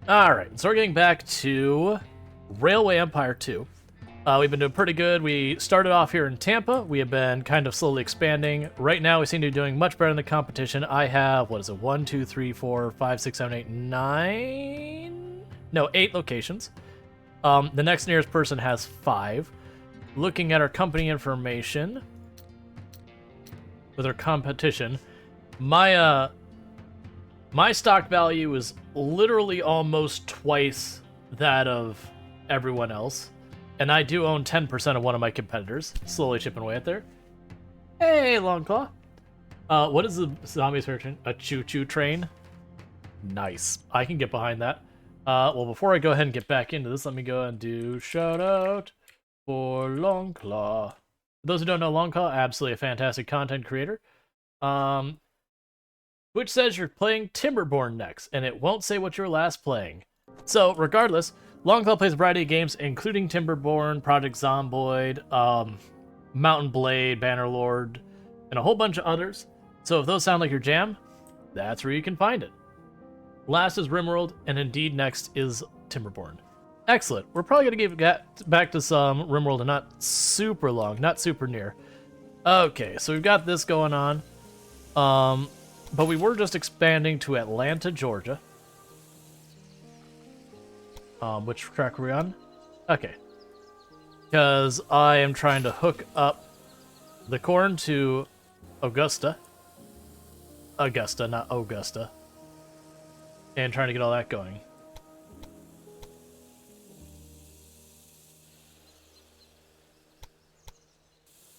Alright, so we're getting back to Railway Empire 2. We've been doing pretty good. We started off here in Tampa. We have been kind of slowly expanding. Right now, we seem to be doing much better in the competition. I have, 1, 2, 3, 4, 5, 6, 7, 8, 9? No, 8 locations. The next nearest person has 5. Looking at our company information with our competition, my stock value is literally almost twice that of everyone else. And I do own 10% of one of my competitors. Slowly chipping away at there. Hey, Longclaw. What is the zombie's version? A choo-choo train? Nice. I can get behind that. Well, before I go ahead and get back into this, let me go ahead and do shout-out for Longclaw. For those who don't know Longclaw, absolutely a fantastic content creator. Which says you're playing Timberborn next, and it won't say what you were last playing. So, regardless, Longclaw plays a variety of games, including Timberborn, Project Zomboid, Mountain Blade, Bannerlord, and a whole bunch of others. So if those sound like your jam, that's where you can find it. Last is Rimworld, and indeed next is Timberborn. Excellent. We're probably going to get back to some Rimworld in not super long, not super near. Okay, so we've got this going on. But we were just expanding to Atlanta, Georgia. Which track are we on? Okay. Because I am trying to hook up the corn to Augusta. Augusta, not Augusta. And trying to get all that going.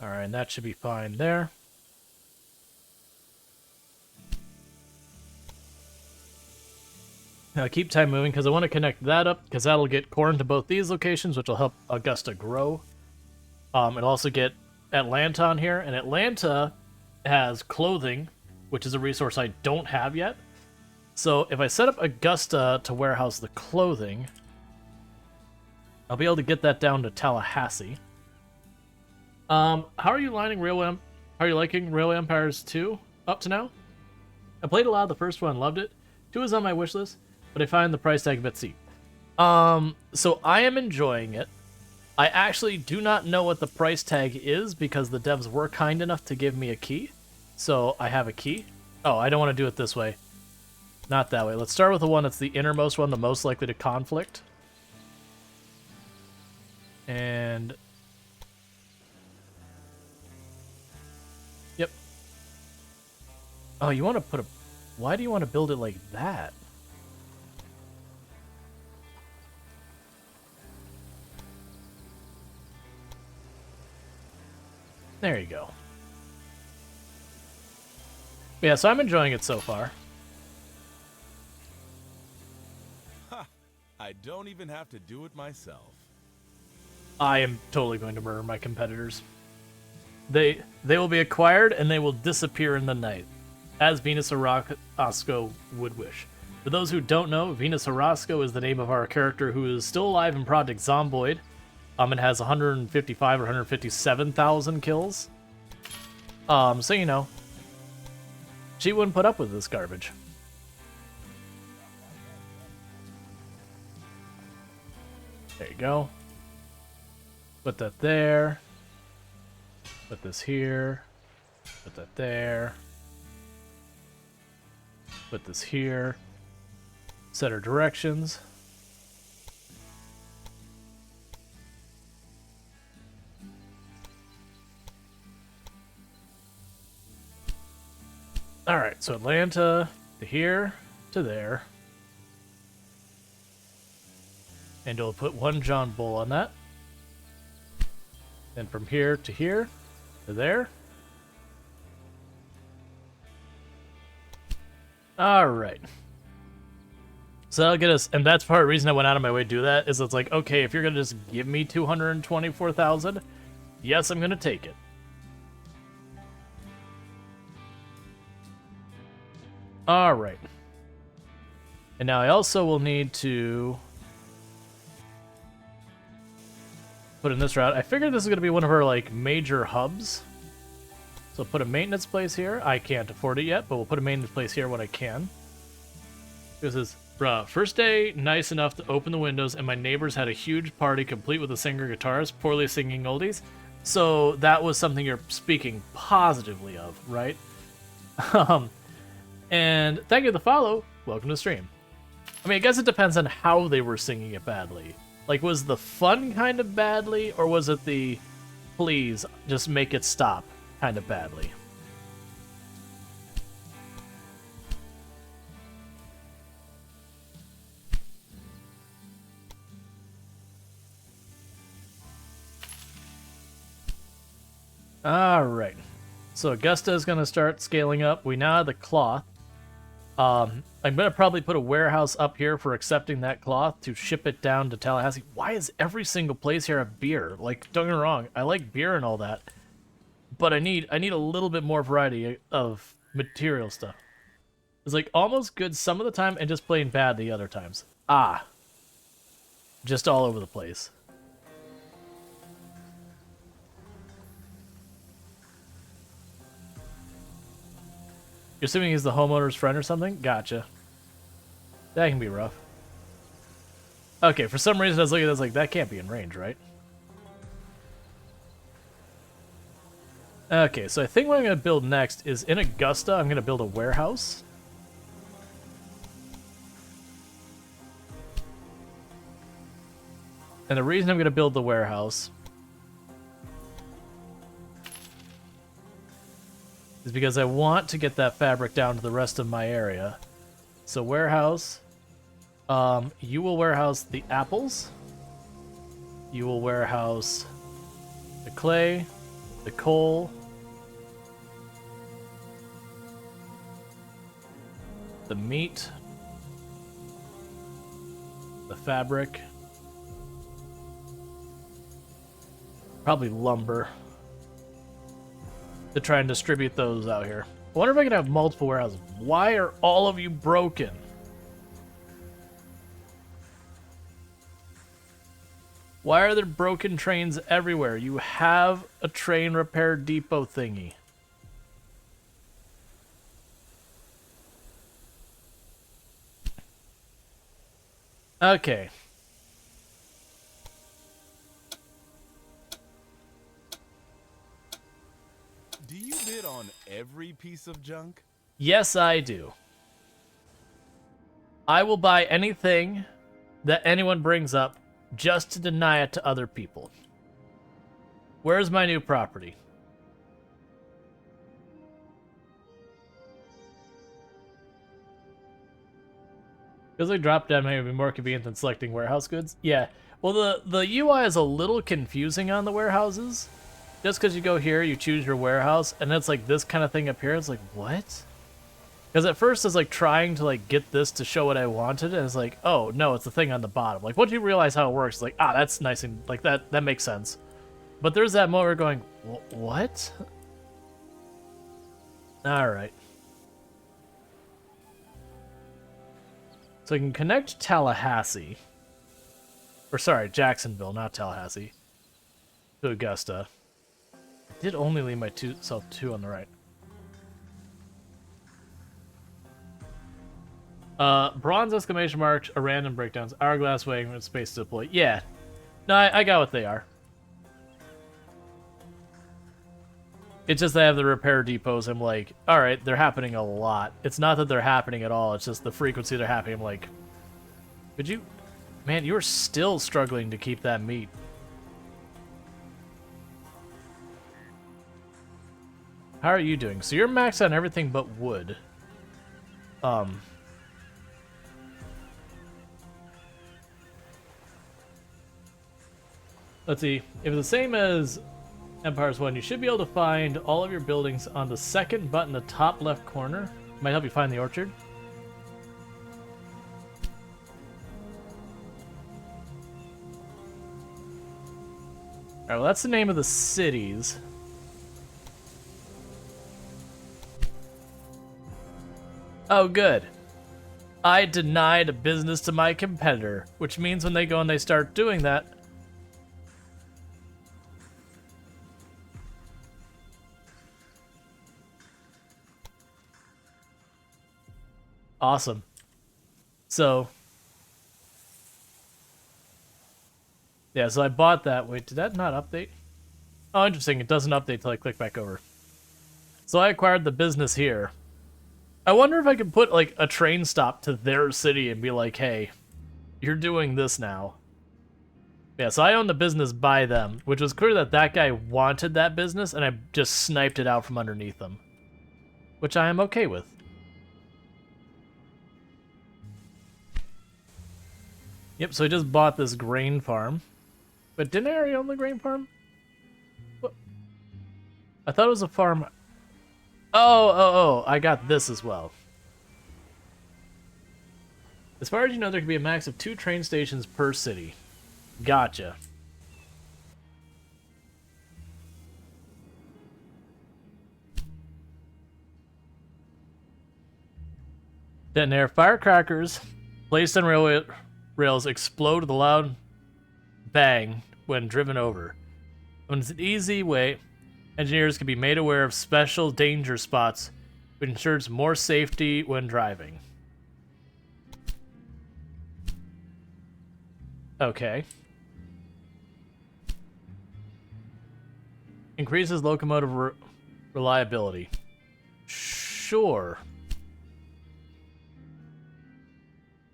Alright, and that should be fine there. Now keep time moving because I want to connect that up because that'll get corn to both these locations, which will help Augusta grow. It'll also get Atlanta on here, and Atlanta has clothing, which is a resource I don't have yet. So if I set up Augusta to warehouse the clothing, I'll be able to get that down to Tallahassee. How are you lining Railway? How are you liking Railway Empires 2 up to now? I played a lot of the first one, loved it. 2 is on my wish list, but I find the price tag a bit steep. So I am enjoying it. I actually do not know what the price tag is because the devs were kind enough to give me a key. So I have a key. Oh, I don't want to do it this way. Not that way. Let's start with the one that's the innermost one, the most likely to conflict. And... Yep. Oh, you want to put a... Why do you want to build it like that? There you go. Yeah, so I'm enjoying it so far. Ha! I don't even have to do it myself. I am totally going to murder my competitors. They will be acquired and they will disappear in the night, as Venus Orozco would wish. For those who don't know, Venus Orozco is the name of our character who is still alive in Project Zomboid. And has 155 or 157,000 kills. So you know, she wouldn't put up with this garbage. There you go. Put that there. Put this here. Put that there. Put this here. Set our directions. Alright, so Atlanta to here to there. And you'll put one John Bull on that. Then from here to there. Alright. So that'll get us, and that's part of the reason I went out of my way to do that, is it's like, okay, if you're going to just give me 224,000, yes, I'm going to take it. Alright. And now I also will need to put in this route. I figured this is going to be one of our, like, major hubs. So put a maintenance place here. I can't afford it yet, but we'll put a maintenance place here when I can. This is, bruh, first day, nice enough to open the windows, and my neighbors had a huge party complete with a singer guitarist, poorly singing oldies. So that was something you're speaking positively of, right? And thank you for the follow. Welcome to the stream. I mean, I guess it depends on how they were singing it badly. Like, was the fun kind of badly, or was it the please just make it stop kind of badly? All right. So Augusta is going to start scaling up. We now have the cloth. I'm going to probably put a warehouse up here for accepting that cloth to ship it down to Tallahassee. Why is every single place here have beer? Like, don't get me wrong, I like beer and all that, but I need a little bit more variety of material stuff. It's like almost good some of the time and just plain bad the other times. Just all over the place. You're assuming he's the homeowner's friend or something? Gotcha. That can be rough. Okay, for some reason I was looking at this like, that can't be in range, right? Okay, so I think what I'm going to build next is in Augusta, I'm going to build a warehouse. And the reason I'm going to build the warehouse is because I want to get that fabric down to the rest of my area. So warehouse, you will warehouse the apples. You will warehouse the clay, the coal, the meat, the fabric, probably lumber, to try and distribute those out here. I wonder if I can have multiple warehouses. Why are all of you broken? Why are there broken trains everywhere? You have a train repair depot thingy. Okay. Do you bid on every piece of junk? Yes, I do. I will buy anything that anyone brings up just to deny it to other people. Where's my new property? Feels like drop down may be more convenient than selecting warehouse goods. Yeah. Well, the UI is a little confusing on the warehouses. Just because you go here, you choose your warehouse, and it's like this kind of thing up here. It's like, what? Because at first it's like trying to like get this to show what I wanted, and it's like, oh no, it's the thing on the bottom. Like once you realize how it works, it's like, that's nice and like that makes sense. But there's that moment where going, what? All right. So I can connect Tallahassee, or sorry, Jacksonville, not Tallahassee, to Augusta. I did only leave myself two on the right. Bronze exclamation mark, a random breakdowns, hourglass weighing with space to deploy. Yeah. No, I got what they are. It's just they have the repair depots. I'm like, alright, they're happening a lot. It's not that they're happening at all, it's just the frequency they're happening. I'm like, could you... Man, you're still struggling to keep that meat. How are you doing? So you're maxed on everything but wood. Let's see. If it's the same as Empire's one, you should be able to find all of your buildings on the second button, the top left corner. Might help you find the orchard. Alright, well that's the name of the cities. Oh, good. I denied a business to my competitor, which means when they go and they start doing that... Awesome. So, yeah, so I bought that. Wait, did that not update? Oh, interesting. It doesn't update till I click back over. So I acquired the business here. I wonder if I could put, like, a train stop to their city and be like, hey, you're doing this now. Yeah, so I own the business by them, which was clear that that guy wanted that business, and I just sniped it out from underneath them. Which I am okay with. Yep, so I just bought this grain farm. But didn't I already own the grain farm? What? I thought it was a farm... Oh, I got this as well. As far as you know, there can be a max of 2 train stations per city. Gotcha. Detonator firecrackers placed on railway rails explode with a loud bang when driven over. When it's an easy way, engineers can be made aware of special danger spots, which ensures more safety when driving. Okay. Increases locomotive reliability. Sure.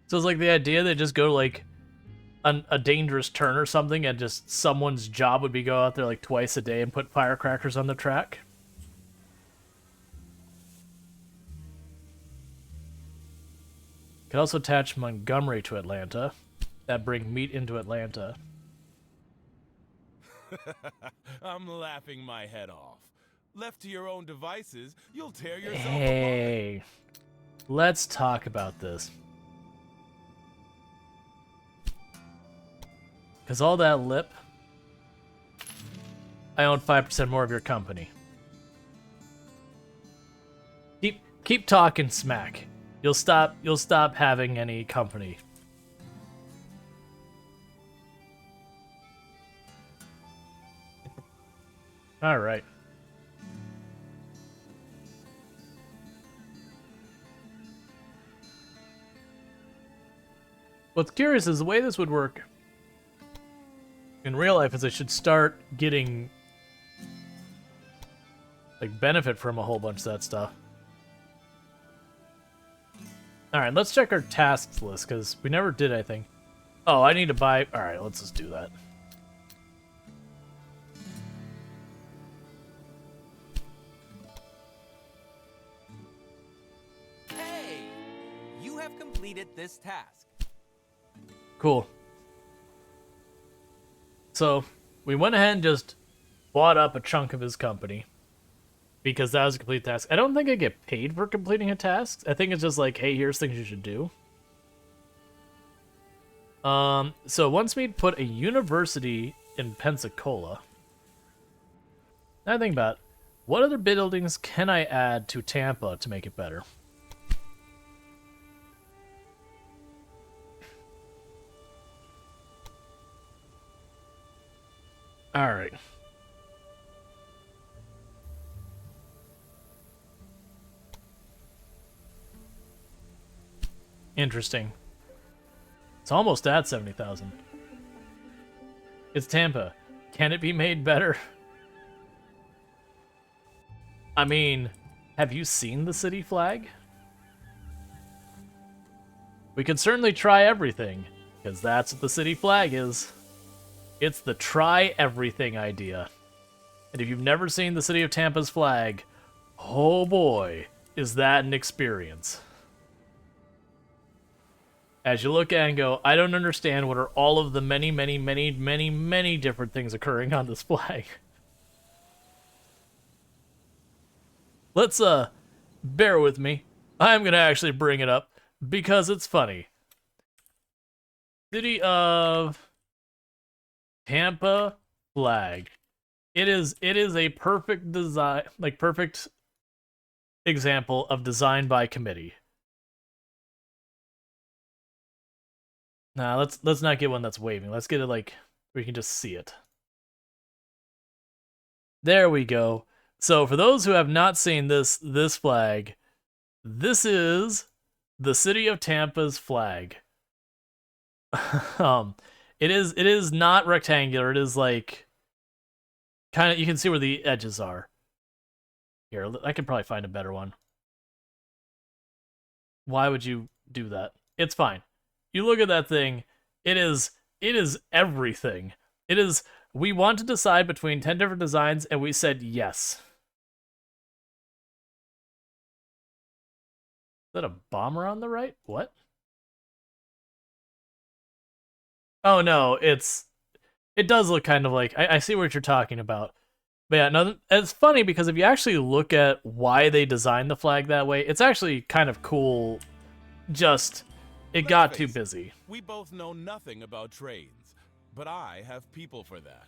So it's like the idea they just go to like a dangerous turn or something, and just someone's job would be go out there like twice a day and put firecrackers on the track. Could also attach Montgomery to Atlanta. That bring meat into Atlanta. I'm laughing my head off. Left to your own devices, you'll tear yourself apart. Hey, let's talk about this. Because all that lip, I own 5% more of your company. Keep talking smack. You'll stop having any company. All right. What's curious is the way this would work in real life is I should start getting like benefit from a whole bunch of that stuff. All right, let's check our tasks list because we never did anything. Oh, I need to buy. All right, let's just do that. Hey, you have completed this task. Cool. So we went ahead and just bought up a chunk of his company because that was a complete task. I don't think I get paid for completing a task. I think it's just like, hey, here's things you should do. So once we put a university in Pensacola, now I think about what other buildings can I add to Tampa to make it better. All right. Interesting. It's almost at 70,000. It's Tampa. Can it be made better? I mean, have you seen the city flag? We could certainly try everything, because that's what the city flag is. It's the try everything idea. And if you've never seen the city of Tampa's flag, oh boy, is that an experience. As you look at it and go, I don't understand what are all of the many, many, many, many, many different things occurring on this flag. Let's, bear with me. I'm gonna actually bring it up because it's funny. City of Tampa flag. It is a perfect design, like perfect example of design by committee. Nah, let's not get one that's waving. Let's get it like where you can just see it. There we go. So for those who have not seen this flag, this is The city of Tampa's flag. It is not rectangular. It is like kind of, you can see where the edges are. Here, I could probably find a better one. Why would you do that? It's fine. You look at that thing, it is everything. It is, we want to decide between 10 different designs and we said yes. Is that a bomber on the right? What? Oh no, it does look kind of like, I see what you're talking about. But yeah, no, it's funny because if you actually look at why they designed the flag that way, it's actually kind of cool. Just, it got too busy. We both know nothing about trains, but I have people for that.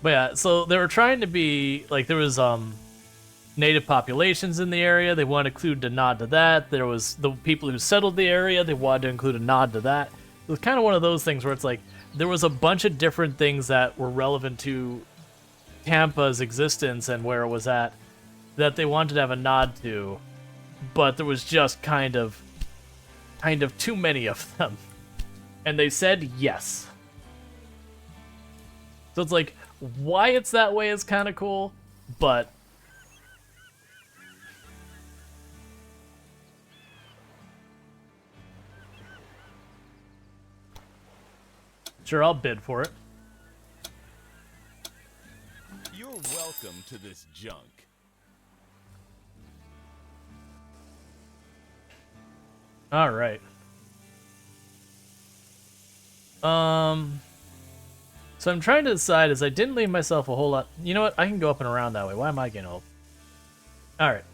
But yeah, so they were trying to be, like, there was native populations in the area. They wanted to include a nod to that. There was the people who settled the area. They wanted to include a nod to that. It was kind of one of those things where it's like, there was a bunch of different things that were relevant to Tampa's existence and where it was at that they wanted to have a nod to, but there was just kind of too many of them. And they said yes. So it's like, why it's that way is kind of cool, but sure, I'll bid for it. You're welcome to this junk. All right. So I'm trying to decide, as I didn't leave myself a whole lot. You know what? I can go up and around that way. Why am I getting old? All right.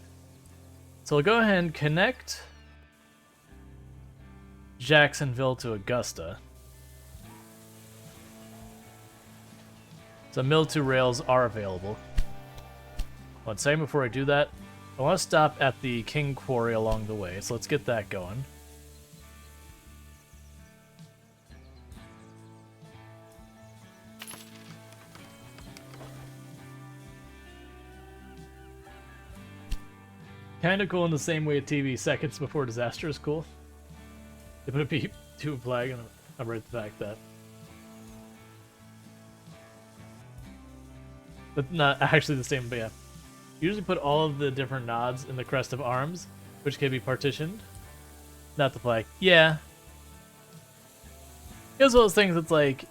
So we'll go ahead and connect Jacksonville to Augusta. So mill 2 rails are available. One second before I do that, I want to stop at the King Quarry along the way, so let's get that going. Kind of cool in the same way a TV seconds before disaster is cool. They put a P2 flag and I'll write the fact that. But not actually the same, but yeah. Usually put all of the different nods in the crest of arms, which can be partitioned. Not the flag. Yeah. It was one of those things that's like,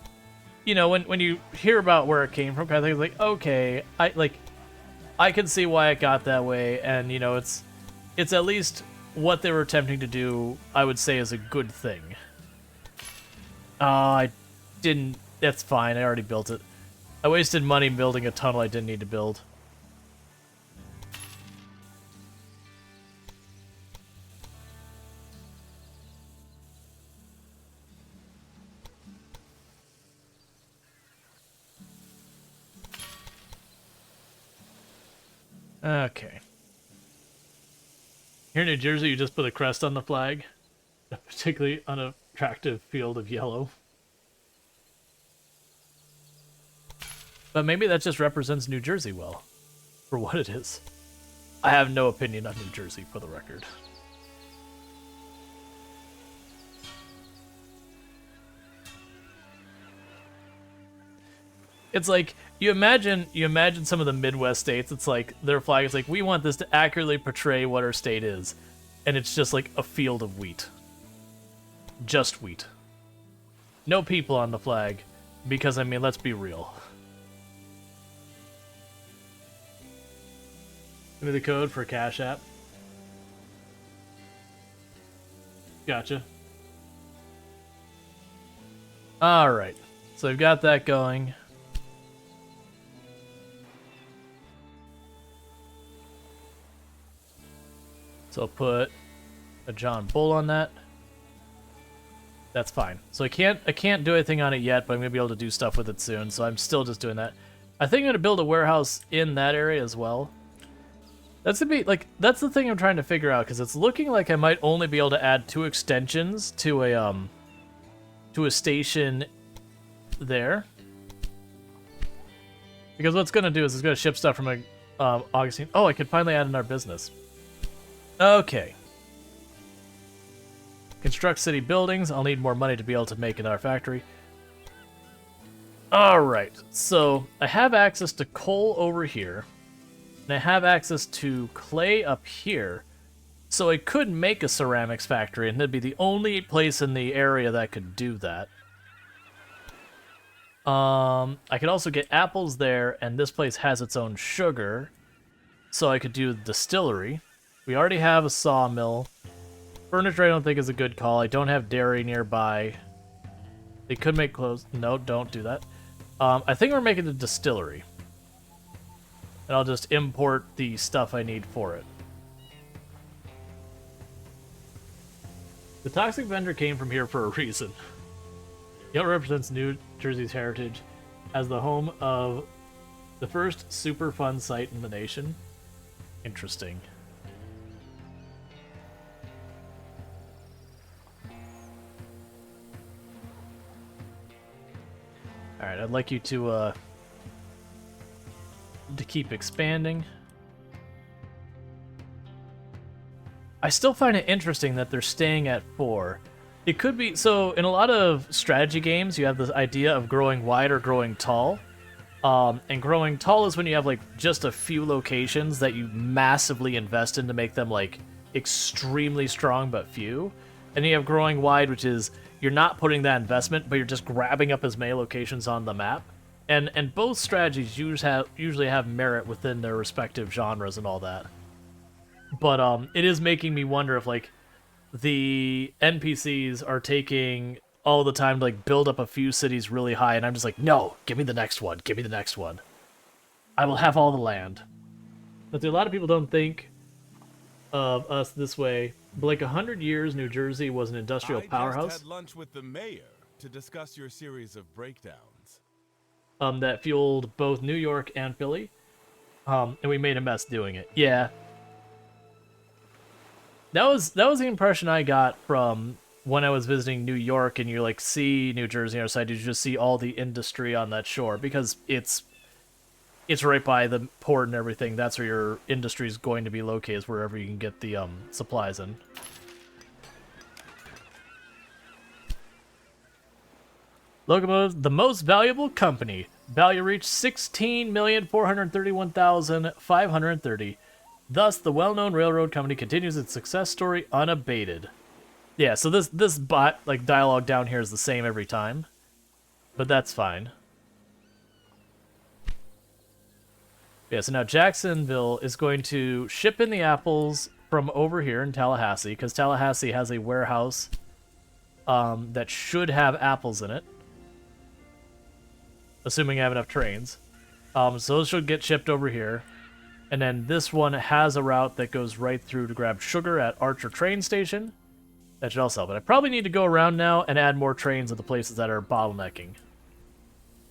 you know, when you hear about where it came from, kind of thing, it's like, okay, I can see why it got that way, and you know, it's at least what they were attempting to do, I would say, is a good thing. I didn't. That's fine. I already built it. I wasted money building a tunnel I didn't need to build. Okay. Here in New Jersey, you just put a crest on the flag. A particularly unattractive field of yellow. But maybe that just represents New Jersey well, for what it is. I have no opinion on New Jersey, for the record. It's like, you imagine some of the Midwest states, it's like, their flag is like, we want this to accurately portray what our state is. And it's just like a field of wheat. Just wheat. No people on the flag, because, I mean, let's be real. Give me the code for Cash App. Gotcha. Alright, so we've got that going. So I'll put a John Bull on that. That's fine. So I can't do anything on it yet, but I'm gonna be able to do stuff with it soon. So I'm still just doing that. I think I'm gonna build a warehouse in that area as well. That's gonna be like, that's the thing I'm trying to figure out, because it's looking like I might only be able to add 2 extensions to a station there. Because what's gonna do is it's gonna ship stuff from Augustine. Oh, I could finally add in our business. Okay. Construct city buildings. I'll need more money to be able to make another factory. Alright, so I have access to coal over here. And I have access to clay up here. So I could make a ceramics factory, and that'd be the only place in the area that could do that. I could also get apples there, and this place has its own sugar. So I could do the distillery. We already have a sawmill. Furniture I don't think is a good call. I don't have dairy nearby. They could make clothes. No, don't do that. I think we're making the distillery. And I'll just import the stuff I need for it. The toxic vendor came from here for a reason. It represents New Jersey's heritage as the home of the first super fun site in the nation. Interesting. Alright, I'd like you to keep expanding. I still find it interesting that they're staying at 4. It could be... So, in a lot of strategy games, you have this idea of growing wide or growing tall. And growing tall is when you have, like, just a few locations that you massively invest in to make them, like, extremely strong but few. And you have growing wide, which is you're not putting that investment, but you're just grabbing up as many locations on the map. And both strategies usually have merit within their respective genres and all that. But it is making me wonder if, like, the NPCs are taking all the time to, like, build up a few cities really high, and I'm just like, no, give me the next one, give me the next one. I will have all the land. But a lot of people don't think of us this way, but like 100 years, New Jersey was an industrial powerhouse. I just had lunch with the mayor to discuss your series of breakdowns. That fueled both New York and Philly. And we made a mess doing it. Yeah. That was the impression I got from when I was visiting New York, and you like see New Jersey on the other side, you just see all the industry on that shore because it's right by the port and everything. That's where your industry is going to be located, is wherever you can get the supplies in. Locomotives, the most valuable company. Value reached 16,431,530. Thus, the well-known railroad company continues its success story unabated. Yeah, so this bot like dialogue down here is the same every time, but that's fine. Yeah, so now Jacksonville is going to ship in the apples from over here in Tallahassee, because Tallahassee has a warehouse that should have apples in it, assuming I have enough trains. So those should get shipped over here. And then this one has a route that goes right through to grab sugar at Archer train station. That should also help. But I probably need to go around now and add more trains at the places that are bottlenecking.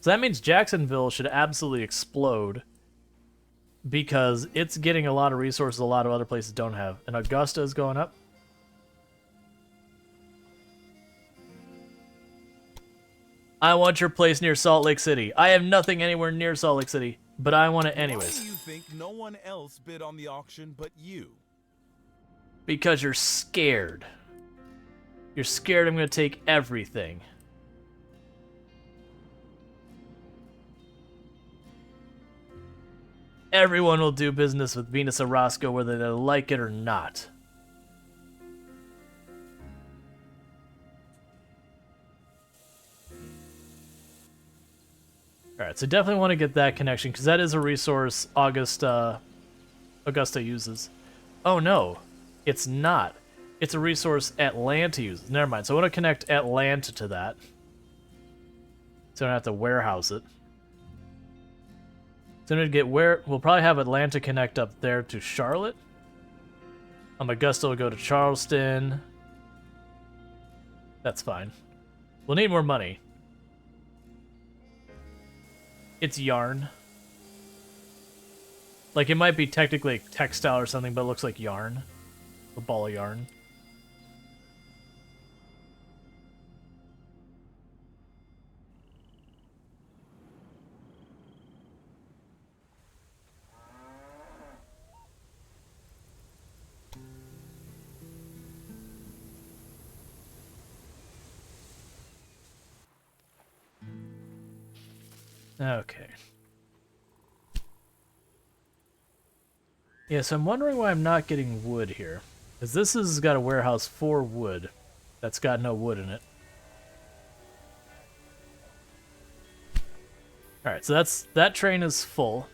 So that means Jacksonville should absolutely explode, because it's getting a lot of resources a lot of other places don't have. And Augusta is going up. I want your place near Salt Lake City. I have nothing anywhere near Salt Lake City, but I want it anyways. Why do you think no one else bid on the auction but you? Because you're scared. You're scared I'm going to take everything. Everyone will do business with Venus Orozco whether they like it or not. Alright, so definitely want to get that connection, because that is a resource Augusta uses. Oh no, it's not. It's a resource Atlanta uses. Never mind, so I want to connect Atlanta to that, so I don't have to warehouse it. So I'm gonna we'll probably have Atlanta connect up there to Charlotte. Augusta will go to Charleston. That's fine. We'll need more money. It's yarn. Like, it might be technically textile or something, but it looks like yarn. A ball of yarn. Okay. Yeah, so I'm wondering why I'm not getting wood here. Because this has got a warehouse for wood that's got no wood in it. Alright, so that train is full.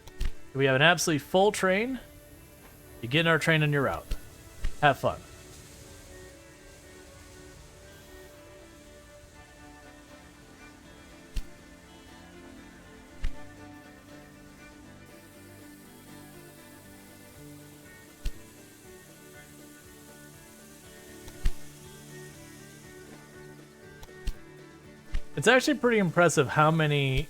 We have an absolutely full train. You get in our train and you're out. Have fun. It's actually pretty impressive how many...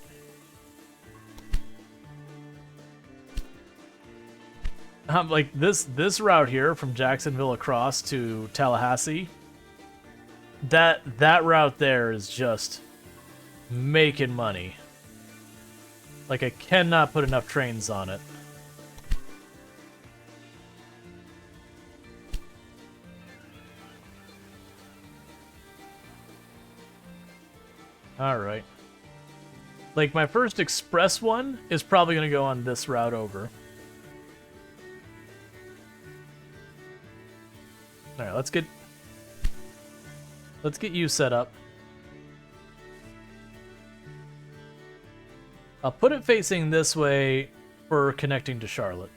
like this route here from Jacksonville across to Tallahassee, that route there is just making money. Like, I cannot put enough trains on it. Alright. Like, my first express one is probably going to go on this route over. Alright, let's get you set up. I'll put it facing this way for connecting to Charlotte.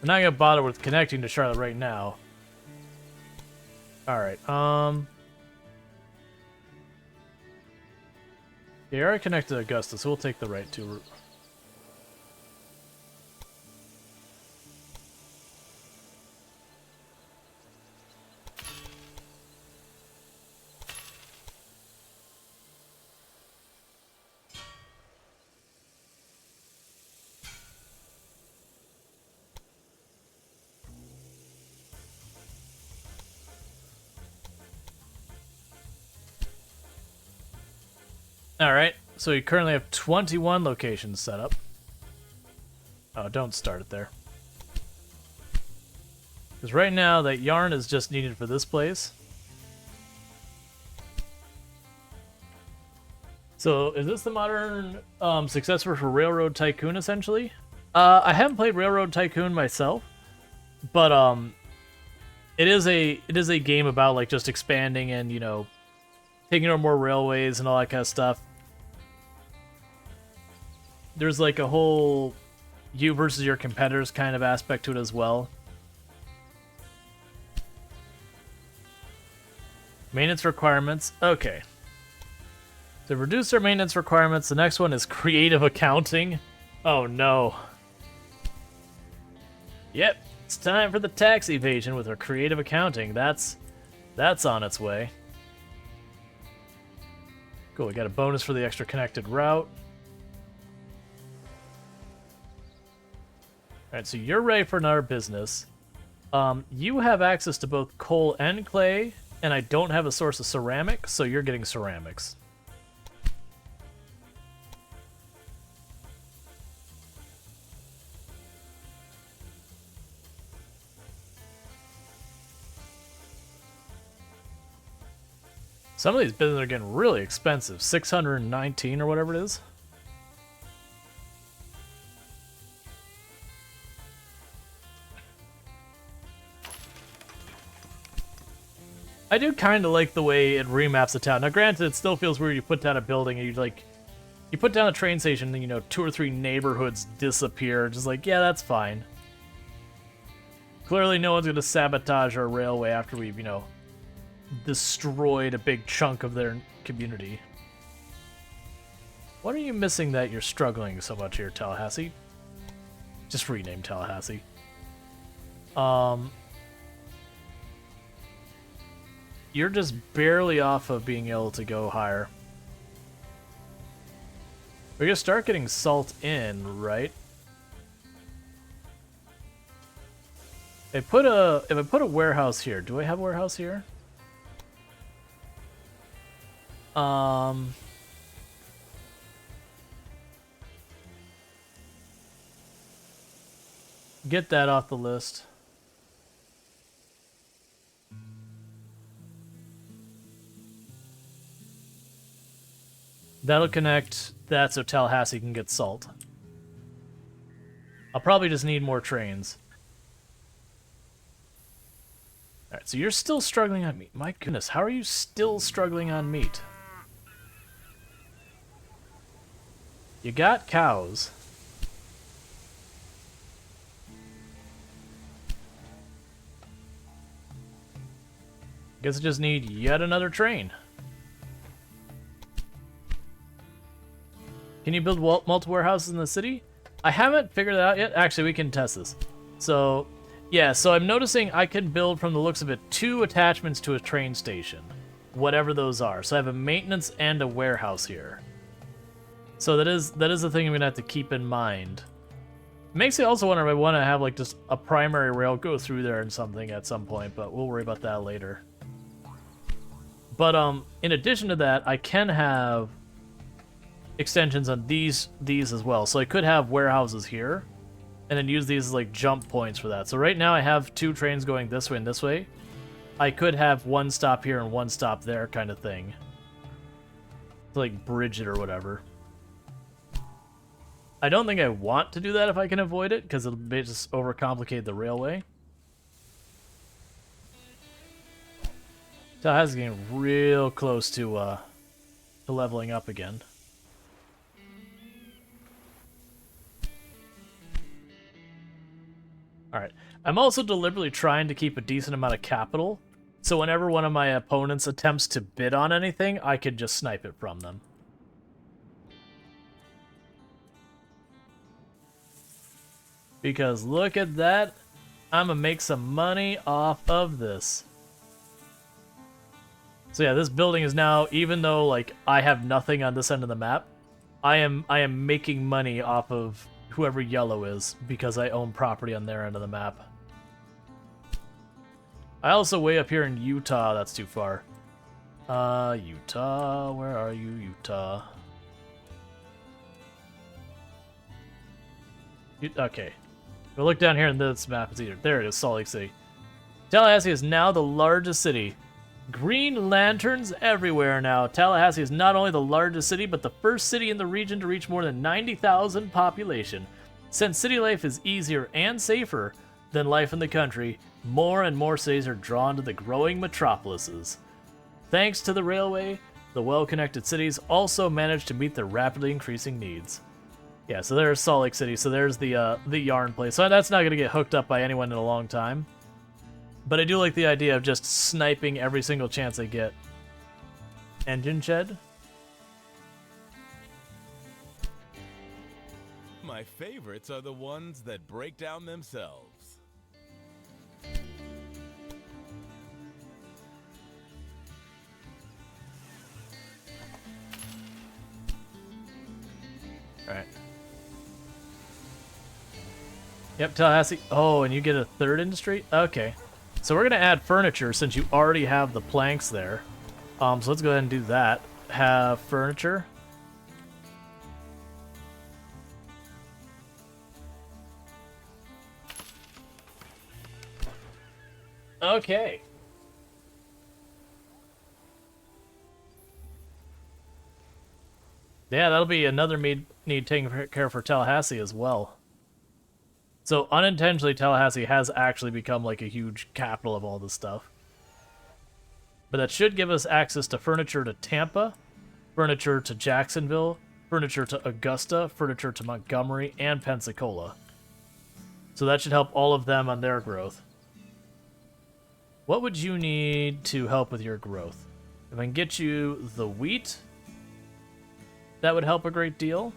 I'm not gonna bother with connecting to Charlotte right now. Alright, yeah, you're already connected to Augusta, so we'll take the right 2 route. Alright, so we currently have 21 locations set up. Oh, don't start it there. Because right now, that yarn is just needed for this place. So, is this the modern successor for Railroad Tycoon, essentially? I haven't played Railroad Tycoon myself, but it is a game about, like, just expanding and, you know, taking over more railways and all that kind of stuff. There's like a whole you versus your competitors kind of aspect to it as well. Maintenance requirements. Okay. To reduce our maintenance requirements, the next one is creative accounting. Oh no. Yep, it's time for the tax evasion with our creative accounting. That's on its way. Cool, we got a bonus for the extra connected route. Alright, so you're ready for another business. You have access to both coal and clay, and I don't have a source of ceramic, so you're getting ceramics. Some of these businesses are getting really expensive. 619 or whatever it is. I do kind of like the way it remaps the town. Now, granted, it still feels weird. You put down a building and you put down a train station, and, you know, 2 or 3 neighborhoods disappear. Just like, yeah, that's fine. Clearly, no one's going to sabotage our railway after we've, you know, destroyed a big chunk of their community. What are you missing that you're struggling so much here, Tallahassee? Just rename Tallahassee. You're just barely off of being able to go higher. We're gonna start getting salt in, right? If I put a warehouse here, do I have a warehouse here? Get that off the list. That'll connect that so Tallahassee can get salt. I'll probably just need more trains. Alright, so you're still struggling on meat. My goodness, how are you still struggling on meat? You got cows. Guess I just need yet another train. Can you build multiple warehouses in the city? I haven't figured that out yet. Actually, we can test this. So, yeah, so I'm noticing I can build, from the looks of it, 2 attachments to a train station. Whatever those are. So I have a maintenance and a warehouse here. So that is the thing I'm going to have to keep in mind. Makes me also wonder if I want to have, like, just a primary rail go through there and something at some point, but we'll worry about that later. But, in addition to that, I can have extensions on these as well. So I could have warehouses here, and then use these as, like, jump points for that. So right now I have 2 trains going this way and this way. I could have 1 stop here and 1 stop there kind of thing. To, like, bridge it or whatever. I don't think I want to do that if I can avoid it, because it'll just overcomplicate the railway. Tallahassee's getting real close to leveling up again. Alright. I'm also deliberately trying to keep a decent amount of capital, so whenever one of my opponents attempts to bid on anything, I could just snipe it from them. Because look at that. I'm gonna make some money off of this. So yeah, this building is now, even though like I have nothing on this end of the map, I am making money off of whoever yellow is because I own property on their end of the map. I also way up here in Utah, that's too far. Utah, where are you, Utah? Okay. If I look down here in this map, it's either, there it is, Salt Lake City. Tallahassee is now the largest city. Green lanterns everywhere now. Tallahassee is not only the largest city, but the first city in the region to reach more than 90,000 population. Since city life is easier and safer than life in the country, more and more cities are drawn to the growing metropolises. Thanks to the railway, the well-connected cities also manage to meet their rapidly increasing needs. Yeah, so there's Salt Lake City, so there's the yarn place. So that's not going to get hooked up by anyone in a long time. But I do like the idea of just sniping every single chance I get. Engine shed? My favorites are the ones that break down themselves. Alright. Yep, Tallahassee. Oh, and you get a 3rd industry? Okay. So we're going to add furniture since you already have the planks there. So let's go ahead and do that. Have furniture. Okay. Yeah, that'll be another need taken care for Tallahassee as well. So unintentionally, Tallahassee has actually become like a huge capital of all this stuff. But that should give us access to furniture to Tampa, furniture to Jacksonville, furniture to Augusta, furniture to Montgomery, and Pensacola. So that should help all of them on their growth. What would you need to help with your growth? If I can get you the wheat, that would help a great deal.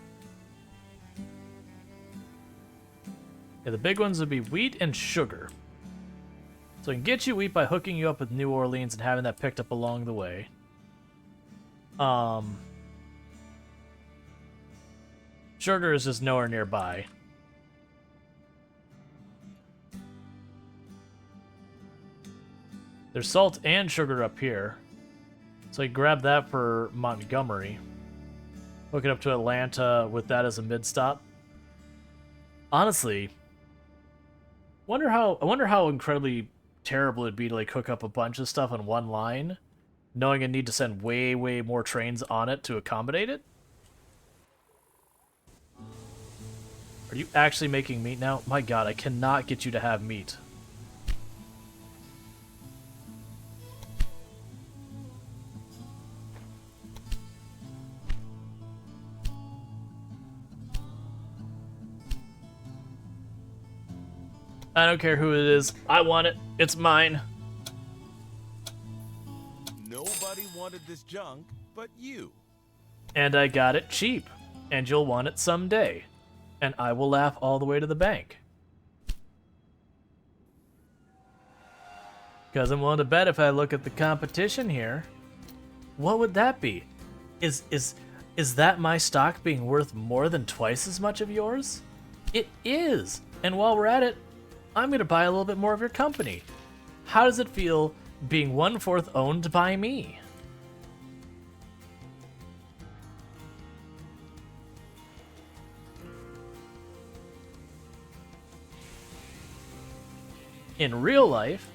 Yeah, the big ones would be wheat and sugar. So I can get you wheat by hooking you up with New Orleans and having that picked up along the way. Sugar is just nowhere nearby. There's salt and sugar up here. So I grab that for Montgomery. Hook it up to Atlanta with that as a mid-stop. Honestly, I wonder how incredibly terrible it'd be to like hook up a bunch of stuff on one line, knowing I need to send way more trains on it to accommodate it. Are you actually making meat now? My god, I cannot get you to have meat. I don't care who it is. I want it. It's mine. Nobody wanted this junk but you. And I got it cheap. And you'll want it someday. And I will laugh all the way to the bank. Because I'm willing to bet if I look at the competition here, what would that be? Is that my stock being worth more than twice as much of yours? It is. And while we're at it, I'm going to buy a little bit more of your company. How does it feel being 1/4 owned by me? In real life,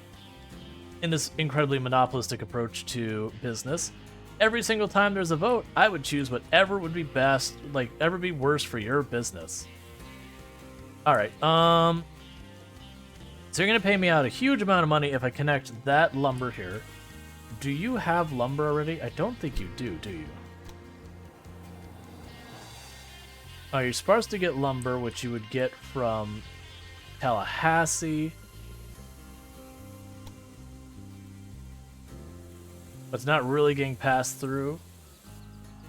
in this incredibly monopolistic approach to business, every single time there's a vote, I would choose whatever would be best, like, ever be worse for your business. Alright, so you're going to pay me out a huge amount of money if I connect that lumber here. Do you have lumber already? I don't think you do you? Oh, you're supposed to get lumber, which you would get from Tallahassee. But it's not really getting passed through.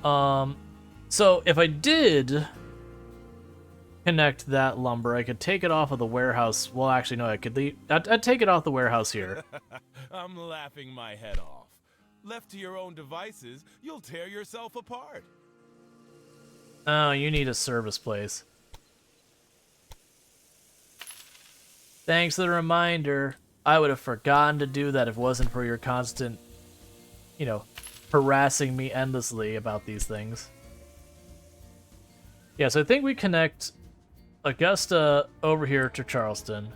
So if I did connect that lumber, I could take it off of the warehouse. Well, actually, no, I'd take it off the warehouse here. I'm laughing my head off. Left to your own devices, you'll tear yourself apart. Oh, you need a service place. Thanks for the reminder. I would have forgotten to do that if it wasn't for your constant, you know, harassing me endlessly about these things. Yeah, so I think we connect Augusta over here to Charleston.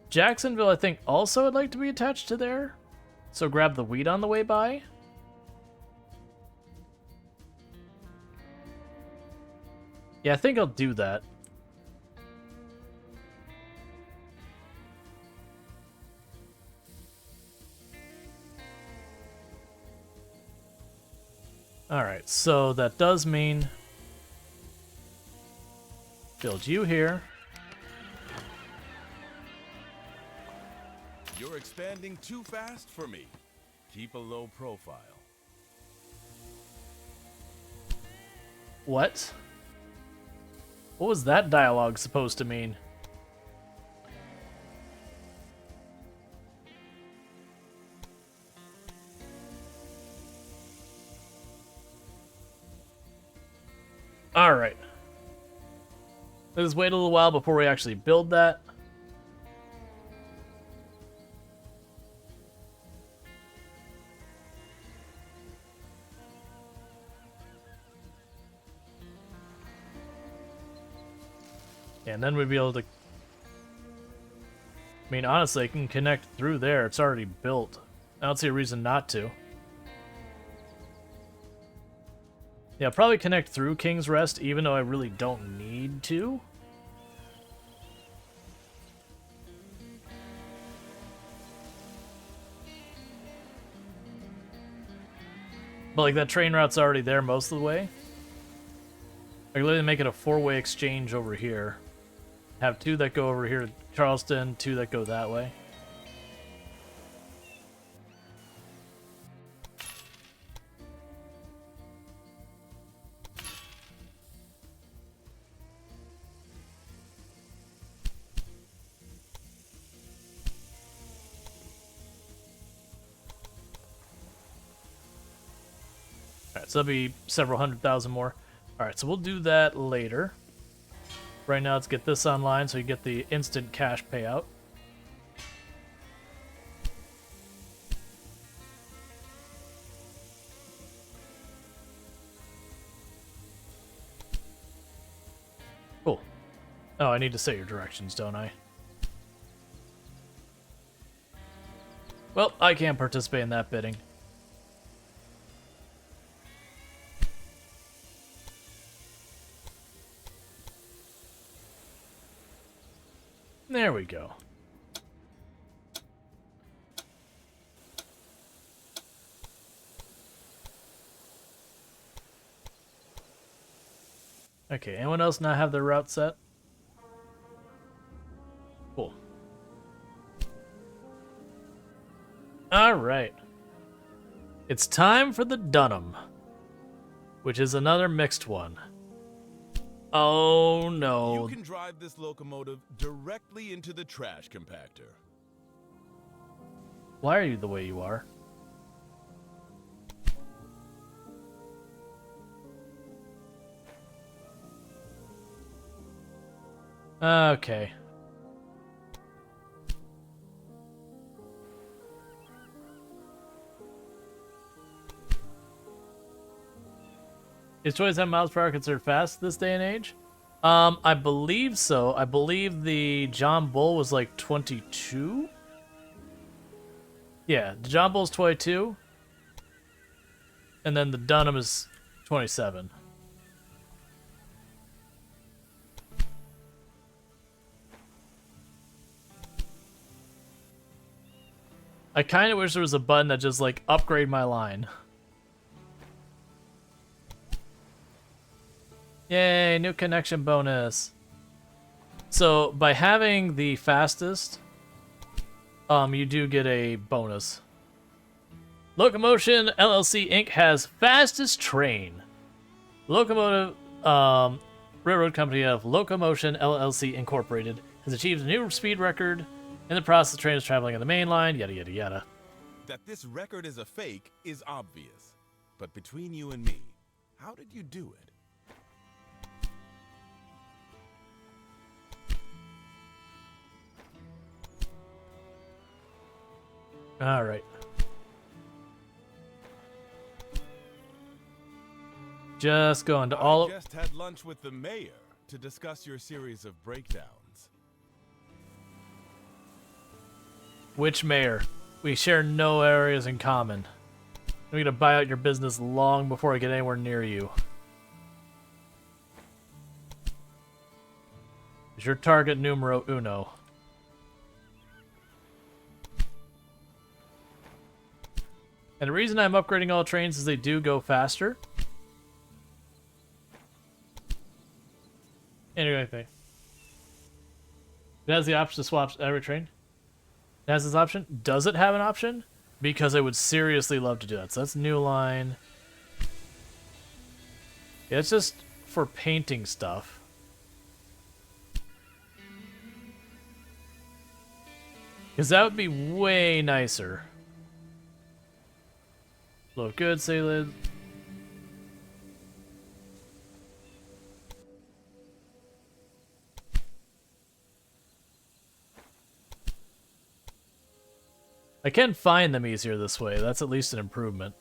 Jacksonville, I think, also would like to be attached to there. So grab the wheat on the way by. Yeah, I think I'll do that. Alright, so that does mean build you here. You're expanding too fast for me. Keep a low profile. What? What was that dialogue supposed to mean? Alright. Let's wait a little while before we actually build that. And then we'd be able to... I mean, honestly, I can connect through there. It's already built. I don't see a reason not to. Yeah, I'll probably connect through King's Rest, even though I really don't need to. But, like, that train route's already there most of the way. I can literally make it a 4-way exchange over here. Have 2 that go over here to Charleston, 2 that go that way. Alright, so that'll be several 100,000 more. Alright, so we'll do that later. Right now, let's get this online so you get the instant cash payout. Cool. Oh, I need to set your directions, don't I? Well, I can't participate in that bidding. There we go. Okay, anyone else not have their route set? Cool. Alright. It's time for the Dunham, which is another mixed one. Oh no. You can drive this locomotive directly into the trash compactor. Why are you the way you are? Okay. Is 27 miles per hour considered fast this day and age? I believe so. I believe the John Bull was like 22? Yeah, the John Bull's 22. And then the Dunham is 27. I kind of wish there was a button that just like upgrade my line. Yay, new connection bonus. So by having the fastest, you do get a bonus. Locomotion LLC Inc. has fastest train. Locomotive Railroad Company of Locomotion LLC Incorporated has achieved a new speed record. In the process, the train is traveling on the main line, yada yada yada. That this record is a fake is obvious. But between you and me, how did you do it? All right. Just going to all. I just had lunch with the mayor to discuss your series of breakdowns. Which mayor? We share no areas in common. I'm gonna buy out your business long before I get anywhere near you. Is your target numero uno? And the reason I'm upgrading all trains is they do go faster. Anyway, it has the option to swap every train. It has this option. Does it have an option? Because I would seriously love to do that. So that's new line. Yeah, it's just for painting stuff. Because that would be way nicer. Look good, say lid. I can find them easier this way. That's at least an improvement.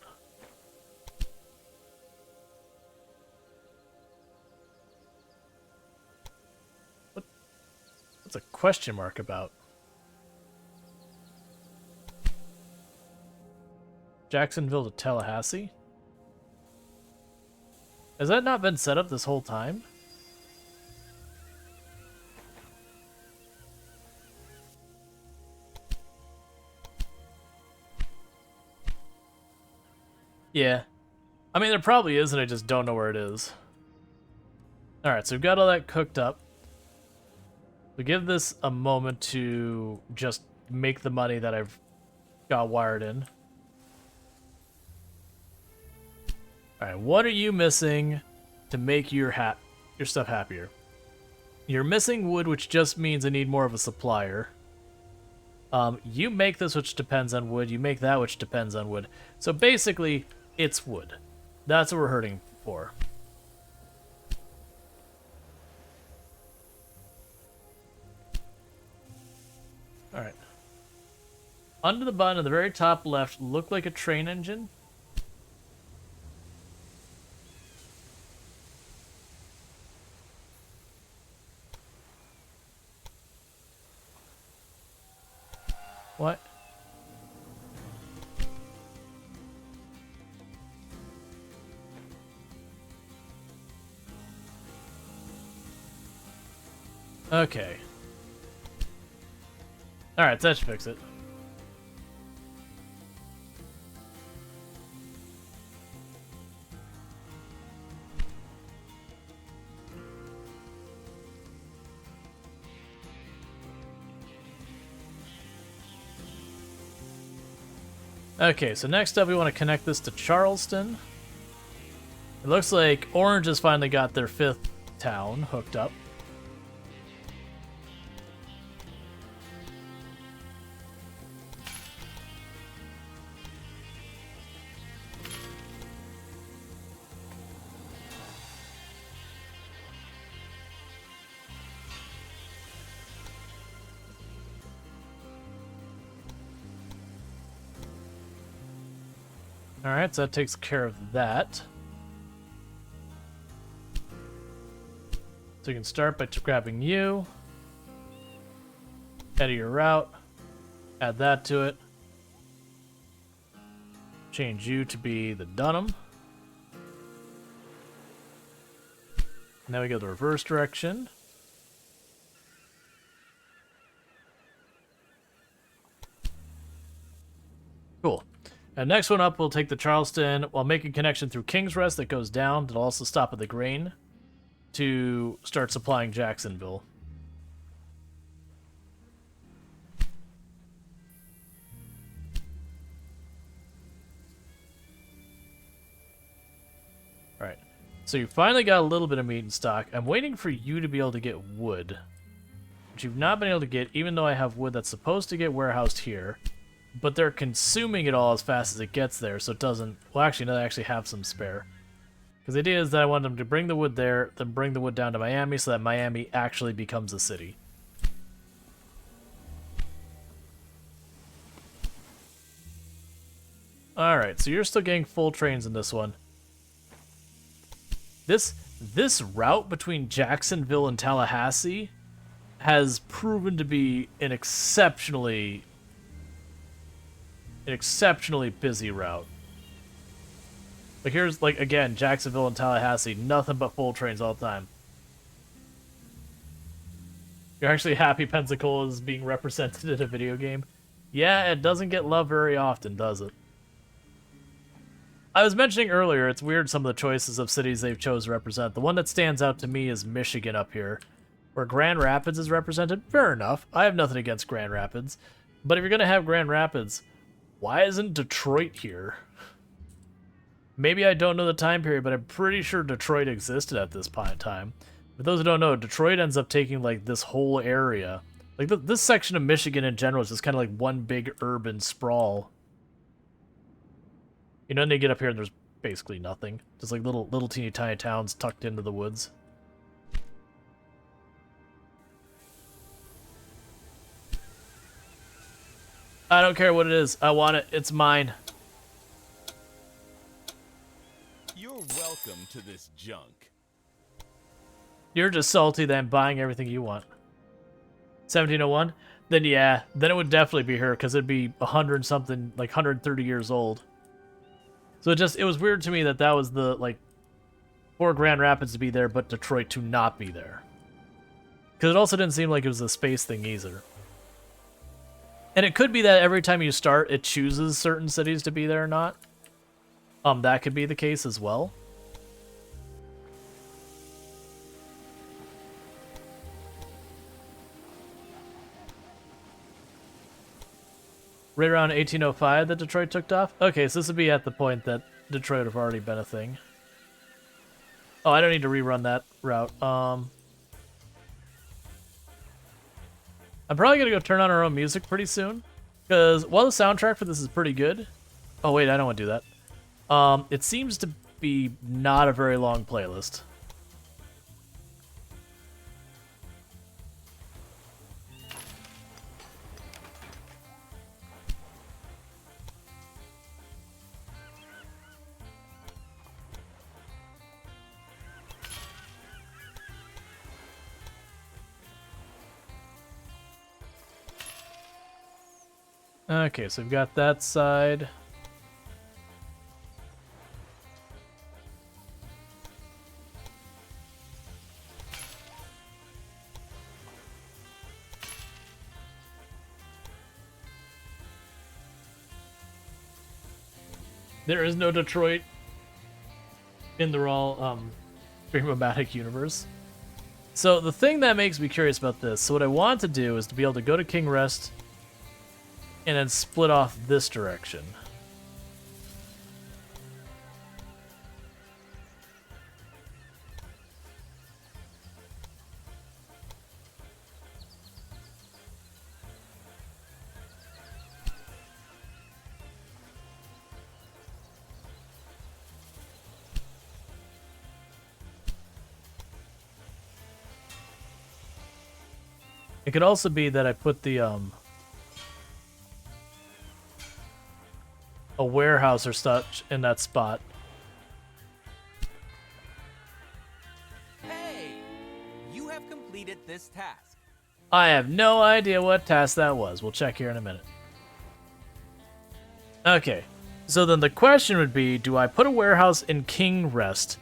What's a question mark about? Jacksonville to Tallahassee? Has that not been set up this whole time? Yeah. I mean, there probably is, and I just don't know where it is. Alright, so we've got all that cooked up. We give this a moment to just make the money that I've got wired in. Alright, what are you missing to make your stuff happier? You're missing wood, which just means I need more of a supplier. You make this, which depends on wood. You make that, which depends on wood. So basically, it's wood. That's what we're hurting for. Alright. Under the button at the very top left, look like a train engine. What? Okay. Alright, so that should fix it. Okay, so next up we want to connect this to Charleston. It looks like Orange has finally got their 5th town hooked up. Alright, so that takes care of that. So you can start by grabbing you, edit your route, add that to it, change you to be the Dunham. Now we go the reverse direction. Cool. And next one up, we'll take the Charleston while making connection through King's Rest that goes down. That'll also stop at the grain to start supplying Jacksonville. Alright, so you finally got a little bit of meat in stock. I'm waiting for you to be able to get wood, which you've not been able to get, even though I have wood that's supposed to get warehoused here. But they're consuming it all as fast as it gets there, so it doesn't... Well, actually, no, they actually have some spare. Because the idea is that I want them to bring the wood there, then bring the wood down to Miami, so that Miami actually becomes a city. Alright, so you're still getting full trains in this one. This route between Jacksonville and Tallahassee has proven to be an exceptionally busy route. Like here's, like, again, Jacksonville and Tallahassee, nothing but full trains all the time. You're actually happy Pensacola is being represented in a video game? Yeah, it doesn't get love very often, does it? I was mentioning earlier, it's weird some of the choices of cities they've chose to represent. The one that stands out to me is Michigan up here, where Grand Rapids is represented. Fair enough. I have nothing against Grand Rapids. But if you're going to have Grand Rapids, why isn't Detroit here? Maybe I don't know the time period, but I'm pretty sure Detroit existed at this point in time. For those who don't know, Detroit ends up taking, like, this whole area. Like, this section of Michigan in general is just kind of like one big urban sprawl. You know, and they get up here and there's basically nothing. Just like little teeny tiny towns tucked into the woods. I don't care what it is. I want it. It's mine. You're welcome to this junk. You're just salty that I'm buying everything you want. 1701? Then yeah, then it would definitely be her, because it'd be 100 something, like 130 years old. So it was weird to me that was the, like, for Grand Rapids to be there, but Detroit to not be there. Because it also didn't seem like it was a space thing either. And it could be that every time you start, it chooses certain cities to be there or not. That could be the case as well. Right around 1805 that Detroit took off? Okay, so this would be at the point that Detroit would have already been a thing. Oh, I don't need to rerun that route. I'm probably going to go turn on our own music pretty soon. Because while the soundtrack for this is pretty good... Oh, wait, I don't want to do that. It seems to be not a very long playlist. Okay, so we've got that side. There is no Detroit in the Rual Dream-O-Matic universe. So the thing that makes me curious about this, so what I want to do is to be able to go to King Rest and then split off this direction. It could also be that I put the a warehouse or such in that spot. Hey! You have completed this task. I have no idea what task that was. We'll check here in a minute. Okay, so then the question would be, do I put a warehouse in King Rest,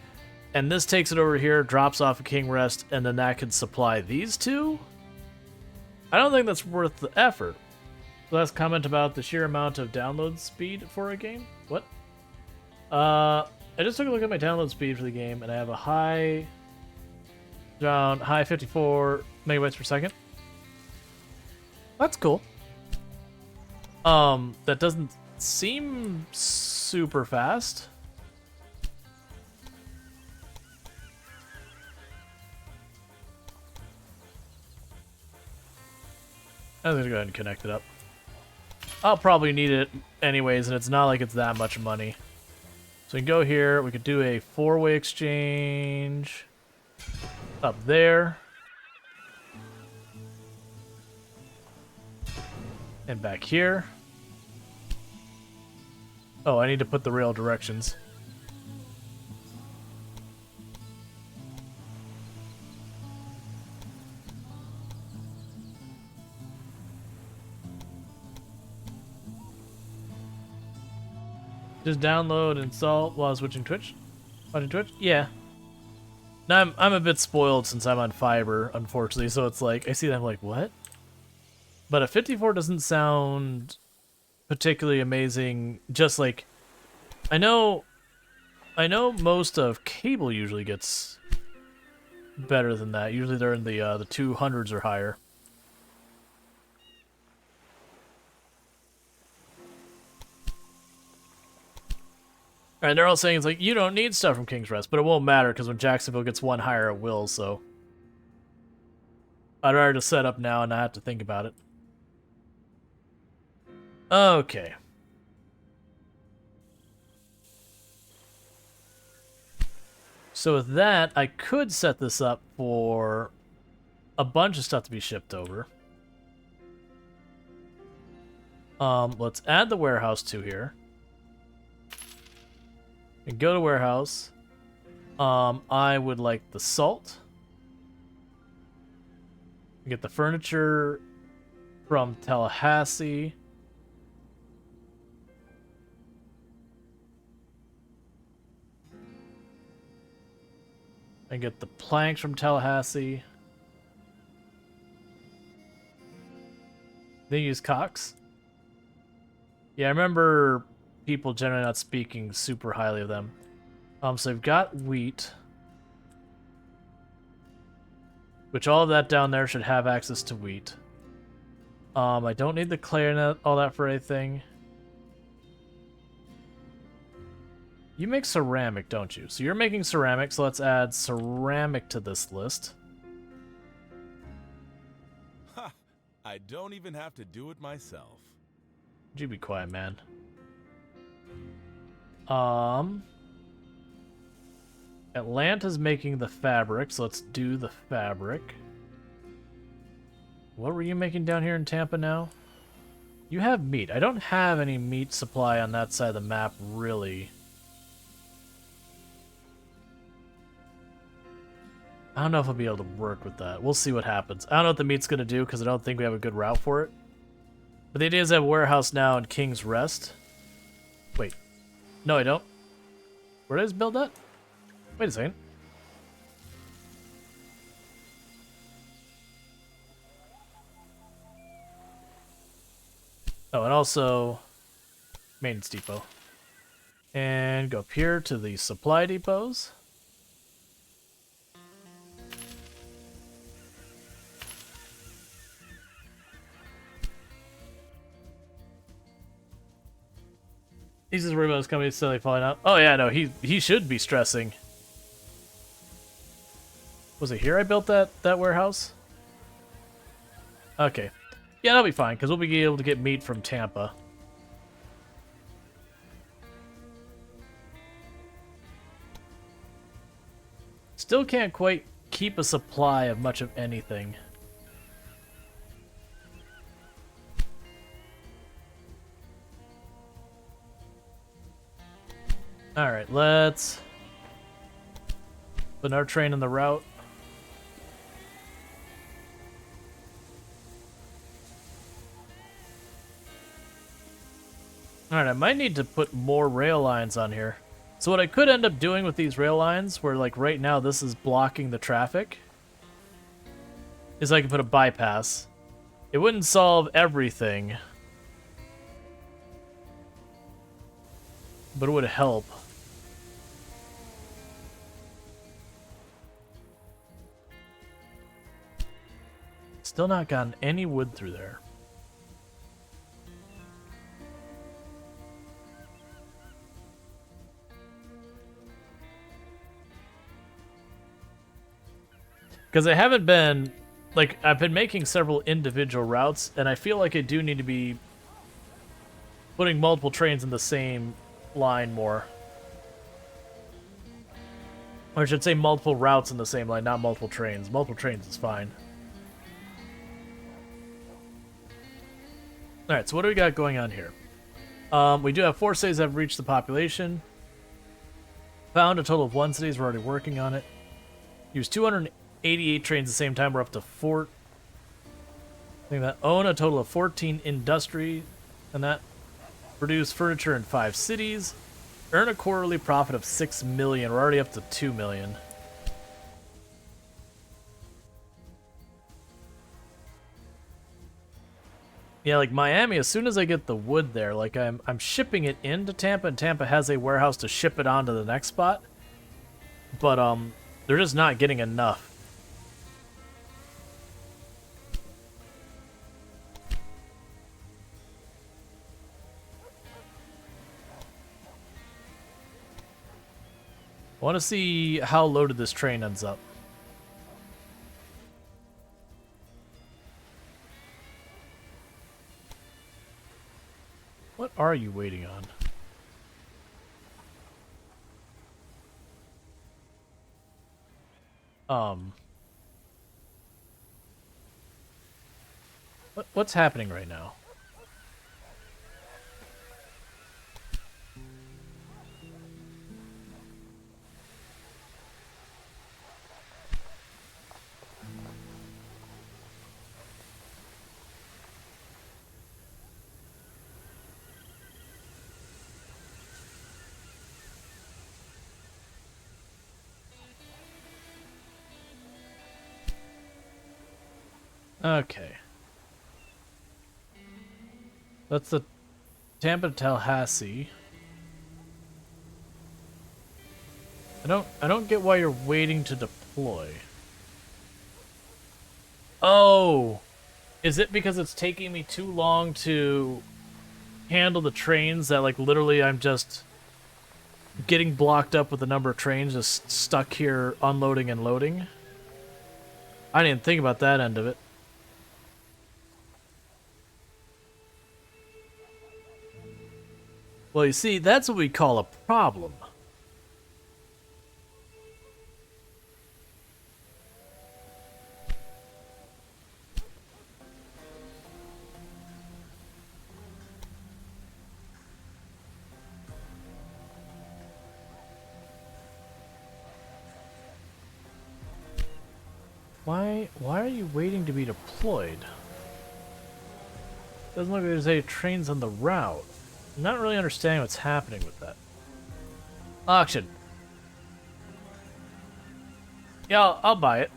and this takes it over here, drops off a King Rest, and then that could supply these two? I don't think that's worth the effort. Last comment about the sheer amount of download speed for a game? What? I just took a look at my download speed for the game, and I have a high 54 megabytes per second. That's cool. That doesn't seem super fast. I'm gonna go ahead and connect it up. I'll probably need it anyways, and it's not like it's that much money. So we can go here, we could do a 4-way exchange up there. And back here. Oh, I need to put the rail directions. Just download and install while switching Twitch? Watching Twitch? Yeah. Now I'm a bit spoiled since I'm on fiber, unfortunately, so it's like, I see that, I'm like, what? But a 54 doesn't sound particularly amazing, just like, I know most of cable usually gets better than that. Usually they're in the 200s or higher. And they're all saying it's like, you don't need stuff from King's Rest, but it won't matter because when Jacksonville gets one higher, it will, so. I'd rather just set up now and not have to think about it. Okay. So with that, I could set this up for a bunch of stuff to be shipped over. Let's add the warehouse to here. And go to warehouse. I would like the salt. Get the furniture from Tallahassee. And get the planks from Tallahassee. They use Cox. Yeah, I remember people generally not speaking super highly of them. So I've got wheat. Which all of that down there should have access to wheat. I don't need the clarinet, all that for anything. You make ceramic, don't you? So you're making ceramic, so let's add ceramic to this list. Ha! I don't even have to do it myself. Would you be quiet, man? Atlanta's making the fabric, so let's do the fabric. What were you making down here in Tampa now? You have meat. I don't have any meat supply on that side of the map, really. I don't know if I'll be able to work with that. We'll see what happens. I don't know what the meat's going to do, because I don't think we have a good route for it. But the idea is I have a warehouse now in King's Rest. Wait. No, I don't. Where did I build that? Wait a second. Oh, and also maintenance depot. And go up here to the supply depots. He's just worried about his company suddenly falling out. Oh yeah, no, he should be stressing. Was it here I built that warehouse? Okay. Yeah, that'll be fine, because we'll be able to get meat from Tampa. Still can't quite keep a supply of much of anything. Alright, let's put our train on the route. Alright, I might need to put more rail lines on here. So what I could end up doing with these rail lines, where like right now this is blocking the traffic, is I can put a bypass. It wouldn't solve everything, but it would help. Still not gotten any wood through there. Because I haven't been, like, I've been making several individual routes, and I feel like I do need to be putting multiple trains in the same line more. Or I should say multiple routes in the same line, not multiple trains. Multiple trains is fine. Alright, so what do we got going on here? We do have 4 cities that have reached the population. Found a total of 1 cities, we're already working on it. Use 288 trains at the same time, we're up to 4. I think that own a total of 14 industry, and that produce furniture in 5 cities. Earn a quarterly profit of 6 million, we're already up to 2 million. Yeah, like Miami, as soon as I get the wood there, like I'm shipping it into Tampa, and Tampa has a warehouse to ship it on to the next spot. But they're just not getting enough. I want to see how loaded this train ends up. What are you waiting on? What's happening right now? Okay. That's the Tampa to Tallahassee. I don't get why you're waiting to deploy. Oh! Is it because it's taking me too long to handle the trains that, like, literally I'm just getting blocked up with the number of trains just stuck here unloading and loading? I didn't think about that end of it. Well, you see, that's what we call a problem. Why are you waiting to be deployed? Doesn't look like there's any trains on the route. I'm not really understanding what's happening with that. Auction. Yeah, I'll buy it.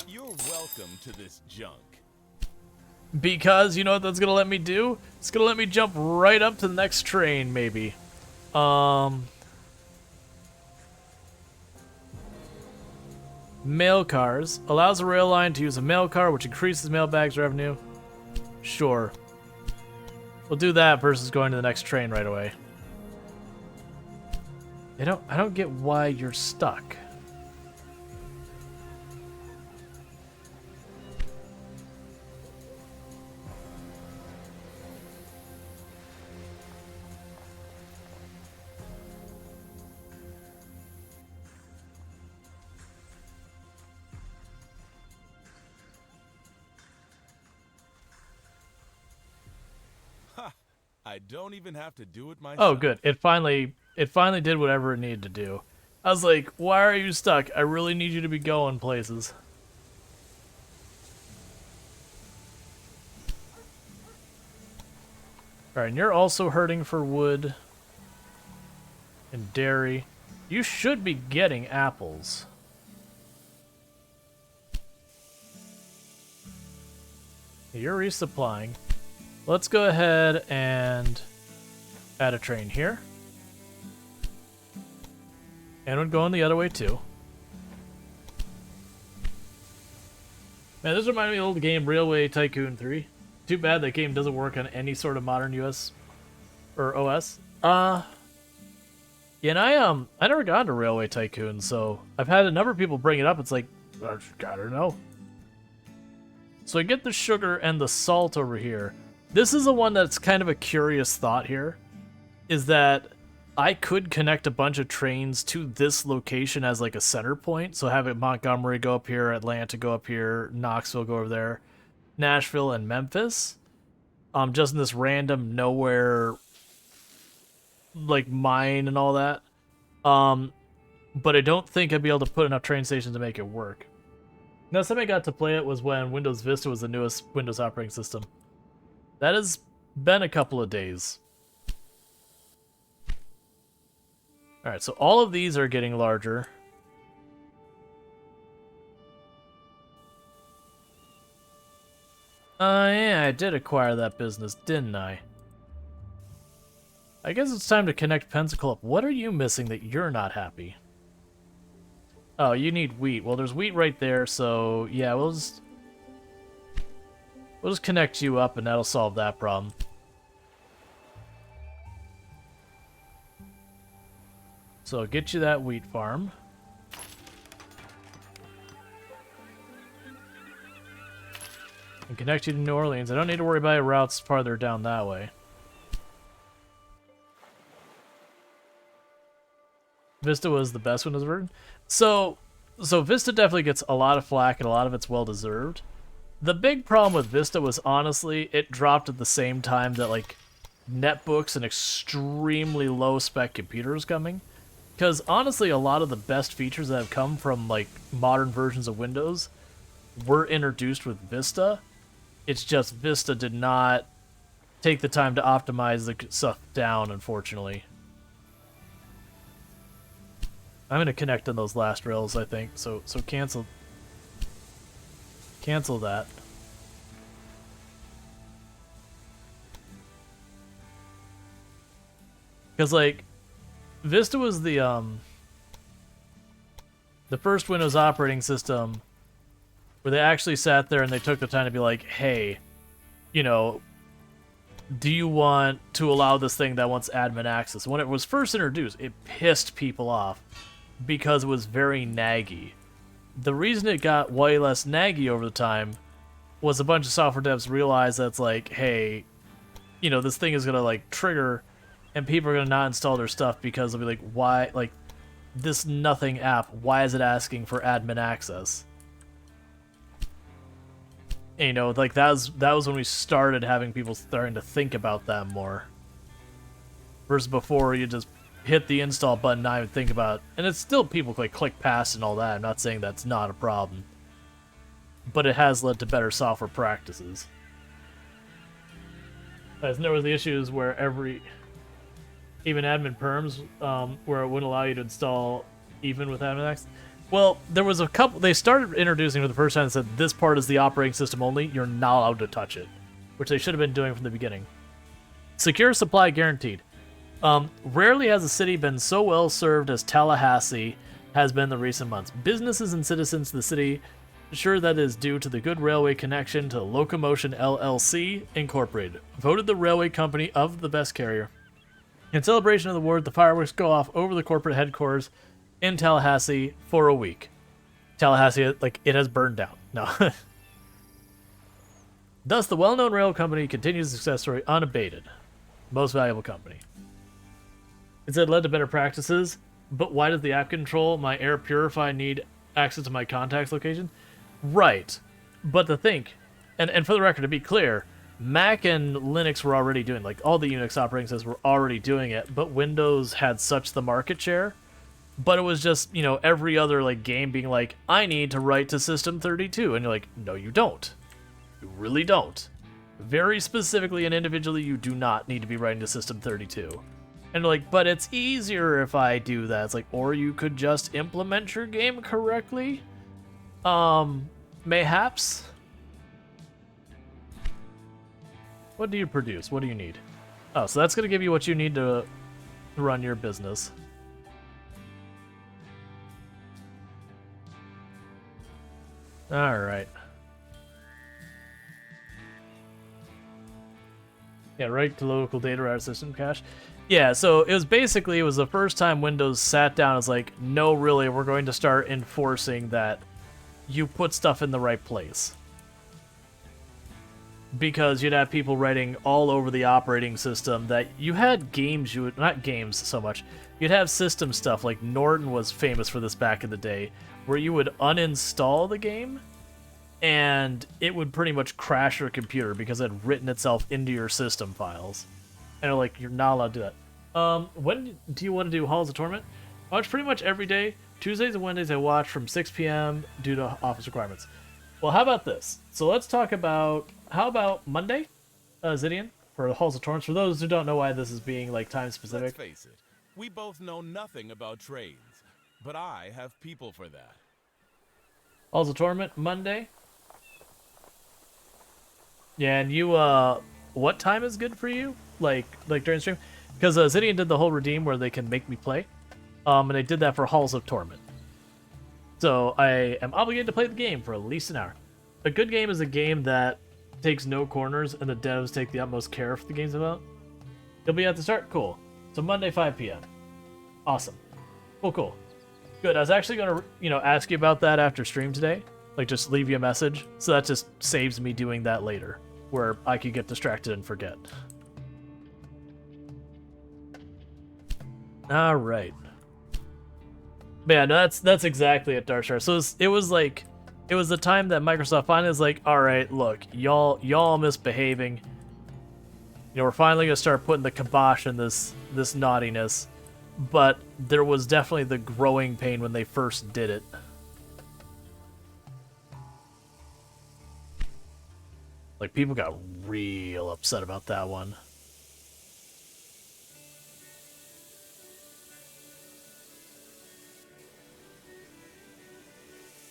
You're welcome to this junk. Because you know what that's gonna let me do? It's gonna let me jump right up to the next train, maybe. Mail cars. Allows a rail line to use a mail car, which increases mailbags revenue. Sure. We'll do that versus going to the next train right away. I don't get why you're stuck. I don't even have to do it myself. Oh, good. It finally did whatever it needed to do. I was like, why are you stuck? I really need you to be going places. Alright, and you're also hurting for wood and dairy. You should be getting apples. You're resupplying. Let's go ahead and add a train here. And we're going the other way too. Man, this reminded me of the old game Railway Tycoon 3. Too bad that game doesn't work on any sort of modern US or OS. Yeah, and I never got into Railway Tycoon, so I've had a number of people bring it up. It's like, I don't know. So I get the sugar and the salt over here. This is the one that's kind of a curious thought here, is that I could connect a bunch of trains to this location as like a center point. So have it Montgomery go up here, Atlanta go up here, Knoxville go over there, Nashville and Memphis. Just in this random nowhere, like mine and all that. But I don't think I'd be able to put enough train stations to make it work. Last time I got to play it was when Windows Vista was the newest Windows operating system. That has been a couple of days. Alright, so all of these are getting larger. Yeah, I did acquire that business, didn't I? I guess it's time to connect Pensacola up. What are you missing that you're not happy? Oh, you need wheat. Well, there's wheat right there, so yeah, we'll just connect you up and that'll solve that problem. So get you that wheat farm. And connect you to New Orleans. I don't need to worry about routes farther down that way. Vista was the best Windows version. So Vista definitely gets a lot of flack and a lot of it's well deserved. The big problem with Vista was honestly it dropped at the same time that like netbooks and extremely low spec computers coming. Because honestly, a lot of the best features that have come from like modern versions of Windows were introduced with Vista. It's just Vista did not take the time to optimize the stuff down, unfortunately. I'm gonna connect on those last rails, I think. So cancel that. Because like Vista was the first Windows operating system where they actually sat there and they took the time to be like, hey, you know, do you want to allow this thing that wants admin access? When it was first introduced, it pissed people off because it was very naggy. The reason it got way less naggy over the time was a bunch of software devs realized that it's like, hey, you know, this thing is going to like trigger and people are going to not install their stuff because they'll be like, why, like, this nothing app, why is it asking for admin access? And, you know, like, that was when we started having people starting to think about that more. Versus before, you just hit the install button, not even think about it. And it's still people like click past and all that. I'm not saying that's not a problem. But it has led to better software practices. As there was the issues where even admin perms, where it wouldn't allow you to install even with admin access. Well, there was a couple, they started introducing for the first time and said, this part is the operating system only, you're not allowed to touch it. which they should have been doing from the beginning. Secure supply guaranteed. Rarely has a city been so well served as Tallahassee has been in the recent months. Businesses and citizens of the city, sure that is due to the good railway connection to Locomotion LLC Incorporated, voted the railway company of the best carrier. In celebration of the award, the fireworks go off over the corporate headquarters in Tallahassee for a week. Tallahassee, like, it has burned down. No. Thus, the well-known rail company continues the success story unabated. Most valuable company. It said led to better practices, but why does the app control my air purify need access to my contacts location? Right. But to think, and for the record, to be clear, Mac and Linux were already doing, like, all the Unix operating systems were already doing it, but Windows had such the market share. But it was just, you know, every other, like, game being like, I need to write to System32. And you're like, no, you don't. You really don't. Very specifically and individually, you do not need to be writing to System32. And like, but it's easier if I do that. It's like, or you could just implement your game correctly. Mayhaps. What do you produce? What do you need? Oh, so that's going to give you what you need to run your business. All right. Yeah, right to local data router system cache. Yeah, so it was the first time Windows sat down and was like, no, really, we're going to start enforcing that you put stuff in the right place. Because you'd have people writing all over the operating system that you had games you would, not games so much, you'd have system stuff, like Norton was famous for this back in the day, where you would uninstall the game and it would pretty much crash your computer because it had written itself into your system files. And like, you're not allowed to do that. When do you want to do Halls of Torment? I watch pretty much every day. Tuesdays and Wednesdays I watch from 6 p.m. due to office requirements. Well, how about this? So let's talk about, how about Monday, Zidian, for the Halls of Torment? For those who don't know why this is being like time specific. Let's face it, we both know nothing about trains, but I have people for that. Halls of Torment, Monday. Yeah, and you, what time is good for you? Like during stream? Because Zidian did the whole redeem where they can make me play. And they did that for Halls of Torment. So I am obligated to play the game for at least an hour. A good game is a game that takes no corners and the devs take the utmost care for the game's about. You'll be at the start? Cool. So Monday, 5 p.m. Awesome. Cool. Good. I was actually going to, ask you about that after stream today. Like, just leave you a message. So that just saves me doing that later, where I could get distracted and forget. All right. But yeah, no, that's exactly it, Darkstar. So it was the time that Microsoft finally was like, all right, look, y'all misbehaving. We're finally gonna start putting the kibosh in this naughtiness. But there was definitely the growing pain when they first did it. Like, people got real upset about that one.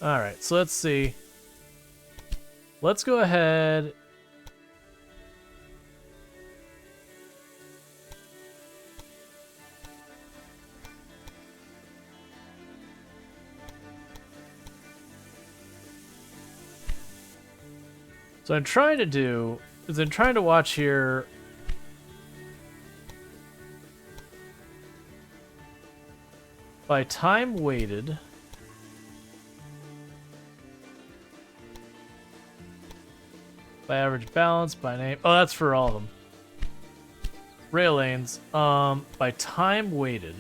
Alright, so let's see. Let's go ahead. So I'm trying to do is I'm trying to watch here. By time weighted. By average balance, by name. Oh, that's for all of them. Rail lanes. By time weighted.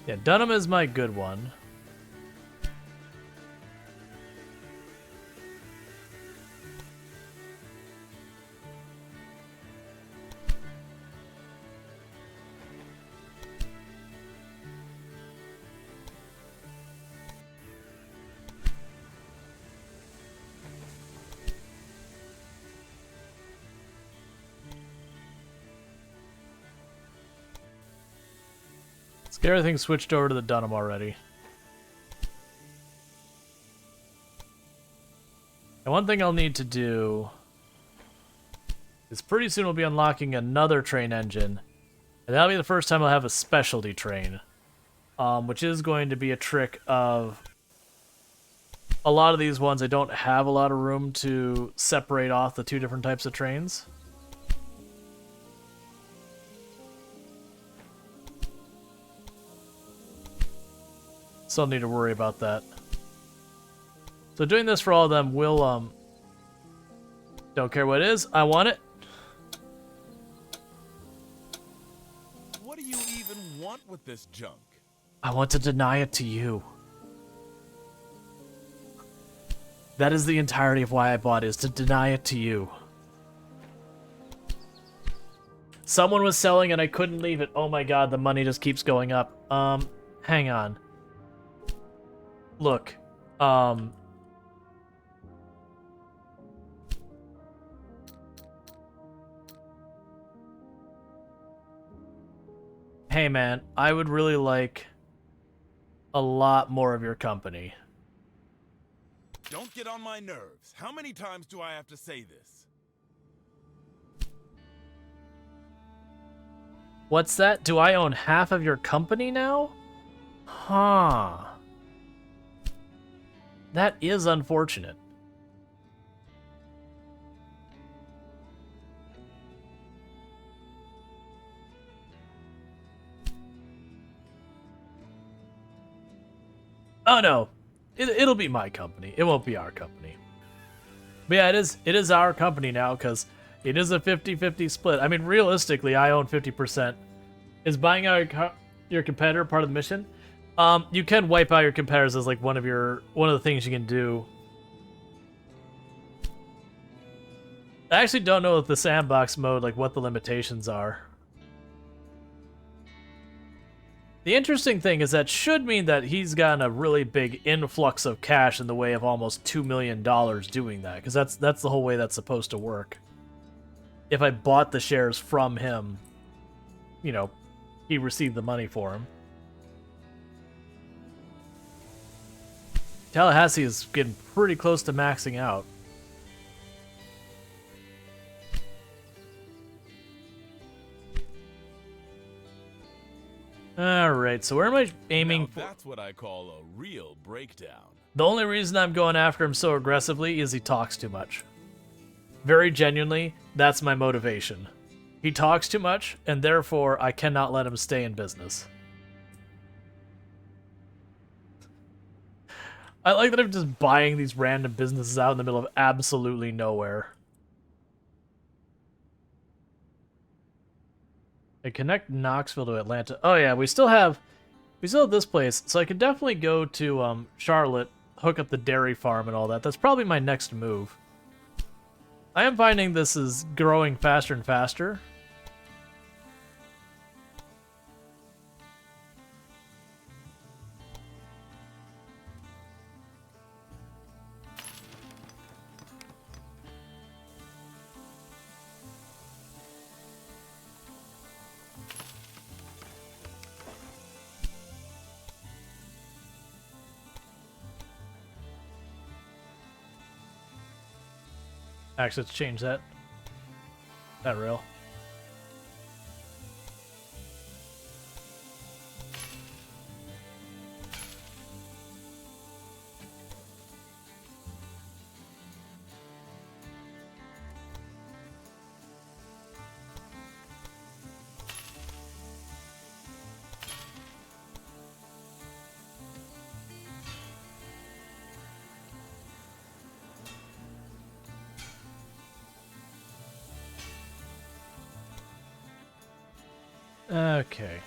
Yeah, Dunham is my good one. Let's get everything switched over to the Dunham already. And one thing I'll need to do is pretty soon we'll be unlocking another train engine. And that'll be the first time I'll have a specialty train. Which is going to be a trick of... A lot of these ones, I don't have a lot of room to separate off the two different types of trains. So I'll need to worry about that. So doing this for all of them will, don't care what it is, I want it. What do you even want with this junk? I want to deny it to you. That is the entirety of why I bought it, is to deny it to you. Someone was selling and I couldn't leave it. Oh my god, the money just keeps going up. Hang on. Look, hey man, I would really like a lot more of your company. Don't get on my nerves. How many times do I have to say this? What's that? Do I own half of your company now? Huh. That is unfortunate. Oh no. It'll be my company. It won't be our company. But yeah, it is our company now because it is a 50-50 split. I mean, realistically, I own 50%. Is buying out your competitor part of the mission? You can wipe out your competitors as like one of the things you can do. I actually don't know if the sandbox mode, like what the limitations are. The interesting thing is that should mean that he's gotten a really big influx of cash in the way of almost $2 million doing that, because that's the whole way that's supposed to work. If I bought the shares from him, you know, he received the money for him. Tallahassee is getting pretty close to maxing out. Alright, so where am I aiming for? That's what I call a real breakdown. The only reason I'm going after him so aggressively is he talks too much. Very genuinely, that's my motivation. He talks too much, and therefore I cannot let him stay in business. I like that I'm just buying these random businesses out in the middle of absolutely nowhere. I connect Knoxville to Atlanta. Oh yeah, we still have this place, so I could definitely go to Charlotte, hook up the dairy farm and all that. That's probably my next move. I am finding this is growing faster and faster. Actually, let's change that. That rail. Okay.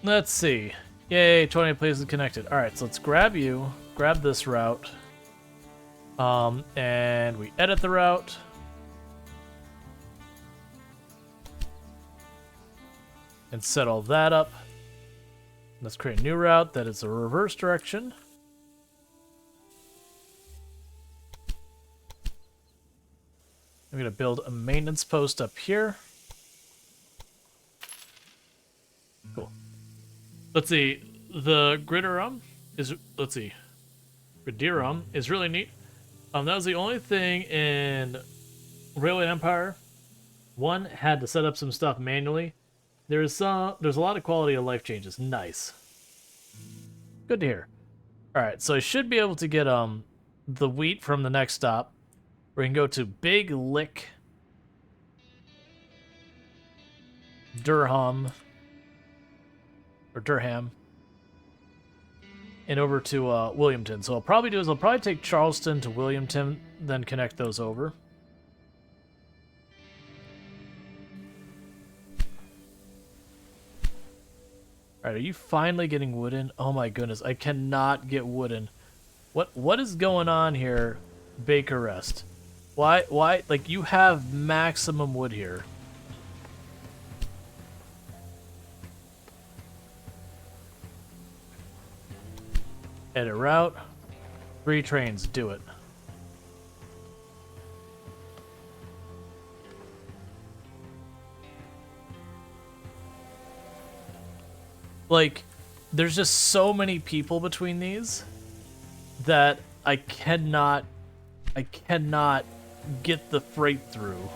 Let's see. Yay, 20 places connected. Alright, so let's grab you, grab this route. And we edit the route. and set all that up. Let's create a new route that is a reverse direction. I'm going to build a maintenance post up here. Cool. Let's see. The Gridirum is, let's see. Gridirum is really neat. That was the only thing in Railway Empire. One, had to set up some stuff manually. There's a lot of quality of life changes. Nice. Good to hear. Alright, so I should be able to get the wheat from the next stop. We can go to Big Lick, Durham, and over to Williamton. So what I'll probably do is I'll probably take Charleston to Williamton, then connect those over. Alright, are you finally getting wood in? Oh my goodness, I cannot get wood in. What is going on here, Baker Rest? Why, like, you have maximum wood here. Edit route. 3 trains, do it. Like, there's just so many people between these that I cannot get the freight through.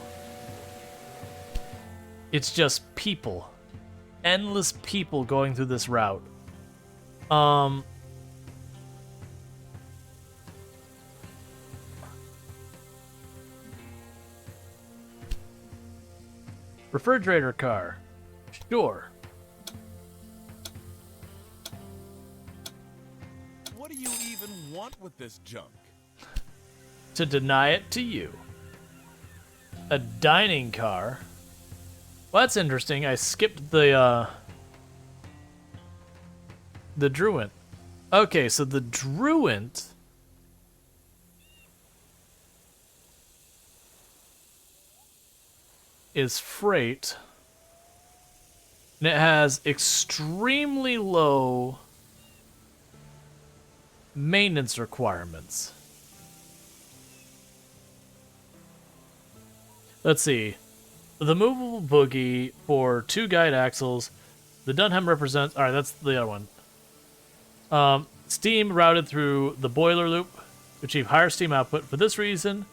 It's just people. Endless people going through this route. Refrigerator car. Sure. What do you even want with this junk? To deny it to you. A dining car. Well, that's interesting. I skipped the Druent. Okay, so the Druent is freight, and it has extremely low maintenance requirements. Let's see. The movable boogie for 2 guide axles. The Dunham represents... Alright, that's the other one. Steam routed through the boiler loop to achieve higher steam output. For this reason,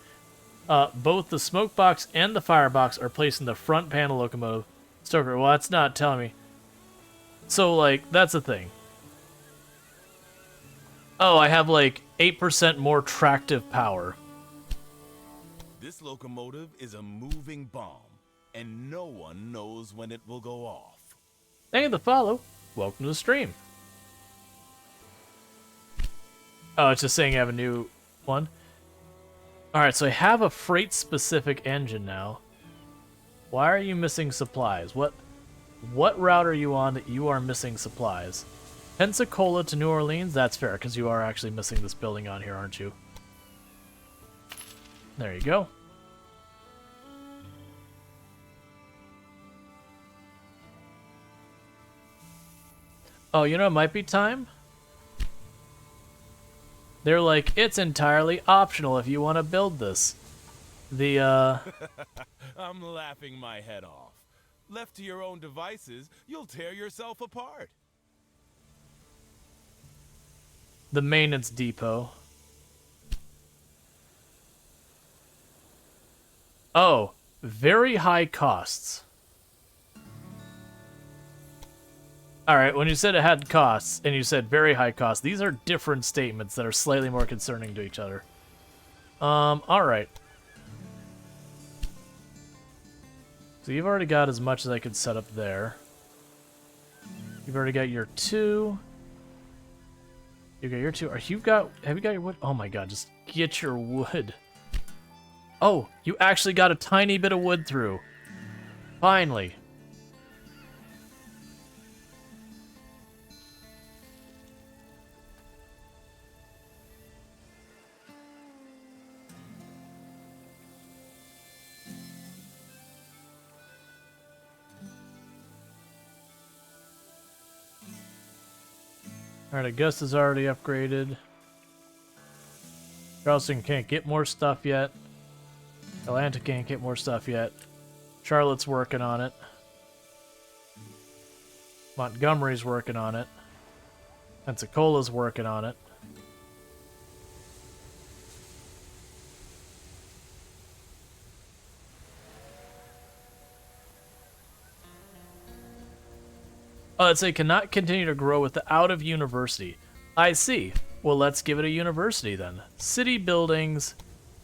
both the smoke box and the firebox are placed in the front panel locomotive. Stoker, well, that's not telling me. So, like, that's the thing. Oh, I have, like, 8% more tractive power. This locomotive is a moving bomb, and no one knows when it will go off. Thank you for the follow. Welcome to the stream. Oh, it's just saying I have a new one. Alright, so I have a freight-specific engine now. Why are you missing supplies? What route are you on that you are missing supplies? Pensacola to New Orleans? That's fair, because you are actually missing this building on here, aren't you? There you go. Oh, you know, it might be time. They're like, it's entirely optional if you want to build this. The, I'm laughing my head off. Left to your own devices, you'll tear yourself apart. the maintenance depot. Oh, very high costs. Alright, when you said it had costs, and you said very high costs, these are different statements that are slightly more concerning to each other. Alright. So you've already got as much as I could set up there. You've already got your 2. You got your 2. Have you got your wood? Oh my god, just get your wood. Oh, you actually got a tiny bit of wood through. Finally. Alright, Augusta's already upgraded. Charleston can't get more stuff yet. Atlanta can't get more stuff yet. Charlotte's working on it. Montgomery's working on it. Pensacola's working on it. Oh, let's say cannot continue to grow without a university. I see. Well, let's give it a university then. City buildings,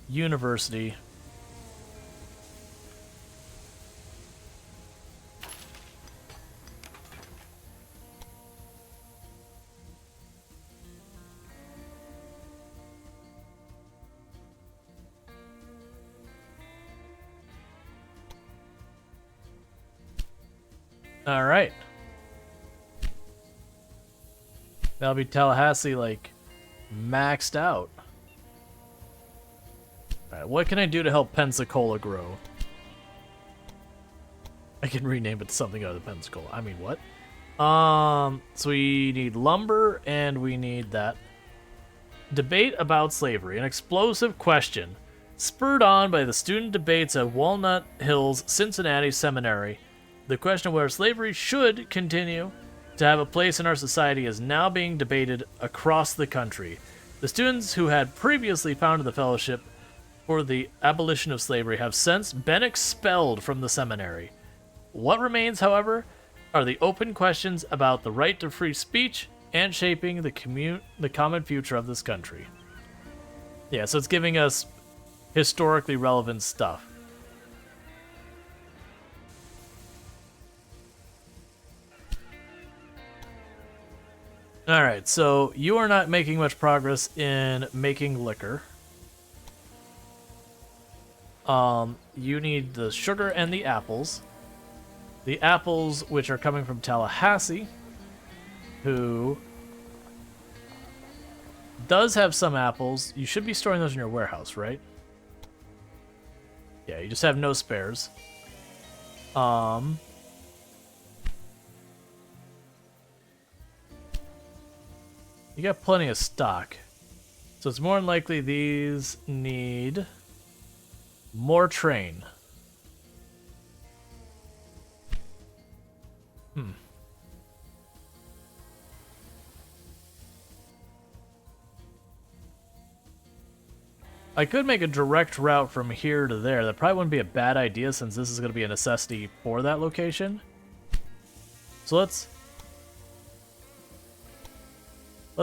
university. All right. That'll be Tallahassee, like, maxed out. Alright, what can I do to help Pensacola grow? I can rename it to something other than Pensacola. I mean, what? So we need lumber, and we need that. Debate about slavery. An explosive question. Spurred on by the student debates at Walnut Hills Cincinnati Seminary, the question of whether slavery should continue to have a place in our society is now being debated across the country. The students who had previously founded the Fellowship for the Abolition of Slavery have since been expelled from the seminary. What remains, however, are the open questions about the right to free speech and shaping the common future of this country. Yeah, so it's giving us historically relevant stuff. Alright, so you are not making much progress in making liquor. You need the sugar and the apples. The apples, which are coming from Tallahassee, who does have some apples. You should be storing those in your warehouse, right? Yeah, you just have no spares. You got plenty of stock. So it's more than likely these need more train. I could make a direct route from here to there. That probably wouldn't be a bad idea since this is going to be a necessity for that location. So let's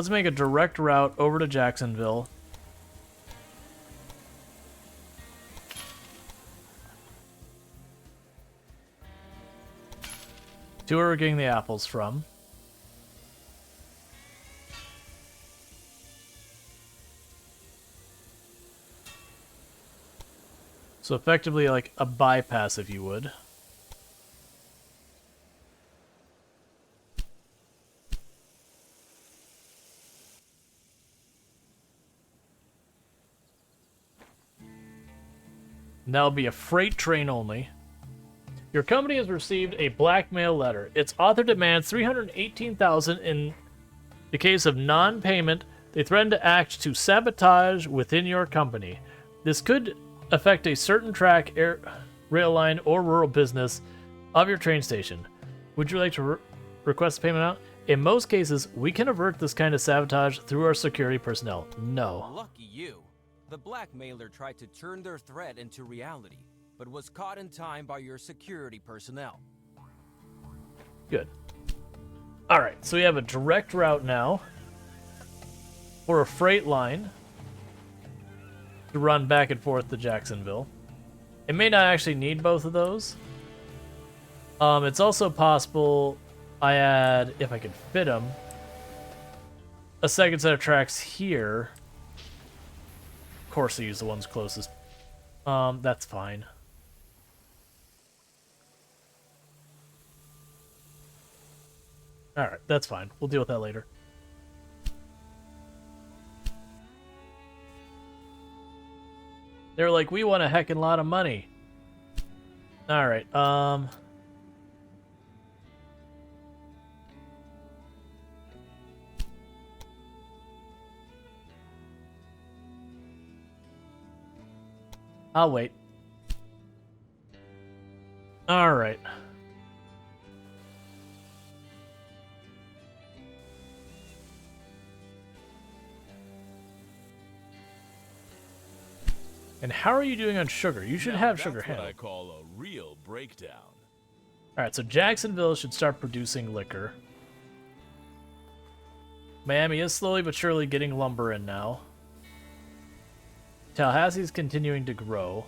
make a direct route over to Jacksonville. To where we're getting the apples from. So effectively like a bypass, if you would. And that'll be a freight train only. Your company has received a blackmail letter. Its author demands $318,000 in the case of non-payment. They threaten to act to sabotage within your company. This could affect a certain track, rail line, or rural business of your train station. Would you like to request a payment out? In most cases, we can avert this kind of sabotage through our security personnel. No. Lucky you. The blackmailer tried to turn their threat into reality, but was caught in time by your security personnel. Good. Alright, so we have a direct route now for a freight line to run back and forth to Jacksonville. It may not actually need both of those. It's also possible I add, if I could fit them, a second set of tracks here. Of course I use the ones closest. That's fine. Alright, that's fine. We'll deal with that later. They're like, we want a heckin' lot of money. Alright, I'll wait. All right. And how are you doing on sugar? You should have sugar That's what I handled. call a real breakdown. All right, so Jacksonville should start producing liquor. Miami is slowly but surely getting lumber in now. Tallahassee's continuing to grow.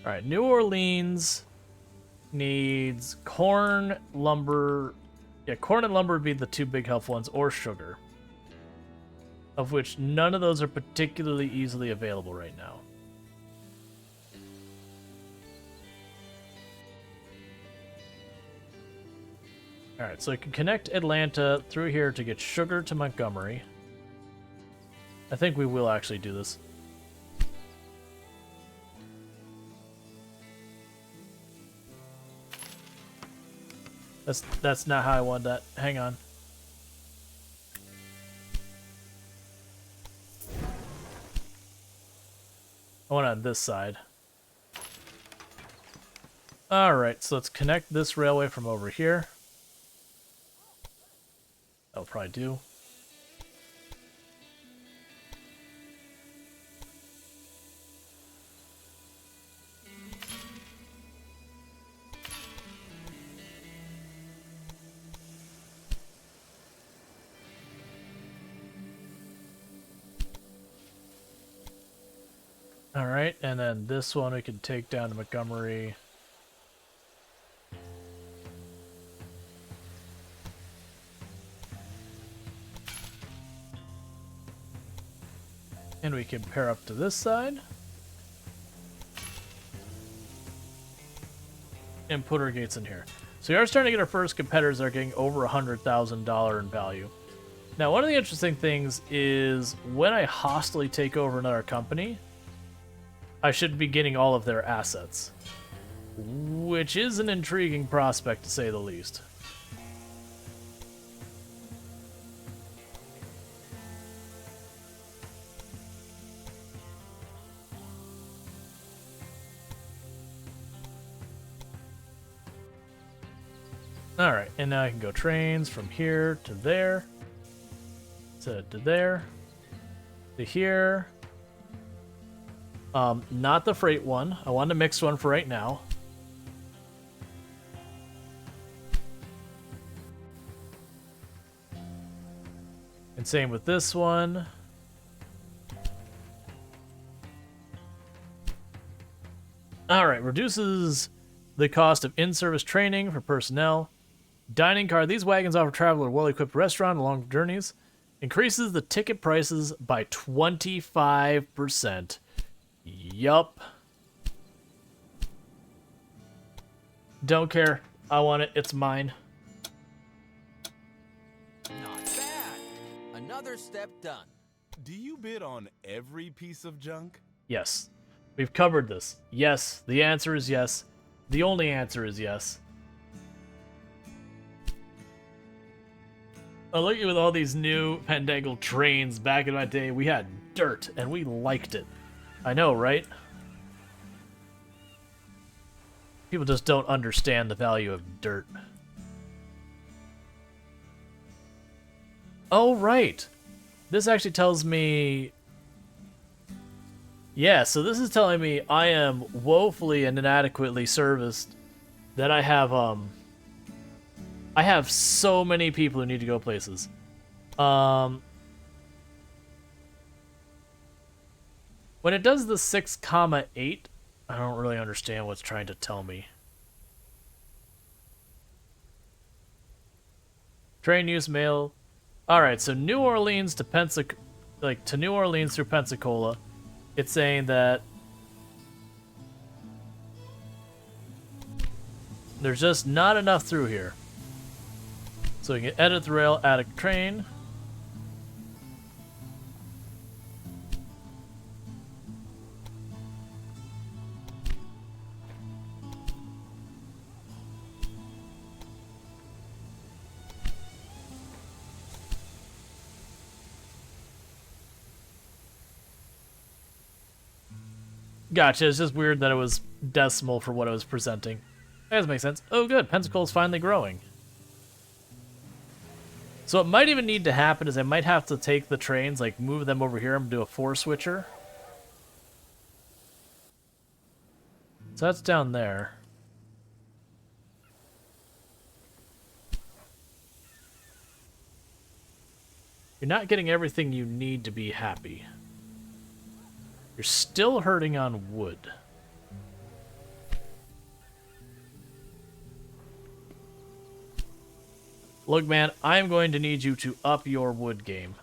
All right, New Orleans needs corn, lumber. Yeah, corn and lumber would be the two big helpful ones, or sugar. Of which none of those are particularly easily available right now. Alright, so I can connect Atlanta through here to get sugar to Montgomery. I think we will actually do this. That's not how I want that. Hang on. I want it on this side. Alright, so let's connect this railway from over here. That'll probably do. Alright, and then this one we can take down to Montgomery. And we can pair up to this side. And put our gates in here. So we are starting to get our first competitors that are getting over $100,000 in value. Now, one of the interesting things is when I hostily take over another company, I should be getting all of their assets, which is an intriguing prospect to say the least. Alright, and now I can go trains from here to there, to there, to here. Not the freight one. I want a mixed one for right now. And same with this one. Alright, reduces the cost of in-service training for personnel. Dining car. These wagons offer travel a well-equipped restaurant along journeys. Increases the ticket prices by 25%. Yup. Don't care. I want it. It's mine. Not bad. Another step done. Do you bid on every piece of junk? Yes. We've covered this. Yes. The answer is yes. The only answer is yes. I look at with all these new Pendangle trains back in my day, we had dirt and we liked it. I know, right? People just don't understand the value of dirt. Oh, right. This actually tells me... Yeah, so this is telling me I am woefully and inadequately serviced. That I have so many people who need to go places. When it does the 6,8, I don't really understand what's trying to tell me. Train use mail. All right, so New Orleans to to New Orleans through Pensacola. It's saying that there's just not enough through here. So we can edit the rail, add a train. Gotcha. It's just weird that it was decimal for what it was presenting. That does make sense. Oh, good. Pensacle's finally growing. So what might even need to happen is I might have to take the trains, like move them over here and do a 4-switcher. So that's down there. You're not getting everything you need to be happy. You're still hurting on wood. Look, man, I'm going to need you to up your wood game.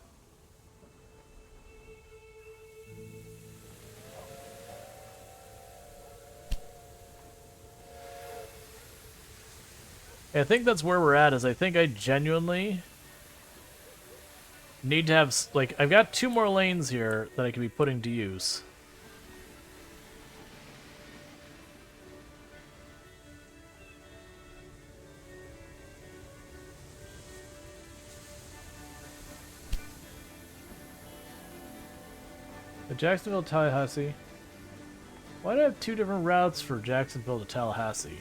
I think that's where we're at, is I think I genuinely need to have, like, I've got 2 more lanes here that I can be putting to use. Jacksonville, Tallahassee. Why do I have 2 different routes for Jacksonville to Tallahassee?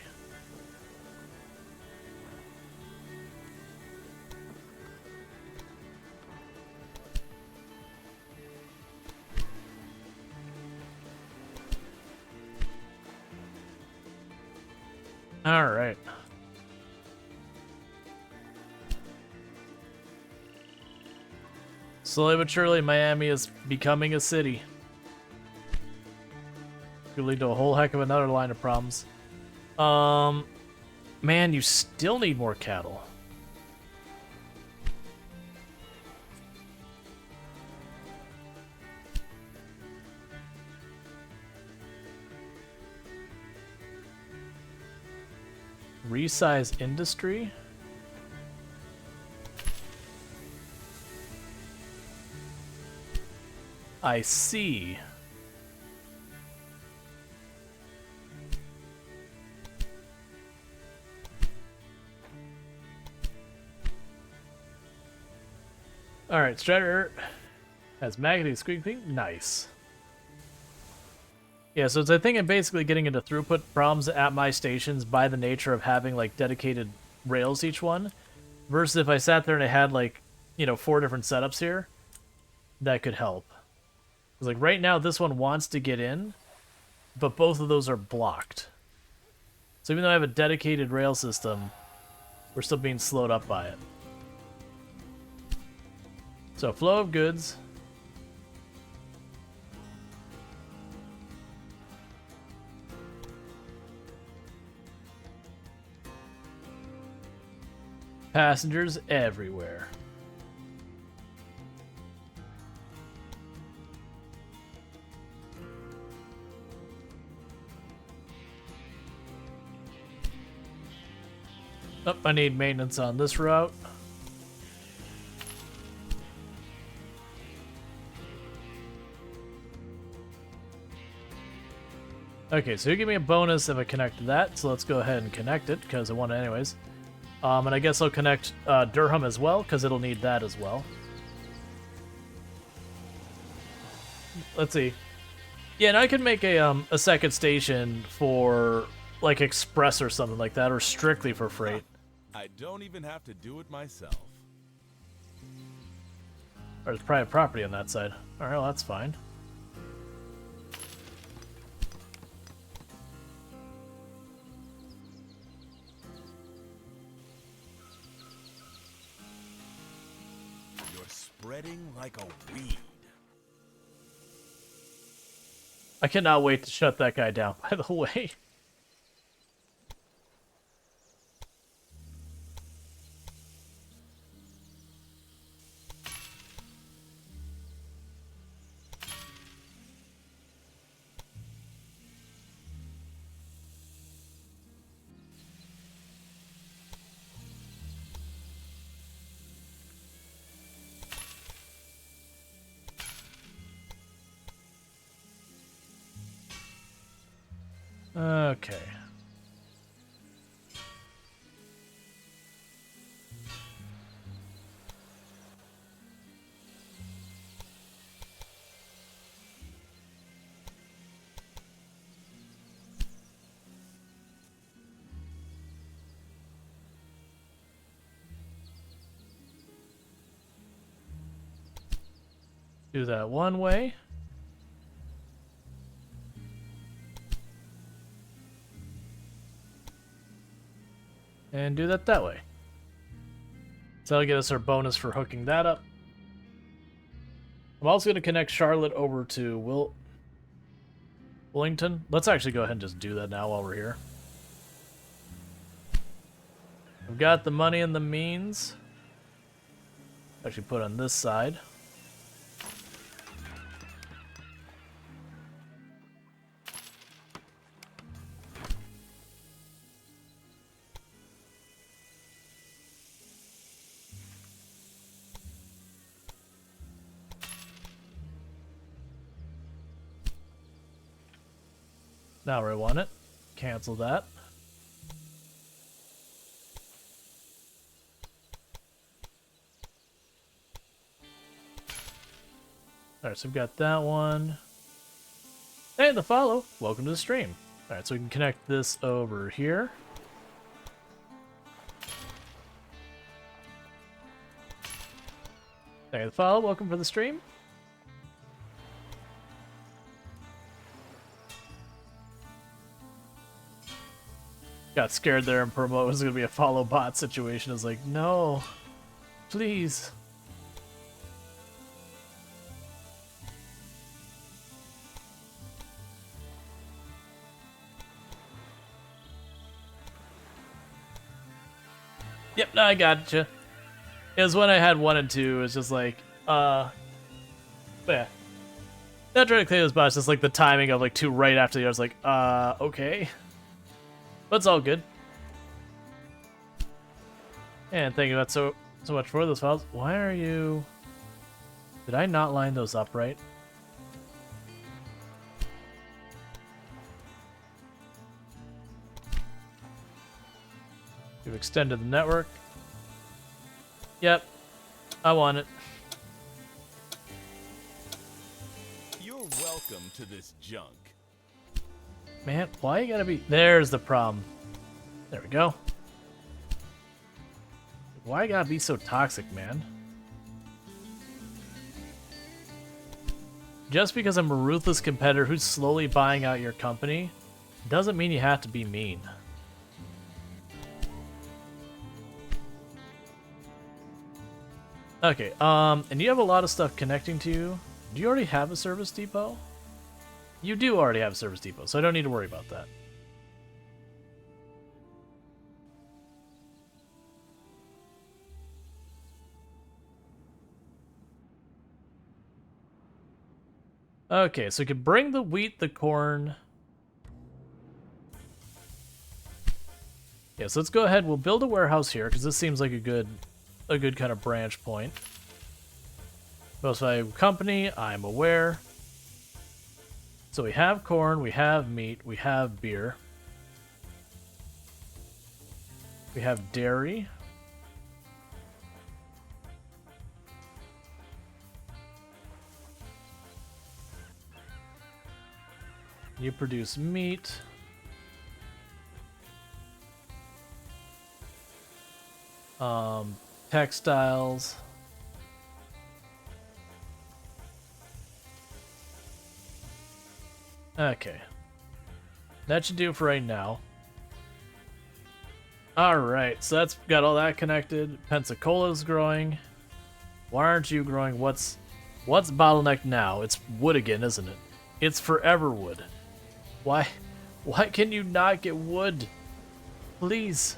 All right. Slowly but surely, Miami is becoming a city. Could lead to a whole heck of another line of problems. Man, you still need more cattle. Resize industry? I see. Alright, Strider has magnetic squeaking. Nice. Yeah, so it's, I think I'm basically getting into throughput problems at my stations by the nature of having, like, dedicated rails each one. Versus if I sat there and I had, like, you know, 4 different setups here, that could help. Because, like, right now this one wants to get in, but both of those are blocked. So even though I have a dedicated rail system, we're still being slowed up by it. So, flow of goods. Passengers everywhere. Oh, I need maintenance on this route. Okay, so you give me a bonus if I connect that, so let's go ahead and connect it, because I want it anyways. And I guess I'll connect Durham as well, because it'll need that as well. Let's see. Yeah, and I can make a second station for, like, express or something like that, or strictly for freight. I don't even have to do it myself. Or there's private property on that side. Alright, well, that's fine. You're spreading like a weed. I cannot wait to shut that guy down, by the way. Okay. Do that one way. And do that way. So that'll give us our bonus for hooking that up. I'm also going to connect Charlotte over to Willington. Let's actually go ahead and just do that now while we're here. I've got the money and the means. Actually put on this side. Now where I want it. Cancel that. Alright, so we've got that one. Hey, the follow. Welcome to the stream. Alright, so we can connect this over here. Hey, the follow. Welcome for the stream. Got scared there and promo. It was going to be a follow bot situation. I was like, no, please. Yep, no, I gotcha. It was when I had 1 and 2. It was just like, but yeah. Not trying to clear those bots, just like the timing of like 2 right after the other. I was like, okay. But it's all good. And thank you about so much for those files. Why are you... Did I not line those up right? We've extended the network. Yep. I want it. You're welcome to this junk. Man, why you gotta be... There's the problem. There we go. Why you gotta be so toxic, man? Just because I'm a ruthless competitor who's slowly buying out your company doesn't mean you have to be mean. Okay, and you have a lot of stuff connecting to you. Do you already have a service depot? You do already have a service depot, so I don't need to worry about that. Okay, so we can bring the wheat, the corn. Yeah, so let's go ahead. We'll build a warehouse here because this seems like a good kind of branch point. Most valuable company, I'm aware. So we have corn, we have meat, we have beer. We have dairy. You produce meat. Textiles. Okay. That should do it for right now. Alright, so that's got all that connected. Pensacola's growing. Why aren't you growing? What's bottlenecked now? It's wood again, isn't it? It's forever wood. Why can you not get wood? Please.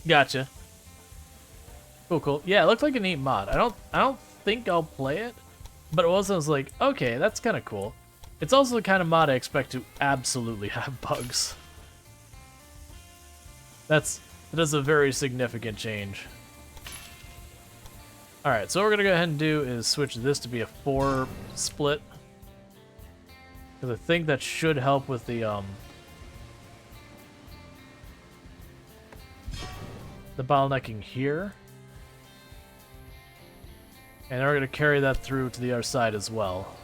Gotcha. Cool. Yeah, it looked like a neat mod. I don't think I'll play it, but it was like, okay, that's kind of cool. It's also the kind of mod I expect to absolutely have bugs. That is a very significant change. Alright, so what we're gonna go ahead and do is switch this to be a 4 split. Because I think that should help with the bottlenecking here. And we're going to carry that through to the other side as well.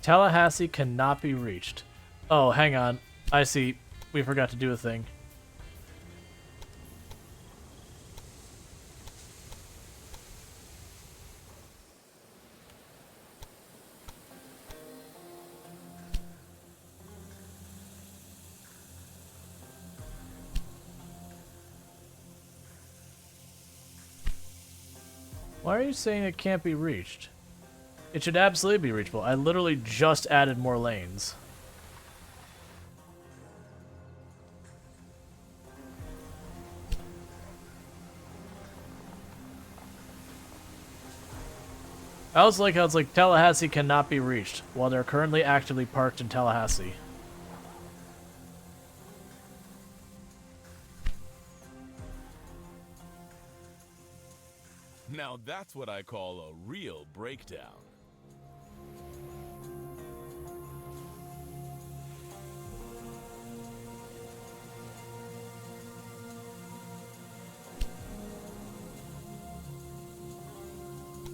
Tallahassee cannot be reached. Oh, hang on. I see. We forgot to do a thing. Why are you saying it can't be reached? It should absolutely be reachable. I literally just added more lanes. I also like how it's like Tallahassee cannot be reached while they're currently actively parked in Tallahassee. Now that's what I call a real breakdown.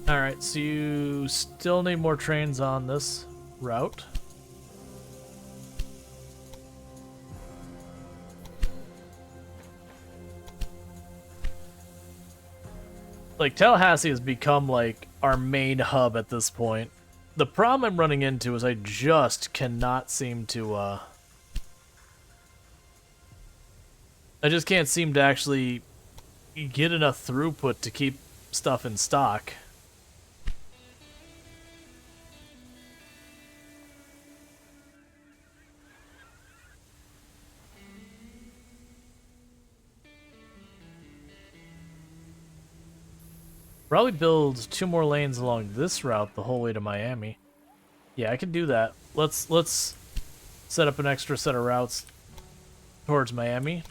Alright, so you still need more trains on this route. Like, Tallahassee has become, like, our main hub at this point. The problem I'm running into is I just cannot seem to, I just can't seem to actually get enough throughput to keep stuff in stock. Probably build 2 more lanes along this route the whole way to Miami. Yeah, I can do that. Let's set up an extra set of routes towards Miami.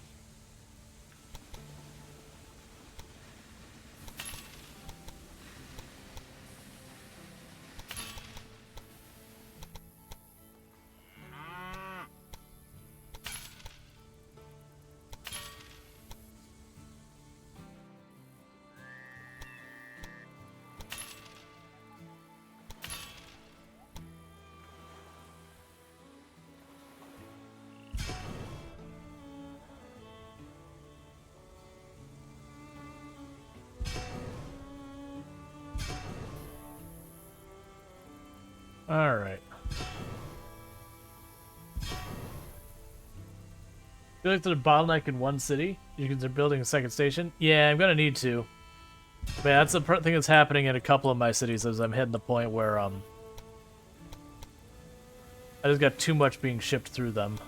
Alright. Feel like there's a bottleneck in one city? You consider building a second station? Yeah, I'm gonna need to. But yeah, that's the thing that's happening in a couple of my cities as I'm hitting the point where, I just got too much being shipped through them.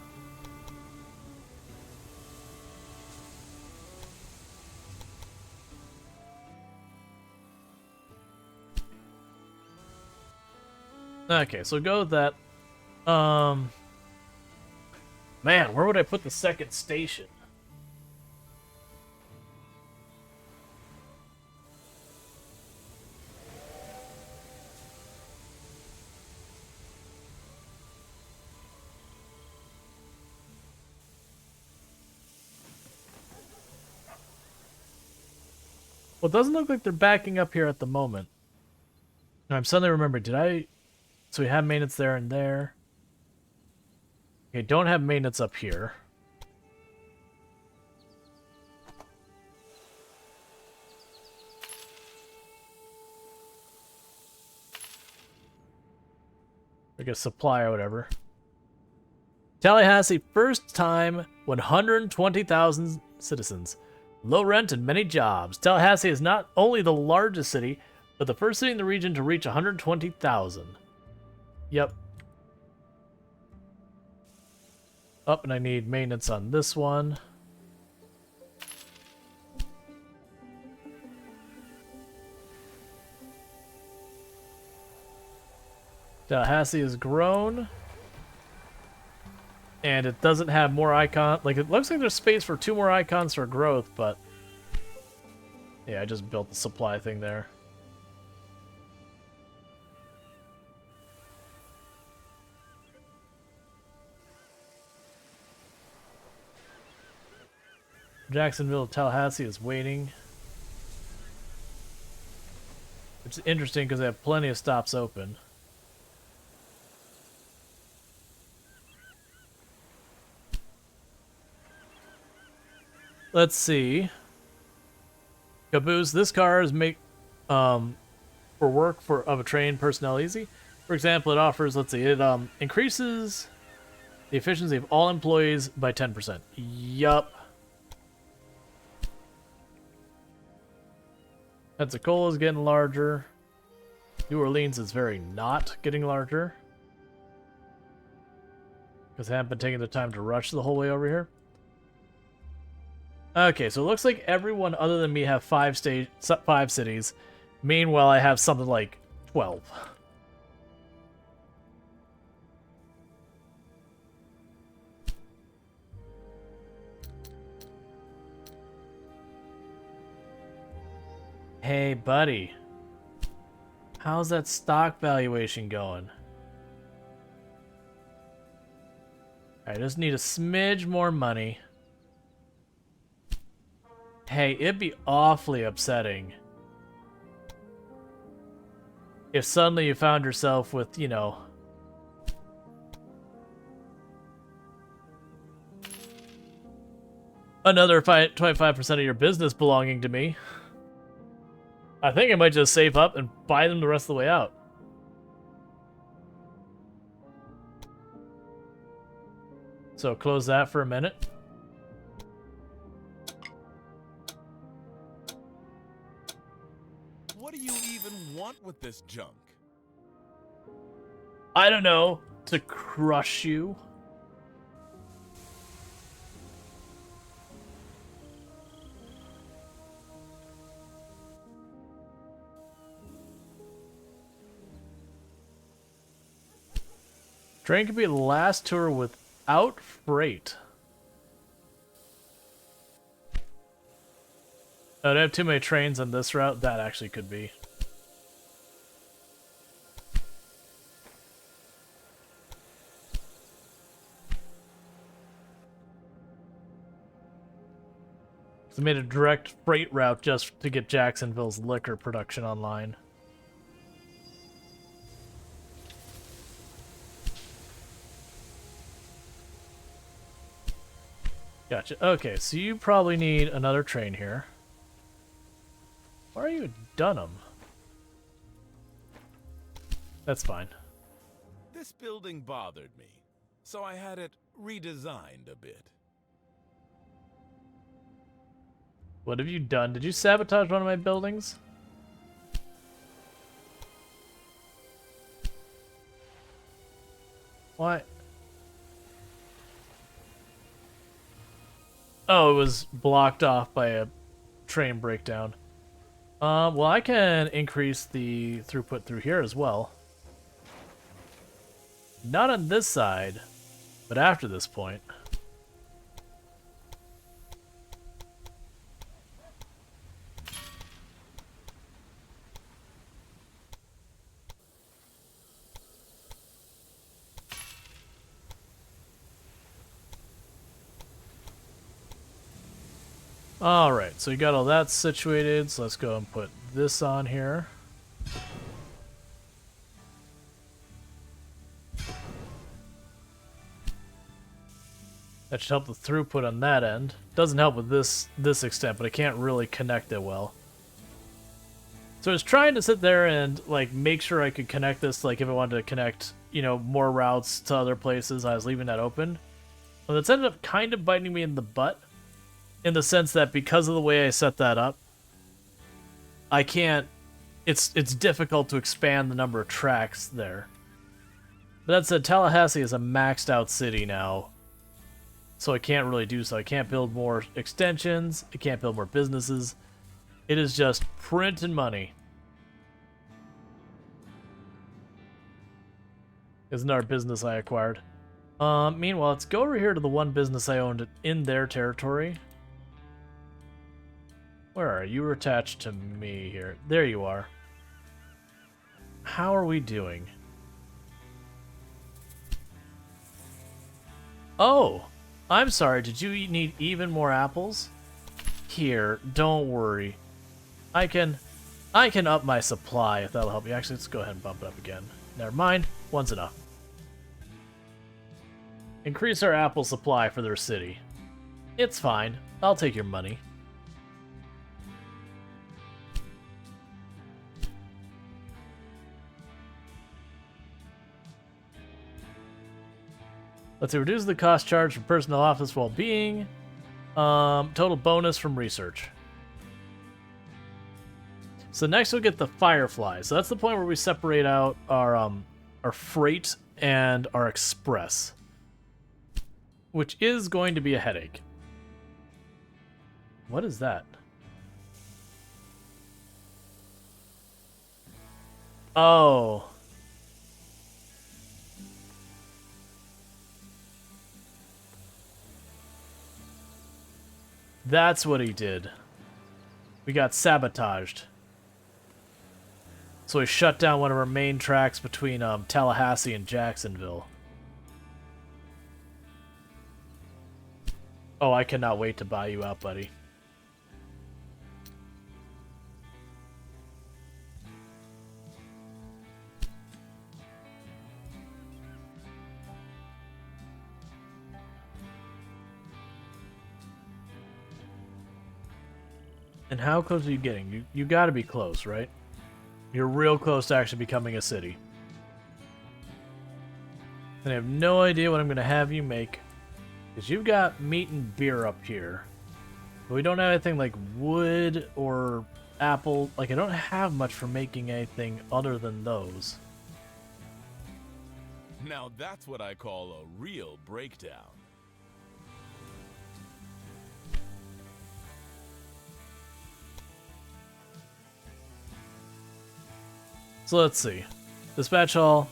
Okay, so go with that. Man, where would I put the second station? Well, it doesn't look like they're backing up here at the moment. I'm suddenly remembering, did I... So we have maintenance there and there. Okay, don't have maintenance up here. Like a supply or whatever. Tallahassee, first time, 120,000 citizens. Low rent and many jobs. Tallahassee is not only the largest city, but the first city in the region to reach 120,000. Yep. Up, and I need maintenance on this one. Tallahassee has grown. And it doesn't have more icon. Like, it looks like there's space for 2 more icons for growth, but... Yeah, I just built the supply thing there. Jacksonville, Tallahassee is waiting. Which is interesting because they have plenty of stops open. Let's see. Caboose, this car is for work of a trained personnel easy. For example, it offers, let's see, it increases the efficiency of all employees by 10%. Yup. Pensacola is getting larger. New Orleans is very not getting larger. Because I haven't been taking the time to rush the whole way over here. Okay, so it looks like everyone other than me have 5 cities. Meanwhile, I have something like 12. Hey, buddy. How's that stock valuation going? I just need a smidge more money. Hey, it'd be awfully upsetting if suddenly you found yourself with, you know, another 25% of your business belonging to me. I think I might just save up and buy them the rest of the way out. So close that for a minute. What do you even want with this junk? I don't know. To crush you. Train could be the last tour without freight. Oh, do I have too many trains on this route? That actually could be. So I made a direct freight route just to get Jacksonville's liquor production online. Gotcha. Okay, so you probably need another train here. Why are you in Dunham? That's fine. This building bothered me, so I had it redesigned a bit. What have you done? Did you sabotage one of my buildings? What? Oh, it was blocked off by a train breakdown. Well, I can increase the throughput through here as well. Not on this side, but after this point. Alright, so you got all that situated, so let's go and put this on here. That should help the throughput on that end. Doesn't help with this extent, but I can't really connect it well. So I was trying to sit there and like make sure I could connect this, like if I wanted to connect, you know, more routes to other places, I was leaving that open. Well, that's ended up kind of biting me in the butt. In the sense that because of the way I set that up, I can't, it's difficult to expand the number of tracks there. But that said, Tallahassee is a maxed out city now, so I can't really do so. I can't build more extensions, I can't build more businesses. It is just printing money. is another business I acquired. Meanwhile, let's go over here to the one business I owned in their territory. Where are you? You were attached to me here. There you are. How are we doing? Oh, I'm sorry. Did you need even more apples? Here, don't worry. I can up my supply if that'll help you. Actually, let's go ahead and bump it up again. Never mind. One's enough. Increase our apple supply for their city. It's fine. I'll take your money. Let's see, reduce the cost charge for personnel office well-being. Total bonus from research. So next we'll get the Firefly. So that's the point where we separate out our freight and our express, which is going to be a headache. What is that? Oh. That's what he did. We got sabotaged. So he shut down one of our main tracks between Tallahassee and Jacksonville. Oh, I cannot wait to buy you out, buddy. And how close are you getting? You gotta be close, right? You're real close to actually becoming a city. And I have no idea what I'm gonna have you make. Because you've got meat and beer up here. But we don't have anything like wood or apple. Like, I don't have much for making anything other than those. Now that's what I call a real breakdown. So let's see. Dispatch hall.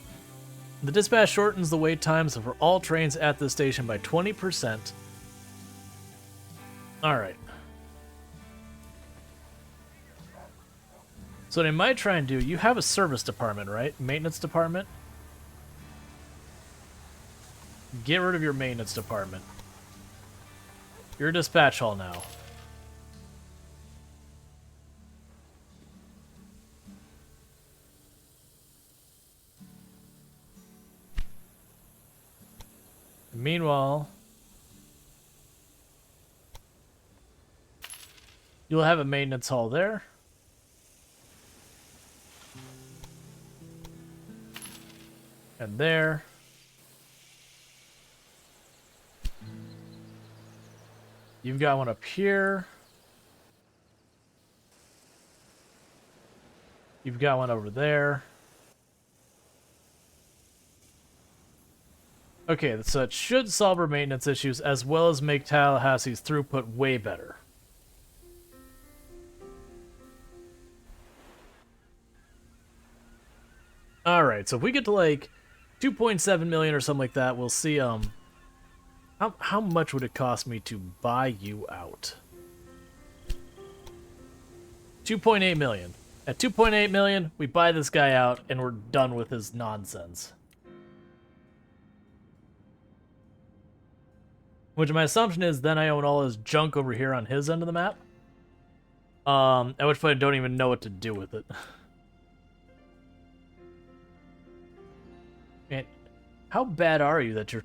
The dispatch shortens the wait times for all trains at this station by 20%. Alright. So what I might try and do, you have a service department, right? Maintenance department? Get rid of your maintenance department. You're a dispatch hall now. Meanwhile, you'll have a maintenance hall there. And there. You've got one up here. You've got one over there. Okay, so it should solve our maintenance issues as well as make Tallahassee's throughput way better. Alright, so if we get to like 2.7 million or something like that, we'll see how much would it cost me to buy you out? 2.8 million. At 2.8 million, we buy this guy out and we're done with his nonsense. Which my assumption is then I own all his junk over here on his end of the map. At which point I don't even know what to do with it. Man, how bad are you that your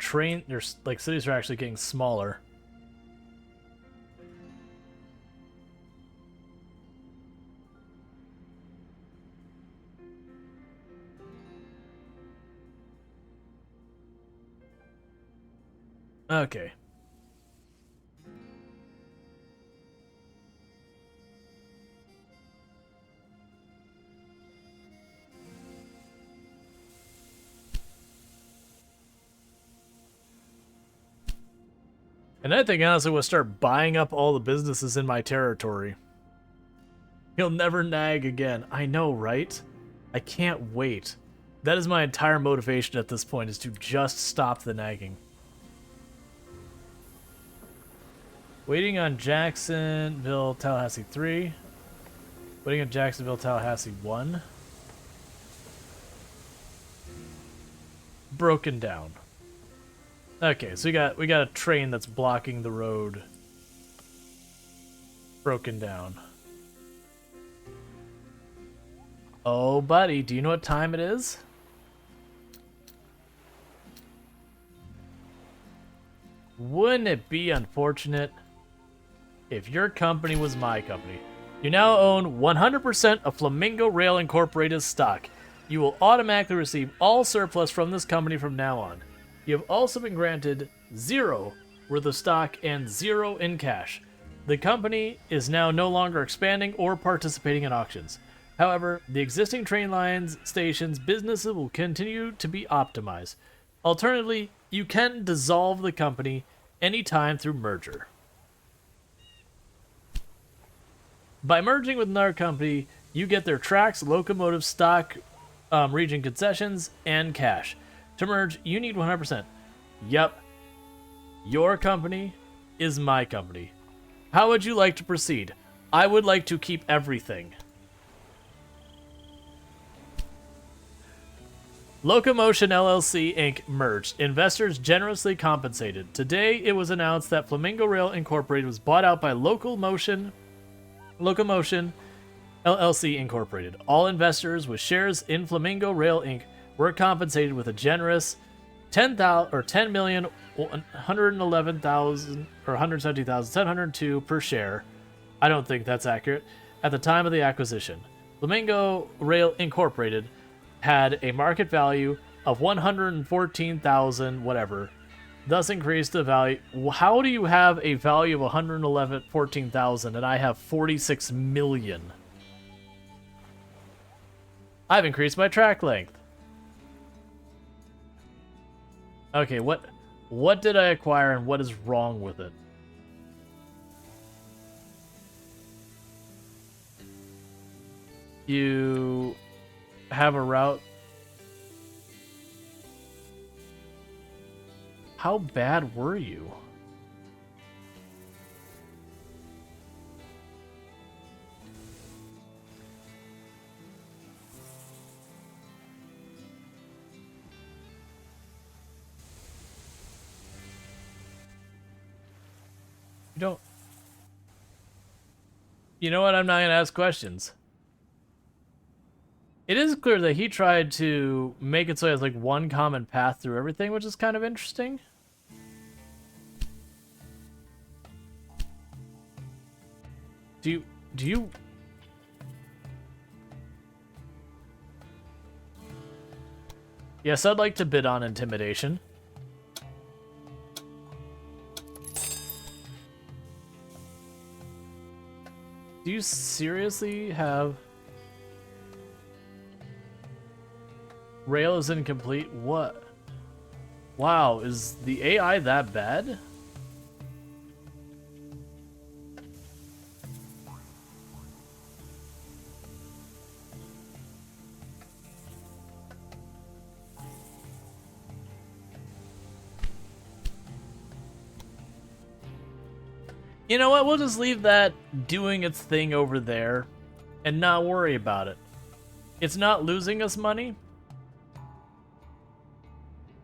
like cities are actually getting smaller? Okay. And I think honestly we'll start buying up all the businesses in my territory. He'll never nag again. I know, right? I can't wait. That is my entire motivation at this point, is to just stop the nagging. Waiting on Jacksonville, Tallahassee 3. Waiting on Jacksonville, Tallahassee 1. Broken down. Okay, so we got a train that's blocking the road. Broken down. Oh, buddy, do you know what time it is? Wouldn't it be unfortunate if your company was my company? You now own 100% of Flamingo Rail Incorporated stock. You will automatically receive all surplus from this company from now on. You have also been granted 0 worth of stock and 0 in cash. The company is now no longer expanding or participating in auctions. However, the existing train lines, stations, businesses will continue to be optimized. Alternatively, you can dissolve the company anytime through merger. By merging with another company, you get their tracks, locomotive stock, region concessions, and cash. To merge, you need 100%. Yep. Your company is my company. How would you like to proceed? I would like to keep everything. Locomotion LLC Inc. merged. Investors generously compensated. Today, it was announced that Flamingo Rail Incorporated was bought out by Locomotion LLC Incorporated. All investors with shares in Flamingo Rail Inc. were compensated with a generous 10,111,702 per share. I don't think that's accurate. At the time of the acquisition, Flamingo Rail Incorporated had a market value of 114,000 whatever, thus increased the value. How do you have a value of 114,000 and I have 46 million? I've increased my track length. Okay, what did I acquire and what is wrong with it? You have a route. How bad were you? You don't. You know what? I'm not going to ask questions. It is clear that he tried to make it so he has like one common path through everything, which is kind of interesting. Do you Yes, I'd like to bid on intimidation. Do you seriously have... Rail is incomplete? What? Wow, is the AI that bad? You know what? We'll just leave that doing its thing over there and not worry about it. It's not losing us money.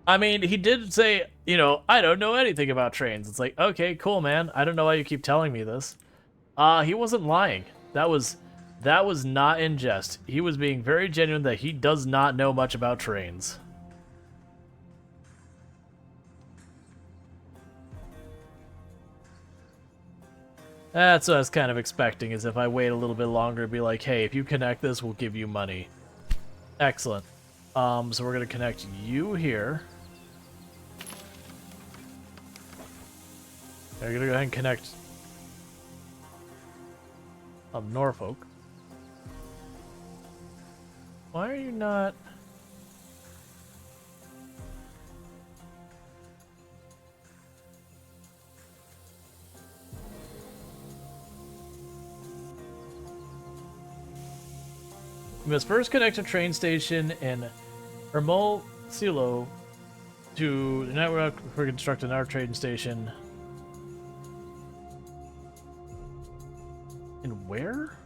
I mean, he did say, you know, I don't know anything about trains. It's like, okay, cool, man. I don't know why you keep telling me this. He wasn't lying. That was not in jest. He was being very genuine that he does not know much about trains. That's what I was kind of expecting, is if I wait a little bit longer, it'd be like, hey, if you connect this, we'll give you money. Excellent. So we're going to connect you here. I'm going to go ahead and connect Norfolk. Why are you not... You must first connect a train station in Rual Silo to the network for constructing our trading station. And where?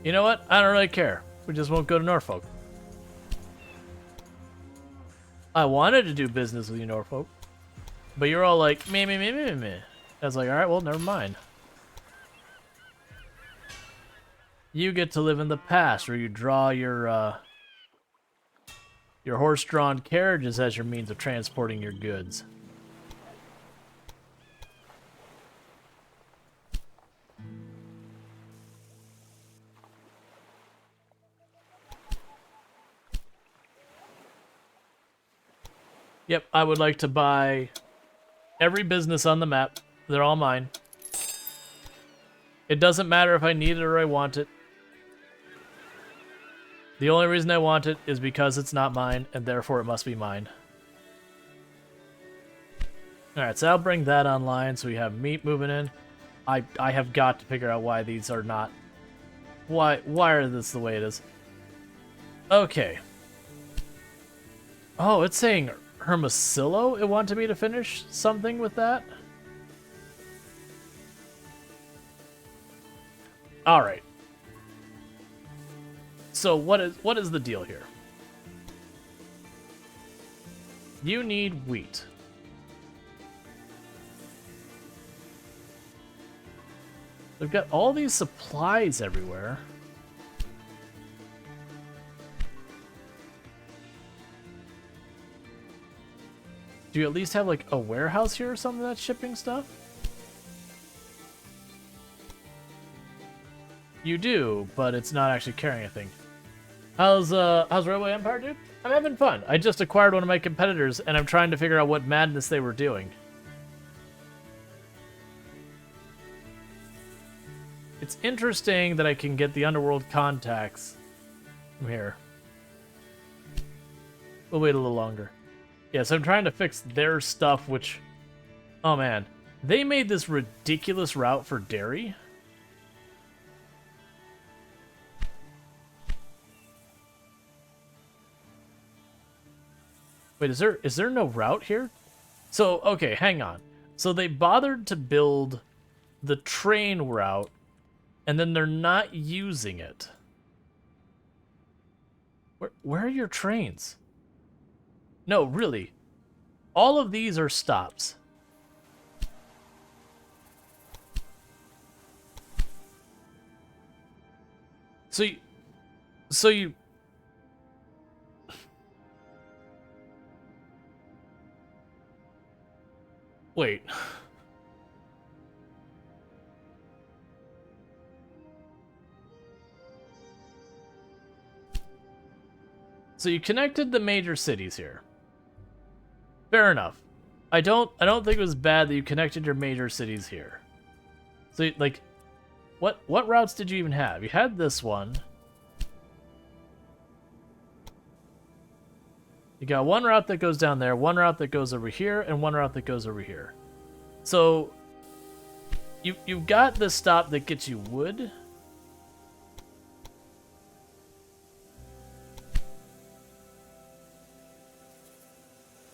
You know what? I don't really care. We just won't go to Norfolk. I wanted to do business with you, Norfolk. But you're all like, me. I was like, alright, well, never mind. You get to live in the past, where you draw your horse-drawn carriages as your means of transporting your goods. Yep, I would like to buy every business on the map. They're all mine. It doesn't matter if I need it or I want it. The only reason I want it is because it's not mine, and therefore it must be mine. Alright, so I'll bring that online so we have meat moving in. I have got to figure out why these are not... Why are this the way it is? Okay. Oh, it's saying Hermosillo? It wanted me to finish something with that? Alright. So what is the deal here? You need wheat. They've got all these supplies everywhere. Do you at least have like a warehouse here or something that's shipping stuff? You do, but it's not actually carrying anything. How's Railway Empire, dude? I'm having fun. I just acquired one of my competitors, and I'm trying to figure out what madness they were doing. It's interesting that I can get the underworld contacts from here. We'll wait a little longer. Yes, I'm trying to fix their stuff, which... Oh, man. They made this ridiculous route for dairy. Wait, is there no route here? So, okay, hang on. So they bothered to build the train route, and then they're not using it. Where are your trains? No, really. All of these are stops. So you wait. So you connected the major cities here. Fair enough. I don't think it was bad that you connected your major cities here. So like what routes did you even have? You had this one. You got one route that goes down there, one route that goes over here, and one route that goes over here. So you've got this stop that gets you wood.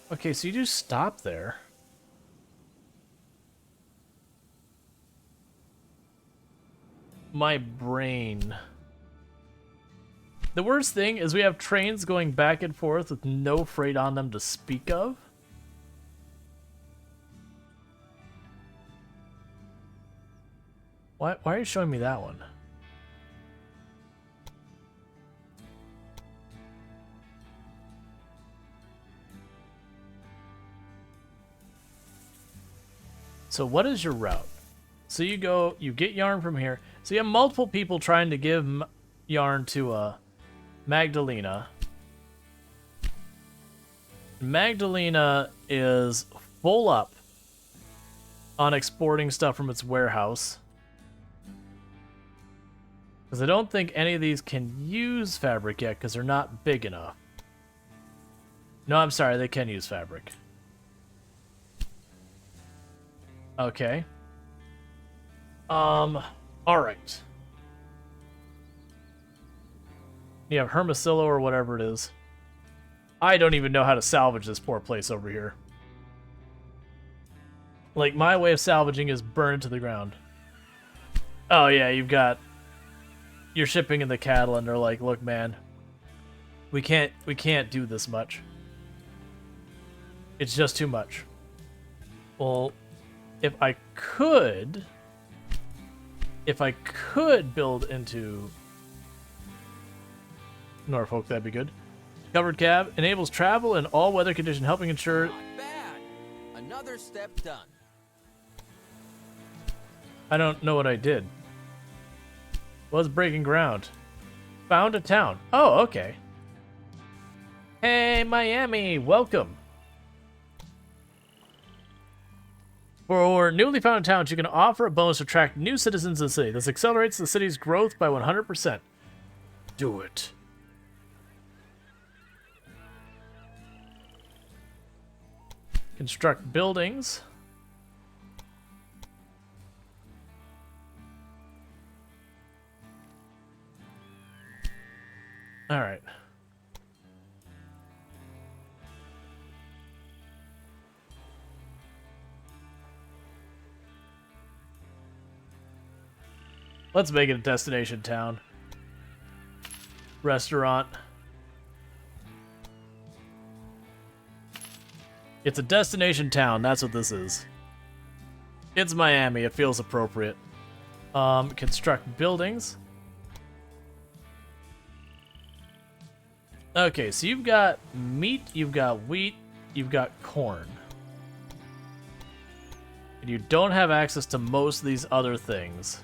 Okay, so you do stop there. My brain. The worst thing is we have trains going back and forth with no freight on them to speak of. Why are you showing me that one? So what is your route? So you get yarn from here. So you have multiple people trying to give yarn to Magdalena. Magdalena is full up on exporting stuff from its warehouse. Because I don't think any of these can use fabric yet because they're not big enough. No, I'm sorry, they can use fabric. Okay. Alright. You have Hermosillo or whatever it is. I don't even know how to salvage this poor place over here. Like, my way of salvaging is burn it to the ground. Oh yeah, you're shipping in the cattle and they're like, look man, we can't do this much. It's just too much. Well, if I could build into Norfolk, that'd be good. Covered cab enables travel in all weather conditions, helping ensure. Not bad. Another step done. I don't know what I did. Was breaking ground. Found a town. Oh, okay. Hey, Miami, welcome. For newly founded towns, you can offer a bonus to attract new citizens to the city. This accelerates the city's growth by 100%. Do it. Construct buildings. All right. Let's make it a destination town. Restaurant. It's a destination town, that's what this is. It's Miami, it feels appropriate. Construct buildings. Okay, so you've got meat, you've got wheat, you've got corn. And you don't have access to most of these other things.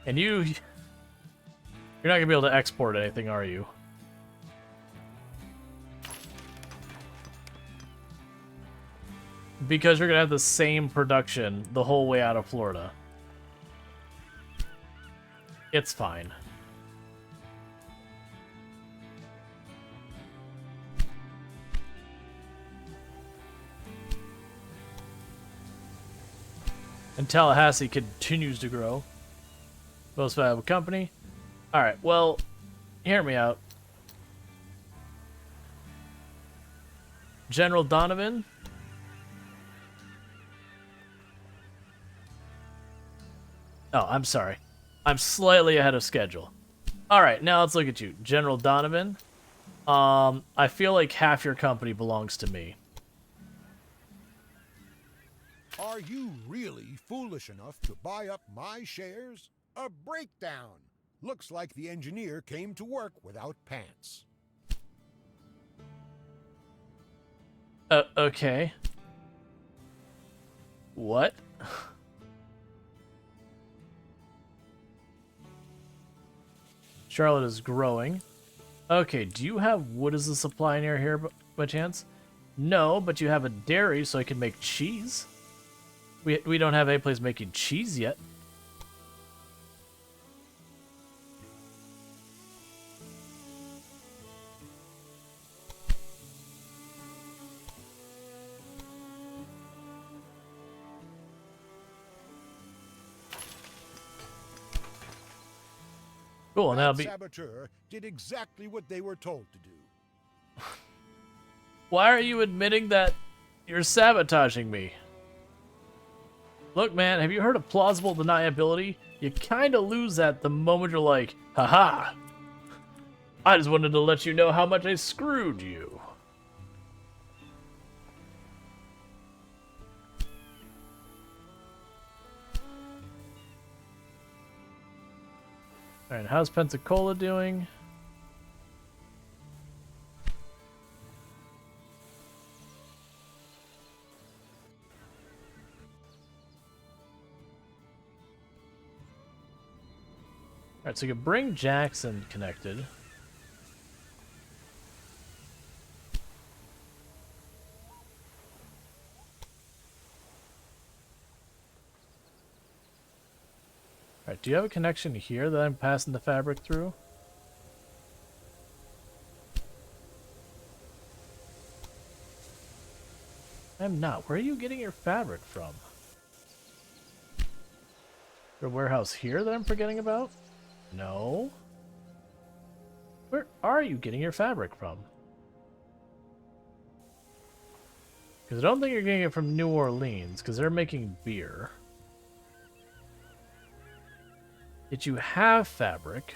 And you're not gonna be able to export anything, are you? Because you're gonna have the same production the whole way out of Florida. It's fine. And Tallahassee continues to grow. Most valuable company. Alright, well, hear me out. General Donovan. Oh, I'm sorry. I'm slightly ahead of schedule. Alright, now let's look at you. General Donovan. I feel like half your company belongs to me. Are you really foolish enough to buy up my shares? A breakdown. Looks like the engineer came to work without pants. Okay. What? Charlotte is growing. Okay, do you have wood as a supply near here by chance? No, but you have a dairy, so I can make cheese. We don't have any place making cheese yet. Cool, and that'll be. Saboteur did exactly what they were told to do. Why are you admitting that you're sabotaging me? Look, man, have you heard of plausible deniability? You kind of lose that the moment you're like, haha. I just wanted to let you know how much I screwed you. Alright, how's Pensacola doing? Alright, so you can bring Jackson connected. Alright, do you have a connection here that I'm passing the fabric through? I'm not. Where are you getting your fabric from? there a warehouse here that I'm forgetting about? No. Where are you getting your fabric from? Because I don't think you're getting it from New Orleans, because they're making beer. Yet you have fabric,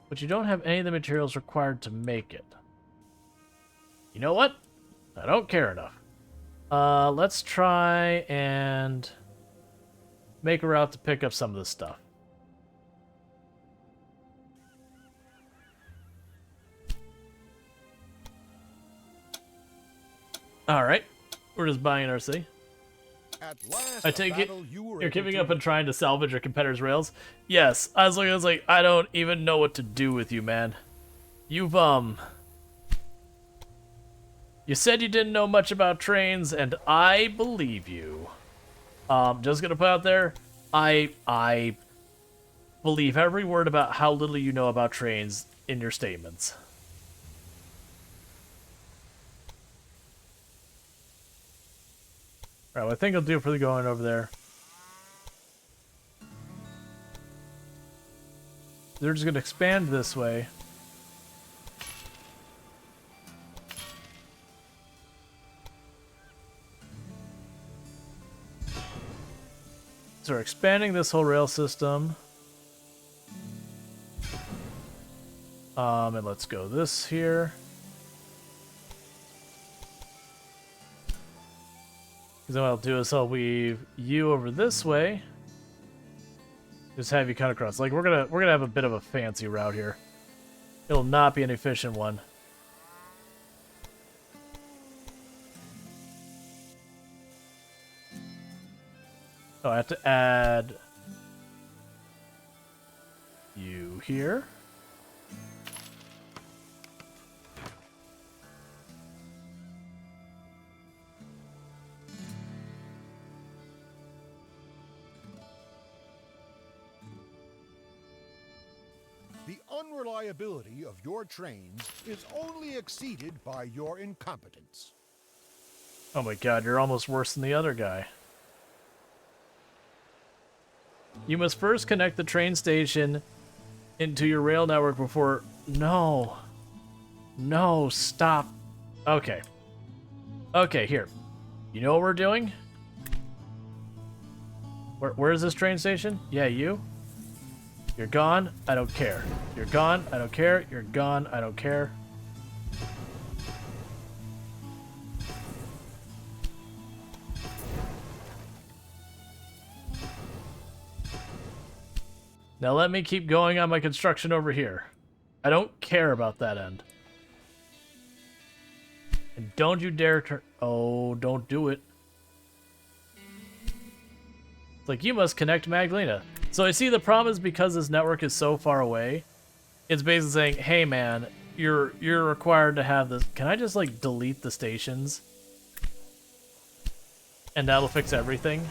but you don't have any of the materials required to make it. You know what? I don't care enough. Let's try and make a route to pick up some of this stuff. Alright, we're just buying our city. At last, I a take it battle you were you're able giving to up and trying to salvage your competitor's rails? Yes, I was like, I don't even know what to do with you, man. You've, you said you didn't know much about trains, and I believe you. Just gonna put out there, I believe every word about how little you know about trains in your statements. Alright, well, I think I'll do for the going over there. They're just gonna expand this way. So we're expanding this whole rail system. And let's go this here. Then what I'll do is I'll weave you over this way. Just have you cut across. Like we're gonna have a bit of a fancy route here. It'll not be an efficient one. Oh, I have to add you here. The unreliability of your trains is only exceeded by your incompetence. Oh my god, you're almost worse than the other guy. You must first connect the train station into your rail network before... No. No, stop. Okay. Okay, here. You know what we're doing? Where is this train station? Yeah, you? You're gone, I don't care. You're gone, I don't care. You're gone, I don't care. Now let me keep going on my construction over here. I don't care about that end. And don't you dare turn... Oh, don't do it. It's like, you must connect Magdalena. So I see the problem is because this network is so far away, it's basically saying, hey man, you're required to have this. Can I just like delete the stations? And that'll fix everything?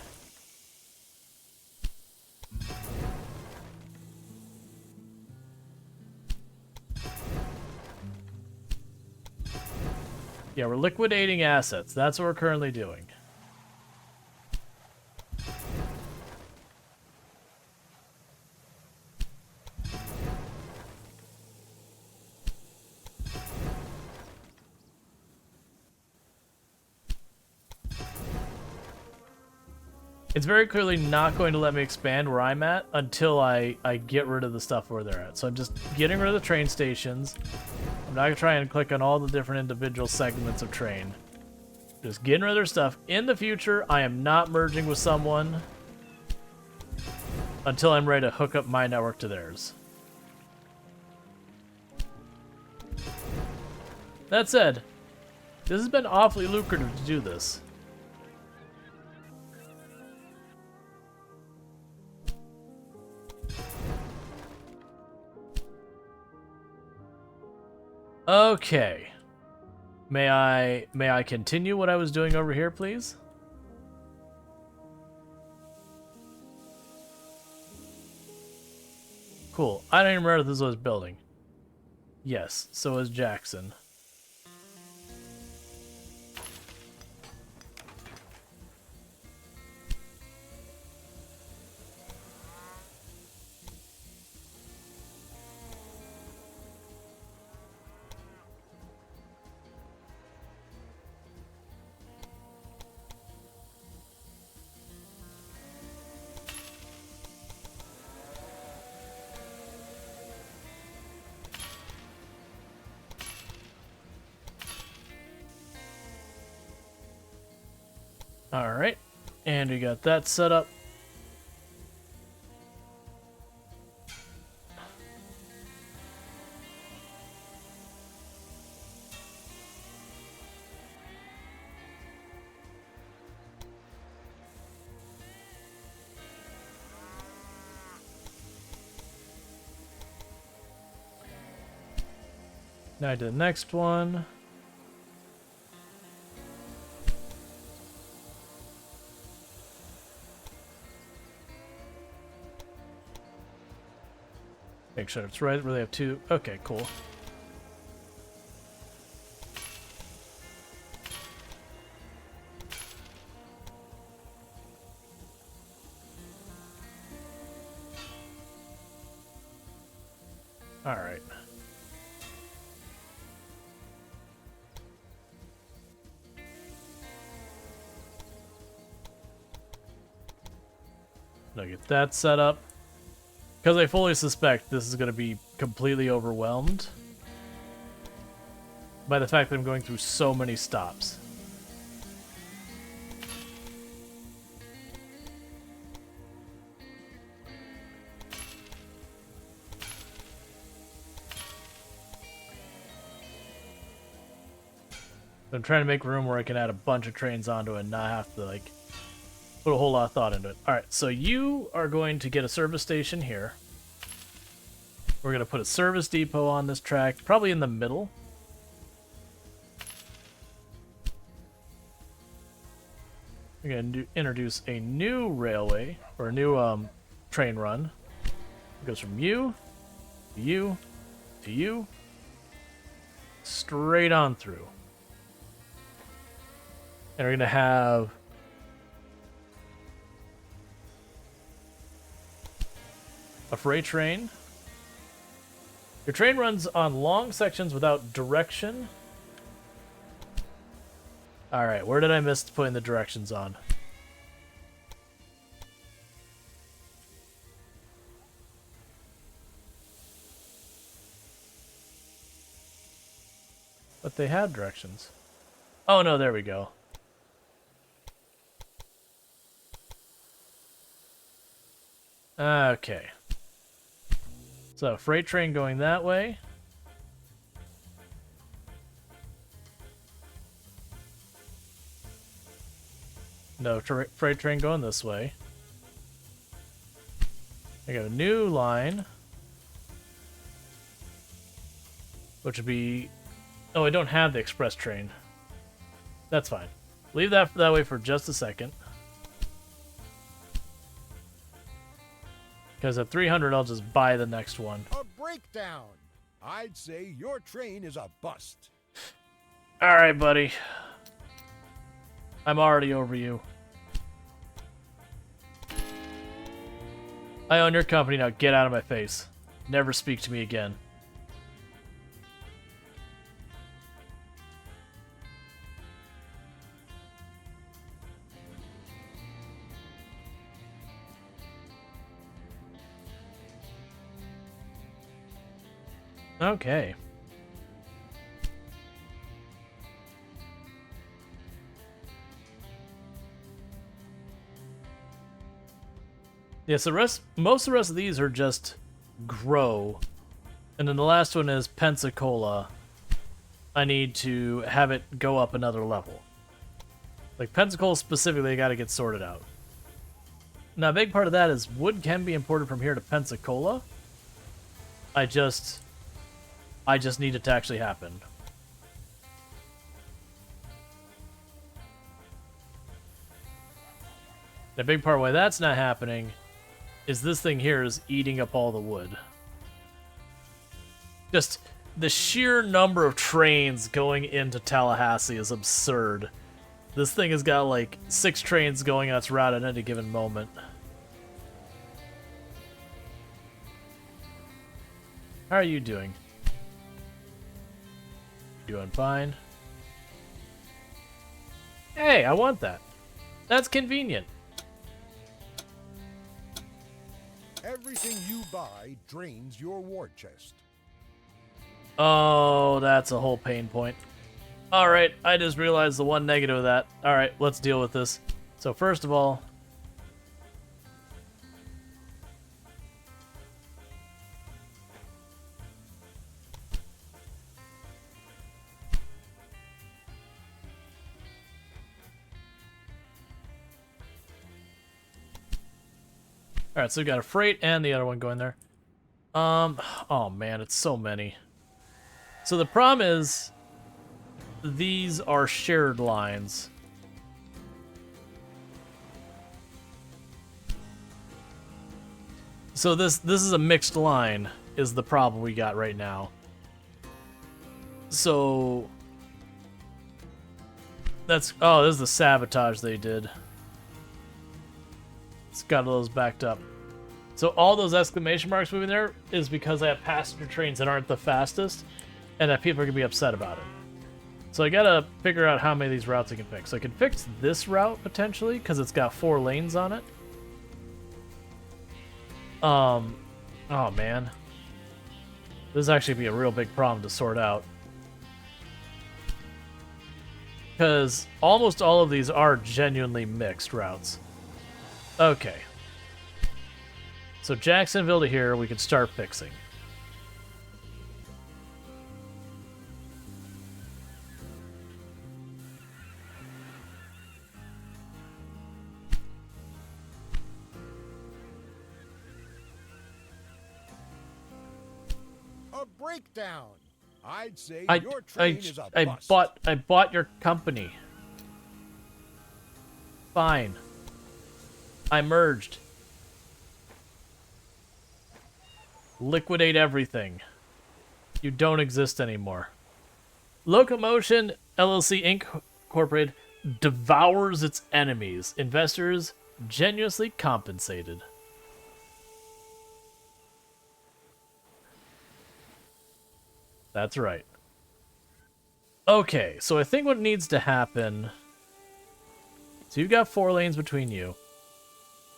Yeah, we're liquidating assets. That's what we're currently doing. It's very clearly not going to let me expand where I'm at until I get rid of the stuff where they're at. So I'm just getting rid of the train stations. I'm not going to try and click on all the different individual segments of train. Just getting rid of their stuff. In the future, I am not merging with someone until I'm ready to hook up my network to theirs. That said, this has been awfully lucrative to do this. Okay. May I continue what I was doing over here, please? Cool. I don't even remember if this was building. Yes, so is Jackson. Alright. And we got that set up. Now to the next one. Make sure it's right where they have two. Okay, cool. All right. Now get that set up. Because I fully suspect this is going to be completely overwhelmed by the fact that I'm going through so many stops. I'm trying to make room where I can add a bunch of trains onto it and not have to, like, put a whole lot of thought into it. Alright, so you are going to get a service station here. We're going to put a service depot on this track, probably in the middle. We're going to introduce a new railway, or a new train run. It goes from you, to you, to you, straight on through. And we're going to have a freight train. Your train runs on long sections without direction. Alright, where did I miss putting the directions on? But they had directions. Oh no, there we go. Okay. So, freight train going that way. No, freight train going this way. I got a new line. Which would be... Oh, I don't have the express train. That's fine. Leave that way for just a second. Because at 300, I'll just buy the next one. A breakdown. I'd say your train is a bust. Alright, buddy. I'm already over you. I own your company, now get out of my face. Never speak to me again. Okay. Yeah, so most of the rest of these are just grow. And then the last one is Pensacola. I need to have it go up another level. Like Pensacola specifically, I gotta get sorted out. Now, a big part of that is wood can be imported from here to Pensacola. I just need it to actually happen. The big part why that's not happening is this thing here is eating up all the wood. Just the sheer number of trains going into Tallahassee is absurd. This thing has got like 6 trains going on its route at any given moment. How are you doing? Doing fine. Hey, I want that. That's convenient. Everything you buy drains your war chest. Oh, that's a whole pain point. Alright, I just realized the one negative of that. Alright, let's deal with this. So first of all, all right, so we got a freight and the other one going there. Oh man, it's so many. So the problem is, these are shared lines. So this is a mixed line, is the problem we got right now. So that's, oh, this is the sabotage they did. It's got those backed up. So all those exclamation marks moving there is because I have passenger trains that aren't the fastest, and that people are gonna be upset about it. So I gotta figure out how many of these routes I can fix. So I can fix this route potentially because it's got 4 lanes on it. Oh man, this is actually be a real big problem to sort out because almost all of these are genuinely mixed routes. Okay, so Jacksonville to here we can start fixing. A breakdown. I'd say your train is a I bust. bought your company. Fine. I merged. Liquidate everything. You don't exist anymore. Locomotion LLC Incorporated devours its enemies. Investors genuinely compensated. That's right. Okay, so I think what needs to happen... So you've got 4 lanes between you.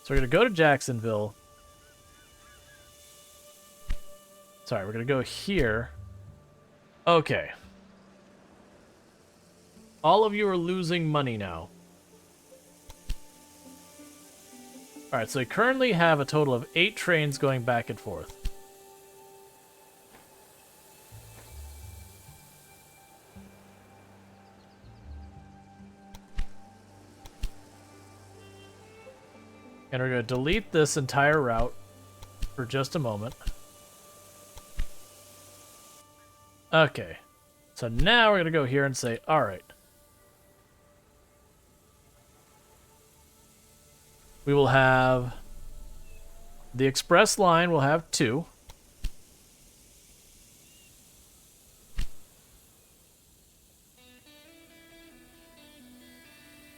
So we're going to go to Jacksonville. Sorry, we're going to go here. Okay. All of you are losing money now. Alright, so we currently have a total of 8 trains going back and forth. And we're going to delete this entire route for just a moment. Okay. So now we're going to go here and say, alright. We will have... The express line will have 2.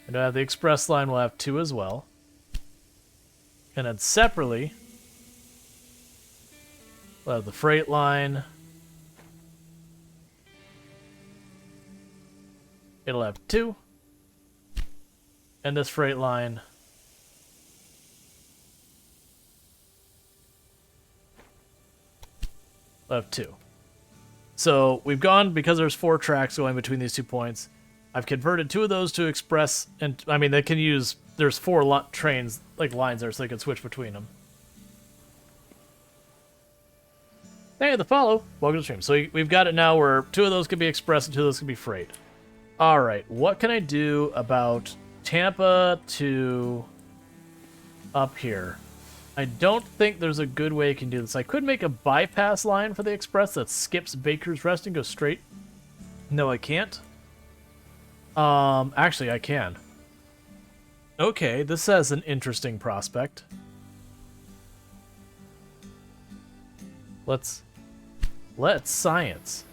And the express line will have 2 as well. And then separately, we'll have the freight line. It'll have 2. And this freight line will have 2. So we've gone, because there's 4 tracks going between these 2 points, I've converted 2 of those to express, and I mean, they can use, there's 4 trains, like lines there, so they can switch between them. Hey, the follow. Welcome to the stream. So we've got it now where 2 of those can be express and 2 of those can be freight. Alright, what can I do about Tampa to up here? I don't think there's a good way I can do this. I could make a bypass line for the express that skips Baker's Rest and goes straight. No, I can't. Actually, I can. Okay, this has an interesting prospect. Let's science.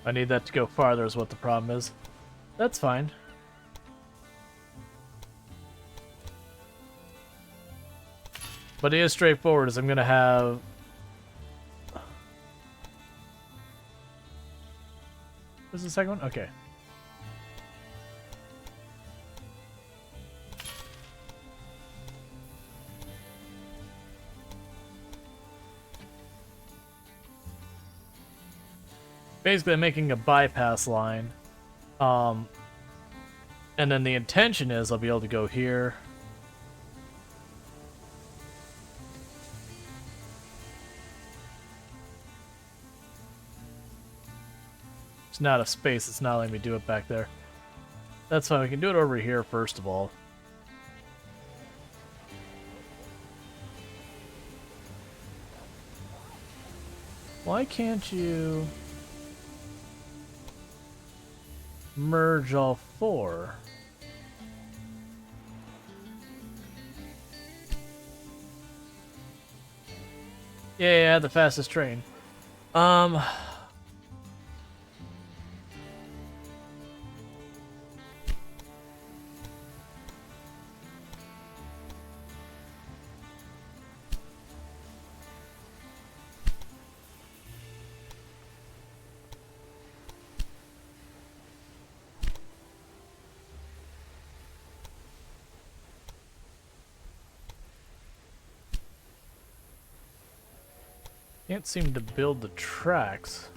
I need that to go farther is what the problem is. That's fine. But it is straightforward, is I'm gonna have... This is the second one? Okay. Basically, I'm making a bypass line. And then the intention is I'll be able to go here. It's not a space, it's not letting me do it back there. That's fine, we can do it over here first of all. Why can't you merge all four? Yeah, the fastest train. Can't seem to build the tracks.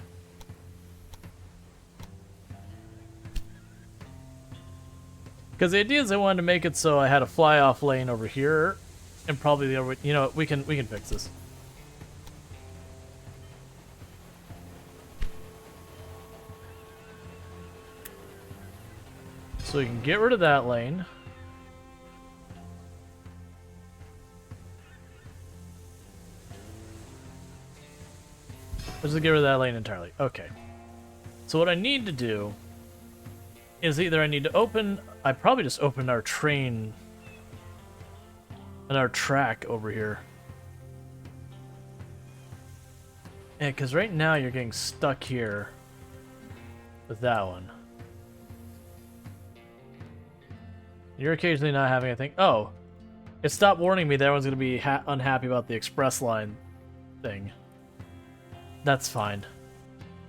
Because the idea is I wanted to make it so I had a fly-off lane over here, and probably the other. You know, we can fix this. So we can get rid of that lane. Let's just get rid of that lane entirely. Okay. So what I need to do is either I need to open... I probably just opened our train and our track over here. Yeah, because right now you're getting stuck here with that one. You're occasionally not having anything. Oh, it stopped warning me that everyone's going to be unhappy about the express line thing. That's fine.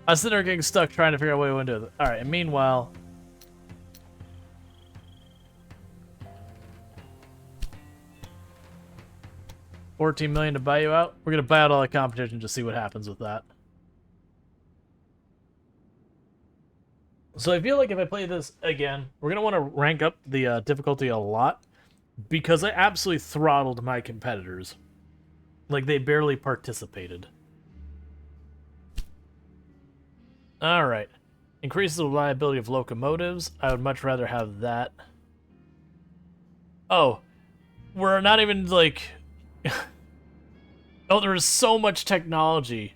I was sitting there getting stuck trying to figure out what we want to do. Alright, and meanwhile... $14 million to buy you out? We're going to buy out all the competition to see what happens with that. So I feel like if I play this again, we're going to want to rank up the difficulty a lot. Because I absolutely throttled my competitors. Like, they barely participated. Alright. Increases the reliability of locomotives. I would much rather have that. Oh. We're not even, like... oh, there is so much technology.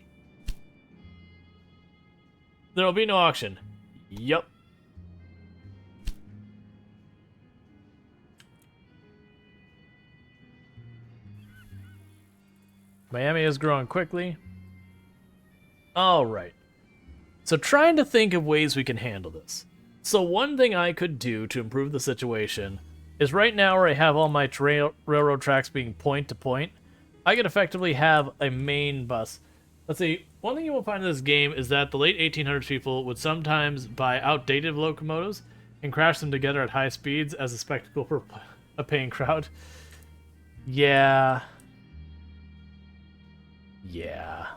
There will be no auction. Yup. Miami is growing quickly. Alright. So trying to think of ways we can handle this. So one thing I could do to improve the situation is right now where I have all my railroad tracks being point to point, I could effectively have a main bus. Let's see, one thing you will find in this game is that the late 1800s people would sometimes buy outdated locomotives and crash them together at high speeds as a spectacle for a paying crowd. Yeah. Yeah.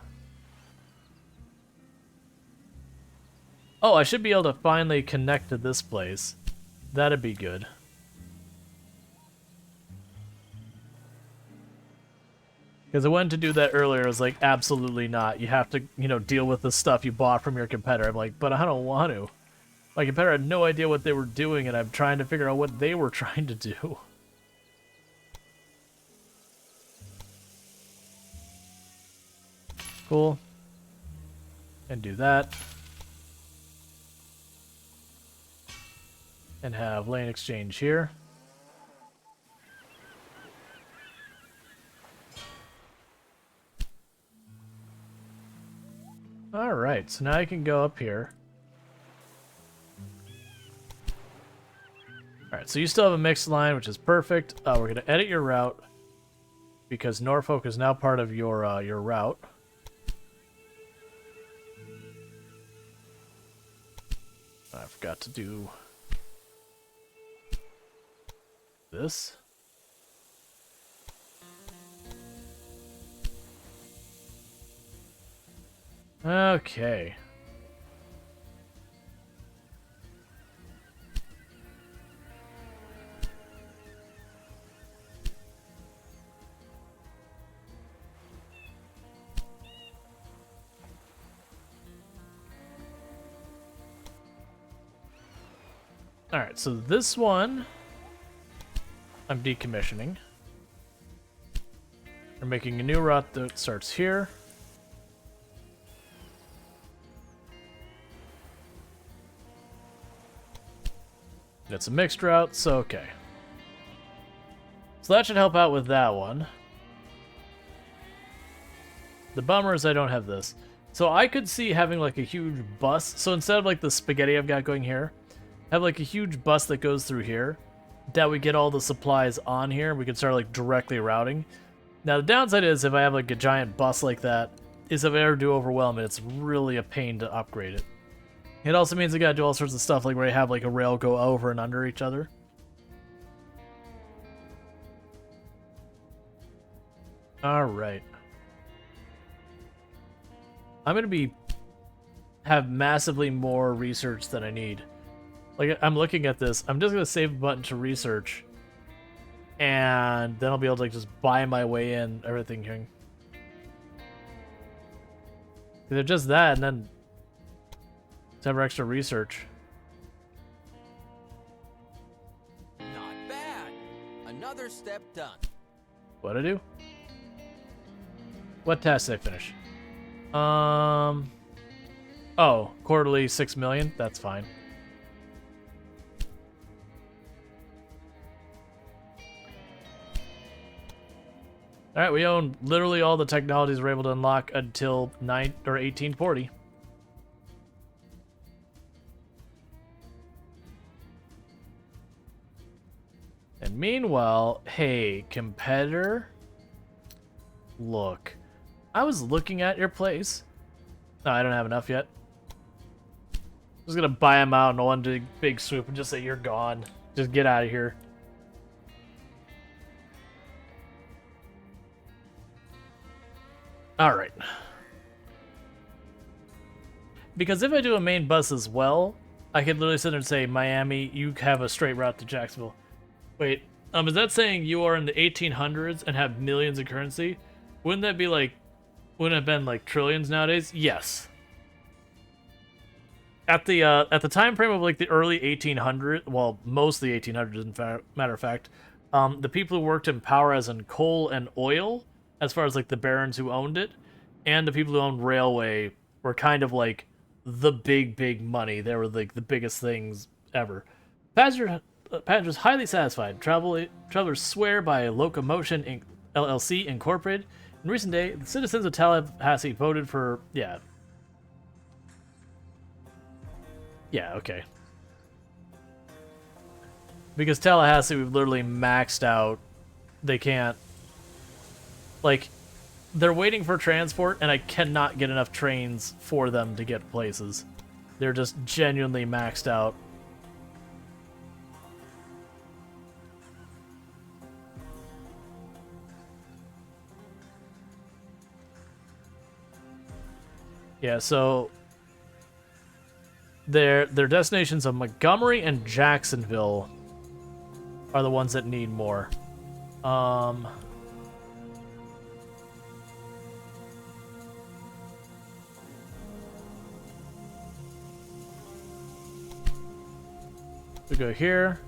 Oh, I should be able to finally connect to this place. That'd be good. Because I wanted to do that earlier, I was like, absolutely not. You have to, you know, deal with the stuff you bought from your competitor. I'm like, but I don't want to. My competitor had no idea what they were doing, and I'm trying to figure out what they were trying to do. Cool. And do that. And have lane exchange here. Alright, so now I can go up here. Alright, so you still have a mixed line, which is perfect. We're going to edit your route because Norfolk is now part of your route. I forgot to do this. Okay. Alright, so this one I'm decommissioning. We're making a new route that starts here. It's a mixed route, so okay. So that should help out with that one. The bummer is I don't have this. So I could see having like a huge bus. So instead of like the spaghetti I've got going here, have like a huge bus that goes through here. That we get all the supplies on here. We can start like directly routing. Now the downside is if I have like a giant bus like that, is if I ever do overwhelm it, it's really a pain to upgrade it. It also means I gotta do all sorts of stuff like where I have like a rail go over and under each other. Alright. I'm gonna have massively more research than I need. Like, I'm looking at this, I'm just gonna save a button to research. And then I'll be able to like, just buy my way in everything here. Either just that and then have extra research. Not bad. Another step done. What'd I do? What task did I finish? Oh, quarterly 6 million? That's fine. Alright, we own literally all the technologies we're able to unlock until 1840. And meanwhile, hey, competitor, look, I was looking at your place. No, I don't have enough yet. I'm just gonna buy them out in one big swoop and just say you're gone. Just get out of here. Alright. Because if I do a main bus as well, I could literally sit there and say, Miami, you have a straight route to Jacksonville. Wait, is that saying you are in the 1800s and have millions of currency? Wouldn't that be like, wouldn't it have been like trillions nowadays? Yes. At the time frame of like the early 1800s, well, most of the 1800s, matter of fact, the people who worked in power as in coal and oil, as far as like the barons who owned it, and the people who owned railway were kind of like the big money. They were like the biggest things ever. Passengers highly satisfied. Travelers swear by Locomotion Inc. LLC Incorporated. In recent day, the citizens of Tallahassee voted for... Yeah, okay. Because Tallahassee, we've literally maxed out. They can't... Like, they're waiting for transport, and I cannot get enough trains for them to get places. They're just genuinely maxed out. Yeah, so their destinations of Montgomery and Jacksonville are the ones that need more. We go here.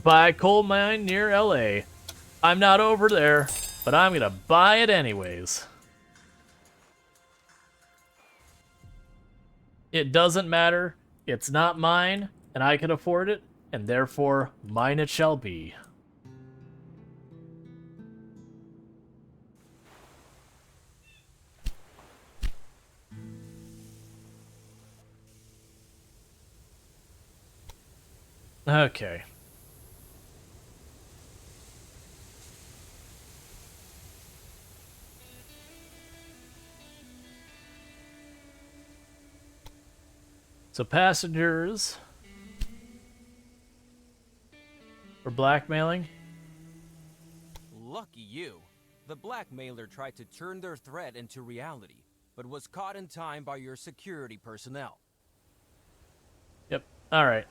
Buy a coal mine near LA. I'm not over there, but I'm gonna buy it anyways. It doesn't matter. It's not mine, and I can afford it, and therefore mine it shall be. Okay. So passengers for blackmailing. Lucky you. The blackmailer tried to turn their threat into reality, but was caught in time by your security personnel. Yep. All right.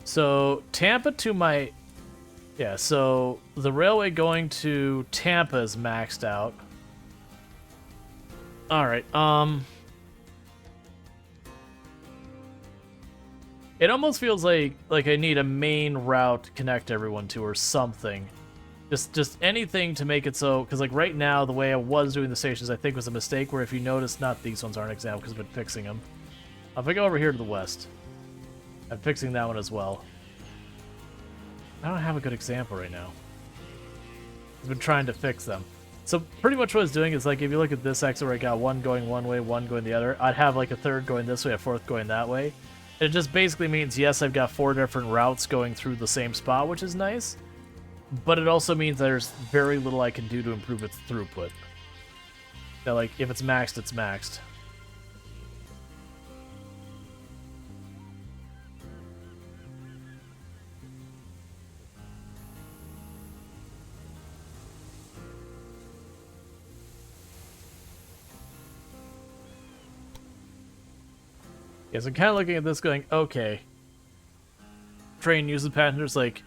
So Tampa to my... Yeah, so the railway going to Tampa is maxed out. All right. It almost feels like I need a main route to connect everyone to or something. Just anything to make it so, because like right now the way I was doing the stations I think was a mistake, where if you notice, not these ones aren't example because I've been fixing them. If I go over here to the west, I'm fixing that one as well. I don't have a good example right now. I've been trying to fix them. So pretty much what I was doing is, like, if you look at this exit where I got one going one way, one going the other, I'd have like a third going this way, a fourth going that way. And it just basically means, yes, I've got 4 different routes going through the same spot, which is nice. But it also means there's very little I can do to improve its throughput. Now, like, if it's maxed, it's maxed. Yeah, so I'm kind of looking at this going, okay. Train uses passengers, like,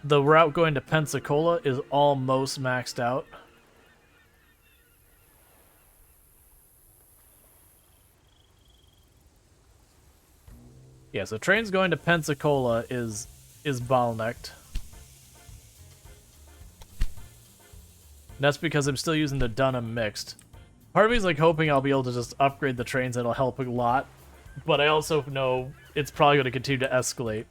the route going to Pensacola is almost maxed out. Yeah, so trains going to Pensacola is bottlenecked. And that's because I'm still using the Dunham mixed. Part of me is like hoping I'll be able to just upgrade the trains, that'll help a lot. But I also know it's probably going to continue to escalate.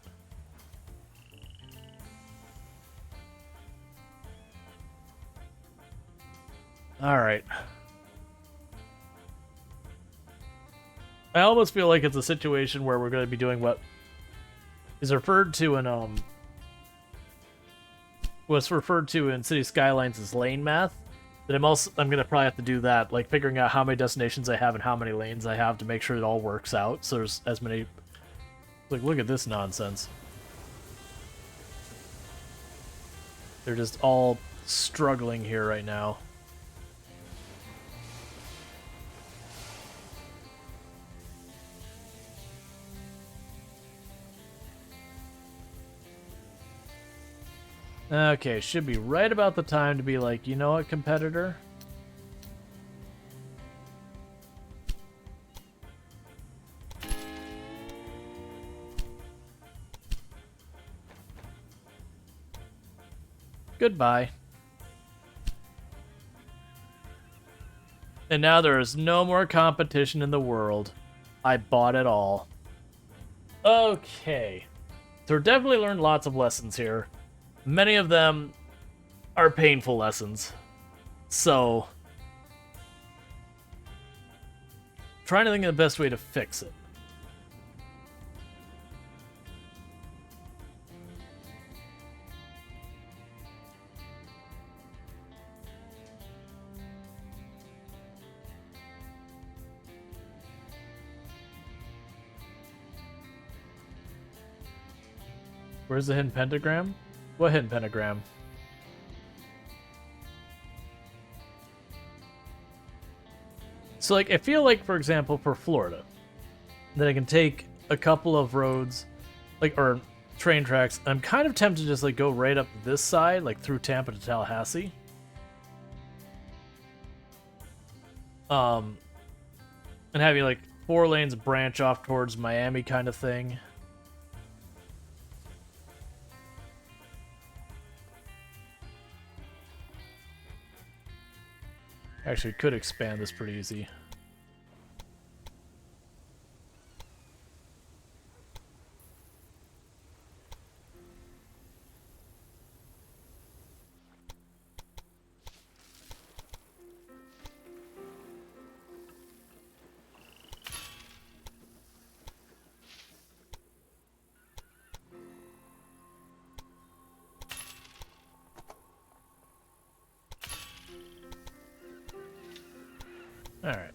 Alright. I almost feel like it's a situation where we're going to be doing what is referred to in, what's referred to in City Skylines as lane math. That I'm going to probably have to do that, like figuring out how many destinations I have and how many lanes I have to make sure it all works out. So there's as many... Like, look at this nonsense. They're just all struggling here right now. Okay, should be right about the time to be like, you know what, competitor? Goodbye. And now there is no more competition in the world. I bought it all. Okay. So we're definitely learned lots of lessons here. Many of them are painful lessons. So, trying to think of the best way to fix it. Where's the hidden pentagram? What hidden pentagram? So, like, I feel like, for example, for Florida, that I can take a couple of roads, like, or train tracks, and I'm kind of tempted to just, like, go right up this side, like, through Tampa to Tallahassee. And having, like, 4 lanes branch off towards Miami kind of thing. Actually, could expand this pretty easy. Alright.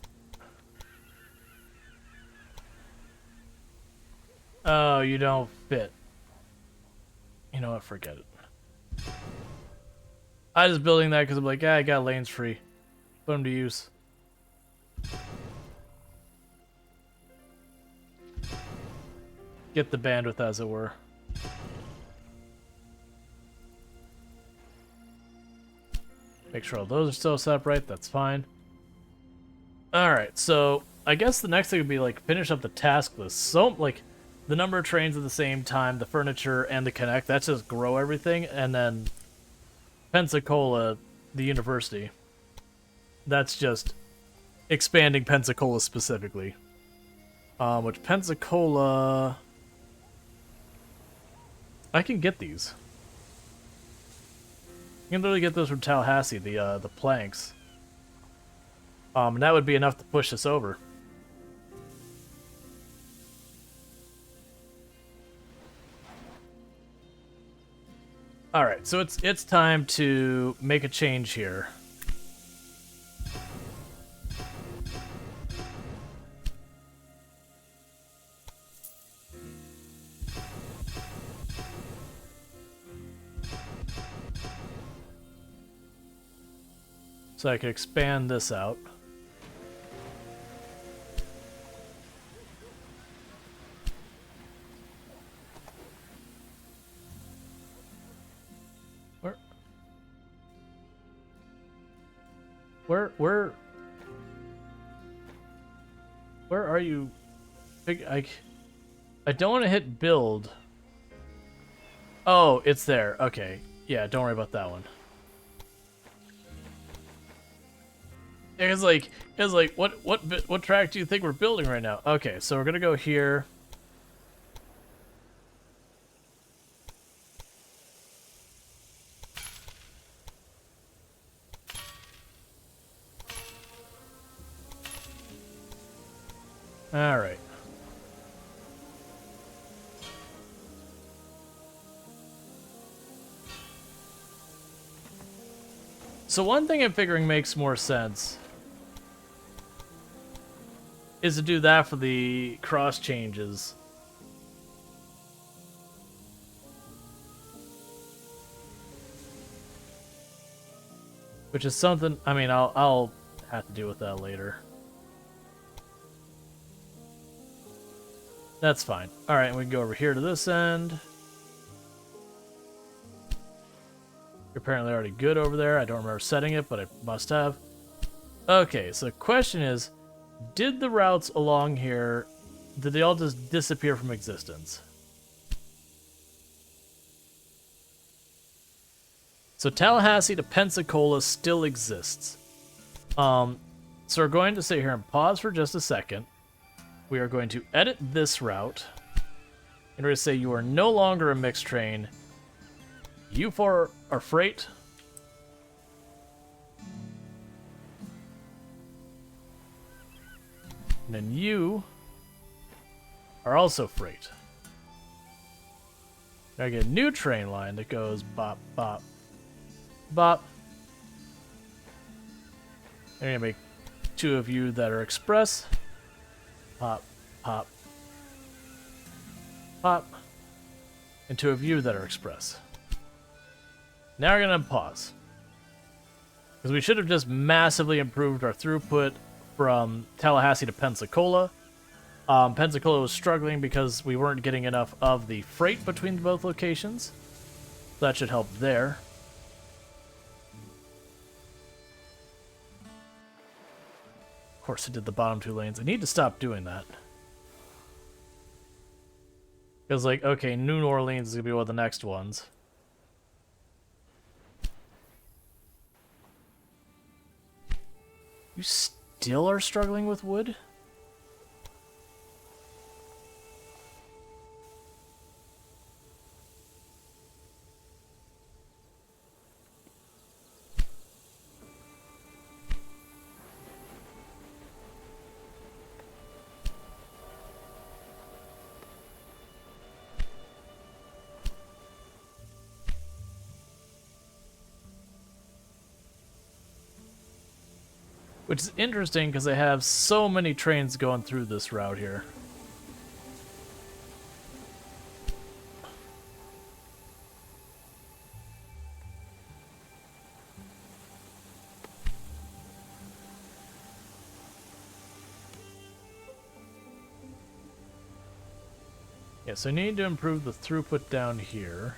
Oh, you don't fit. You know what? Forget it. I was building that because I'm like, I got lanes free. Put them to use. Get the bandwidth, as it were. Make sure all those are still set up right. That's fine. Alright, so I guess the next thing would be, like, finish up the task list. So, like, the number of trains at the same time, the furniture, and the connect, that's just grow everything. And then Pensacola, the university, that's just expanding Pensacola specifically. Which Pensacola... I can get these. You can literally get those from Tallahassee, the planks. And that would be enough to push this over. Alright, so it's time to make a change here. So I can expand this out. Where are you? I don't want to hit build. Oh, it's there. Okay. Yeah, don't worry about that one. It's like what track do you think we're building right now? Okay, so we're gonna go here. All right. So one thing I'm figuring makes more sense is to do that for the cross changes. Which is something, I mean, I'll have to deal with that later. That's fine. All right, we can go over here to this end. You're apparently already good over there. I don't remember setting it, but I must have. Okay, so the question is, did the routes along here, did they all just disappear from existence? So Tallahassee to Pensacola still exists. So we're going to sit here and pause for just a second. We are going to edit this route in order to say you are no longer a mixed train. You four are freight. And then you are also freight. Now I get a new train line that goes bop, bop, bop. I'm gonna make two of you that are express. Pop, pop, pop. And two of you that are express. Now we're gonna pause. Because we should have just massively improved our throughput from Tallahassee to Pensacola. Pensacola was struggling because we weren't getting enough of the freight between both locations. That should help there. Of course, I did the bottom two lanes. I need to stop doing that. Because, like, okay, New Orleans is going to be one of the next ones. You still are struggling with wood? Which is interesting because they have so many trains going through this route here. Yeah, so I need to improve the throughput down here.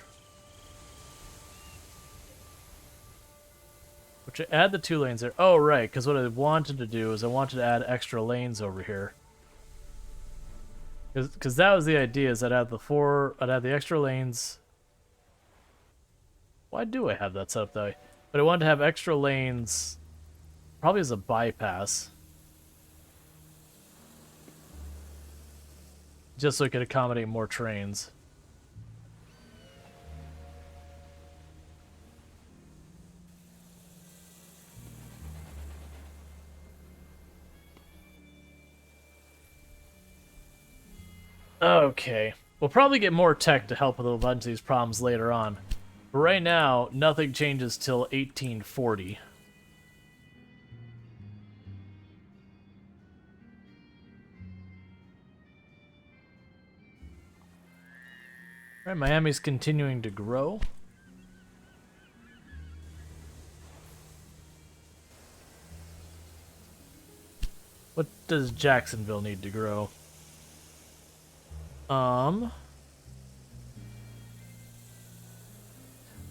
Which I add the 2 lanes there. Oh, right, because what I wanted to do is I wanted to add extra lanes over here. Because that was the idea, is I'd add the extra lanes. Why do I have that set up that way? But I wanted to have extra lanes, probably as a bypass. Just so it could accommodate more trains. Okay. We'll probably get more tech to help with a bunch of these problems later on. But right now, nothing changes till 1840. Right, Miami's continuing to grow. What does Jacksonville need to grow? Oh,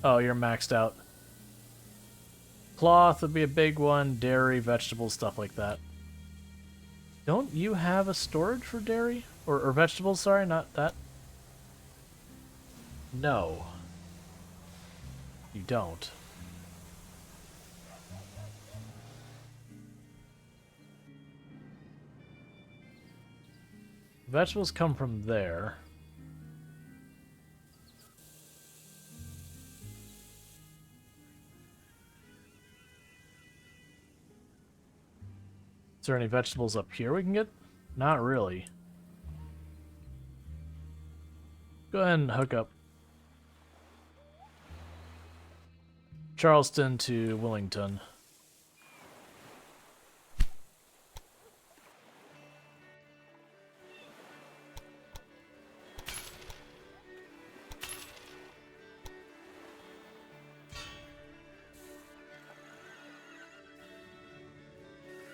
you're maxed out. Cloth would be a big one, dairy, vegetables, stuff like that. Don't you have a storage for dairy? Or vegetables, sorry, not that. No. You don't. Vegetables come from there. Is there any vegetables up here we can get? Not really. Go ahead and hook up Charleston to Wellington.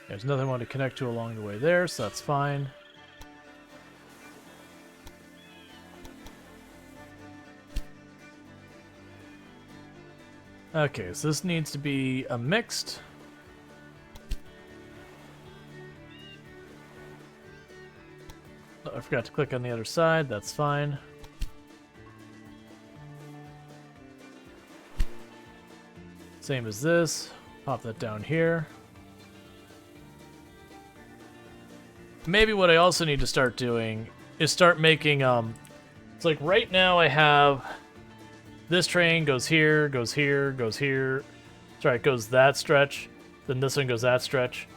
There's nothing I want to connect to along the way there, so that's fine. Okay, so this needs to be a mixed. Oh, I forgot to click on the other side, that's fine. Same as this. Pop that down here. Maybe what I also need to start doing is start making, it's like right now I have this train goes here, goes here, goes here. Sorry, it goes that stretch. Then this one goes that stretch.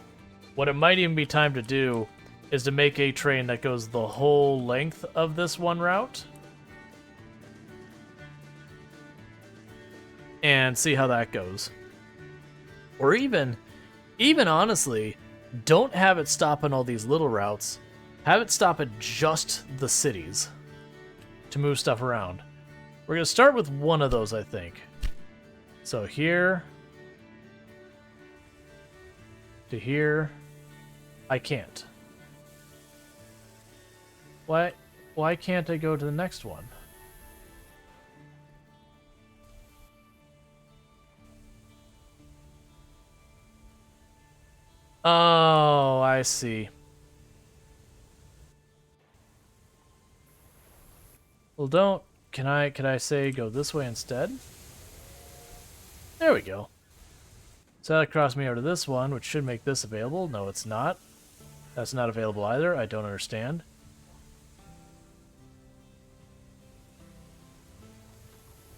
What it might even be time to do is to make a train that goes the whole length of this one route. And see how that goes. Or even honestly, don't have it stop on all these little routes. Have it stop at just the cities to move stuff around. We're going to start with one of those, I think. So here to here. I can't. Why can't I go to the next one? Oh, I see. Well, don't. Can I say go this way instead? There we go. So that crossed me over to this one, which should make this available. No, it's not. That's not available either. I don't understand.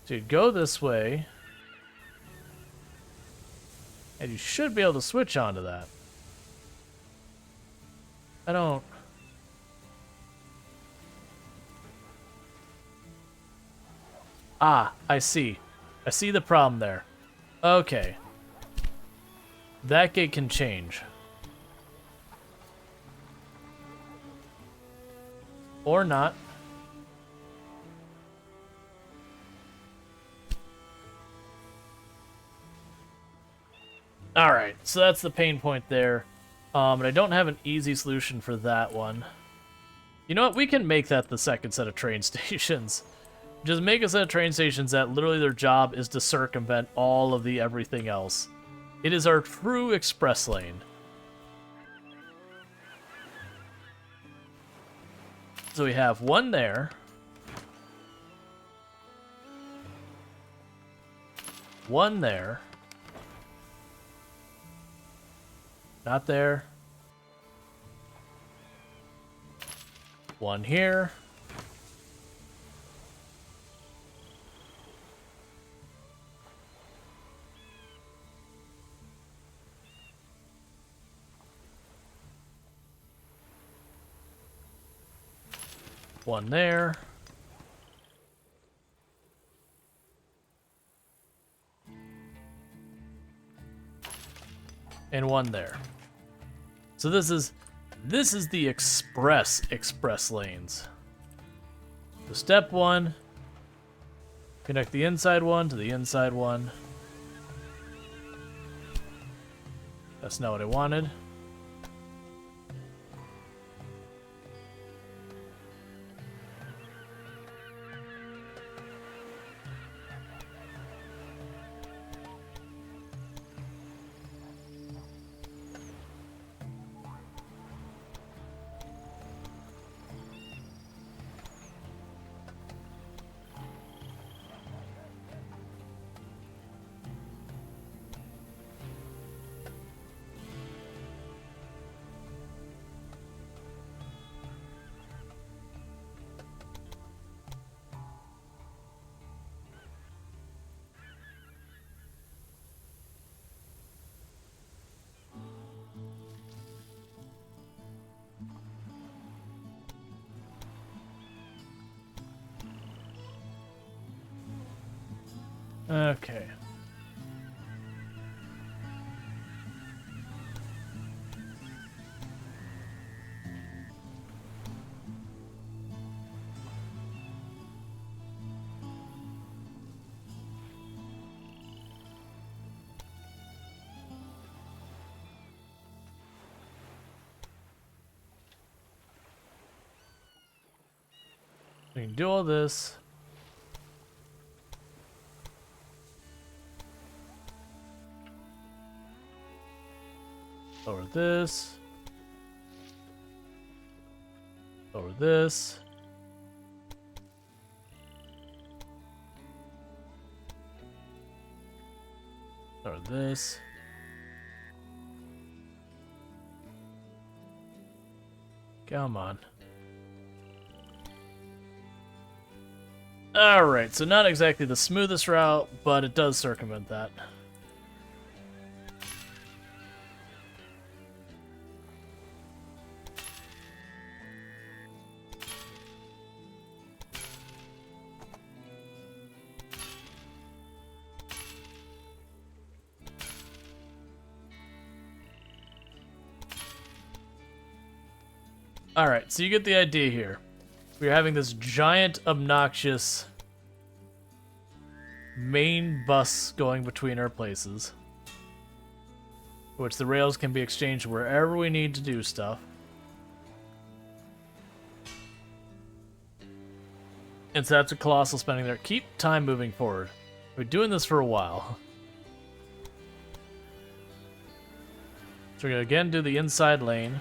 So you'd go this way. And you should be able to switch onto that. I don't... Ah, I see. I see the problem there. Okay. That gate can change. Or not. Alright, so that's the pain point there. And I don't have an easy solution for that one. You know what? We can make that the second set of train stations. Just make a set of train stations that literally their job is to circumvent all of the everything else. It is our true express lane. So we have one there. One there. Not there. One here. One there. And one there. So this is the express lanes. So step one, connect the inside one to the inside one. That's not what I wanted. Okay. We can do all this. Lower this. Lower this. Lower this. Come on. Alright, so not exactly the smoothest route, but it does circumvent that. Alright, so you get the idea here. We're having this giant, obnoxious main bus going between our places, which the rails can be exchanged wherever we need to do stuff. And so that's a colossal spending there. Keep time moving forward. We're doing this for a while. So we're going to again do the inside lane.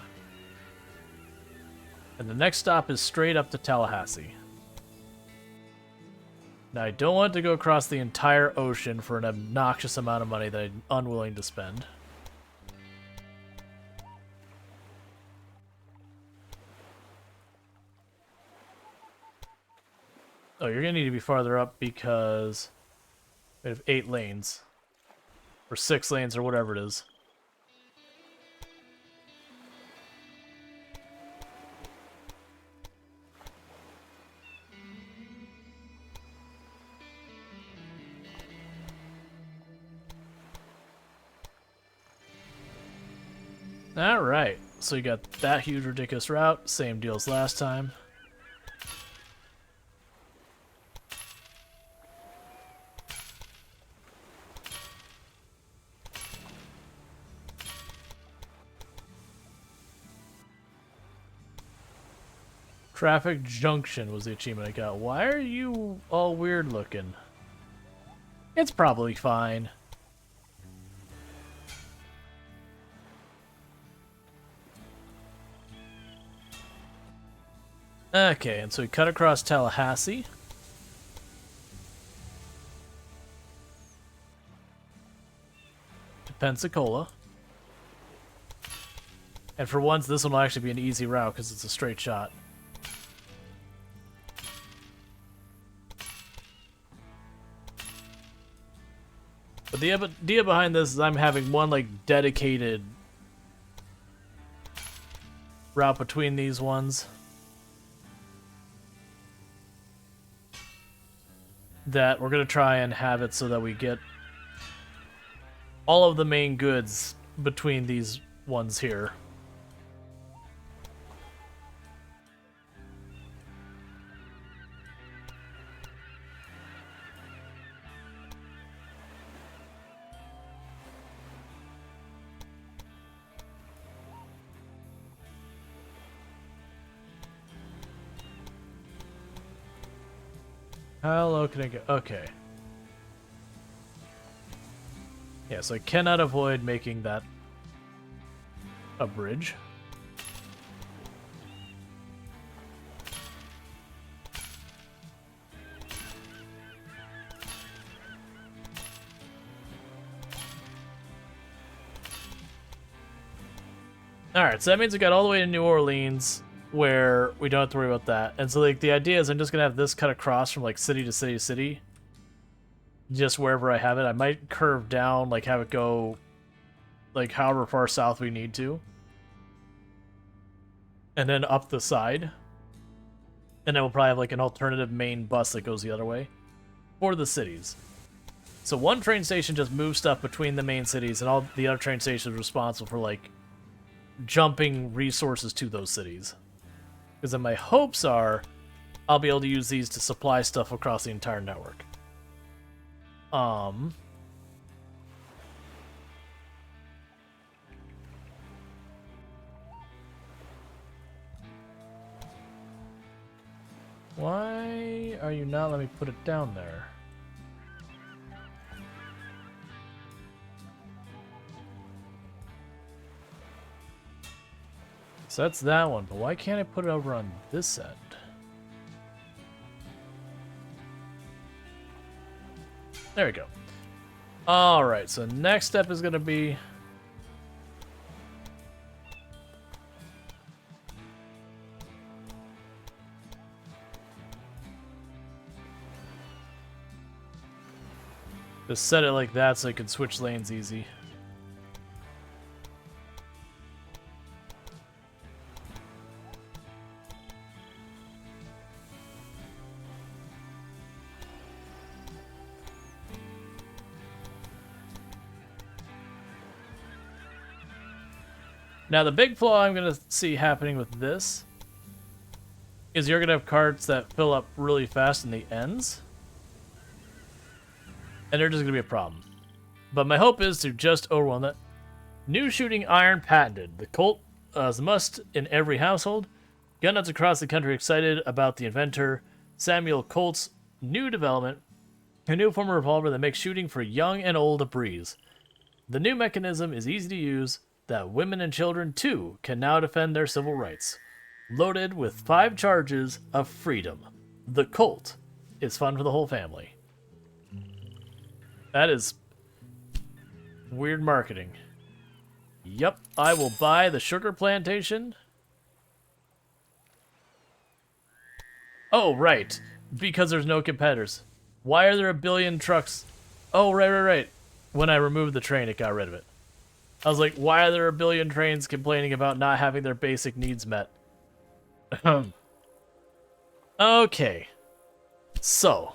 And the next stop is straight up to Tallahassee. Now, I don't want to go across the entire ocean for an obnoxious amount of money that I'm unwilling to spend. Oh, you're going to need to be farther up because we have 8 lanes. Or 6 lanes, or whatever it is. Alright, so you got that huge ridiculous route, same deal as last time. Traffic Junction was the achievement I got. Why are you all weird looking? It's probably fine. Okay, and so we cut across Tallahassee. To Pensacola. And for once, this one will actually be an easy route because it's a straight shot. But the idea behind this is I'm having one, like, dedicated route between these ones. That we're going to try and have it so that we get all of the main goods between these ones here. How low can I go? Okay. Yeah, so I cannot avoid making that a bridge. Alright, so that means we got all the way to New Orleans, where we don't have to worry about that. And so, like, the idea is I'm just going to have this cut across from, like, city to city to city. Just wherever I have it. I might curve down, like, have it go, like, however far south we need to. And then up the side. And then we'll probably have, like, an alternative main bus that goes the other way. For the cities. So one train station just moves stuff between the main cities, and all the other train stations are responsible for, like, jumping resources to those cities. Because then my hopes are I'll be able to use these to supply stuff across the entire network. Why are you not letting me put it down there? So that's that one, but why can't I put it over on this end? There we go. Alright, so next step is going to be... just set it like that so I can switch lanes easy. Now, the big flaw I'm going to see happening with this is you're going to have carts that fill up really fast in the ends. And they're just going to be a problem. But my hope is to just overwhelm that. New shooting iron patented. The Colt is a must in every household. Gun nuts across the country excited about the inventor Samuel Colt's new development. A new form of revolver that makes shooting for young and old a breeze. The new mechanism is easy to use, that women and children, too, can now defend their civil rights. Loaded with 5 charges of freedom. The Colt is fun for the whole family. That is weird marketing. Yep, I will buy the sugar plantation. Oh, right. Because there's no competitors. Why are there a billion trucks? Oh, right. When I removed the train, it got rid of it. I was like, why are there a billion trains complaining about not having their basic needs met? Okay. So.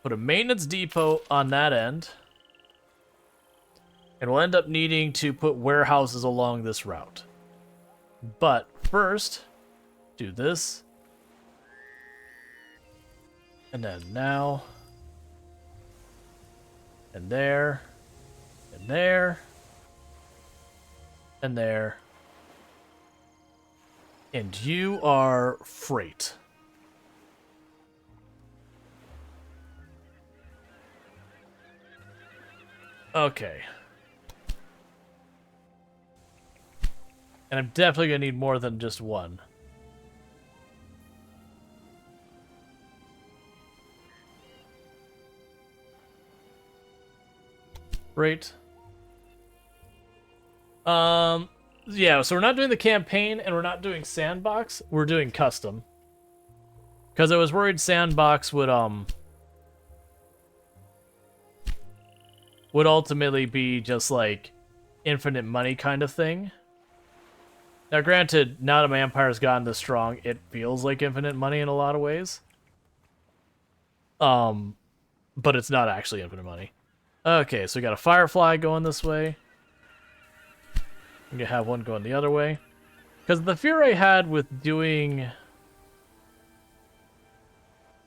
Put a maintenance depot on that end. And we'll end up needing to put warehouses along this route. But first, do this. And then now. And there. And there. And there. And you are freight. Okay. And I'm definitely going to need more than just one. Right. Yeah, so we're not doing the campaign and we're not doing sandbox. We're doing custom. Because I was worried sandbox would ultimately be just like infinite money kind of thing. Now granted, now that my empire's gotten this strong, it feels like infinite money in a lot of ways. But it's not actually infinite money. Okay, so we got a Firefly going this way. I'm gonna have one going the other way. Because the fear I had with doing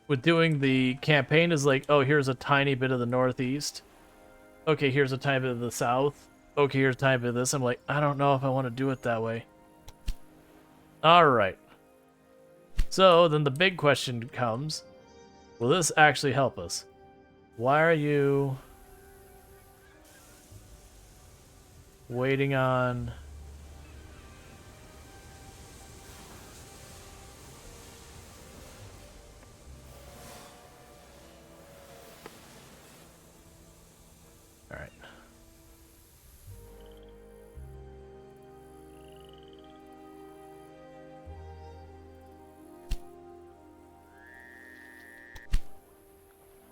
the campaign is like, oh, here's a tiny bit of the northeast. Okay, here's a tiny bit of the south. Okay, here's a tiny bit of this. I'm like, I don't know if I want to do it that way. Alright. So, then the big question comes, will this actually help us? Why are you waiting on... Alright.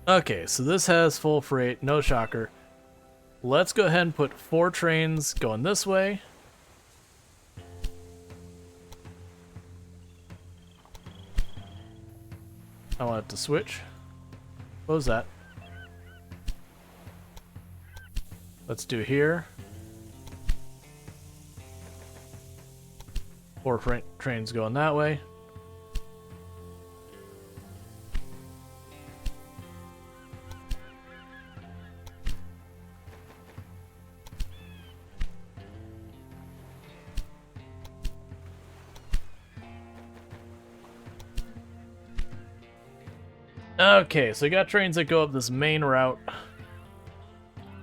Okay, so this has full freight, no shocker. Let's go ahead and put 4 trains going this way. I want it to switch. What was that? Let's do here. 4 trains going that way. Okay, so we got trains that go up this main route.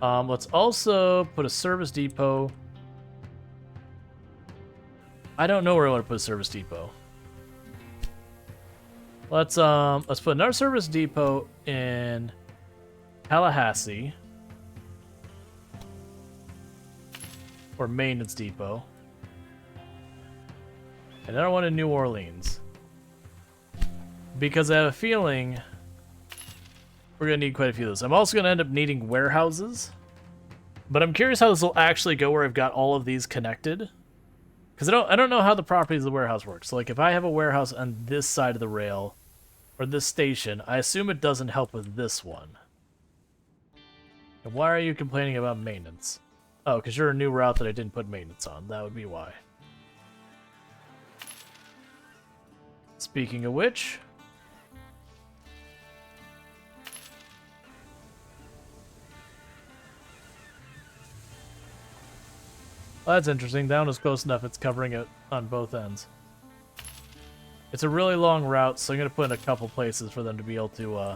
Let's also put a service depot. I don't know where I want to put a service depot. Let's put another service depot in Tallahassee. Or maintenance depot. And another one in New Orleans. Because I have a feeling we're going to need quite a few of those. I'm also going to end up needing warehouses. But I'm curious how this will actually go where I've got all of these connected. Because I don't know how the properties of the warehouse work. So like if I have a warehouse on this side of the rail, or this station, I assume it doesn't help with this one. And why are you complaining about maintenance? Oh, because you're a new route that I didn't put maintenance on. That would be why. Speaking of which... Well, that's interesting. Down is close enough. It's covering it on both ends. It's a really long route, so I'm going to put in a couple places for them to be able to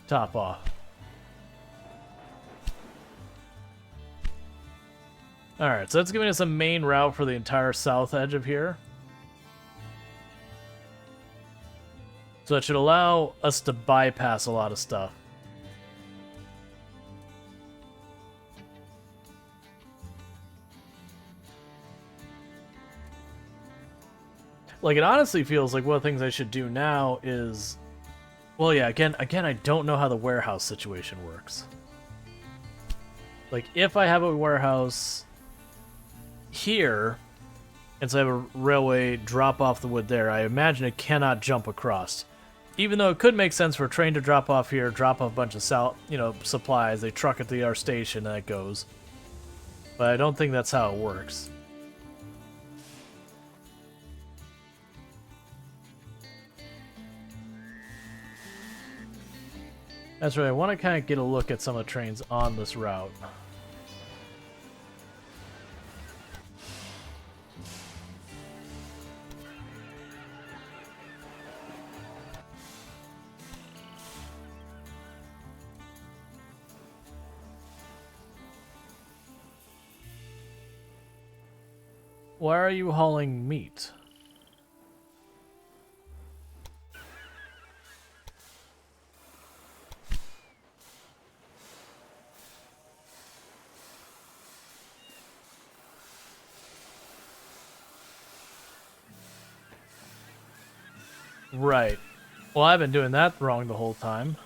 top off. Alright, so that's giving us a main route for the entire south edge of here. So that should allow us to bypass a lot of stuff. Like, it honestly feels like one of the things I should do now is... Well, yeah, again, I don't know how the warehouse situation works. Like, if I have a warehouse here, and so I have a railway drop off the wood there, I imagine it cannot jump across. Even though it could make sense for a train to drop off here, drop off a bunch of supplies, they truck it to our station, and it goes. But I don't think that's how it works. That's right, I want to kind of get a look at some of the trains on this route. Why are you hauling meat? Right. Well, I've been doing that wrong the whole time.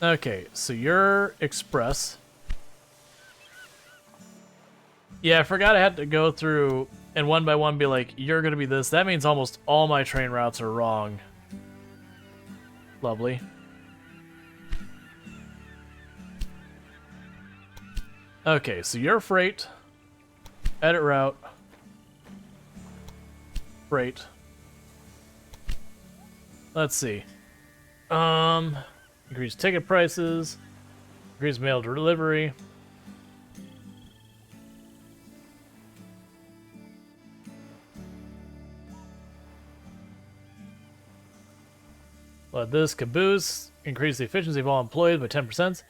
Okay, so you're express. Yeah, I forgot I had to go through and one by one be like, you're gonna be this. That means almost all my train routes are wrong. Lovely. Okay, so you're freight. Edit route. Freight. Let's see. Increase ticket prices. Increase mail delivery. Let this caboose increase the efficiency of all employees by 10%.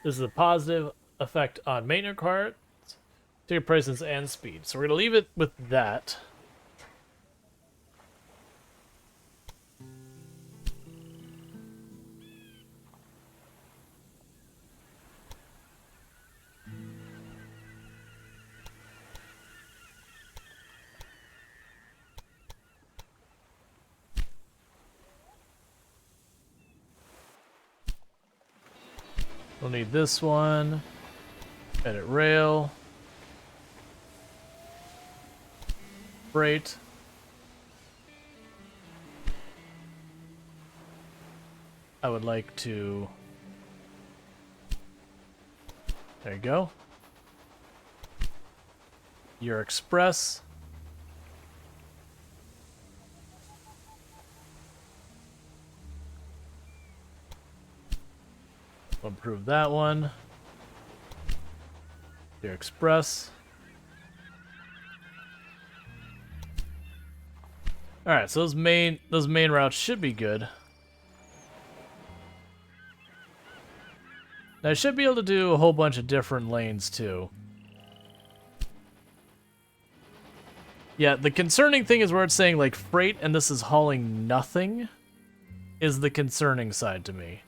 This is a positive effect on maintenance requirements, ticket prices, and speed. So we're going to leave it with that. We'll need this one. Edit rail. Freight. I would like to... There you go. Your express. We'll improve that one. Your express. All right, so those main routes should be good. Now I should be able to do a whole bunch of different lanes too. Yeah, the concerning thing is where it's saying like freight and this is hauling nothing is the concerning side to me.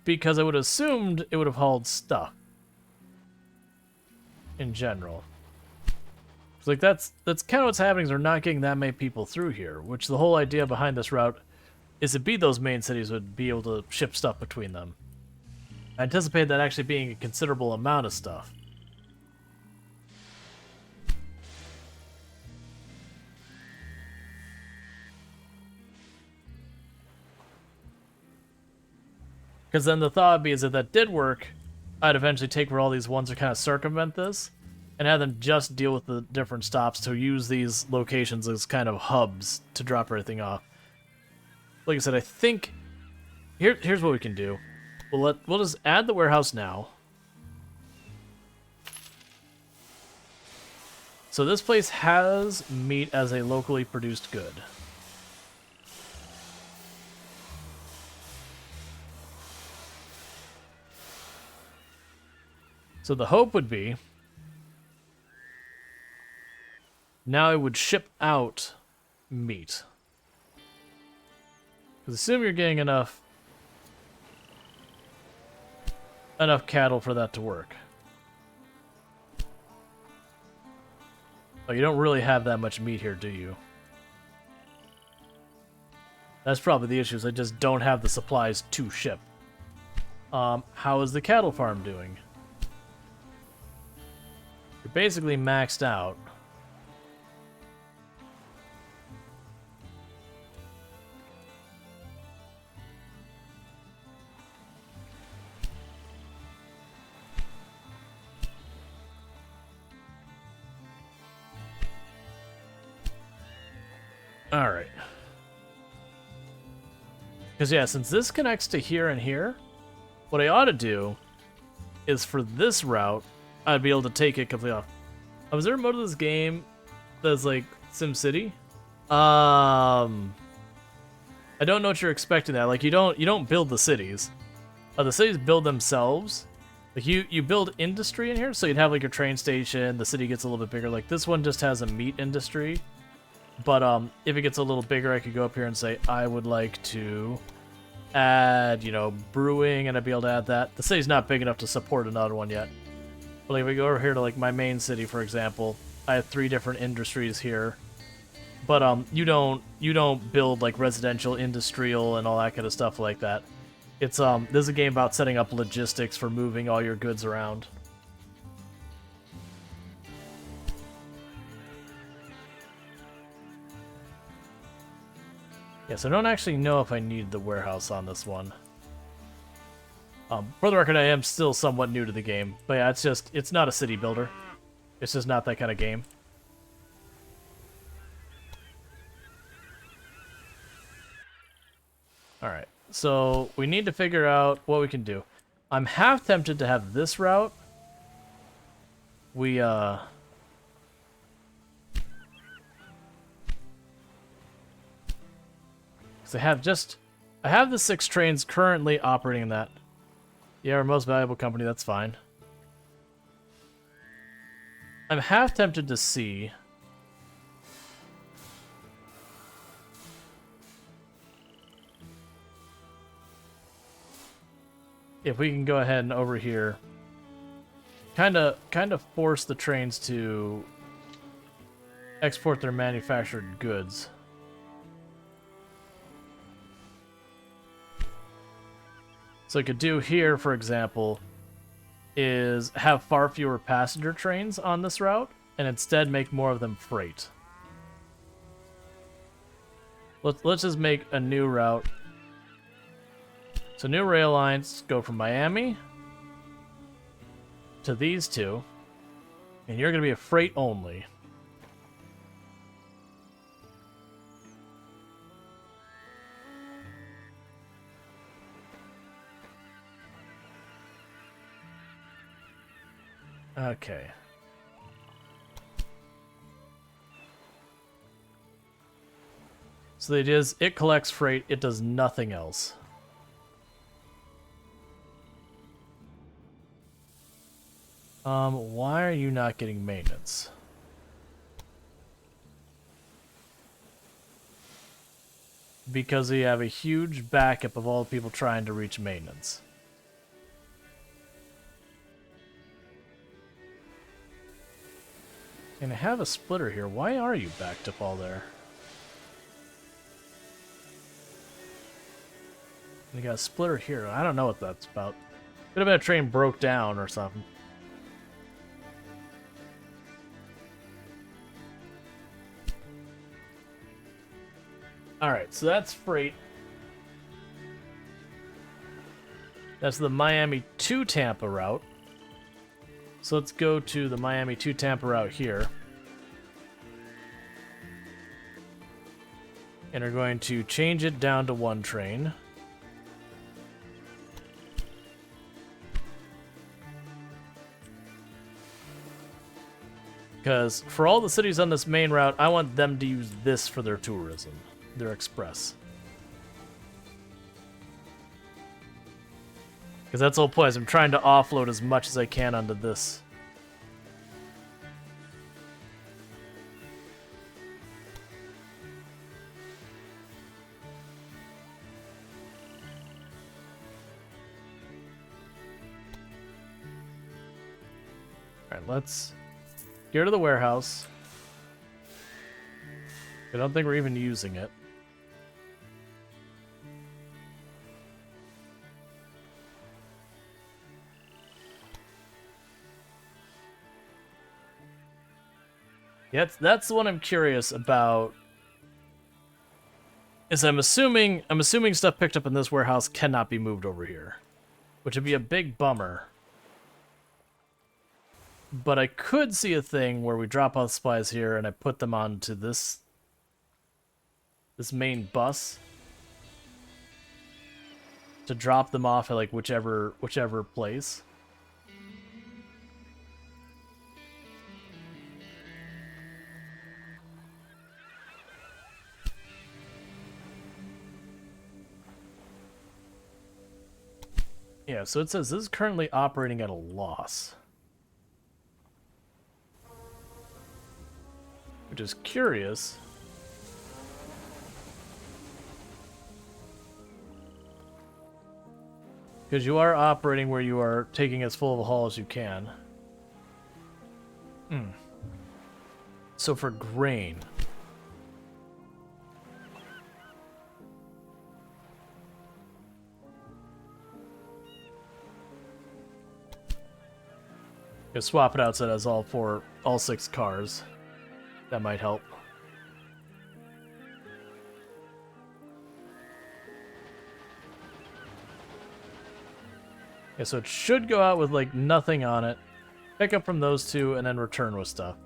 Because I would have assumed it would have hauled stuff in general. It's like that's kind of what's happening is we're not getting that many people through here, which the whole idea behind this route is to be those main cities would be able to ship stuff between them. I anticipate that actually being a considerable amount of stuff. Because then the thought would be is if that did work, I'd eventually take where all these ones to kind of circumvent this and have them just deal with the different stops to use these locations as kind of hubs to drop everything off. Like I said, I think here's what we can do. We'll just add the warehouse now. So this place has meat as a locally produced good. So the hope would be now it would ship out meat. Because assume you're getting enough cattle for that to work. Oh, you don't really have that much meat here, do you? That's probably the issue, is I just don't have the supplies to ship. How is the cattle farm doing? You're basically maxed out. All right. Because, yeah, since this connects to here and here, what I ought to do is for this route, I'd be able to take it completely off. Was there a mode of this game that's like SimCity? I don't know what you're expecting that. Like, you don't build the cities. The cities build themselves, Like you build industry in here, so you'd have like your train station, the city gets a little bit bigger. Like this one just has a meat industry. But if it gets a little bigger, I could go up here and say, I would like to add, you know, brewing, and I'd be able to add that. The city's not big enough to support another one yet. But like, if we go over here to like my main city, for example, I have 3 different industries here. But you don't build like residential, industrial, and all that kind of stuff like that. It's this is a game about setting up logistics for moving all your goods around. Yes, I don't actually know if I need the warehouse on this one. For the record, I am still somewhat new to the game, but yeah, it's not a city builder. It's just not that kind of game. Alright, so we need to figure out what we can do. I'm half tempted to have this route. So I have the 6 trains currently operating in that. Yeah, our most valuable company, that's fine. I'm half tempted to see if we can go ahead and over here kind of force the trains to export their manufactured goods. So I could do here, for example, is have far fewer passenger trains on this route and instead make more of them freight. Let's just make a new route. So new rail lines go from Miami to these 2, and you're going to be a freight only. Okay. So the idea is it collects freight, it does nothing else. Why are you not getting maintenance? Because we have a huge backup of all the people trying to reach maintenance. And I have a splitter here. Why are you backed up all there? And you got a splitter here. I don't know what that's about. Could have been a train broke down or something. Alright, so that's freight. That's the Miami to Tampa route. So let's go to the Miami to Tampa route here. And we're going to change it down to 1 train. Because for all the cities on this main route, I want them to use this for their tourism, their express. Because that's the whole point. I'm trying to offload as much as I can onto this. Alright, let's get rid of the warehouse. I don't think we're even using it. Yeah, that's the one I'm curious about. Is I'm assuming stuff picked up in this warehouse cannot be moved over here, which would be a big bummer. But I could see a thing where we drop off supplies here and I put them onto this main bus to drop them off at like whichever place. Yeah, so it says this is currently operating at a loss. Which is curious. Because you are operating where you are taking as full of a haul as you can. So for grain. Gonna swap it out so it has all 6 cars. That might help. Yeah, so it should go out with like nothing on it. Pick up from those 2 and then return with stuff.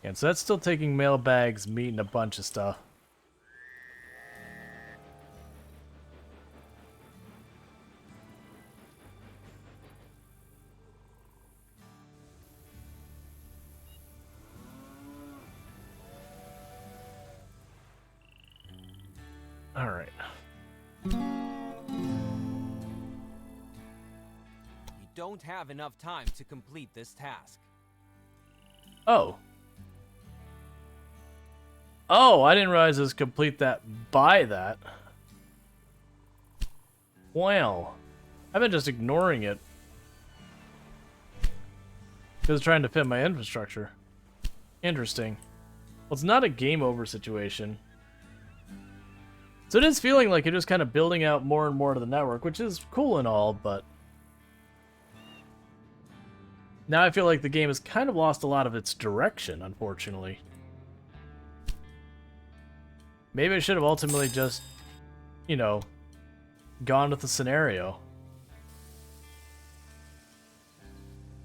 And so that's still taking mail bags, meat, and a bunch of stuff. All right. You don't have enough time to complete this task. Oh. Oh, I didn't realize it was complete that by that. Well, I've been just ignoring it. Because it's trying to fit my infrastructure. Interesting. Well, it's not a game over situation. So it is feeling like you're just kind of building out more and more to the network, which is cool and all, but... now I feel like the game has kind of lost a lot of its direction, unfortunately. Maybe I should have ultimately just, you know, gone with the scenario.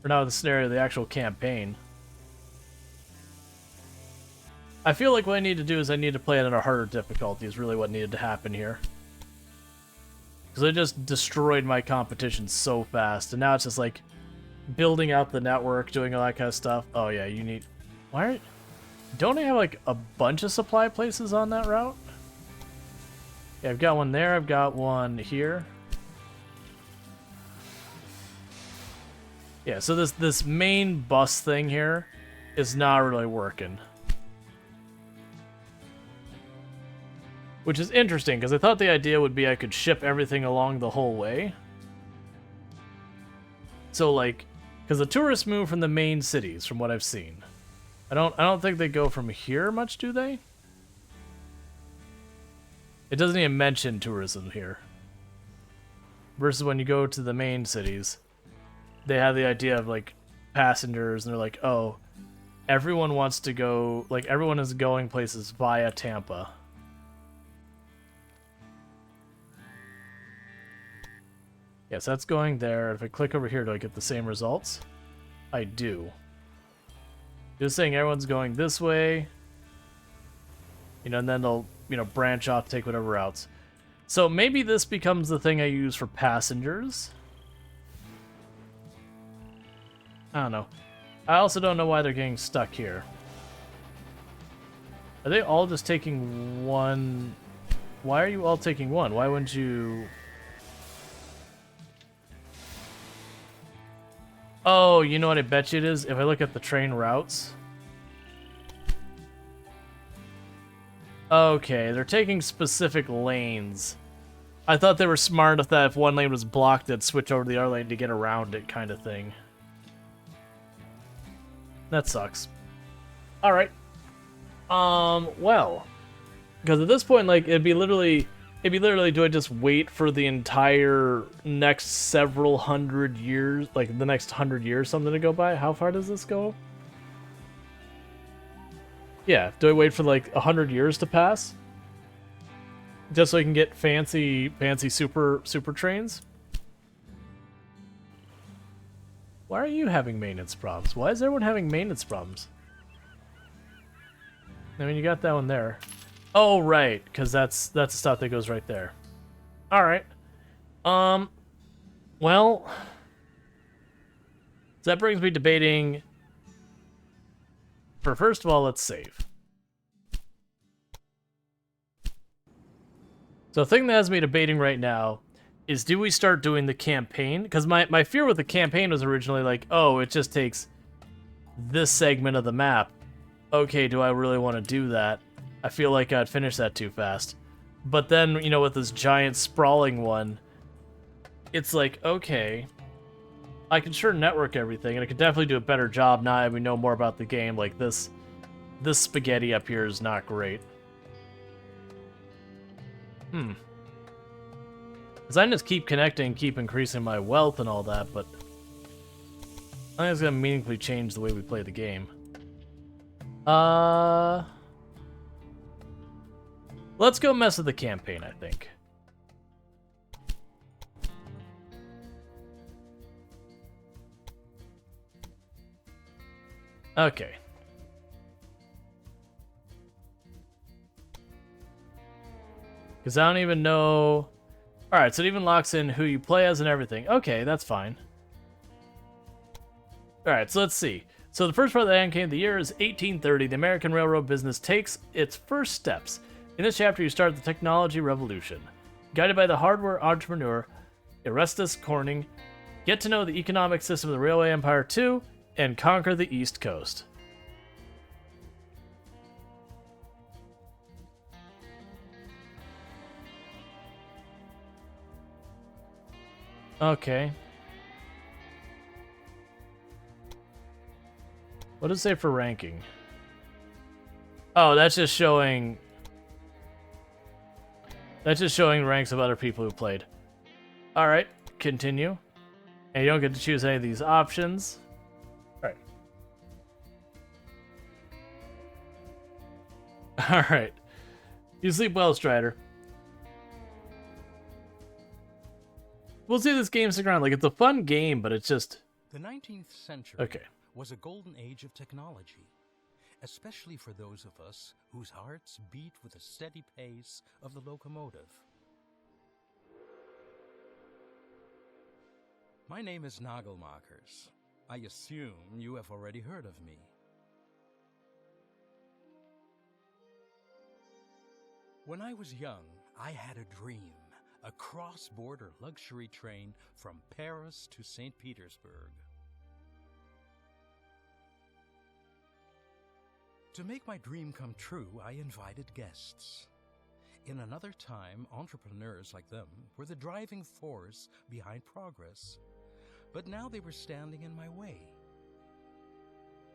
Or not with the scenario, the actual campaign. I feel like what I need to do is I need to play it at a harder difficulty is really what needed to happen here. Because I just destroyed my competition so fast, and now it's just like building out the network, doing all that kind of stuff. Oh yeah, you need... why are... don't I have like a bunch of supply places on that route? Yeah, I've got one there, I've got one here. Yeah, so this main bus thing here is not really working. Which is interesting, because I thought the idea would be I could ship everything along the whole way. So like, because the tourists move from the main cities, from what I've seen. I don't think they go from here much, do they? It doesn't even mention tourism here. Versus when you go to the main cities, they have the idea of like passengers, and they're like, oh, everyone wants to go, like everyone is going places via Tampa. Yes, that's going there. If I click over here, do I get the same results? I do. Just saying everyone's going this way. You know, and then they'll, you know, branch off, take whatever routes. So maybe this becomes the thing I use for passengers. I don't know. I also don't know why they're getting stuck here. Are they all just taking one? Why are you all taking one? Why wouldn't you... oh, you know what I bet you it is? If I look at the train routes. Okay, they're taking specific lanes. I thought they were smart enough that if one lane was blocked, they'd switch over to the other lane to get around it, kind of thing. That sucks. Alright. Well. Because at this point, like, it'd be literally, do I just wait for the entire next several hundred years, like the next 100 years, something to go by? How far does this go? Yeah, do I wait for like 100 years to pass? Just so I can get fancy super trains? Why are you having maintenance problems? Why is everyone having maintenance problems? I mean, you got that one there. Oh, right, because that's the stuff that goes right there. All right. Well, so that brings me debating for first of all, let's save. So the thing that has me debating right now is, do we start doing the campaign? Because my fear with the campaign was originally like, oh, it just takes this segment of the map. Okay, do I really want to do that? I feel like I'd finish that too fast. But then, you know, with this giant sprawling one, it's like, okay, I can sure network everything, and I could definitely do a better job now that we know more about the game. Like, this spaghetti up here is not great. Because I can just keep connecting, keep increasing my wealth and all that, but I think it's going to meaningfully change the way we play the game. Let's go mess with the campaign, I think. Okay. Because I don't even know... Alright, so it even locks in who you play as and everything. Okay, that's fine. Alright, so let's see. So the first part of the end game of the year is 1830. The American railroad business takes its first steps. In this chapter, you start the technology revolution. Guided by the hardware entrepreneur, Erastus Corning, get to know the economic system of the Railway Empire 2, and conquer the East Coast. Okay. What does it say for ranking? Oh, that's just showing... That's just showing ranks of other people who played. Alright, continue. And you don't get to choose any of these options. Alright. Alright. You sleep well, Strider. We'll see this game stick around. Like, it's a fun game, but it's just... The 19th century Okay. was a golden age of technology, especially for those of us whose hearts beat with the steady pace of the locomotive. My name is Nagelmakers. I assume you have already heard of me. When I was young, I had a dream. A cross-border luxury train from Paris to St. Petersburg. To make my dream come true, I invited guests. In another time, entrepreneurs like them were the driving force behind progress, but now they were standing in my way.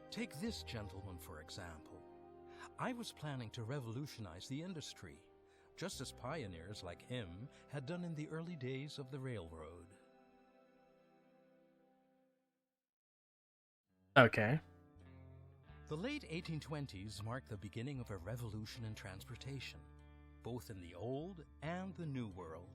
Take this gentleman, for example. I was planning to revolutionize the industry, just as pioneers like him had done in the early days of the railroad. Okay. The late 1820s marked the beginning of a revolution in transportation, both in the Old and the New World.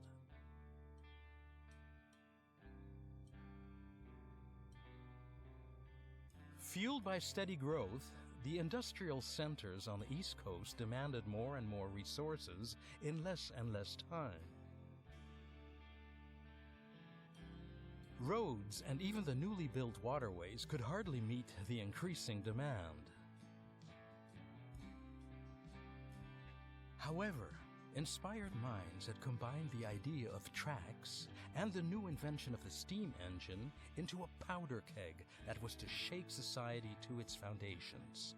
Fueled by steady growth, the industrial centers on the East Coast demanded more and more resources in less and less time. Roads and even the newly built waterways could hardly meet the increasing demand. However, inspired minds had combined the idea of tracks and the new invention of the steam engine into a powder keg that was to shake society to its foundations.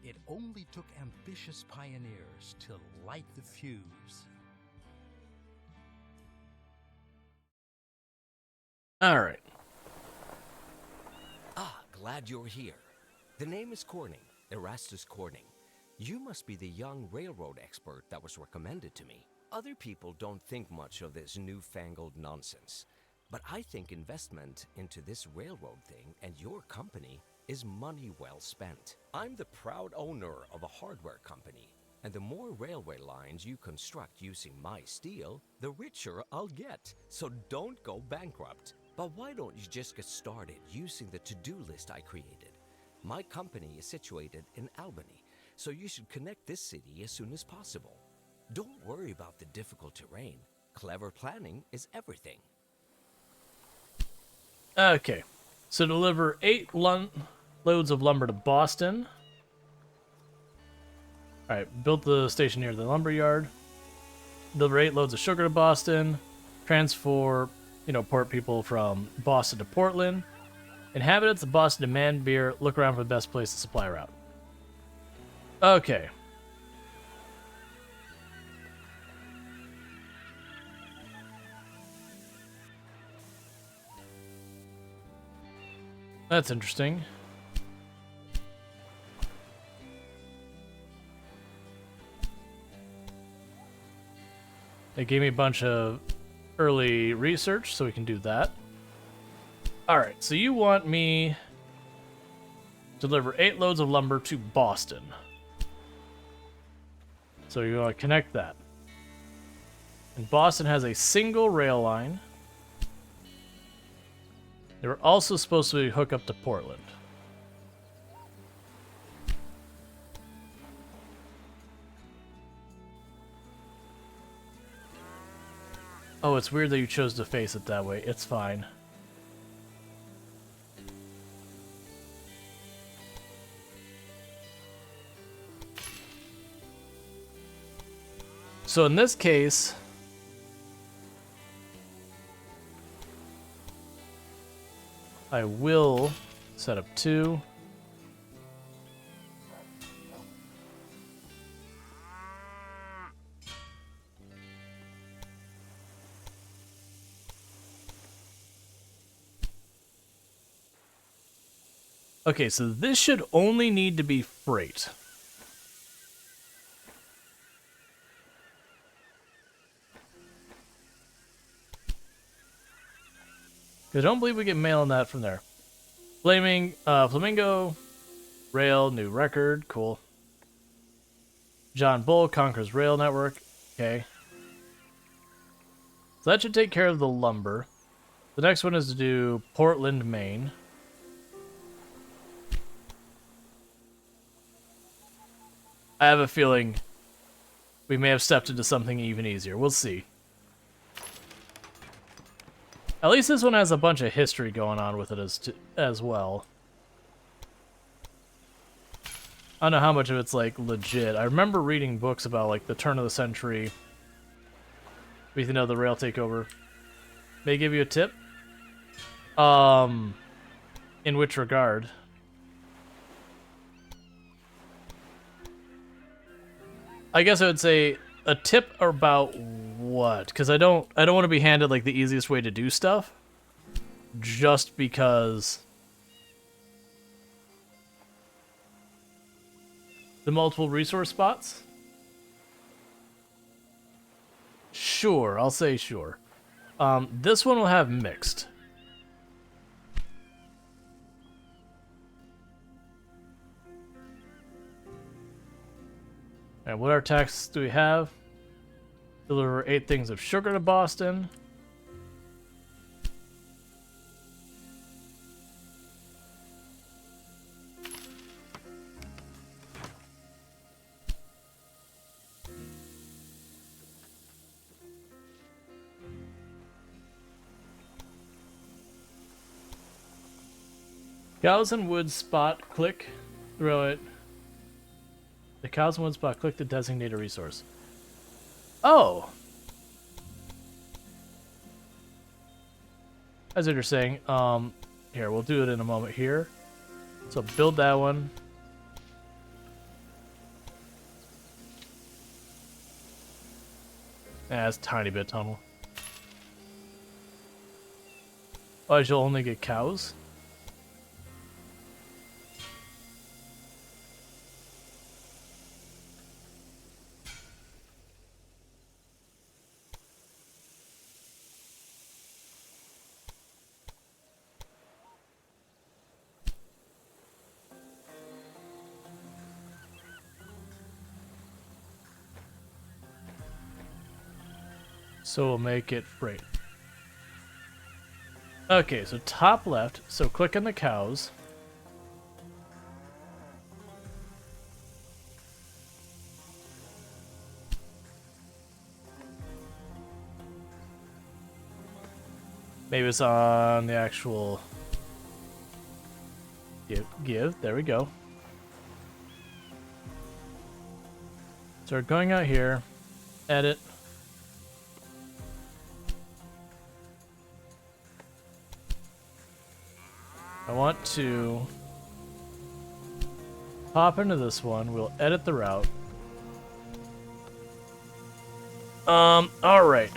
It only took ambitious pioneers to light the fuse. All right. Ah, glad you're here. The name is Corning, Erastus Corning. You must be the young railroad expert that was recommended to me. Other people don't think much of this newfangled nonsense, but I think investment into this railroad thing and your company is money well spent. I'm the proud owner of a hardware company, and the more railway lines you construct using my steel, the richer I'll get. So don't go bankrupt. But why don't you just get started using the to-do list I created? My company is situated in Albany, so you should connect this city as soon as possible. Don't worry about the difficult terrain. Clever planning is everything. Okay. So deliver 8 loads of lumber to Boston. Alright, built the station near the lumber yard. Deliver 8 loads of sugar to Boston. Transfer, port people from Boston to Portland. Inhabitants of Boston demand beer. Look around for the best place to supply route. Okay. That's interesting. They gave me a bunch of early research, so we can do that. Alright, so you want me to deliver 8 loads of lumber to Boston. So you want to connect that. And Boston has a single rail line. They were also supposed to hook up to Portland. Oh, it's weird that you chose to face it that way. It's fine. So in this case, I will set up 2. Okay, so this should only need to be freight. I don't believe we get mail on that from there. Flamingo, rail, new record, cool. John Bull conquers rail network, okay. So that should take care of the lumber. The next one is to do Portland, Maine. I have a feeling we may have stepped into something even easier. We'll see. At least this one has a bunch of history going on with it as well. I don't know how much of it's, like, legit. I remember reading books about, like, the turn of the century. The rail takeover. May I give you a tip? In which regard? I guess I would say a tip about what? Because I don't want to be handed like the easiest way to do stuff. Just because the multiple resource spots. Sure, I'll say sure. This one will have mixed. And what our tasks do we have? Deliver 8 things of sugar to Boston. Cows and wood spot, click, throw it. The cows and wood spot, click to designate a resource. Oh! That's interesting. Here, we'll do it in a moment here. So build that one. That's a tiny bit tunnel. Oh, you'll only get cows? So we'll make it freight. Okay, so top left. So click on the cows. Maybe it's on the actual give. There we go. So we're going out here. Edit. I want to pop into this one. We'll edit the route. Alright.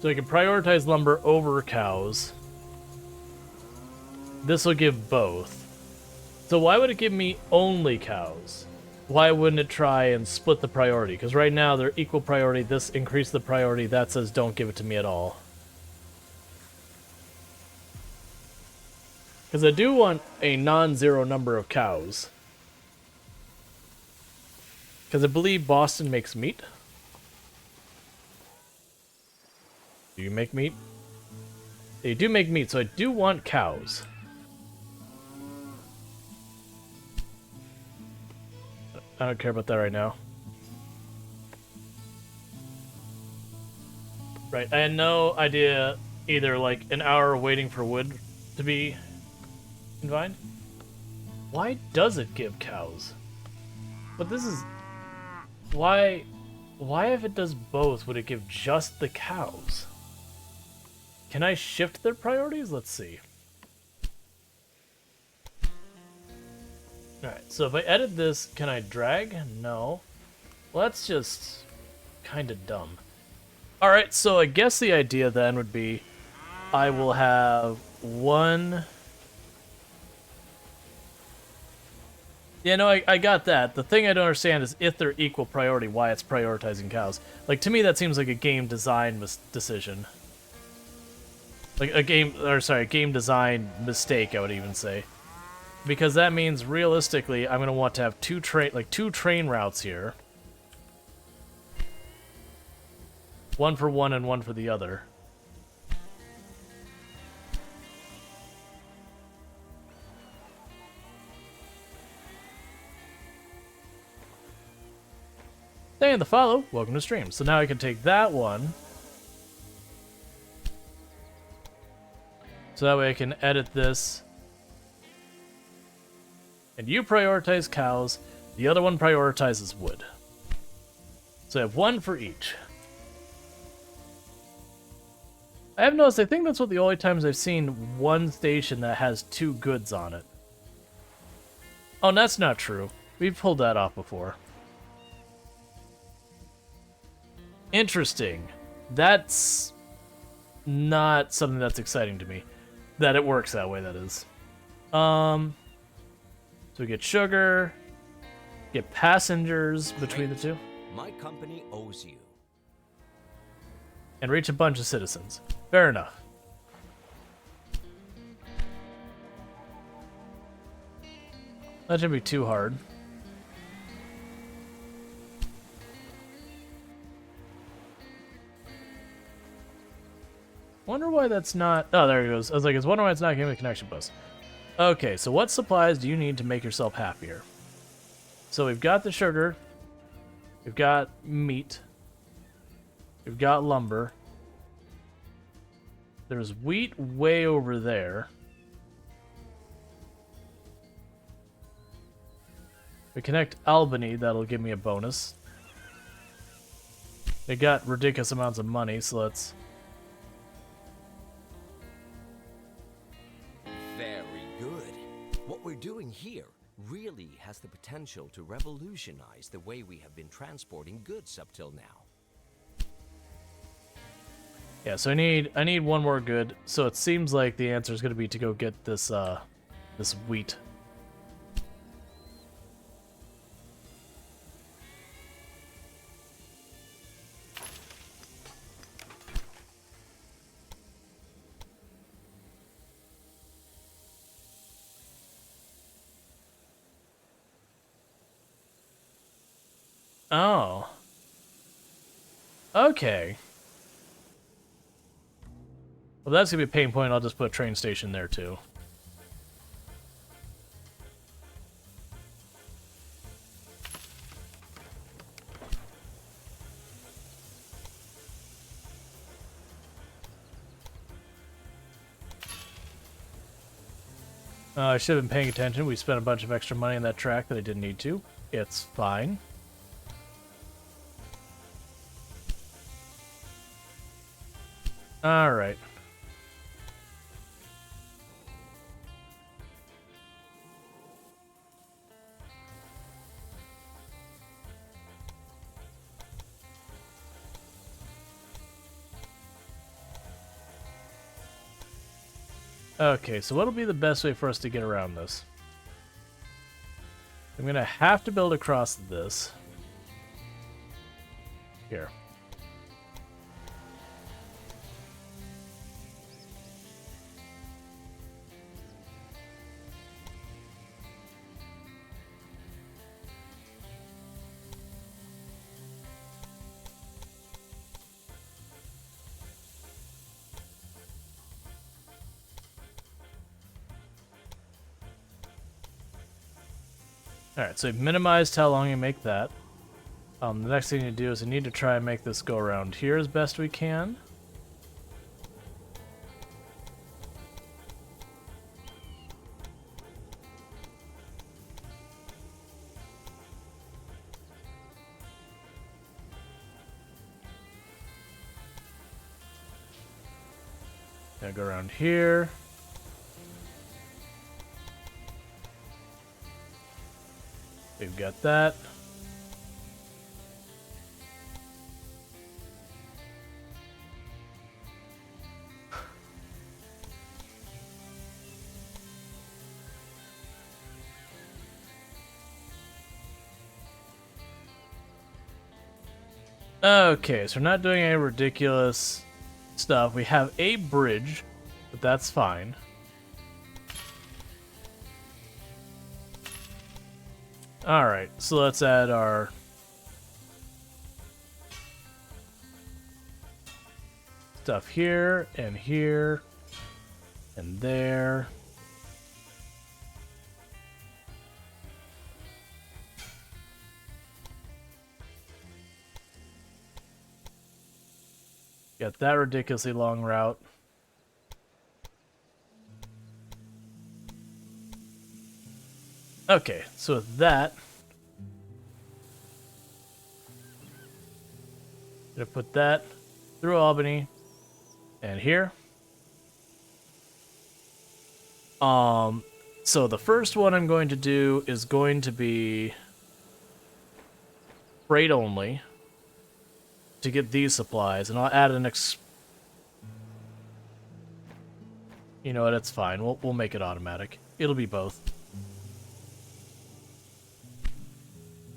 So I can prioritize lumber over cows. This will give both. So why would it give me only cows? Why wouldn't it try and split the priority? Because right now they're equal priority. This increased the priority. That says don't give it to me at all. Because I do want a non-zero number of cows. Because I believe Boston makes meat. Do you make meat? They do make meat, so I do want cows. I don't care about that right now. Right, I had no idea either, like, an hour waiting for wood to be combined. Why does it give cows? But this is... Why if it does both, would it give just the cows? Can I shift their priorities? Let's see. Alright, so if I edit this, can I drag? No. Well, that's just kind of dumb. Alright, so I guess the idea then would be I will have one... Yeah, no, I got that. The thing I don't understand is if they're equal priority, why it's prioritizing cows. Like, to me, that seems like a game design decision. Like, a game design mistake, I would even say. Because that means, realistically, I'm going to want to have two train routes here. One for one and one for the other. Thank you for the follow. Welcome to stream. So now I can take that one. So that way I can edit this. And you prioritize cows. The other one prioritizes wood. So I have one for each. I have noticed, I think that's what the only times I've seen one station that has two goods on it. Oh, and that's not true. We've pulled that off before. Interesting. That's not something that's exciting to me. That it works that way, that is. So we get sugar, get passengers between the two, My company owes you. and reach a bunch of citizens. Fair enough. That shouldn't be too hard. Wonder why that's not... Oh, there it goes. I was like, I was wondering why it's not giving me a connection bus. Okay, so what supplies do you need to make yourself happier? So we've got the sugar. We've got meat. We've got lumber. There's wheat way over there. We connect Albany, that'll give me a bonus. They got ridiculous amounts of money, so let's... Very good. What we're doing here really has the potential to revolutionize the way we have been transporting goods up till now. Yeah, so I need one more good. So it seems like the answer is going to be to go get this this wheat. Oh. Okay. Well, that's gonna be a pain point. I'll just put a train station there too. I should have been paying attention. We spent a bunch of extra money on that track that I didn't need to. It's fine. Alright. Okay, so what'll be the best way for us to get around this? I'm gonna have to build across this. Here. Alright, so I've minimized how long you make that. The next thing to do is I need to try and make this go around here as best we can. Gonna go around here. We've got that. Okay, so we're not doing any ridiculous stuff. We have a bridge, but that's fine. Alright, so let's add our stuff here, and there. Got that ridiculously long route. Okay, so with that, I'm gonna put that through Albany and here. So the first one I'm going to do is going to be freight only to get these supplies, and I'll add an you know what, it's fine. We'll make it automatic. It'll be both.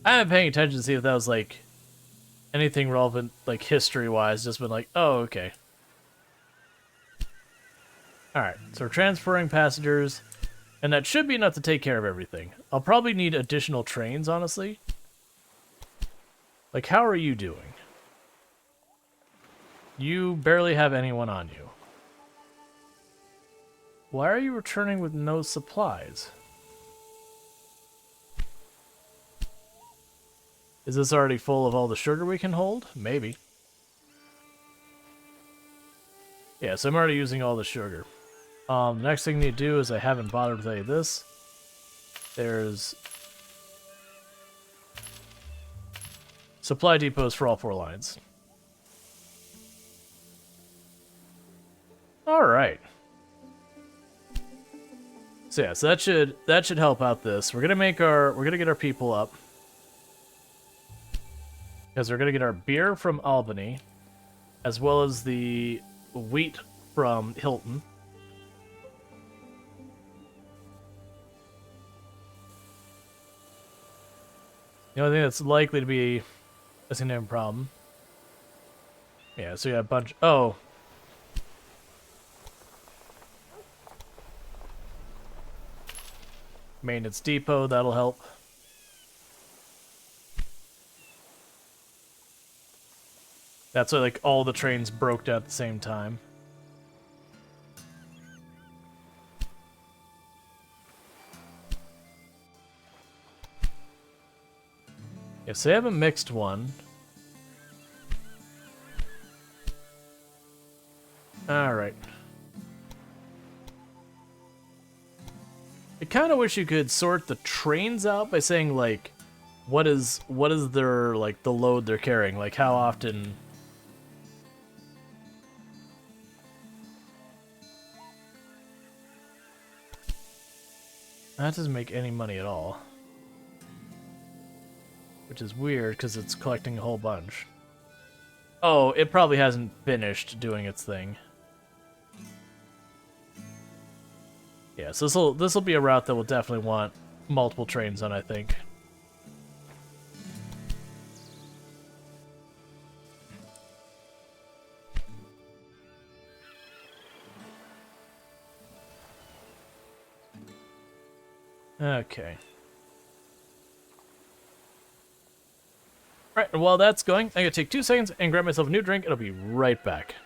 I haven't been paying attention to see if that was, like, anything relevant, like, history-wise. Just been like, oh, okay. Alright, so we're transferring passengers, and that should be enough to take care of everything. I'll probably need additional trains, honestly. Like, how are you doing? You barely have anyone on you. Why are you returning with no supplies? Is this already full of all the sugar we can hold? Maybe. Yeah, so I'm already using all the sugar. The next thing I need to do is I haven't bothered to tell you this. There's supply depots for all 4 lines. Alright. So yeah, so that should help out this. We're gonna get our people up. Because we're going to get our beer from Albany, as well as the wheat from Hilton. The only thing that's likely to be a significant problem. Yeah, so we got a bunch... Oh. Maintenance depot, that'll help. That's why, like, all the trains broke down at the same time. Yes, they have a mixed one. Alright. kind of wish you could sort the trains out by saying like, what is their like the load they're carrying, like how often. That doesn't make any money at all, which is weird because it's collecting a whole bunch. Oh, it probably hasn't finished doing its thing. Yeah, so this'll be a route that will definitely want multiple trains on, I think. Okay. Alright, and while that's going, I'm gonna take 2 seconds and grab myself a new drink, and I'll be right back.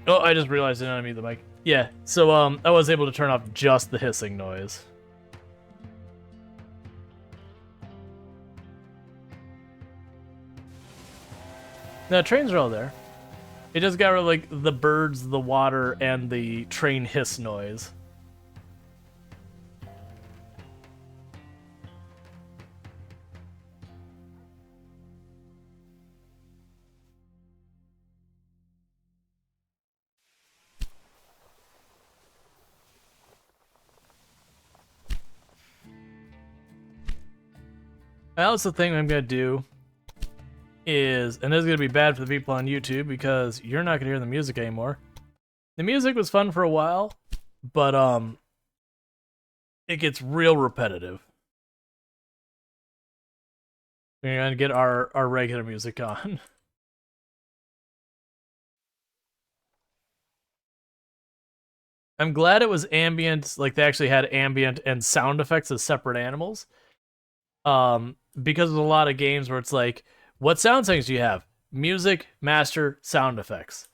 Oh, I just realized I didn't unmute the mic. Yeah, so I was able to turn off just the hissing noise. Now, trains are all there. It just got rid of, like, the birds, the water, and the train hiss noise. Now, the thing I'm going to do is, and this is going to be bad for the people on YouTube because you're not going to hear the music anymore. The music was fun for a while, but it gets real repetitive. We're going to get our regular music on. I'm glad it was ambient, like they actually had ambient and sound effects as separate animals. Because there's a lot of games where it's like, what sound settings do you have? Music, master, sound effects.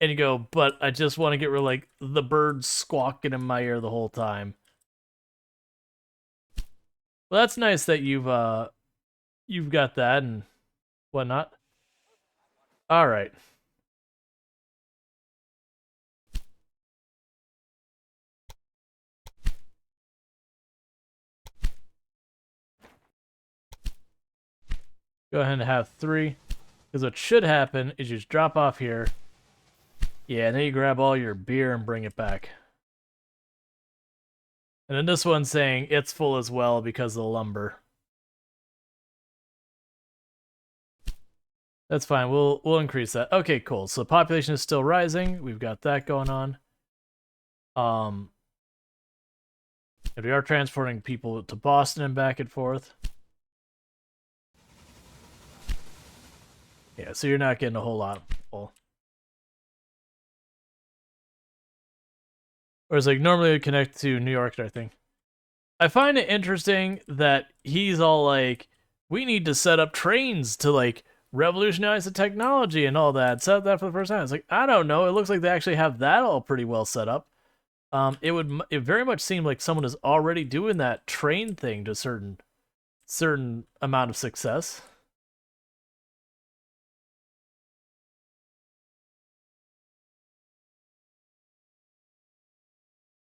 And you go, but I just want to get rid of like the birds squawking in my ear the whole time. Well, that's nice that you've got that and whatnot. All right. Go ahead and have 3. Because what should happen is you just drop off here. Yeah, and then you grab all your beer and bring it back. And then this one's saying it's full as well because of the lumber. That's fine. We'll increase that. Okay, cool. So population is still rising. We've got that going on. And we are transporting people to Boston and back and forth. Yeah, so you're not getting a whole lot of people. Whereas, like, normally we connect to New York, I think. I find it interesting that he's all like, we need to set up trains to, like, revolutionize the technology and all that. Set up that for the first time. It's like, I don't know. It looks like they actually have that all pretty well set up. It very much seemed like someone is already doing that train thing to certain amount of success.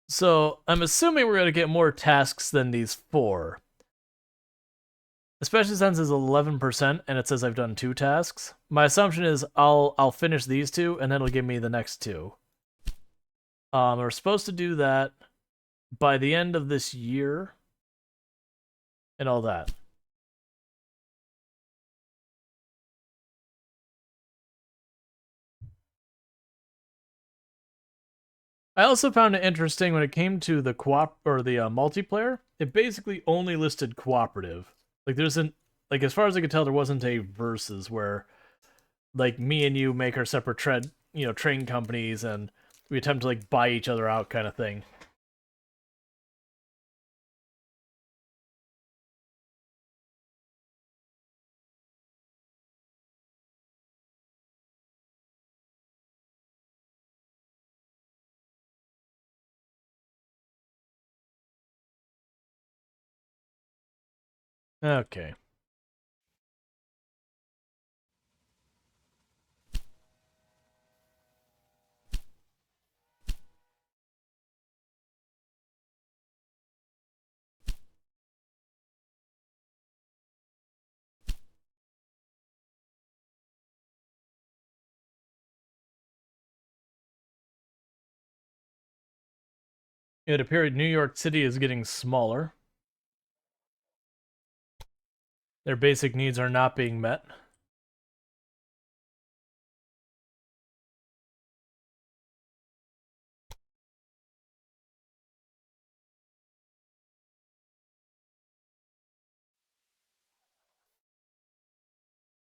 So I'm assuming we're gonna get more tasks than these 4. Especially since it's 11% and it says I've done 2 tasks. My assumption is I'll finish these 2 and then it'll give me the next 2. We're supposed to do that by the end of this year and all that. I also found it interesting when it came to the multiplayer. It basically only listed cooperative. Like as far as I could tell, there wasn't a versus where like me and you make our separate train companies and we attempt to like buy each other out kind of thing. Okay. It appeared New York City is getting smaller. Their basic needs are not being met.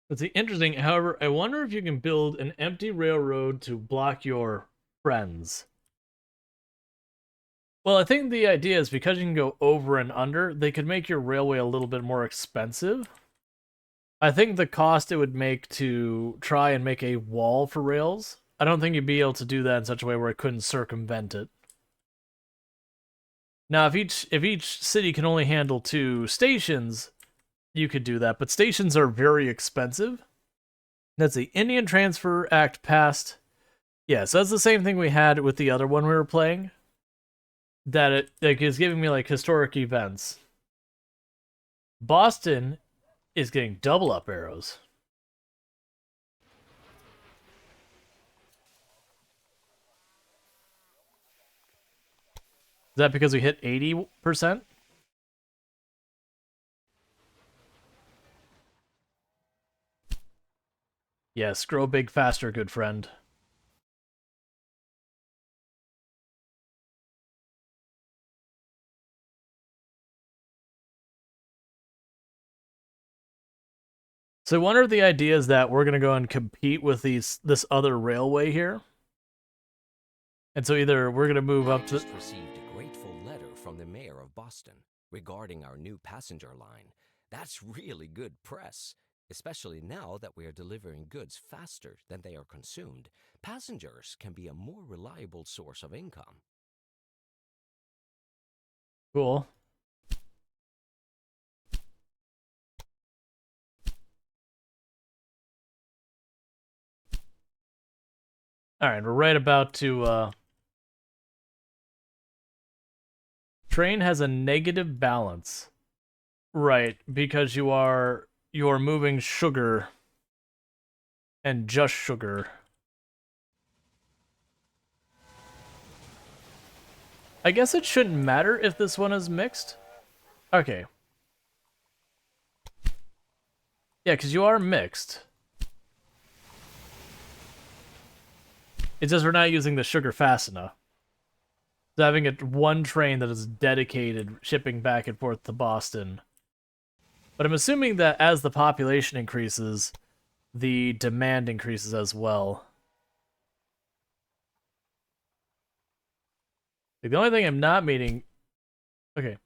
It's interesting. However, I wonder if you can build an empty railroad to block your friends. Well, I think the idea is because you can go over and under, they could make your railway a little bit more expensive. I think the cost it would make to try and make a wall for rails, I don't think you'd be able to do that in such a way where it couldn't circumvent it. Now, if each city can only handle 2 stations, you could do that, but stations are very expensive. That's the Indian Transfer Act passed. Yeah, so that's the same thing we had with the other one we were playing. That it like is giving me like historic events. Boston is getting double up arrows. Is that because we hit 80%? Yes, grow big faster, good friend. So I wonder if the idea is that we're gonna go and compete with this other railway here. And so either we're gonna move up to just received a grateful letter from the mayor of Boston regarding our new passenger line. That's really good press, especially now that we are delivering goods faster than they are consumed. Passengers can be a more reliable source of income. Cool. Alright, we're right about to Train has a negative balance. Right, because you are moving sugar and just sugar. I guess it shouldn't matter if this one is mixed. Okay. Yeah, because you are mixed. It's just we're not using the sugar fast enough. So having one train that is dedicated shipping back and forth to Boston. But I'm assuming that as the population increases, the demand increases as well. Like, the only thing I'm not meeting... Okay.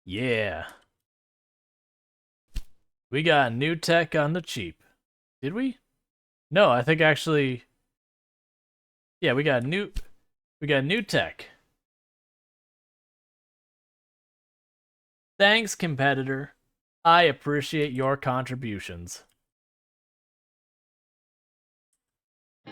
Yeah. We got new tech on the cheap. Did we? No, I think actually... Yeah, we got new tech. Thanks, competitor. I appreciate your contributions.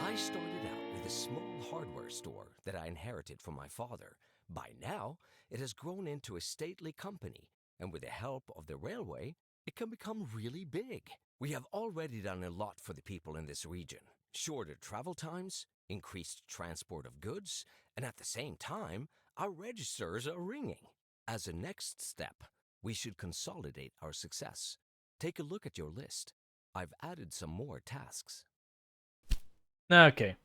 I started out with a small hardware store that I inherited from my father. By now, it has grown into a stately company, and with the help of the railway, it can become really big. We have already done a lot for the people in this region. Shorter travel times, increased transport of goods, and at the same time, our registers are ringing. As a next step, we should consolidate our success. Take a look at your list. I've added some more tasks. Okay.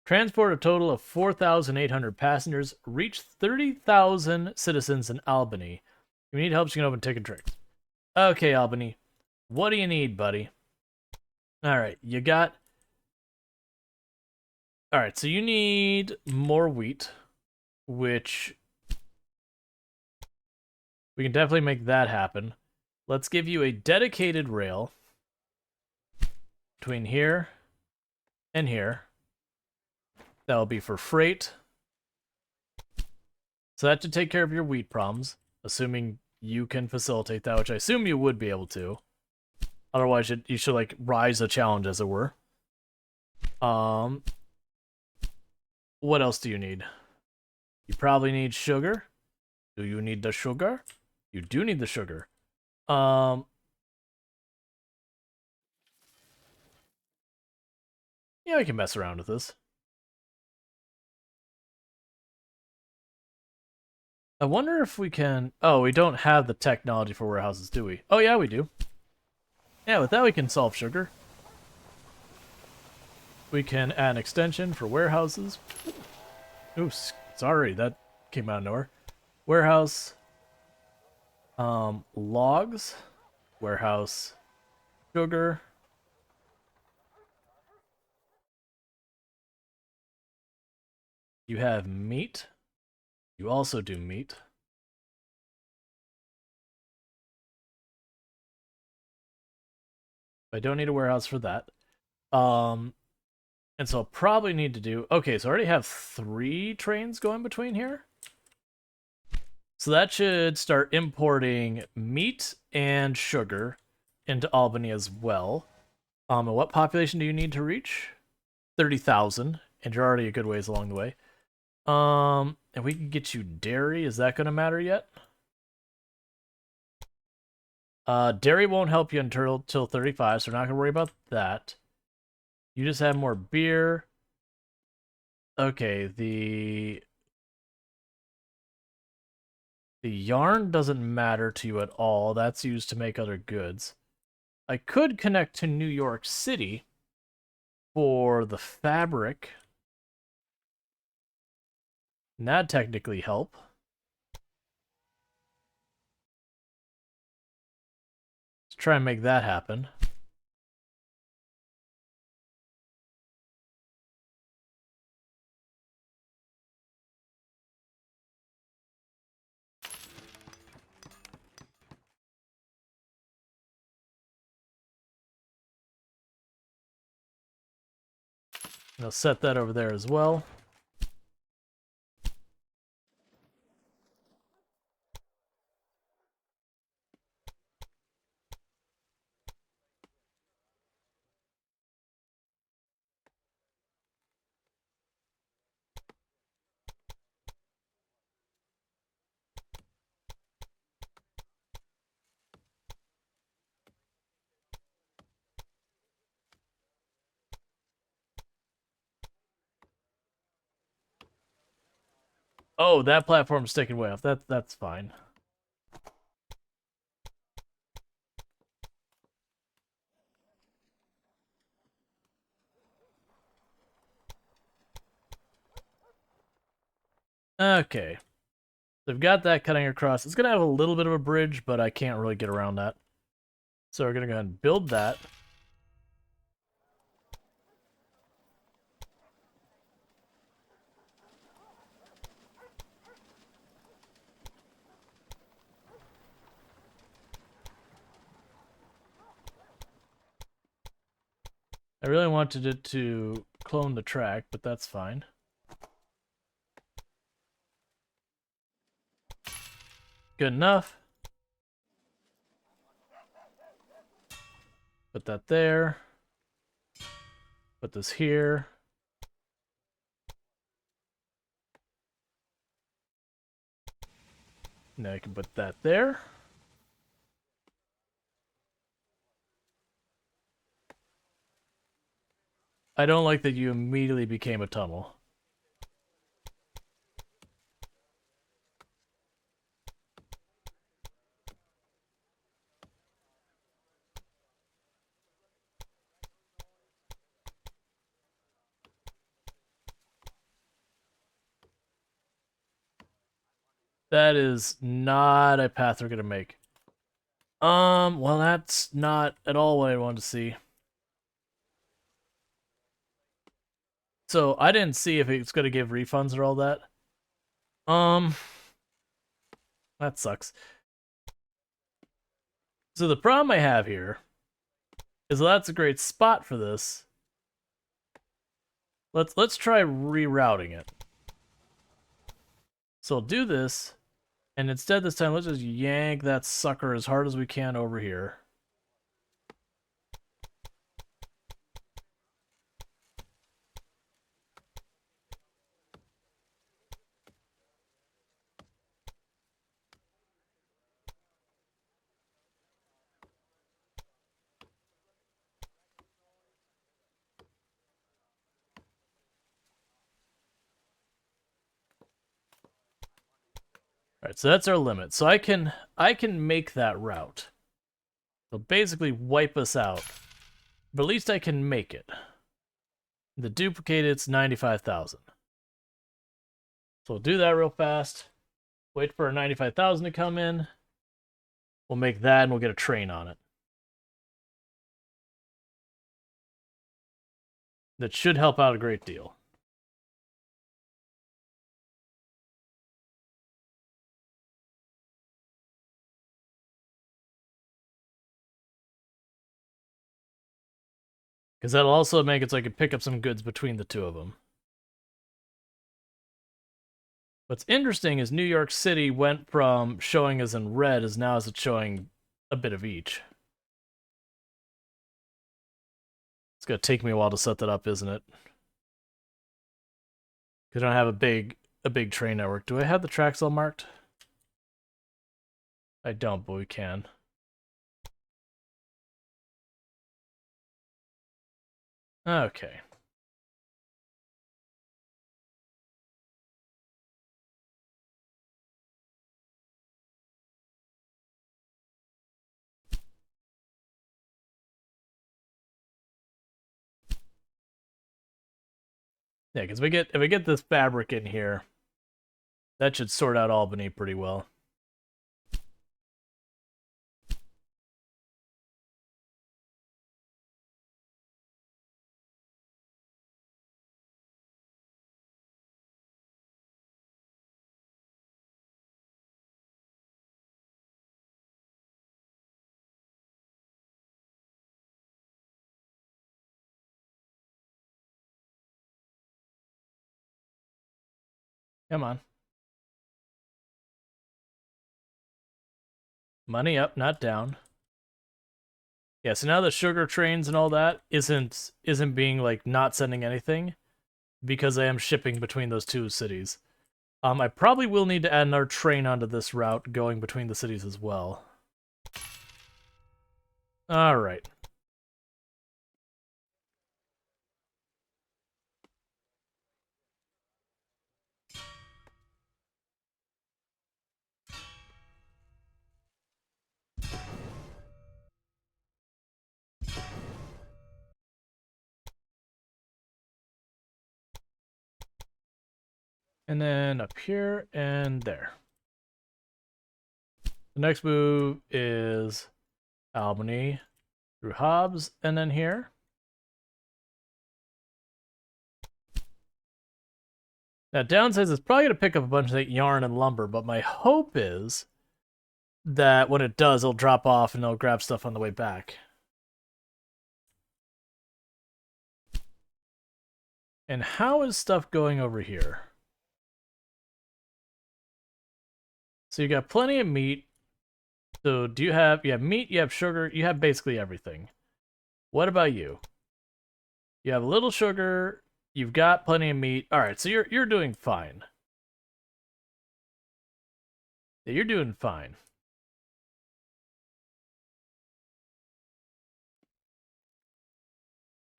Transport a total of 4,800 passengers. Reach 30,000 citizens in Albany. If you need help, you can open ticket tricks. Okay, Albany. What do you need, buddy? Alright, you got... Alright, so you need more wheat, which... we can definitely make that happen. Let's give you a dedicated rail between here and here. That will be for freight. So that should take care of your wheat problems, assuming you can facilitate that, which I assume you would be able to. Otherwise, you should like rise a challenge, as it were. What else do you need? You probably need sugar. Do you need the sugar? You do need the sugar. Yeah, we can mess around with this. I wonder if we can... Oh, we don't have the technology for warehouses, do we? Oh, yeah, we do. Yeah, with that we can solve sugar. We can add an extension for warehouses. Oops, sorry, that came out of nowhere. Warehouse. Logs. Warehouse. Sugar. You have meat. You also do meat. I don't need a warehouse for that. And so I'll probably need to do... Okay, so I already have 3 trains going between here. So that should start importing meat and sugar into Albany as well. And what population do you need to reach? 30,000, and you're already a good ways along the way. And we can get you dairy. Is that going to matter yet? Dairy won't help you until 35, so we're not going to worry about that. You just have more beer. Okay, the yarn doesn't matter to you at all. That's used to make other goods. I could connect to New York City for the fabric. And that'd technically help. Let's try and make that happen. I'll set that over there as well. Oh, that platform's sticking way off. That's fine. Okay. So we've got that cutting across. It's going to have a little bit of a bridge, but I can't really get around that. So we're going to go ahead and build that. I really wanted it to clone the track, but that's fine. Good enough. Put that there. Put this here. Now I can put that there. I don't like that you immediately became a tunnel. That is not a path we're gonna make. Well, that's not at all what I wanted to see. So I didn't see if it's gonna give refunds or all that. That sucks. So the problem I have here is that's a great spot for this. Let's try rerouting it. So I'll do this, and instead this time let's just yank that sucker as hard as we can over here. Alright, so that's our limit. So I can make that route. It'll basically wipe us out. But at least I can make it. The duplicate it's 95,000. So we'll do that real fast. Wait for our 95,000 to come in. We'll make that and we'll get a train on it. That should help out a great deal. Because that'll also make it so I can pick up some goods between the two of them. What's interesting is New York City went from showing as in red as now as it's showing a bit of each. It's gonna take me a while to set that up, isn't it? Because I don't have a big train network. Do I have the tracks all marked? I don't, but we can. Okay. Yeah, because if we get this fabric in here, that should sort out Albany pretty well. Come on. Money up, not down. Yeah, so now the sugar trains and all that isn't being like not sending anything because I am shipping between those two cities. I probably will need to add another train onto this route going between the cities as well. All right. And then up here and there. The next move is Albany through Hobbs and then here. Now, downside is it's probably going to pick up a bunch of that yarn and lumber, but my hope is that when it does, it'll drop off and it'll grab stuff on the way back. And how is stuff going over here? So you got plenty of meat. So do you have meat, you have sugar, you have basically everything. What about you? You have a little sugar, you've got plenty of meat. All right, so you're doing fine. Yeah, you're doing fine.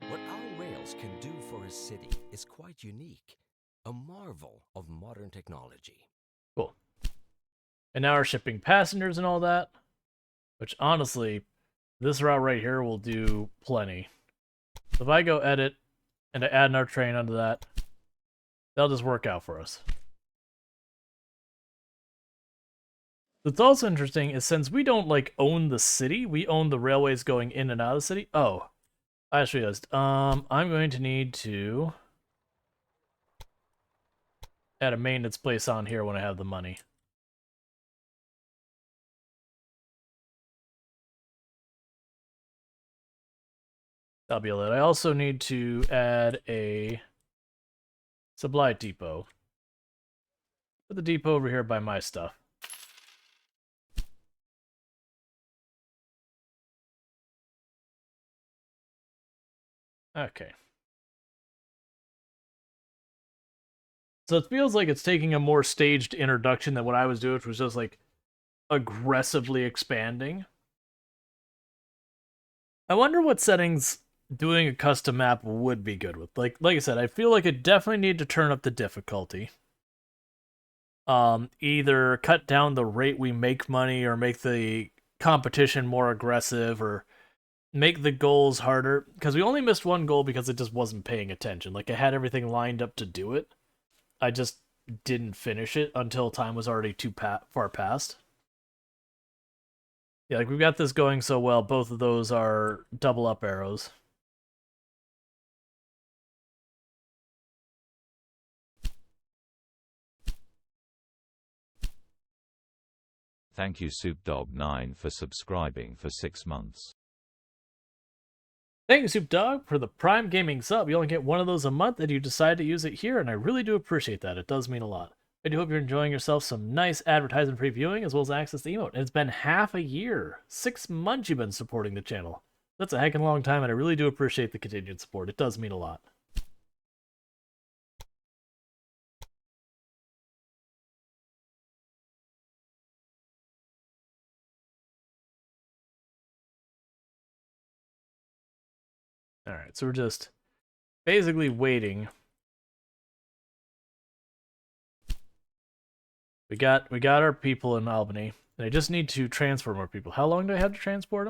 What our rails can do for a city is quite unique. A marvel of modern technology. Cool. And now we're shipping passengers and all that. Which, honestly, this route right here will do plenty. So if I go edit, and I add another train onto that, that'll just work out for us. What's also interesting is since we don't, like, own the city, we own the railways going in and out of the city. Oh, I just realized. I'm going to need to add a maintenance place on here when I have the money. That'll be it. I also need to add a supply depot. Put the depot over here by my stuff. Okay. So it feels like it's taking a more staged introduction than what I was doing, which was just like aggressively expanding. I wonder what settings doing a custom map would be good with. Like I said, I feel like I definitely need to turn up the difficulty. Either cut down the rate we make money or make the competition more aggressive or make the goals harder. Because we only missed one goal because it just wasn't paying attention. Like I had everything lined up to do it. I just didn't finish it until time was already too far past. Yeah, like we've got this going so well, both of those are double up arrows. Thank you SoupDog9 for subscribing for 6 months. Thank you, Soup Dog, for the Prime Gaming sub. You only get one of those a month, and you decide to use it here, and I really do appreciate that. It does mean a lot. I do hope you're enjoying yourself some nice advertising previewing, as well as access to emote. And it's been half a year. 6 months you've been supporting the channel. That's a heck of a long time, and I really do appreciate the continued support. It does mean a lot. Alright, so we're just basically waiting. We got our people in Albany, and I just need to transfer more people. How long do I have to transport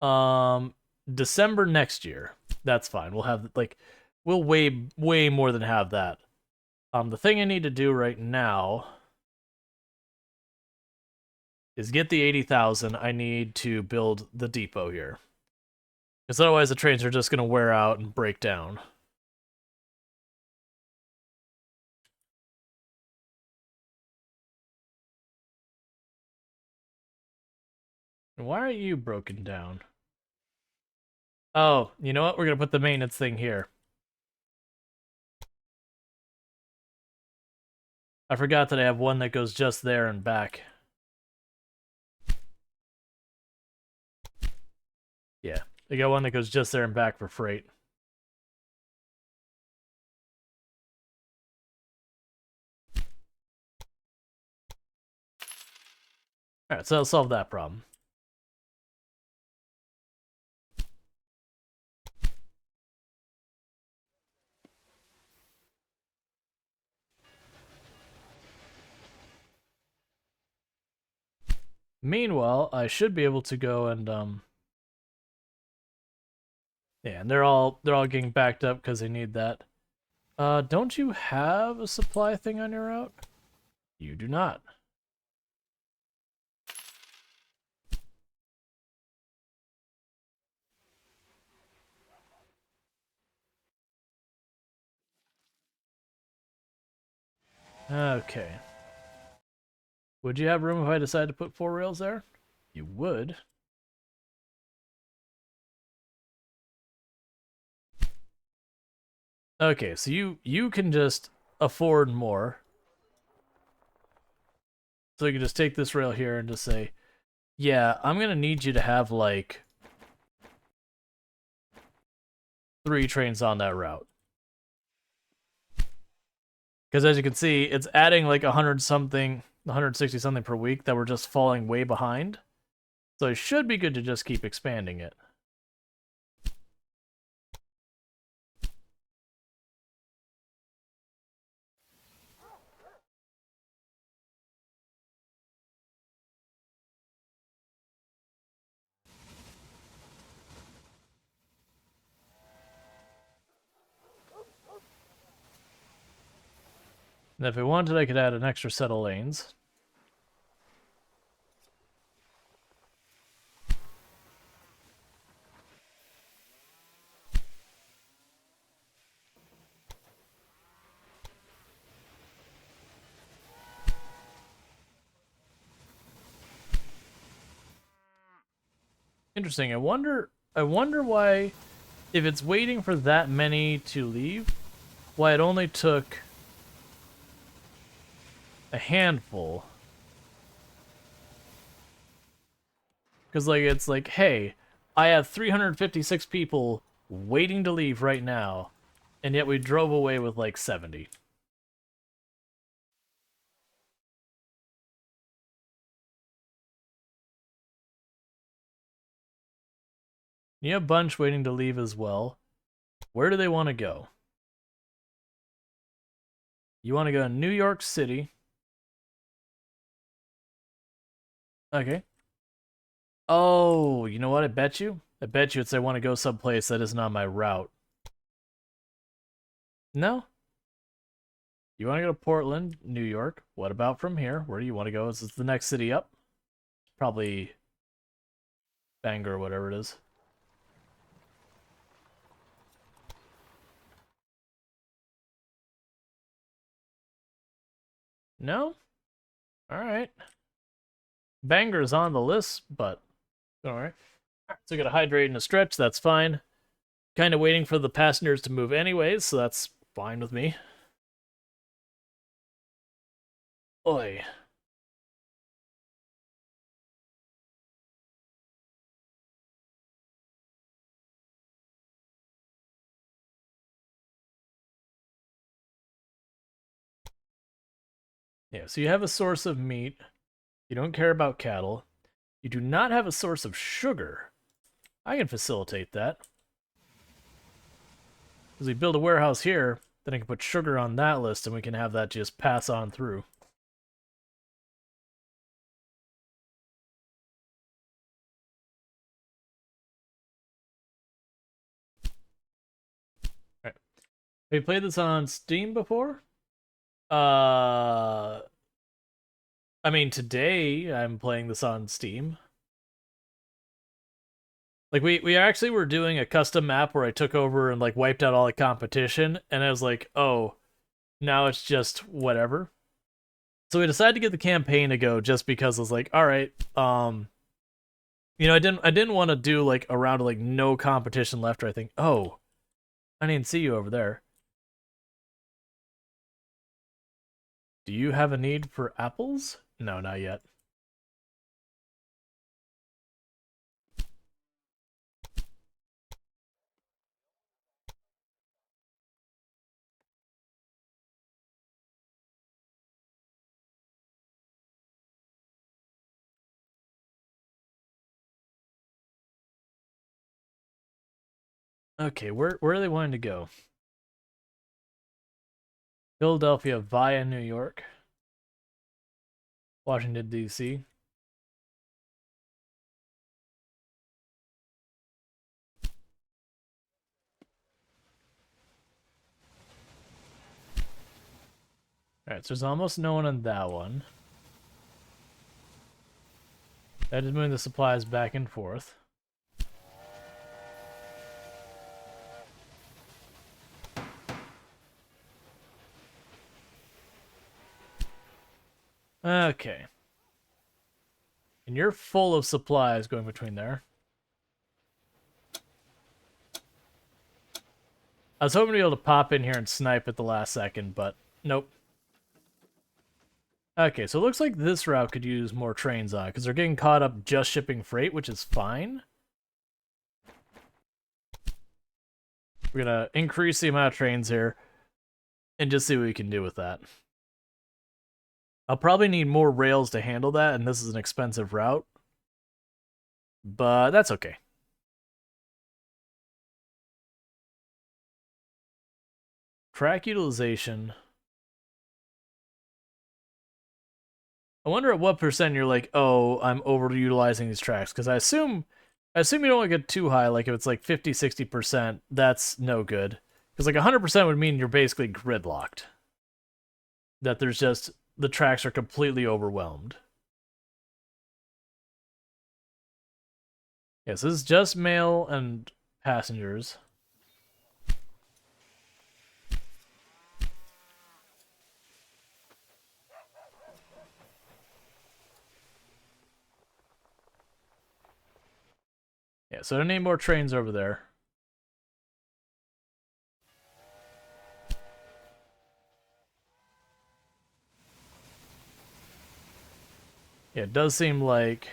them? December next year. That's fine. We'll have, like, we'll way more than have that. The thing I need to do right now is get the 80,000 I need to build the depot here. Because otherwise the trains are just going to wear out and break down. Why are you broken down? Oh, you know what? We're going to put the maintenance thing here. I forgot that I have one that goes just there and back. Yeah, I got one that goes just there and back for freight. Alright, so that'll solve that problem. Meanwhile, I should be able to go and yeah, and they're all getting backed up because they need that. Don't you have a supply thing on your route? You do not. Okay. Would you have room if I decided to put 4 rails there? You would. Okay, so you can just afford more. So you can just take this rail here and just say, yeah, I'm gonna need you to have like 3 trains on that route. Because as you can see, it's adding like 100 something, 160 something per week that we're just falling way behind. So it should be good to just keep expanding it. And if I wanted, I could add an extra set of lanes. Interesting. I wonder why, if it's waiting for that many to leave, why it only took a handful. Because like it's like, hey, I have 356 people waiting to leave right now, and yet we drove away with like 70. You have a bunch waiting to leave as well. Where do they want to go? You want to go to New York City. Okay. Oh, you know what? I bet you it's they want to go someplace that isn't on my route. No? You want to go to Portland, New York. What about from here? Where do you want to go? Is this the next city up? Probably Bangor or whatever it is. No? Alright. Bangor's on the list, but alright. So we got a hydrate and a stretch, that's fine. Kind of waiting for the passengers to move anyways, so that's fine with me. Oi. Yeah, so you have a source of meat. You don't care about cattle. You do not have a source of sugar. I can facilitate that. Because we build a warehouse here, then I can put sugar on that list and we can have that just pass on through. Alright. Have you played this on Steam before? I mean, today I'm playing this on Steam. Like, we actually were doing a custom map where I took over and, like, wiped out all the competition, and I was like, oh, now it's just whatever. So we decided to get the campaign to go just because I was like, alright, you know, I didn't want to do, like, a round of, like, no competition left, or I think, oh, I didn't see you over there. Do you have a need for apples? No, not yet. Okay, where are they wanting to go? Philadelphia via New York. Washington, D.C. Alright, so there's almost no one on that one. That is moving the supplies back and forth. Okay. And you're full of supplies going between there. I was hoping to be able to pop in here and snipe at the last second, but nope. Okay, so it looks like this route could use more trains on, because they're getting caught up just shipping freight, which is fine. We're going to increase the amount of trains here and just see what we can do with that. I'll probably need more rails to handle that, and this is an expensive route. But that's okay. Track utilization. I wonder at what percent you're like, oh, I'm overutilizing these tracks, because I assume you don't want to get too high, like if it's like 50, 60%, that's no good. Because like 100% would mean you're basically gridlocked. That there's just, the tracks are completely overwhelmed. Yes, this is just mail and passengers. Yeah, so I need more trains over there. Yeah, it does seem like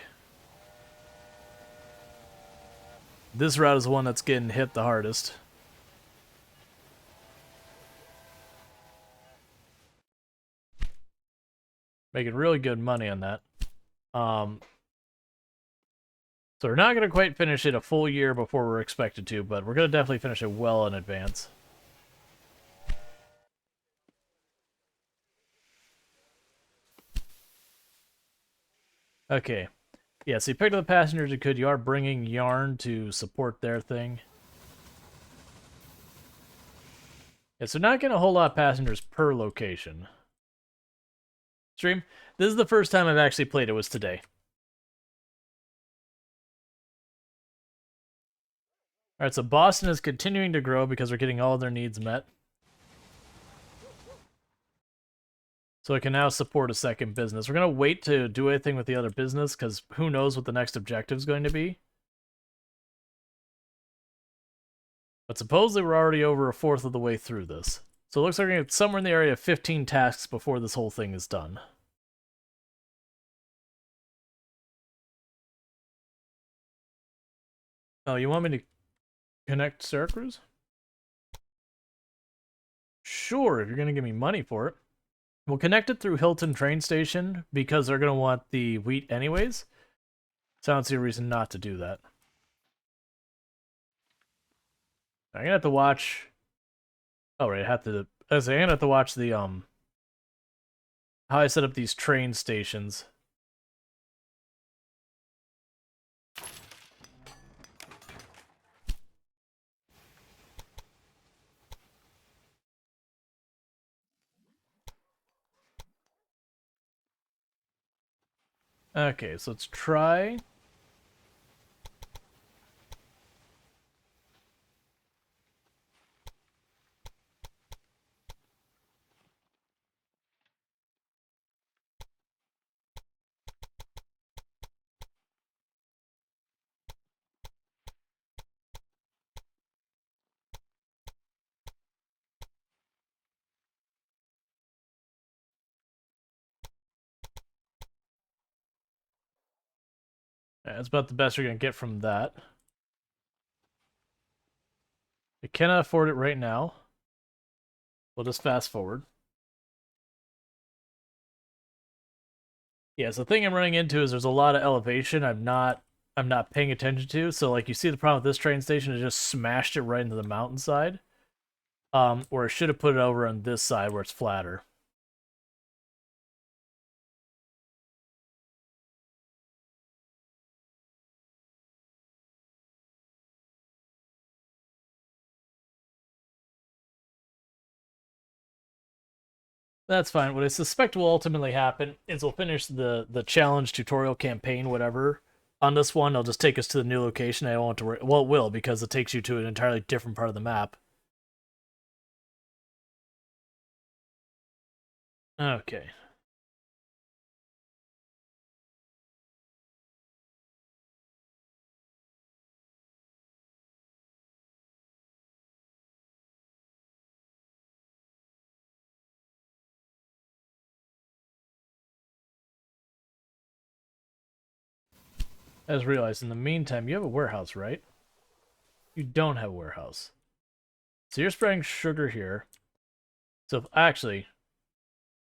this route is the one that's getting hit the hardest. Making really good money on that. So we're not going to quite finish it a full year before we're expected to, but we're going to definitely finish it well in advance. Okay. Yeah, so you picked up the passengers you could. You are bringing yarn to support their thing. Yeah, so not getting a whole lot of passengers per location. Stream, this is the first time I've actually played it, was today. Alright, so Boston is continuing to grow because we're getting all of their needs met. So it can now support a second business. We're going to wait to do anything with the other business, because who knows what the next objective is going to be. But supposedly we're already over a fourth of the way through this. So it looks like we're going to get somewhere in the area of 15 tasks before this whole thing is done. Oh, you want me to connect Syracuse? Sure, if you're going to give me money for it. We'll connect it through Hilton train station, because they're going to want the wheat anyways. So I don't see a reason not to do that. I'm going to have to watch... Oh, right, I'm going to have to watch the, how I set up these train stations. Okay, so let's try... That's about the best you're going to get from that. I cannot afford it right now. We'll just fast forward. Yeah, so the thing I'm running into is there's a lot of elevation I'm not paying attention to. So like you see the problem with this train station, it just smashed it right into the mountainside. Or I should have put it over on this side where it's flatter. That's fine. What I suspect will ultimately happen is we'll finish the challenge tutorial campaign, whatever. On this one, it'll just take us to the new location. I don't want to worry. Well, it will, because it takes you to an entirely different part of the map. Okay. I just realized, in the meantime, you have a warehouse, right? You don't have a warehouse. So you're spreading sugar here. So if, actually,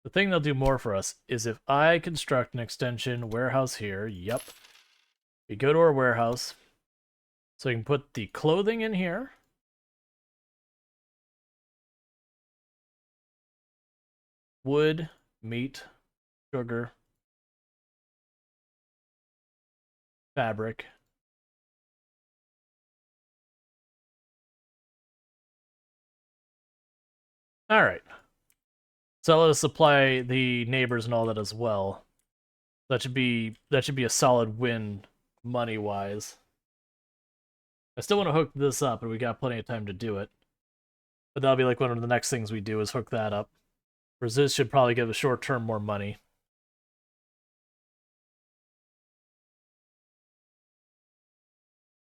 the thing they'll do more for us is if I construct an extension warehouse here. Yep. We go to our warehouse. So you can put the clothing in here. Wood, meat, sugar, fabric. All right. So let us supply the neighbors and all that as well. That should be a solid win money-wise. I still want to hook this up, and we got plenty of time to do it. But that'll be like one of the next things we do is hook that up. Whereas this should probably give us short-term more money.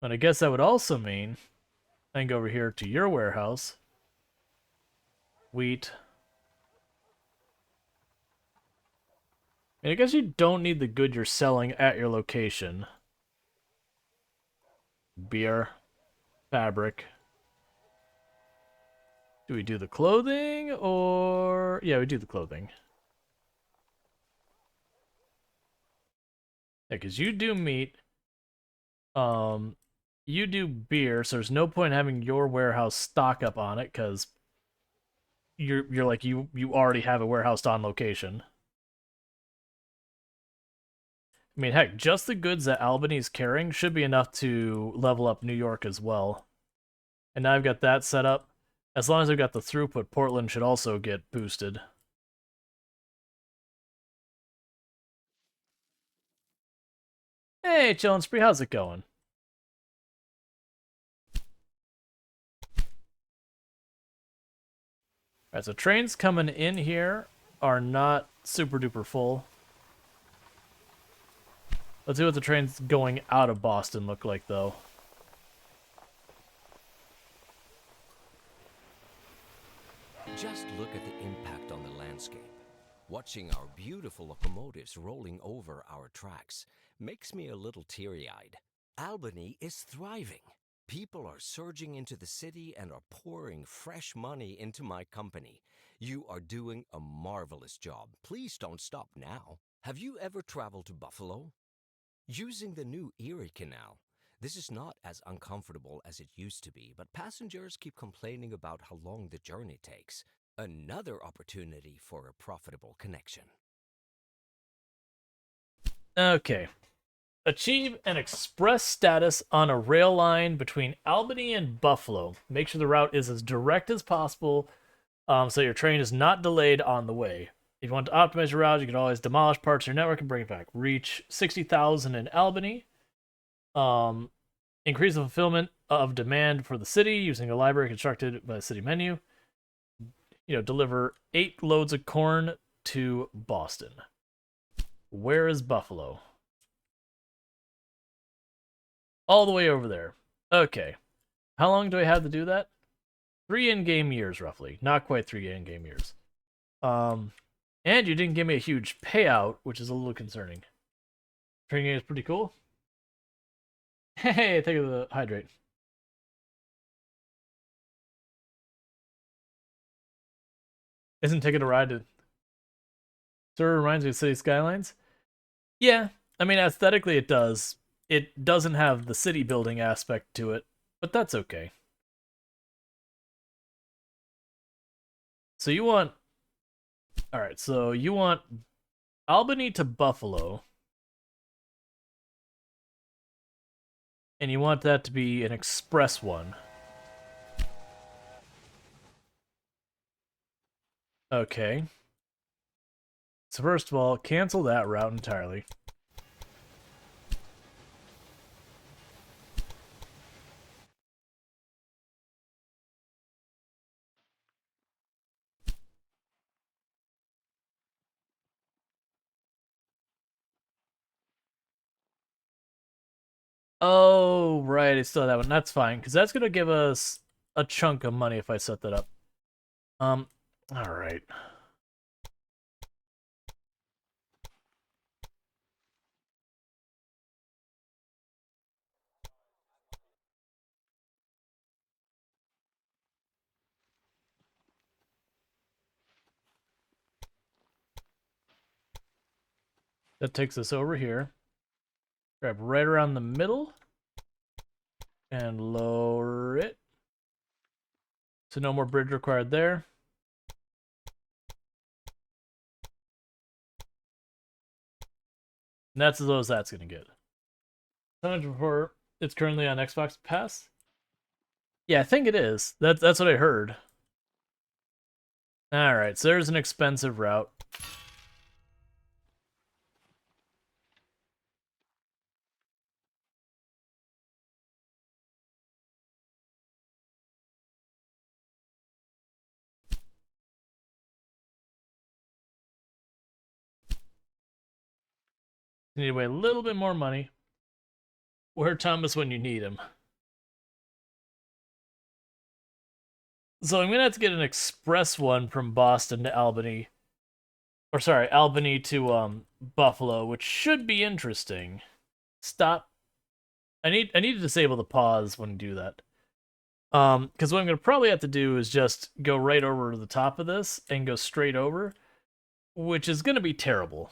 And I guess that would also mean I can go over here to your warehouse. Wheat. And I guess you don't need the good you're selling at your location. Beer. Fabric. Do we do the clothing, or... Yeah, we do the clothing. Yeah, because you do meat. You do beer, so there's no point in having your warehouse stock up on it, because you're like, you already have a warehouse on location. I mean, heck, just the goods that Albany's carrying should be enough to level up New York as well. And now I've got that set up. As long as I've got the throughput, Portland should also get boosted. Hey, Chillin' Spree, how's it going? Alright, so trains coming in here are not super duper full. Let's see what the trains going out of Boston look like, though. Just look at the impact on the landscape. Watching our beautiful locomotives rolling over our tracks makes me a little teary-eyed. Albany is thriving. People are surging into the city and are pouring fresh money into my company. You are doing a marvelous job. Please don't stop now. Have you ever traveled to Buffalo? Using the new Erie Canal, this is not as uncomfortable as it used to be, but passengers keep complaining about how long the journey takes. Another opportunity for a profitable connection. Okay. Achieve an express status on a rail line between Albany and Buffalo. Make sure the route is as direct as possible, so your train is not delayed on the way. If you want to optimize your route, you can always demolish parts of your network and bring it back. Reach 60,000 in Albany. Increase the fulfillment of demand for the city using a library constructed by the city menu. Deliver 8 loads of corn to Boston. Where is Buffalo? All the way over there. Okay. How long do I have to do that? 3 in-game years, roughly. Not quite 3 in-game years. And you didn't give me a huge payout, which is a little concerning. Train game is pretty cool. Hey, think of the hydrate. Isn't Ticket a Ride to... Sort of reminds me of City Skylines? Yeah, I mean, aesthetically it does. It doesn't have the city building aspect to it, but that's okay. So you want... Alright, so you want Albany to Buffalo. And you want that to be an express one. Okay. So first of all, cancel that route entirely. Oh, right, I still have that one. That's fine, because that's going to give us a chunk of money if I set that up. All right. That takes us over here. Grab right around the middle. And lower it. So no more bridge required there. And that's as low as that's going to get. How much before it's currently on Xbox Pass? Yeah, I think it is. That's what I heard. Alright, so there's an expensive route. You need to wait a little bit more money. Where Thomas when you need him. So I'm gonna have to get an express one from Boston to Albany. Or sorry, Albany to Buffalo, which should be interesting. Stop. I need to disable the pause when you do that. Because what I'm gonna probably have to do is just go right over to the top of this and go straight over, which is gonna be terrible.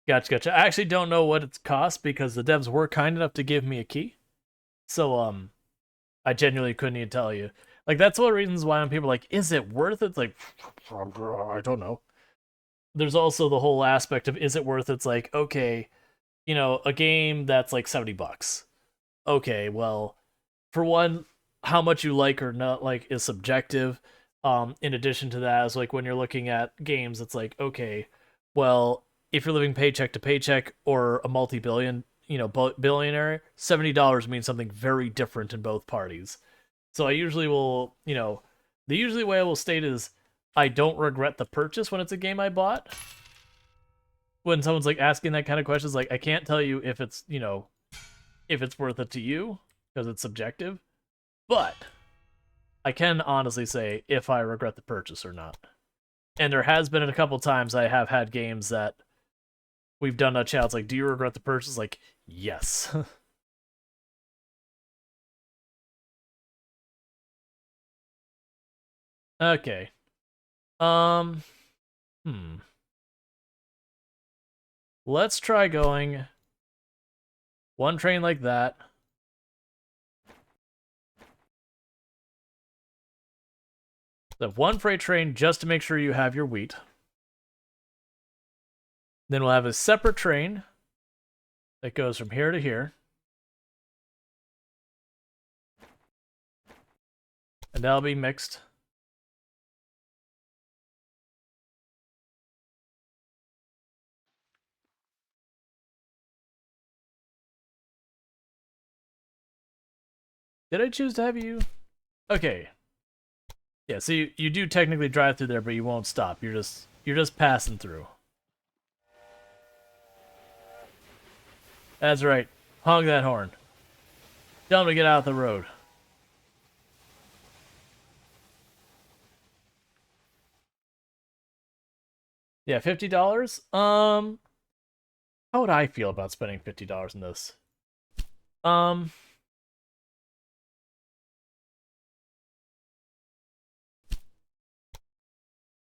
Gotcha. I actually don't know what it's cost because the devs were kind enough to give me a key. So, I genuinely couldn't even tell you. Like, that's one of the reasons why when people are like, is it worth it? It's like, I don't know. There's also the whole aspect of, is it worth it? It's like, okay, you know, a game that's like $70. Okay, well, for one, how much you like or not like is subjective. In addition to that, is like when you're looking at games, it's like, okay, well, if you're living paycheck to paycheck or a multi-billion, you know, billionaire, $70 means something very different in both parties. So I usually will, you know, the usually way I will state is I don't regret the purchase when it's a game I bought. When someone's like asking that kind of questions, like I can't tell you if it's, you know, if it's worth it to you because it's subjective, but I can honestly say if I regret the purchase or not. And there has been a couple times I have had games that we've done a chat. It's like, do you regret the purchase? Like, yes. Okay. Um. Let's try going one train like that. So one freight train just to make sure you have your wheat. Then we'll have a separate train that goes from here to here. And that'll be mixed. Did I choose to have you? Okay. Yeah, so you do technically drive through there, but you won't stop. You're just passing through. That's right. Honk that horn. Tell them to get out of the road. Yeah, $50. How would I feel about spending $50 in this?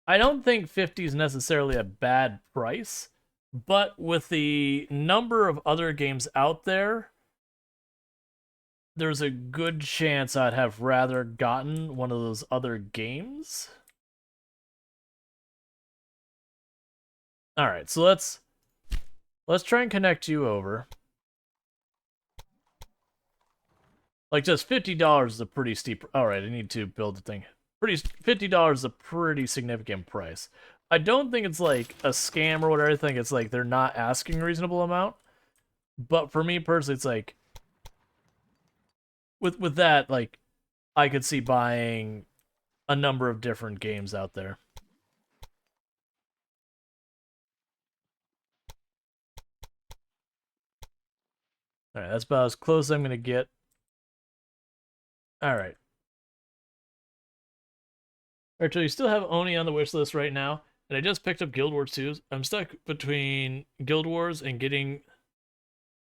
I don't think 50 is necessarily a bad price, but with the number of other games out there, there's a good chance I'd have rather gotten one of those other games. All right, so let's try and connect you over. Like just $50 is a pretty steep. All right, I need to build the thing. $50 is a pretty significant price. I don't think it's like a scam or whatever. I think it's like they're not asking a reasonable amount. But for me personally, it's like with that, like I could see buying a number of different games out there. All right, that's about as close as I'm gonna get. All right. Alright, so you still have Oni on the wish list right now, and I just picked up Guild Wars 2. I'm stuck between Guild Wars and getting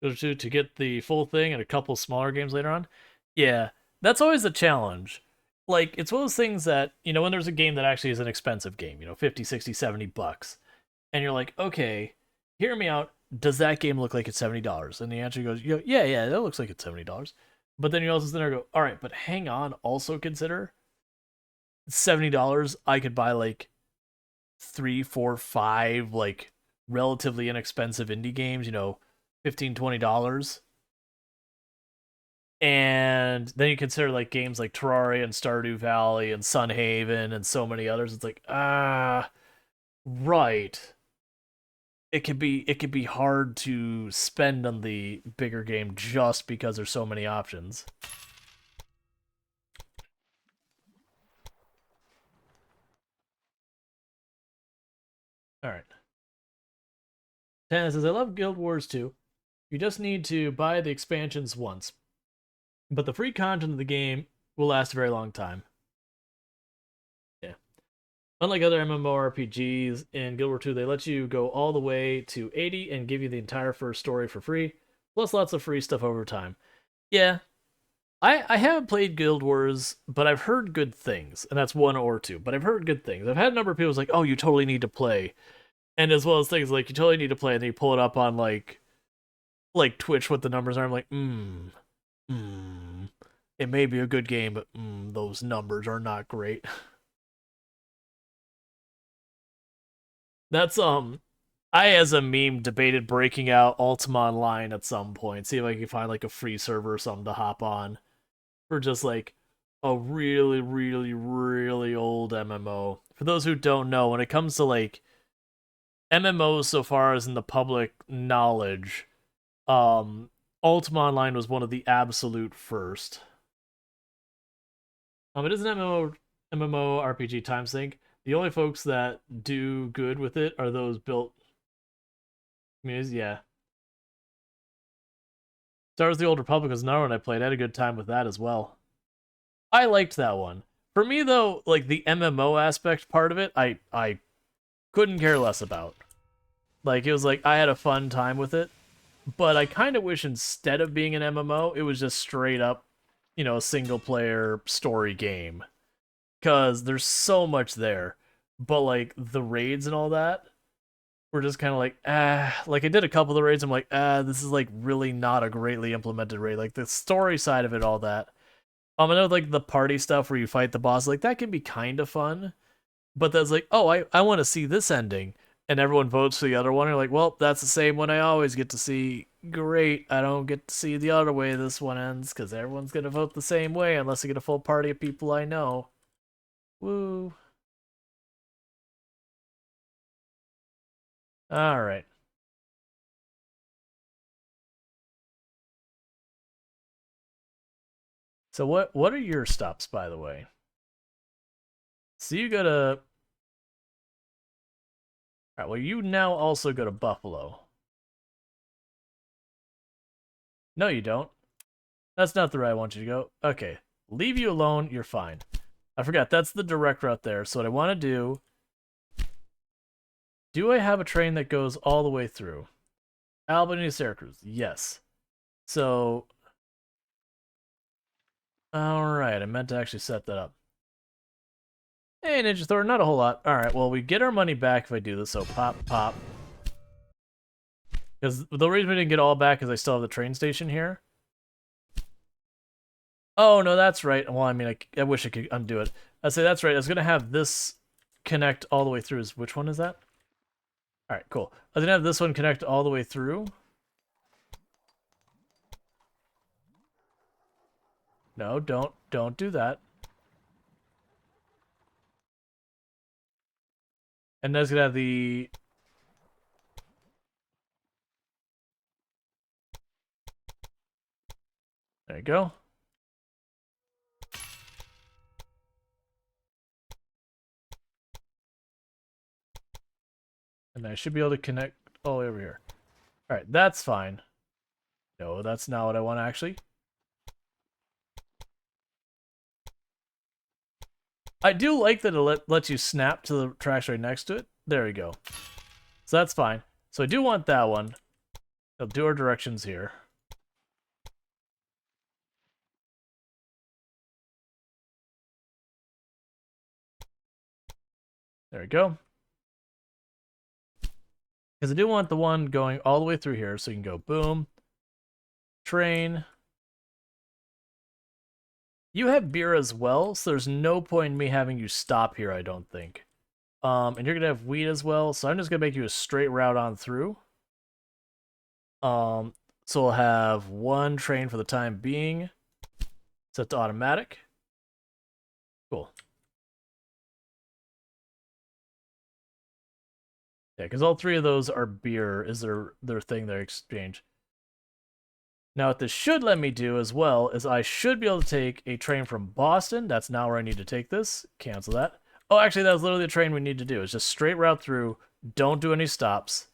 Guild Wars 2 to get the full thing and a couple smaller games later on. Yeah, that's always the challenge. Like, it's one of those things that, you know, when there's a game that actually is an expensive game, you know, 50, 60, 70 bucks, and you're like, okay, hear me out, does that game look like it's $70? And the answer goes, yeah, that looks like it's $70. But then you also sit there and go, all right, but hang on, also consider $70, I could buy like 3, 4, 5 like relatively inexpensive indie games, you know, $15, $20. And then you consider like games like Terraria and Stardew Valley and Sunhaven and so many others. It's like, right. It could be hard to spend on the bigger game just because there's so many options. All right. Tana says, I love Guild Wars 2. You just need to buy the expansions once. But the free content of the game will last a very long time. Yeah. Unlike other MMORPGs in Guild Wars 2, they let you go all the way to 80 and give you the entire first story for free, plus lots of free stuff over time. Yeah. I haven't played Guild Wars, but I've heard good things, and that's 1 or 2, but I've heard good things. I've had a number of people like, oh, you totally need to play. And as well as things like, you totally need to play, and then you pull it up on, like Twitch, what the numbers are. I'm like, it may be a good game, but those numbers are not great. That's, I, as a meme, debated breaking out Ultima Online at some point, see if I can find, like, a free server or something to hop on for just, like, a really, really, really old MMO. For those who don't know, when it comes to, like, MMOs so far as in the public knowledge, Ultima Online was one of the absolute first. It is an MMORPG time sink. The only folks that do good with it are those built communities. Yeah. Star Wars: The Old Republic was another one I played. I had a good time with that as well. I liked that one. For me though, like the MMO aspect part of it, I couldn't care less about. Like it was like I had a fun time with it, but I kind of wish instead of being an MMO, it was just straight up, you know, a single player story game. Cause there's so much there. But like the raids and all that were just kind of like, like I did a couple of the raids, I'm like, this is like really not a greatly implemented raid. Like the story side of it, all that. I know like the party stuff where you fight the boss, like that can be kind of fun. But that's like, oh, I want to see this ending. And everyone votes for the other one. You're like, well, that's the same one I always get to see. Great, I don't get to see the other way this one ends, because everyone's going to vote the same way unless I get a full party of people I know. Woo. Alright. So what are your stops, by the way? So you go to... Alright, well, you now also go to Buffalo. No, you don't. That's not the route I want you to go. Okay, leave you alone, you're fine. I forgot, that's the direct route there. So what I want to do... Do I have a train that goes all the way through? Albany to Syracuse, yes. So... Alright, I meant to actually set that up. Hey, Ninja Thor, not a whole lot. Alright, well, we get our money back if I do this, so pop, pop. Because the reason we didn't get all back is I still have the train station here. Oh, no, that's right. Well, I mean, I wish I could undo it. I'd say that's right. I was going to have this connect all the way through. Which one is that? Alright, cool. I was going to have this one connect all the way through. No, don't do that. And that's gonna have the... There you go. And I should be able to connect all the way over here. Alright, that's fine. No, that's not what I want, actually. I do like that it lets you snap to the tracks right next to it. There we go. So that's fine. So I do want that one. I'll do our directions here. There we go. Because I do want the one going all the way through here, so you can go boom, train. You have beer as well, so there's no point in me having you stop here, I don't think. And you're gonna have wheat as well, so I'm just gonna make you a straight route on through. So we'll have one train for the time being. Set to automatic. Cool. Yeah, because all three of those are beer, is their thing, their exchange. Now what this should let me do as well is I should be able to take a train from Boston. That's not where I need to take this. Cancel that. Oh, actually, that was literally the train we need to do. It's just straight route through. Don't do any stops.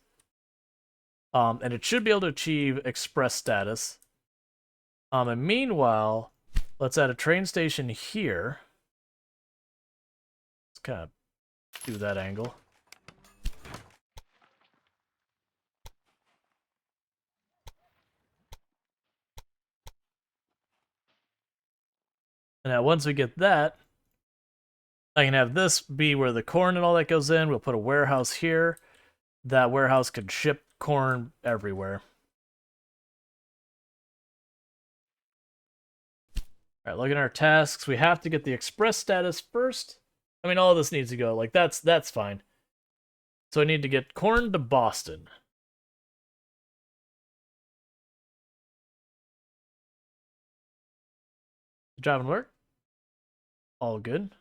And it should be able to achieve express status. And meanwhile, let's add a train station here. Let's kind of do that angle. And now once we get that, I can have this be where the corn and all that goes in. We'll put a warehouse here. That warehouse could ship corn everywhere. All right, look at our tasks. We have to get the express status first. I mean, all this needs to go. Like, that's fine. So I need to get corn to Boston. Job and work. All good.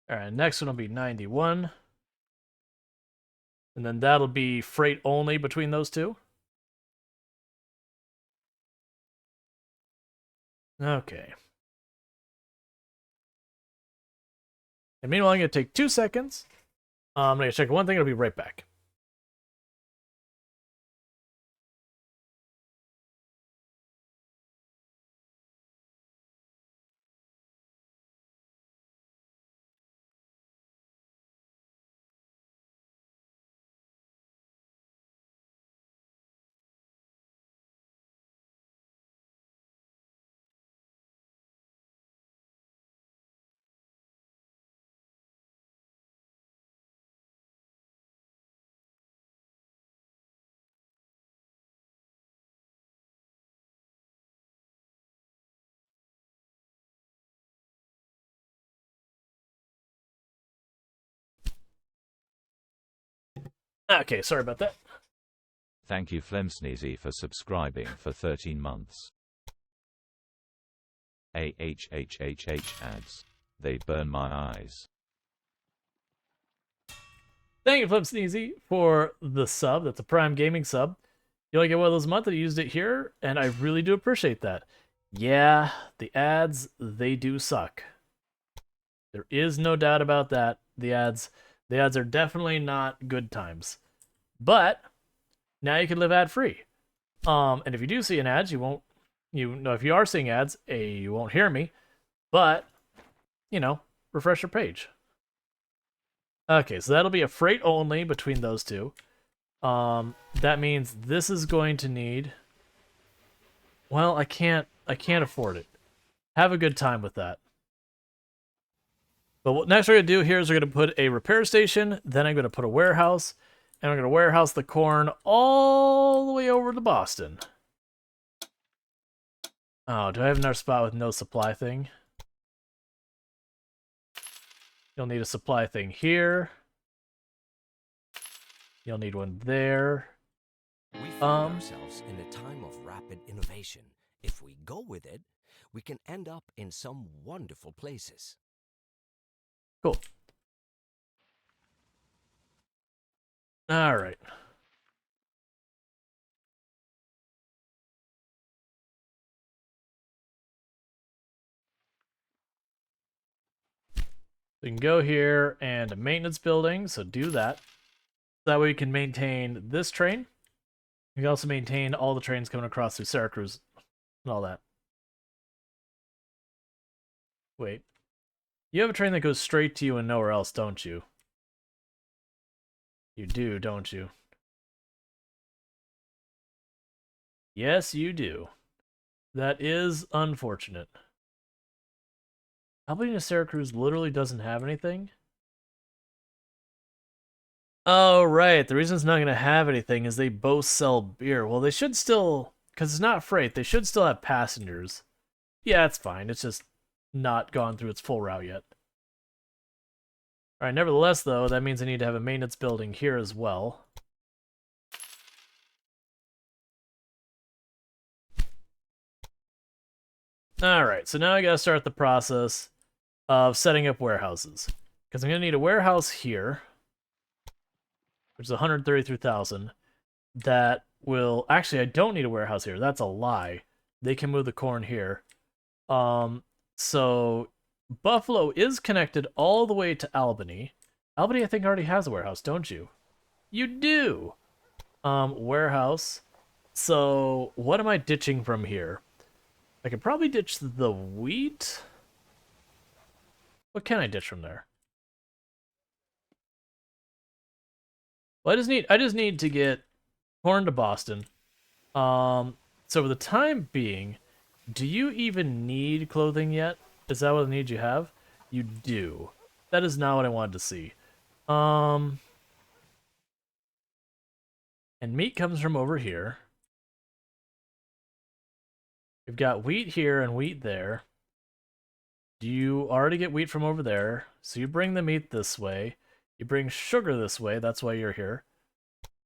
All right, next one will be 91. And then that'll be freight only between those two. Okay. And meanwhile, I'm going to take 2 seconds. I'm going to check one thing. I'll be right back. Okay, sorry about that. Thank you Flemsneezy for subscribing for 13 months. ads. They burn my eyes. Thank you, Flemsneezy, for the sub. That's a Prime Gaming sub. You only get one of those a month, and I used it here, and I really do appreciate that. Yeah, the ads, they do suck. There is no doubt about that. The ads are definitely not good times. But now you can live ad-free. And if you do see an ad, you won't, if you are seeing ads, you won't hear me. But, refresh your page. Okay, so that'll be a freight only between those two. That means this is going to need... Well, I can't afford it. Have a good time with that. But what next we're going to do here is we're going to put a repair station, then I'm going to put a warehouse, and we're going to warehouse the corn all the way over to Boston. Oh, do I have another spot with no supply thing? You'll need a supply thing here. You'll need one there. We find ourselves in a time of rapid innovation. If we go with it, we can end up in some wonderful places. Cool. All right. We can go here and a maintenance building, so do that. That way we can maintain this train. We can also maintain all the trains coming across through Syracuse and all that. Wait. You have a train that goes straight to you and nowhere else, don't you? You do, don't you? Yes, you do. That is unfortunate. Albany to Syracuse literally doesn't have anything? Oh, right. The reason it's not going to have anything is they both sell beer. Well, they should still... Because it's not freight, they should still have passengers. Yeah, it's fine. It's just not gone through its full route yet. Alright, nevertheless, though, that means I need to have a maintenance building here as well. Alright, so now I gotta start the process of setting up warehouses. Because I'm gonna need a warehouse here, which is 133,000. That will... Actually, I don't need a warehouse here. That's a lie. They can move the corn here. So Buffalo is connected all the way to Albany. Albany, I think, already has a warehouse, don't you? You do! Warehouse. So what am I ditching from here? I could probably ditch the wheat. What can I ditch from there? Well, I just need to get corn to Boston. So for the time being, do you even need clothing yet? Is that what the need you have? You do. That is not what I wanted to see. And meat comes from over here. We've got wheat here and wheat there. Do you already get wheat from over there? So you bring the meat this way. You bring sugar this way. That's why you're here.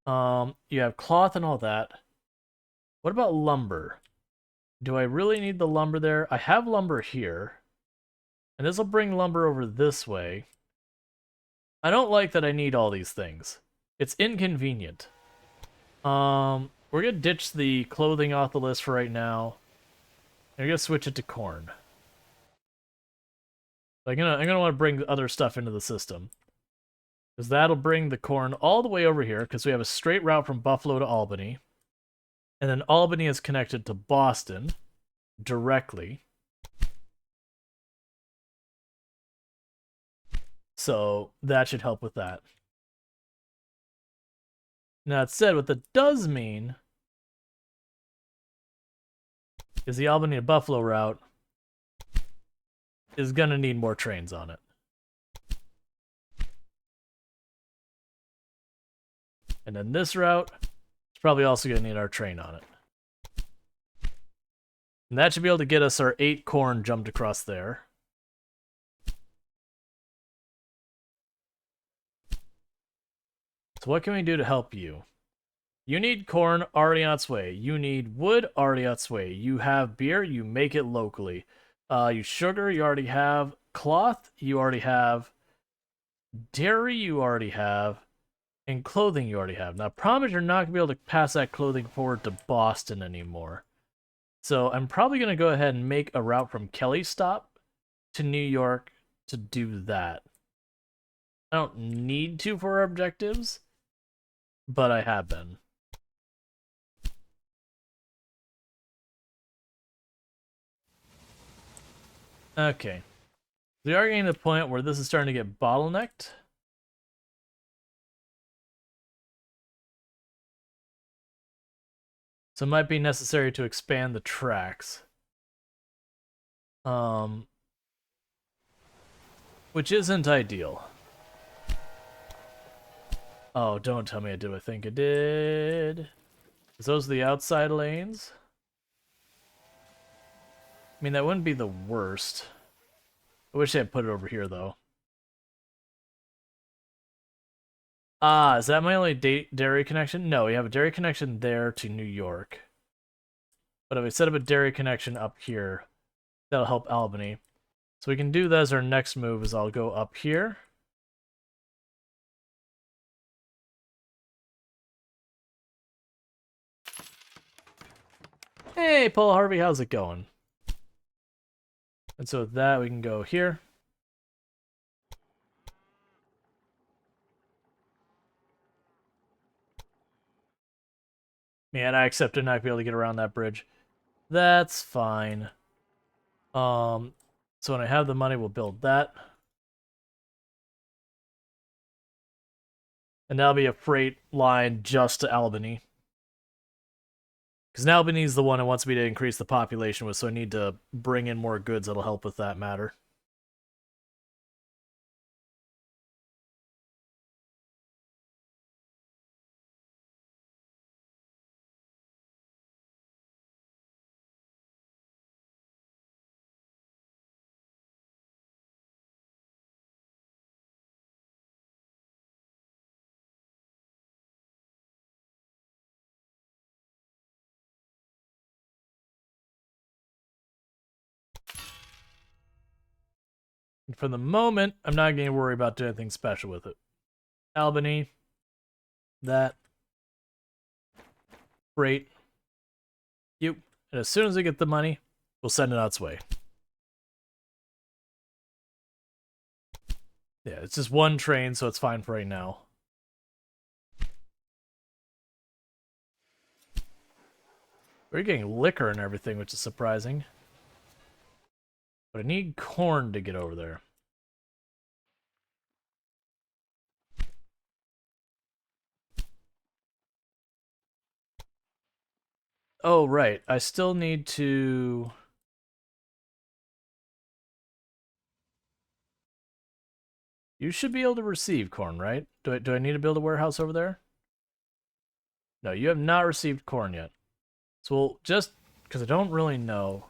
You have cloth and all that. What about lumber? Do I really need the lumber there? I have lumber here. And this will bring lumber over this way. I don't like that I need all these things. It's inconvenient. We're gonna ditch the clothing off the list for right now. I'm gonna switch it to corn. I'm gonna want to bring other stuff into the system. Because that'll bring the corn all the way over here, because we have a straight route from Buffalo to Albany. And then Albany is connected to Boston directly. So that should help with that. Now, that said, what that does mean is the Albany to Buffalo route is going to need more trains on it. And then this route is probably also going to need our train on it. And that should be able to get us our 8 corn jumped across there. So what can we do to help you? You need corn already on its way. You need wood already on its way. You have beer, you make it locally. You sugar, you already have. Cloth, you already have. Dairy, you already have. And clothing, you already have. Now, problem is you're not going to be able to pass that clothing forward to Boston anymore. So I'm probably going to go ahead and make a route from Kelly Stop to New York to do that. I don't need to for our objectives, but I have been. Okay. We are getting to the point where this is starting to get bottlenecked. So it might be necessary to expand the tracks. Which isn't ideal. Oh, don't tell me I did what I think I did. Is those the outside lanes? I mean, that wouldn't be the worst. I wish I had put it over here, though. Ah, is that my only dairy connection? No, we have a dairy connection there to New York. But if we set up a dairy connection up here, that'll help Albany. So we can do that as our next move, is I'll go up here. Hey, Paul Harvey, how's it going? And so with that, we can go here. Man, I accepted not to be able to get around that bridge. That's fine. So when I have the money, we'll build that. And that'll be a freight line just to Albany. Because Albany's the one that wants me to increase the population with, so I need to bring in more goods that'll help with that matter. And for the moment, I'm not going to worry about doing anything special with it. Albany, that, freight, you. And as soon as I get the money, we'll send it on its way. Yeah, it's just one train, so it's fine for right now. We're getting liquor and everything, which is surprising. But I need corn to get over there. Oh, right. I still need to... You should be able to receive corn, right? Do I need to build a warehouse over there? No, you have not received corn yet. So we'll just... Because I don't really know...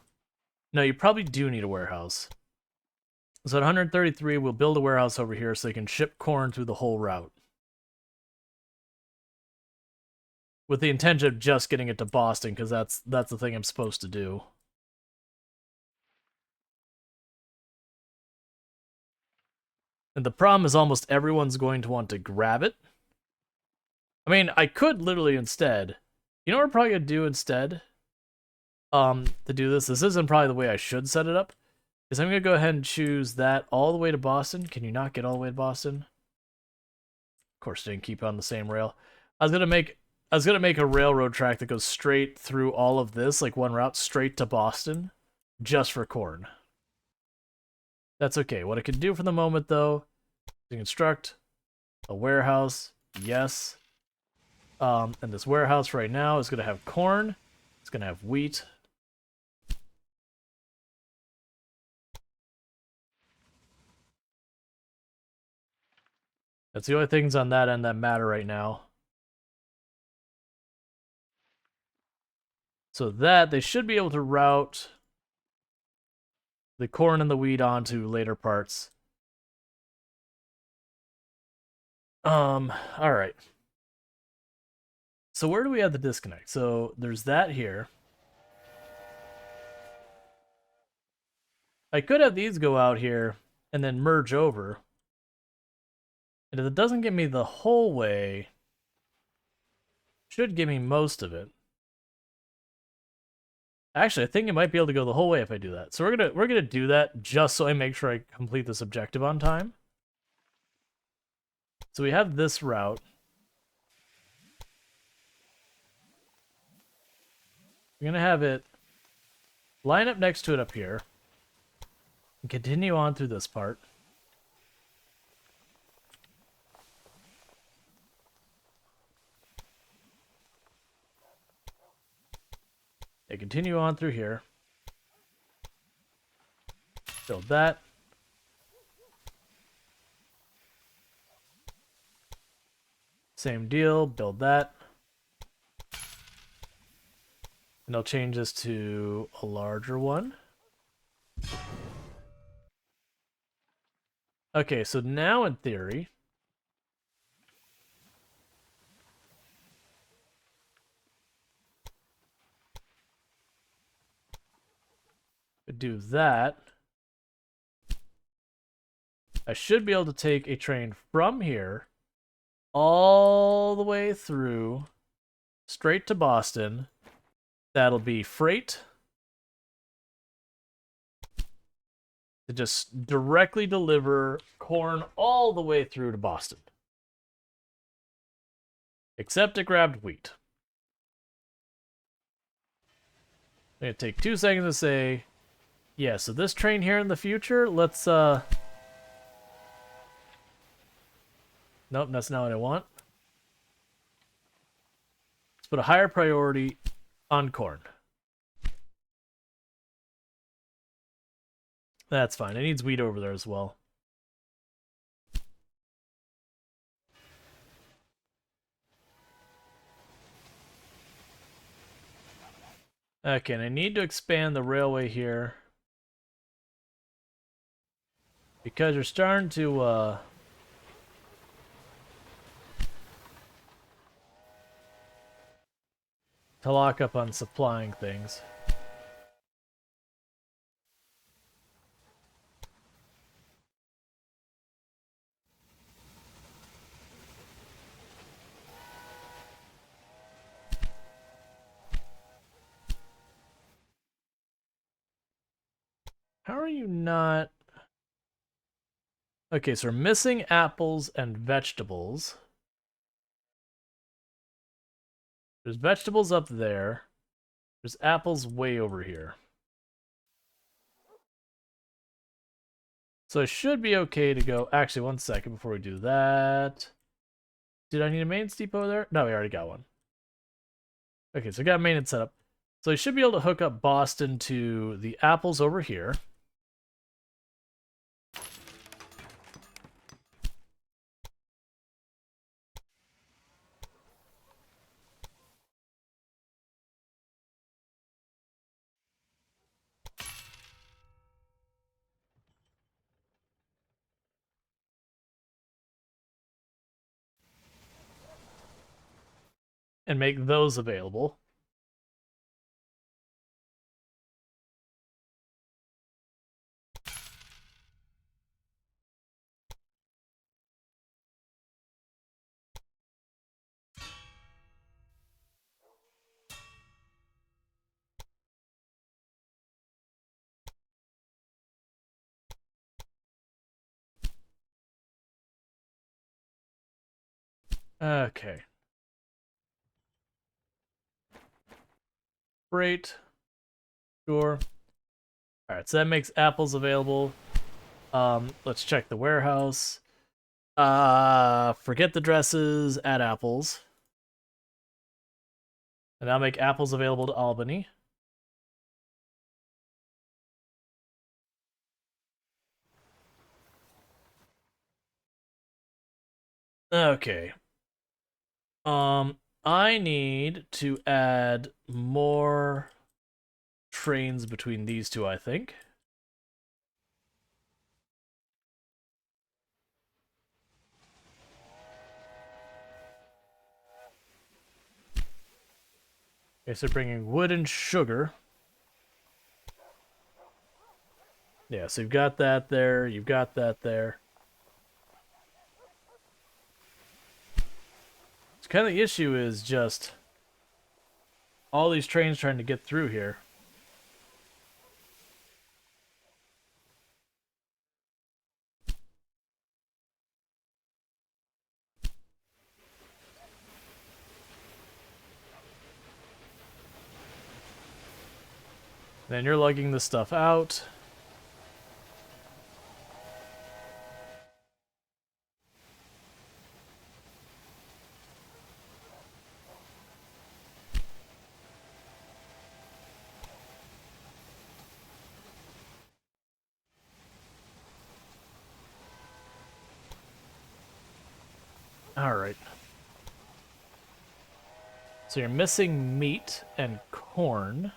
No, you probably do need a warehouse. So at 133, we'll build a warehouse over here so they can ship corn through the whole route. With the intention of just getting it to Boston, because that's the thing I'm supposed to do. And the problem is almost everyone's going to want to grab it. I mean, I could literally instead... You know what we're probably going to do instead? To do this isn't probably the way I should set it up. Is I'm going to go ahead and choose that all the way to Boston. Can you not get all the way to Boston? Of course, I didn't keep on the same rail. I was gonna make a railroad track that goes straight through all of this, like one route straight to Boston, just for corn. That's okay. What I can do for the moment, though, is construct a warehouse. Yes. And this warehouse right now is gonna have corn. It's gonna have wheat. That's the only things on that end that matter right now. So that, they should be able to route the corn and the wheat onto later parts. Alright. So where do we have the disconnect? So there's that here. I could have these go out here and then merge over. And if it doesn't give me the whole way, should give me most of it. Actually, I think it might be able to go the whole way if I do that. So we're gonna do that just so I make sure I complete this objective on time. So we have this route. We're gonna have it line up next to it up here. And continue on through this part. They continue on through here. Build that. Same deal, build that. And I'll change this to a larger one. Okay, so now in theory, do that, I should be able to take a train from here all the way through, straight to Boston. That'll be freight to just directly deliver corn all the way through to Boston. Except it grabbed wheat. I'm gonna take 2 seconds to say, yeah, so this train here in the future, let's, nope, that's not what I want. Let's put a higher priority on corn. That's fine. It needs wheat over there as well. Okay, and I need to expand the railway here. Because you're starting to lock up on supplying things. How are you not... Okay, so we're missing apples and vegetables. There's vegetables up there. There's apples way over here. So I should be okay to go... Actually, 1 second before we do that. Did I need a maintenance depot there? No, we already got one. Okay, so I got a maintenance set up. So I should be able to hook up Boston to the apples over here. And make those available. Okay. Great. Sure. Alright, so that makes apples available. Let's check the warehouse. Forget the dresses, add apples. And I'll make apples available to Albany. Okay. I need to add more trains between these two, I think. Okay, so bringing wood and sugar. Yeah, so you've got that there, you've got that there. So kind of the issue is just all these trains trying to get through here. Then you're lugging this stuff out. Alright. So you're missing meat and corn.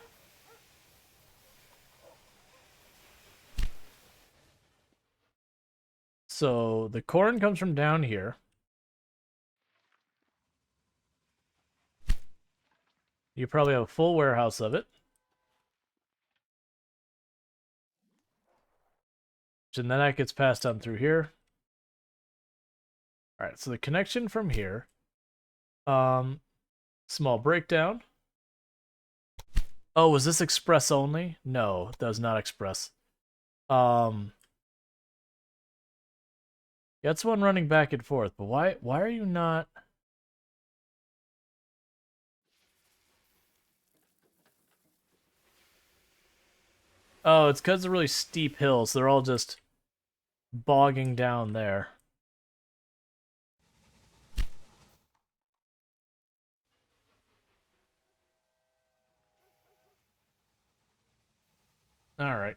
So the corn comes from down here. You probably have a full warehouse of it. And then that gets passed on through here. All right, so the connection from here. Small breakdown. Oh, was this express only? No, that was not express. That's one running back and forth, but why are you not? Oh, it's because they're really steep hills. They're all just bogging down there. All right.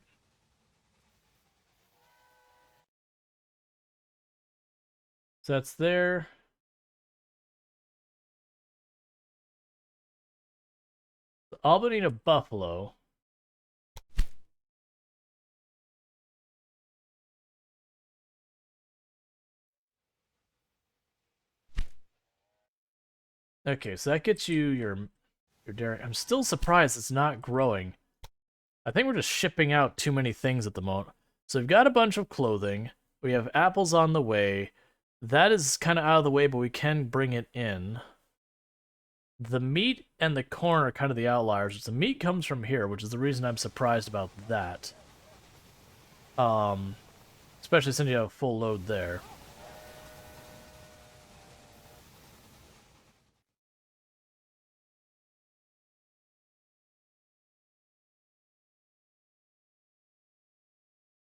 So that's there. Albany to Buffalo. Okay, so that gets you your dairy. I'm still surprised it's not growing. I think we're just shipping out too many things at the moment. So we've got a bunch of clothing. We have apples on the way. That is kind of out of the way, but we can bring it in. The meat and the corn are kind of the outliers. The meat comes from here, which is the reason I'm surprised about that. Especially since you have a full load there.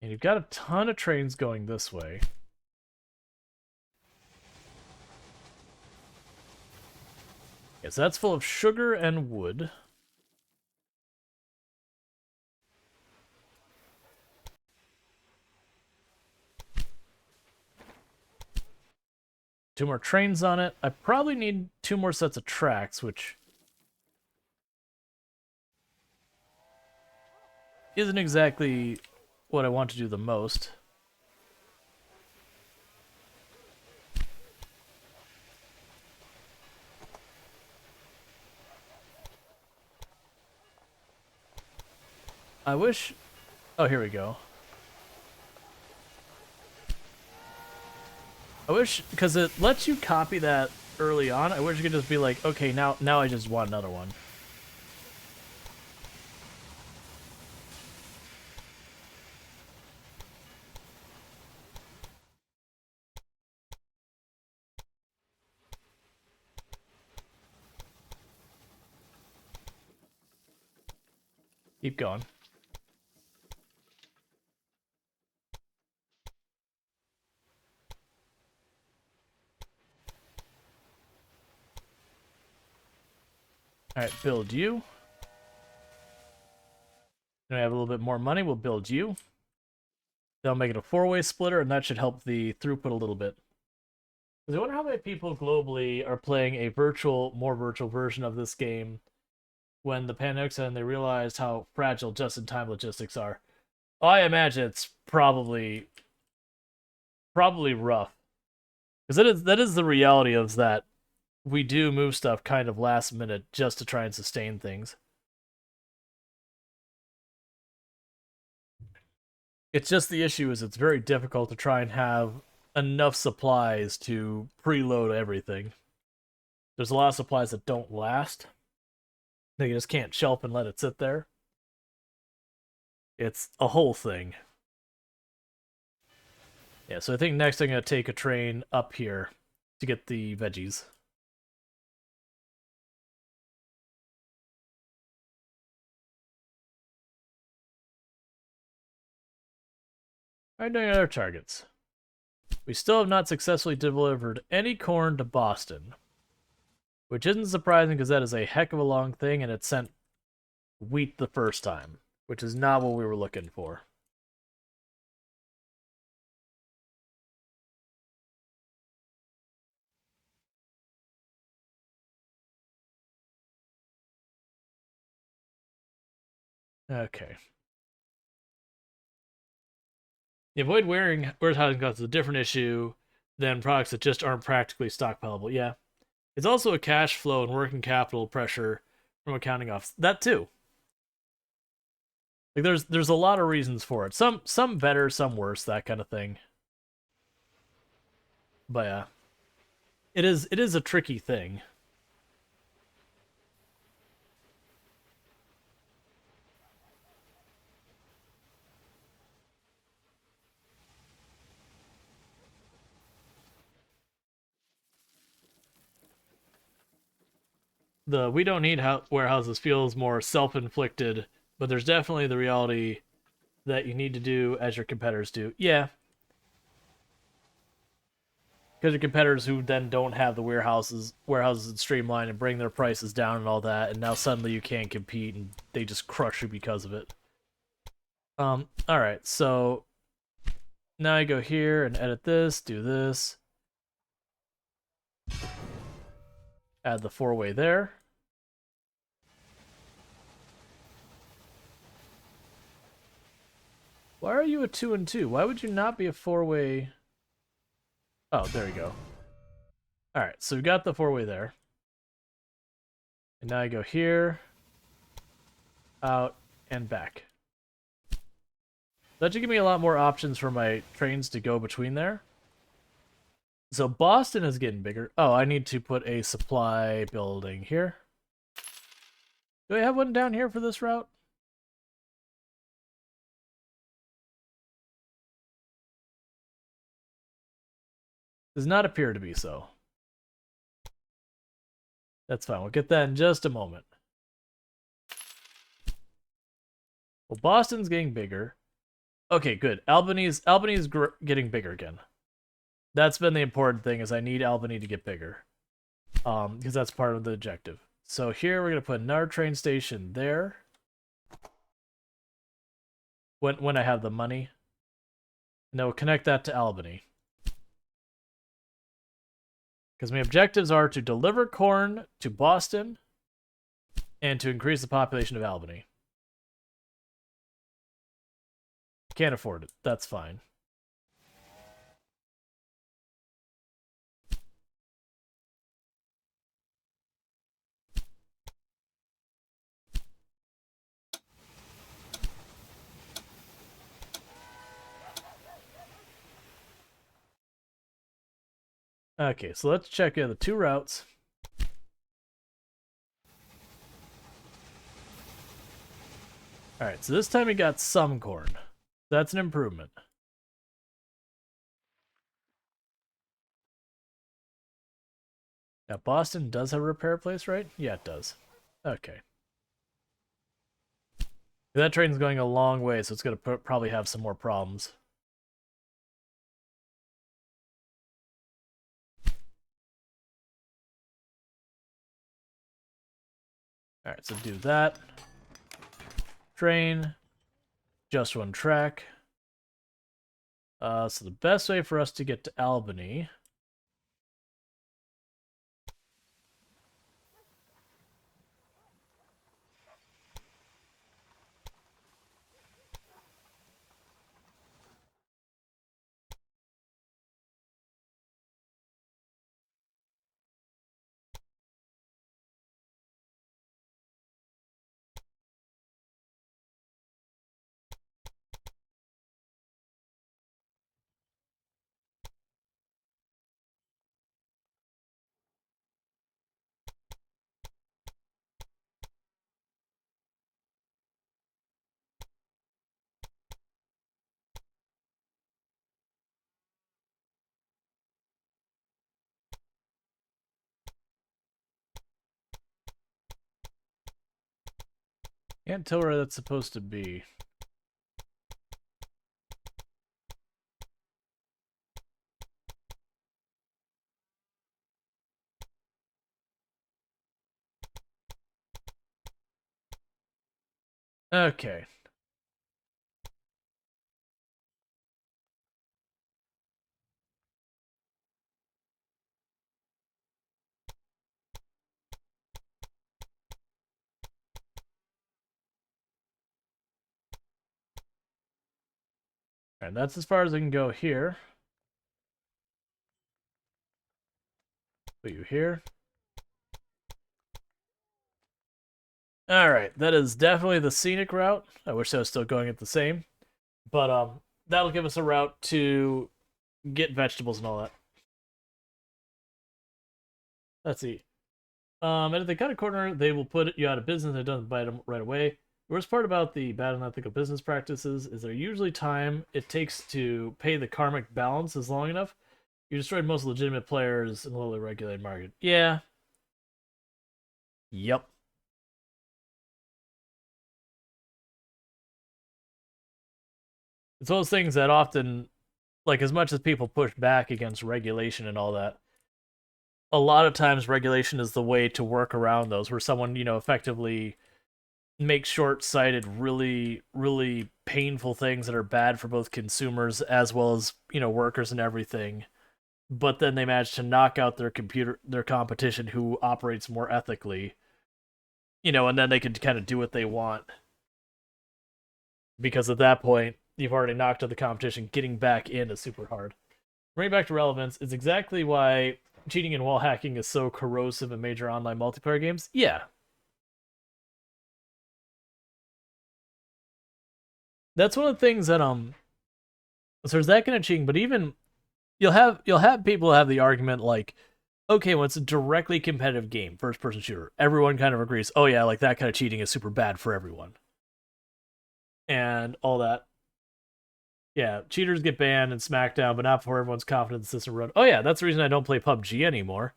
And you've got a ton of trains going this way. Yes, that's full of sugar and wood. Two more trains on it. I probably need 2 more sets of tracks, which isn't exactly what I want to do the most. I wish... Oh, here we go. I wish, because it lets you copy that early on, I wish you could just be like, okay, now I just want another one. Keep going. Alright, build you. Then we have a little bit more money, we'll build you. They'll make it a 4-way splitter, and that should help the throughput a little bit. I wonder how many people globally are playing a more virtual version of this game when the pandemic's and they realized how fragile just-in-time logistics are. I imagine it's probably rough. Because that is the reality of that we do move stuff kind of last minute just to try and sustain things. It's just the issue is it's very difficult to try and have enough supplies to preload everything. There's a lot of supplies that don't last. They just can't shelf and let it sit there. It's a whole thing. Yeah, so I think next I'm going to take a train up here to get the veggies. Alright, doing other targets. We still have not successfully delivered any corn to Boston. Which isn't surprising because that is a heck of a long thing and it sent wheat the first time. Which is not what we were looking for. Okay. You avoid warehousing costs is a different issue than products that just aren't practically stockpilable. Yeah. It's also a cash flow and working capital pressure from accounting office. That too. Like there's a lot of reasons for it. Some better, some worse, that kind of thing. But yeah. It is a tricky thing. The we don't need warehouses feels more self-inflicted, but there's definitely the reality that you need to do as your competitors do. Yeah, because your competitors who then don't have the warehouses and streamline and bring their prices down and all that, and now suddenly you can't compete and they just crush you because of it. All right, so now I go here and edit this, do this, add the four-way there. Why are you a 2 and 2? Why would you not be a four-way? Oh, there you go. All right, so we got the four-way there. And now I go here, out, and back. That should give me a lot more options for my trains to go between there. So Boston is getting bigger. Oh, I need to put a supply building here. Do I have one down here for this route? Does not appear to be so. That's fine. We'll get that in just a moment. Well, Boston's getting bigger. Okay, good. Albany's getting bigger again. That's been the important thing, is I need Albany to get bigger. Because that's part of the objective. So here we're gonna put another train station there. When I have the money. And then we'll connect that to Albany. Because my objectives are to deliver corn to Boston and to increase the population of Albany. Can't afford it. That's fine. Okay, so let's check in the two routes. Alright, so this time we got some corn. That's an improvement. Now, Boston does have a repair place, right? Yeah, it does. Okay. That train's going a long way, so it's going to probably have some more problems. Alright, so do that. Train. Just one track. So the best way for us to get to Albany... Can't tell where that's supposed to be. Okay. Alright, that's as far as I can go here. Put you here. Alright, that is definitely the scenic route. I wish I was still going it the same. But that'll give us a route to get vegetables and all that. Let's see. And if they cut a corner, they will put you out of business and it doesn't bite them right away. The worst part about the bad and unethical business practices is there usually time it takes to pay the karmic balance is long enough. You destroyed most legitimate players in a lowly regulated market. Yeah. Yep. It's those things that often, like, as much as people push back against regulation and all that, a lot of times regulation is the way to work around those, where someone, effectively makes short-sighted, really, really painful things that are bad for both consumers as well as, workers and everything. But then they manage to knock out their competition who operates more ethically, and then they can kind of do what they want. Because at that point, you've already knocked out the competition. Getting back in is super hard. Bringing back to relevance is exactly why cheating and wall hacking is so corrosive in major online multiplayer games. Yeah. That's one of the things that so there's that kind of cheating, but even you'll have people have the argument like, okay, well, it's a directly competitive game, first person shooter. Everyone kind of agrees, oh yeah, like that kind of cheating is super bad for everyone. And all that. Yeah, cheaters get banned in SmackDown, but not before everyone's confident in the system run. Oh yeah, that's the reason I don't play PUBG anymore.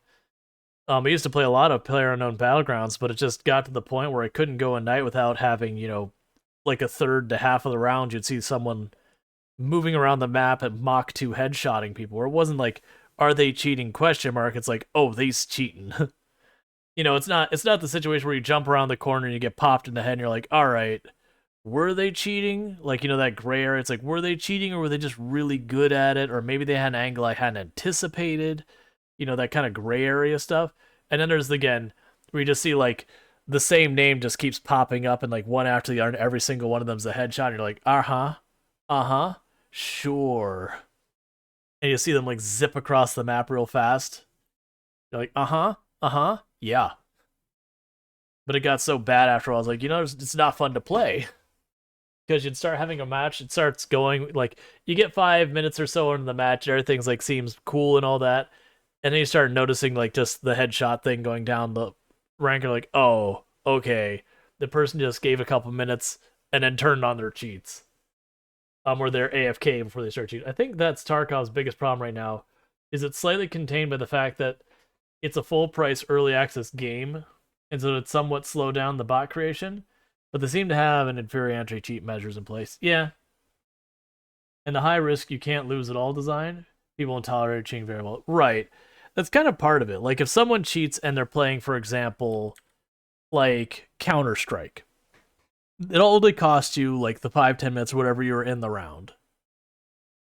I used to play a lot of PlayerUnknown Battlegrounds, but it just got to the point where I couldn't go a night without having, like a third to half of the round, you'd see someone moving around the map and Mach 2 headshotting people. Where it wasn't like, are they cheating, ? It's like, oh, they's cheating. It's not the situation where you jump around the corner and you get popped in the head and you're like, all right, were they cheating? Like, that gray area. It's like, were they cheating or were they just really good at it? Or maybe they had an angle I hadn't anticipated. That kind of gray area stuff. And then there's, again, where you just see, like, the same name just keeps popping up and, like, one after the other, and every single one of them's a headshot. And you're like, uh-huh, sure. And you see them, like, zip across the map real fast. You're like, uh-huh, yeah. But it got so bad after all, I was like, it's not fun to play. Because you'd start having a match, it starts going, like, you get 5 minutes or so into the match, everything's, like, seems cool and all that, and then you start noticing, like, just the headshot thing going down the rank, and like, oh, okay, the person just gave a couple minutes and then turned on their cheats. Or they're AFK before they start cheating. I think that's Tarkov's biggest problem right now, is it's slightly contained by the fact that it's a full-price early access game, and so it's somewhat slowed down the bot creation. But they seem to have an inferior anti-cheat measures in place. Yeah. And the high risk you can't lose at all design, people won't tolerate cheating very well. Right. That's kind of part of it. Like, if someone cheats and they're playing, for example, like, Counter-Strike, it'll only cost you, like, the 5-10 minutes or whatever you were in the round.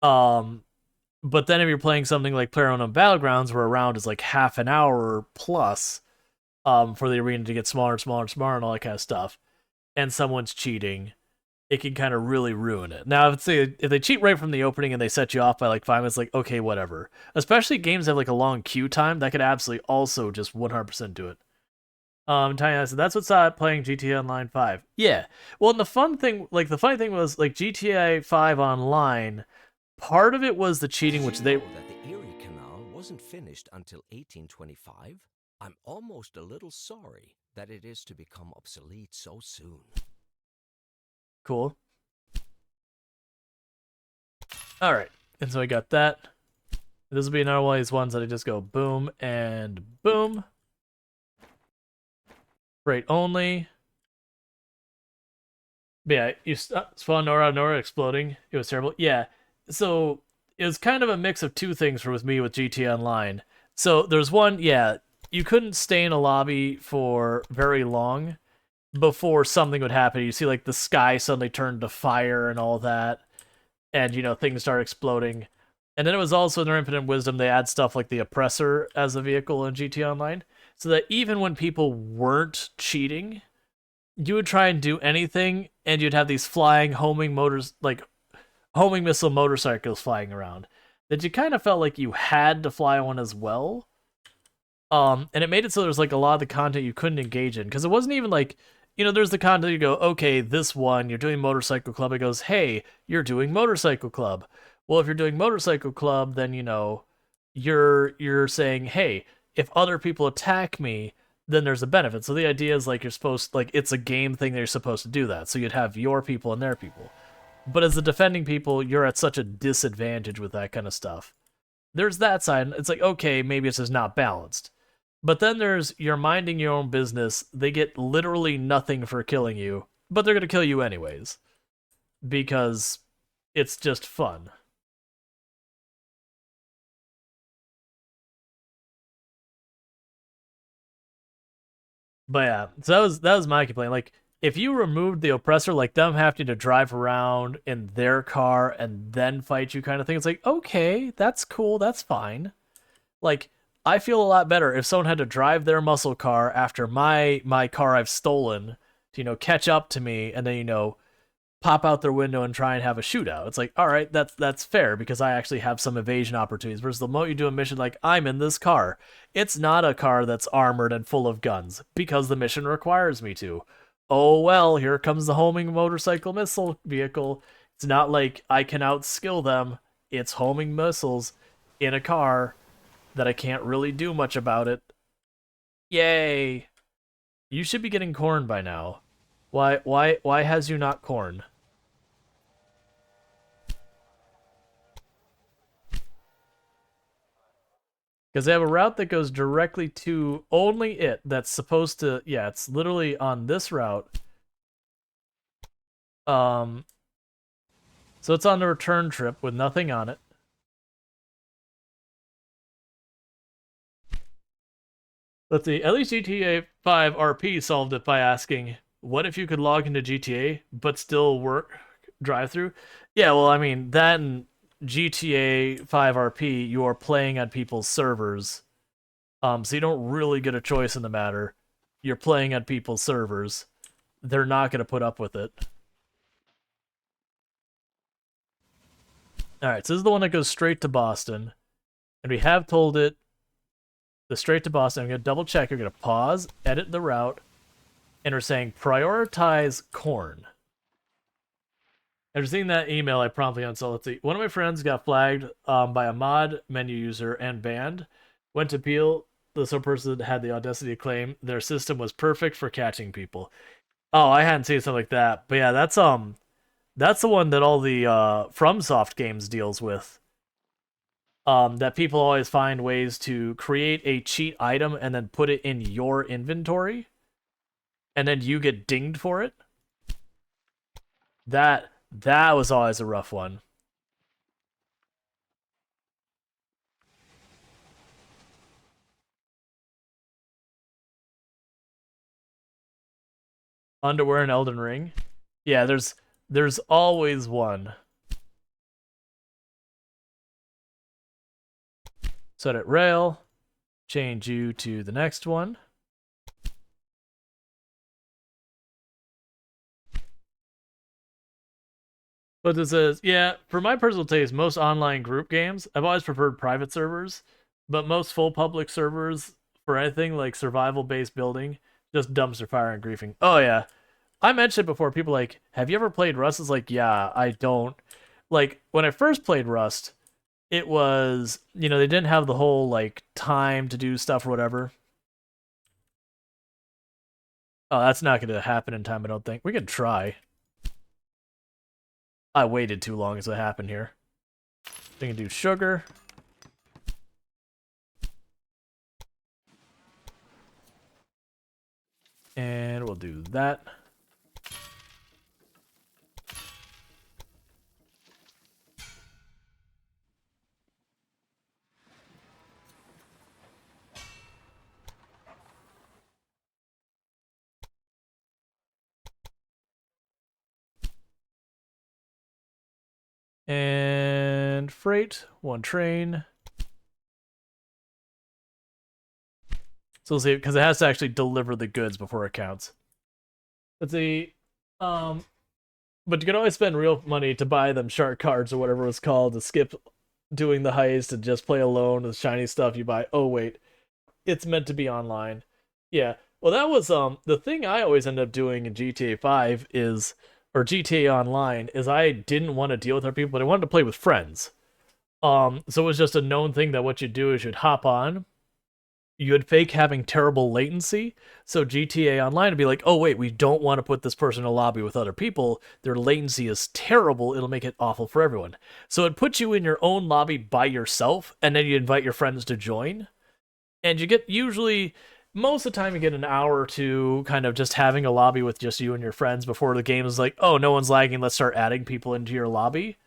But then if you're playing something like PlayerUnknown Battlegrounds, where a round is, like, half an hour plus, for the arena to get smaller and smaller and smaller and all that kind of stuff, and someone's cheating, it can kind of really ruin it. Now, if they cheat right from the opening and they set you off by like 5 minutes, like, okay, whatever. Especially games that have like a long queue time, that could absolutely also just 100% do it. Tanya said, that's what's playing GTA Online 5. Yeah. Well, and the funny thing was, like, GTA 5 Online, part of it was the cheating, which they... That the Erie Canal wasn't finished until 1825? I'm almost a little sorry that it is to become obsolete so soon. Cool. Alright, and so I got that. This will be another one of these ones that I just go boom and boom. Freight only. But yeah, you spawn Nora exploding. It was terrible. Yeah, so it was kind of a mix of two things with me with GTA Online. So there's one, yeah, you couldn't stay in a lobby for very long before something would happen. You see, like, the sky suddenly turned to fire and all that, and, things start exploding. And then it was also in their infinite wisdom, they add stuff like the Oppressor as a vehicle in GTA Online, so that even when people weren't cheating, you would try and do anything, and you'd have these flying homing missile motorcycles flying around, that you kind of felt like you had to fly one as well. And it made it so there's like a lot of the content you couldn't engage in, because it wasn't even like there's the content you go, okay, this one, you're doing motorcycle club. It goes, hey, you're doing motorcycle club. Well, if you're doing motorcycle club, then, you're saying, hey, if other people attack me, then there's a benefit. So the idea is like it's a game thing that you're supposed to do that. So you'd have your people and their people. But as the defending people, you're at such a disadvantage with that kind of stuff. There's that side. It's like, okay, maybe it's just not balanced. But then there's you're minding your own business. They get literally nothing for killing you, but they're going to kill you anyways. Because it's just fun. But yeah, so that was my complaint. Like, if you removed the oppressor, like them having to drive around in their car and then fight you kind of thing, it's like, okay, that's cool, that's fine. Like, I feel a lot better if someone had to drive their muscle car after my car I've stolen to, catch up to me and then, pop out their window and try and have a shootout. It's like, all right, that's fair because I actually have some evasion opportunities. Versus the moment you do a mission like, I'm in this car, it's not a car that's armored and full of guns because the mission requires me to. Oh well, here comes the homing motorcycle missile vehicle. It's not like I can outskill them. It's homing missiles in a car that I can't really do much about it. Yay! You should be getting corn by now. Why has you not corn? Because they have a route that goes directly to only it that's supposed to... Yeah, it's literally on this route. So it's on the return trip with nothing on it. Let's see. At least GTA 5 RP solved it by asking, what if you could log into GTA but still work drive-through? Yeah, well, I mean, that and GTA 5 RP, you are playing on people's servers. So you don't really get a choice in the matter. You're playing on people's servers. They're not going to put up with it. Alright, so this is the one that goes straight to Boston. And we have told it the straight to Boston. I'm going to double check. You're going to pause, edit the route, and we're saying prioritize corn. After seeing that email, I promptly uninstalled. Let's see. One of my friends got flagged by a mod menu user and banned. Went to appeal. The sort of person had the audacity to claim their system was perfect for catching people. Oh, I hadn't seen something like that. But yeah, that's the one that all the FromSoft games deals with. That people always find ways to create a cheat item and then put it in your inventory. And then you get dinged for it. That was always a rough one. Underwear in Elden Ring. Yeah, there's always one. Set it rail. Change you to the next one. But this is, yeah, for my personal taste, most online group games, I've always preferred private servers, but most full public servers for anything like survival-based building, just dumpster fire and griefing. Oh yeah, I mentioned before, people like, have you ever played Rust? It's like, yeah, I don't. Like, when I first played Rust, it was, they didn't have the whole, like, time to do stuff or whatever. Oh, that's not going to happen in time, I don't think. We could try. I waited too long as it happened here. We can do sugar. And we'll do that. And freight, one train. So we'll see, because it has to actually deliver the goods before it counts. Let's see. But you can always spend real money to buy them shark cards or whatever it's called to skip doing the heist and just play alone with shiny stuff you buy. Oh wait, it's meant to be online. Yeah, Well, that was the thing I always end up doing in GTA 5 is or GTA Online is I didn't want to deal with other people, but I wanted to play with friends. So it was just a known thing that what you'd do is you'd hop on, you would fake having terrible latency. So GTA Online would be like, oh wait, we don't want to put this person in a lobby with other people. Their latency is terrible. It'll make it awful for everyone. So it puts you in your own lobby by yourself, and then you invite your friends to join. And you get usually most of the time you get an hour or two kind of just having a lobby with just you and your friends before the game is like, oh, no one's lagging, let's start adding people into your lobby.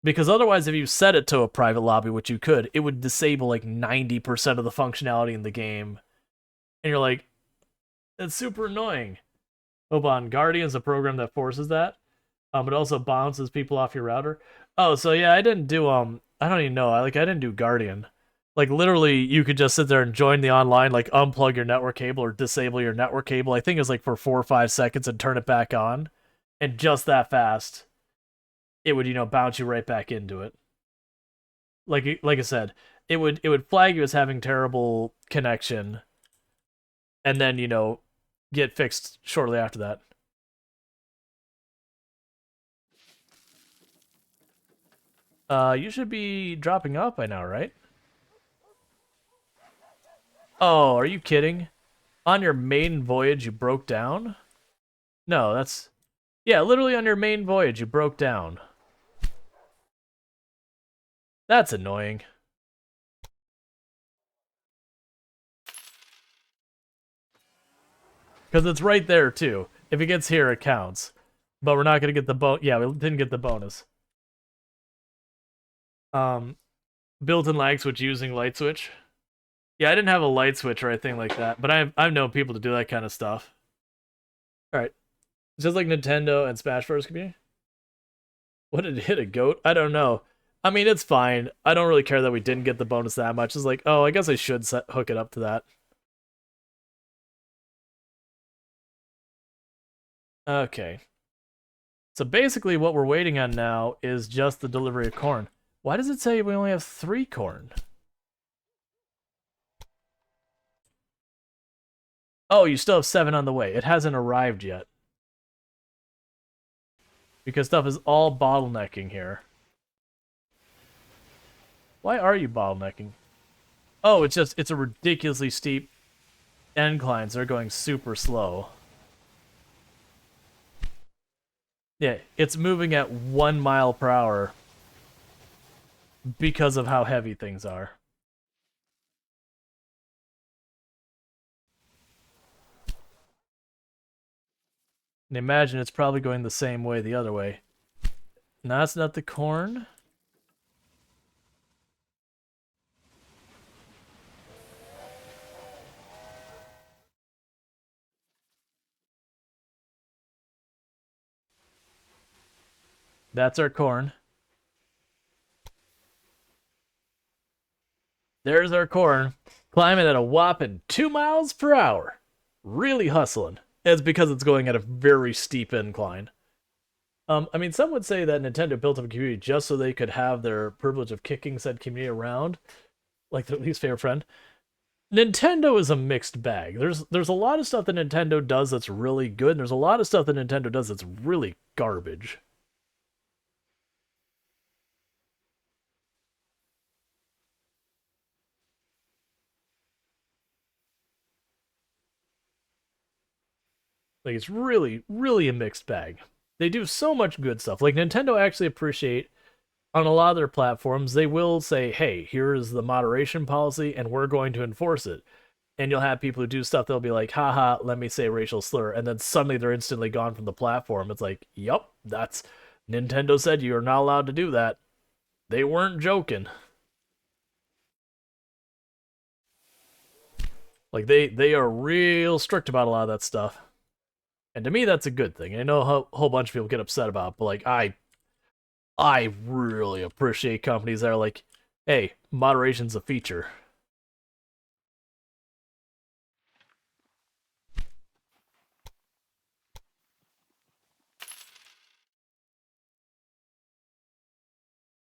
Because otherwise, if you set it to a private lobby, which you could, it would disable like 90% of the functionality in the game. And you're like, it's super annoying. Hold on, Guardian's a program that forces that. It also bounces people off your router. Oh, so yeah, I didn't do I don't even know. I didn't do Guardian. Like literally, you could just sit there and join the online, like unplug your network cable or disable your network cable. I think it's like for 4 or 5 seconds and turn it back on, and just that fast, it would bounce you right back into it. Like I said, it would flag you as having terrible connection, and then get fixed shortly after that. You should be dropping off by now, right? Oh, are you kidding? On your maiden voyage, you broke down? No, that's... Yeah, literally on your main voyage, you broke down. That's annoying. Because it's right there, too. If it gets here, it counts. But we're not going to get the bonus. Yeah, we didn't get the bonus. Built-in lag switch using light switch. Yeah, I didn't have a light switch or anything like that, but I've known people to do that kind of stuff. Alright. Just like Nintendo and Smash Bros. Community. What did it hit, a goat? I don't know. I mean, it's fine. I don't really care that we didn't get the bonus that much. It's like, oh, I guess I should hook it up to that. Okay. So basically what we're waiting on now is just the delivery of corn. Why does it say we only have 3 corn? Oh, you still have 7 on the way. It hasn't arrived yet. Because stuff is all bottlenecking here. Why are you bottlenecking? Oh, it's a ridiculously steep inclines. They're going super slow. Yeah, it's moving at 1 mile per hour because of how heavy things are. And imagine it's probably going the same way the other way. No, that's not the corn. That's our corn. There's our corn, climbing at a whopping 2 miles per hour. Really hustling. It's because it's going at a very steep incline. I mean, some would say that Nintendo built up a community just so they could have their privilege of kicking said community around, like their least favorite friend. Nintendo is a mixed bag. There's a lot of stuff that Nintendo does that's really good, and there's a lot of stuff that Nintendo does that's really garbage. Like, it's really, really a mixed bag. They do so much good stuff. Like, Nintendo actually appreciate, on a lot of their platforms, they will say, hey, here is the moderation policy, and we're going to enforce it. And you'll have people who do stuff, they'll be like, haha, let me say racial slur, and then suddenly they're instantly gone from the platform. It's like, yup, that's... Nintendo said you're not allowed to do that. They weren't joking. Like, they are real strict about a lot of that stuff. And to me, that's a good thing. I know a whole bunch of people get upset about it, but like, I really appreciate companies that are like, hey, moderation's a feature.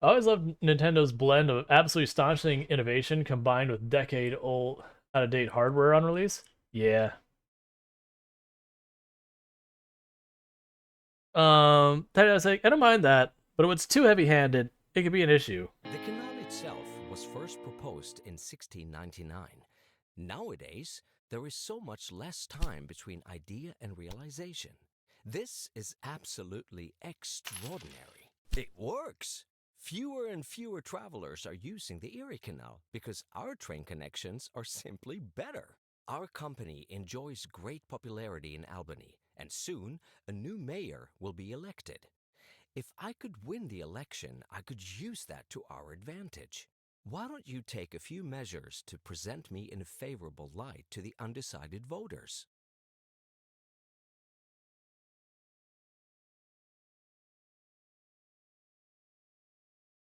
I always love Nintendo's blend of absolutely astonishing innovation combined with decade-old Out of date hardware on release? Yeah. I was like, I don't mind that, but if it's too heavy-handed, it could be an issue. The canal itself was first proposed in 1699. Nowadays, there is so much less time between idea and realization. This is absolutely extraordinary. It works! Fewer and fewer travelers are using the Erie Canal because our train connections are simply better. Our company enjoys great popularity in Albany, and soon a new mayor will be elected. If I could win the election, I could use that to our advantage. Why don't you take a few measures to present me in a favorable light to the undecided voters?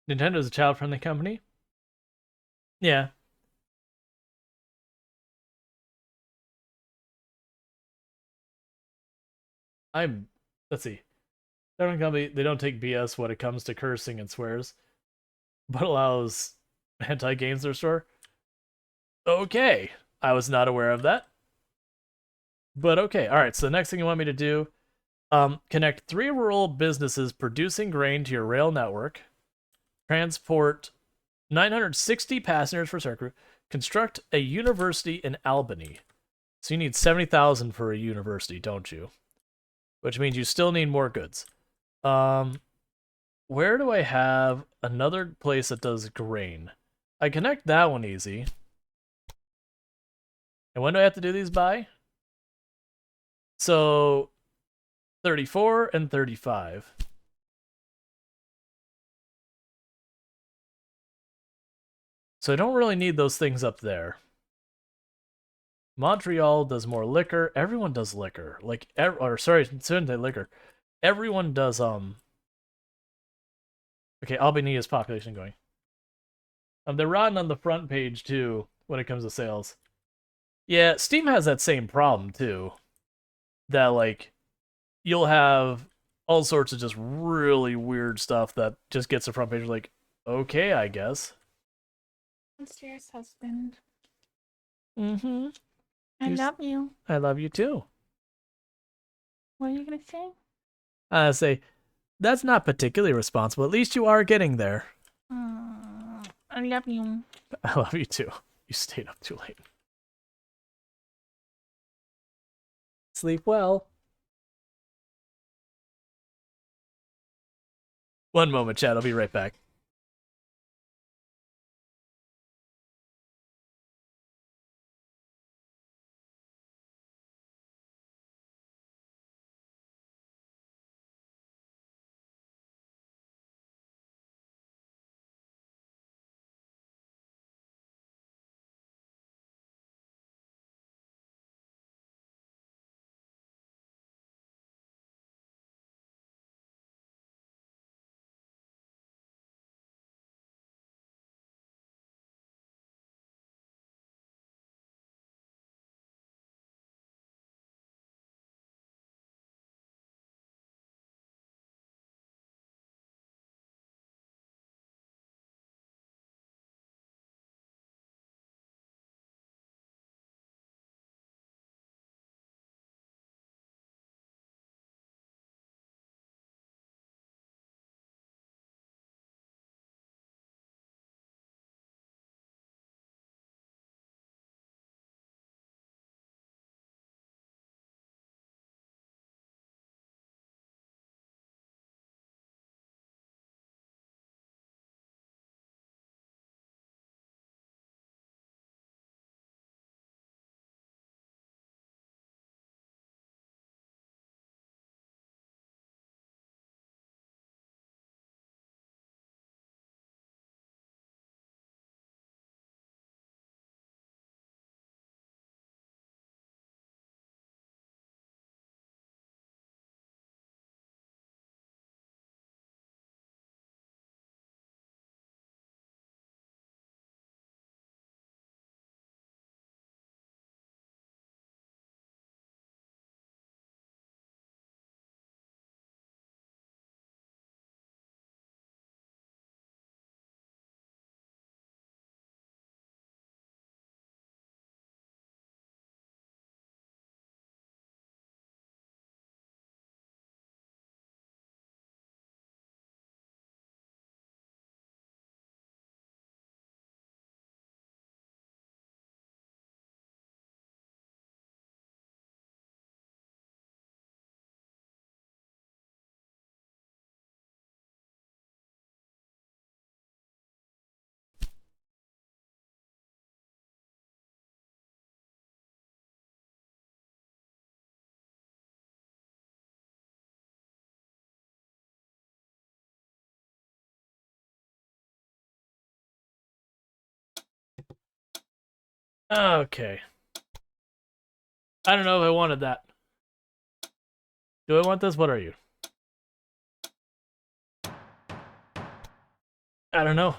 Nintendo's a child-friendly company? Yeah. Let's see. They're a company, they don't take BS when it comes to cursing and swears, but allows hentai games in their store. Okay. I was not aware of that. But okay. All right. So the next thing you want me to do, connect 3 rural businesses producing grain to your rail network. Transport 960 passengers for circuit. Construct a university in Albany. So you need 70,000 for a university, don't you? Which means you still need more goods. Where do I have another place that does grain? I connect that one easy. And when do I have to do these by? So 34 and 35. So I don't really need those things up there. Montreal does more liquor. Everyone does liquor. Like, or sorry, shouldn't say liquor. Everyone does, okay, Albany is population going. They're rotten on the front page, too, when it comes to sales. Yeah, Steam has that same problem, too. That, like, you'll have all sorts of just really weird stuff that just gets the front page, like, okay, I guess. Downstairs, husband. Mm-hmm. I love you. I love you, too. What are you gonna say? I say, that's not particularly responsible. At least you are getting there. I love you. I love you, too. You stayed up too late. Sleep well. One moment, chat. I'll be right back. Okay. I don't know if I wanted that. Do I want this? What are you? I don't know.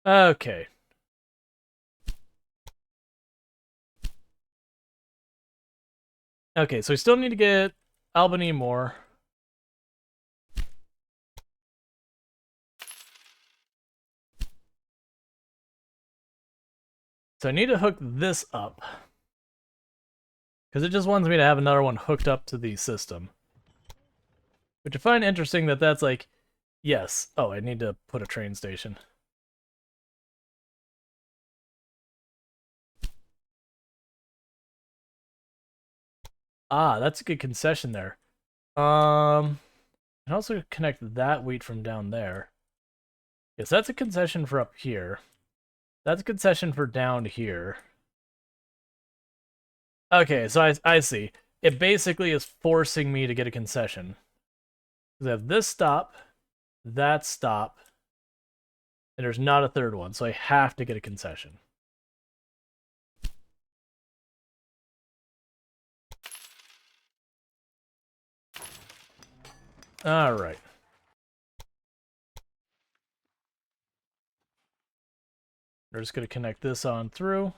Okay. Okay, so we still need to get Albany more. So I need to hook this up. Because it just wants me to have another one hooked up to the system. Which I find interesting that that's like, yes. Oh, I need to put a train station. Ah, that's a good concession there. And also connect that wheat from down there. Yes, that's a concession for up here. That's a concession for down here. Okay, so I see. It basically is forcing me to get a concession. I have this stop, that stop, and there's not a third one, so I have to get a concession. All right. We're just going to connect this on through.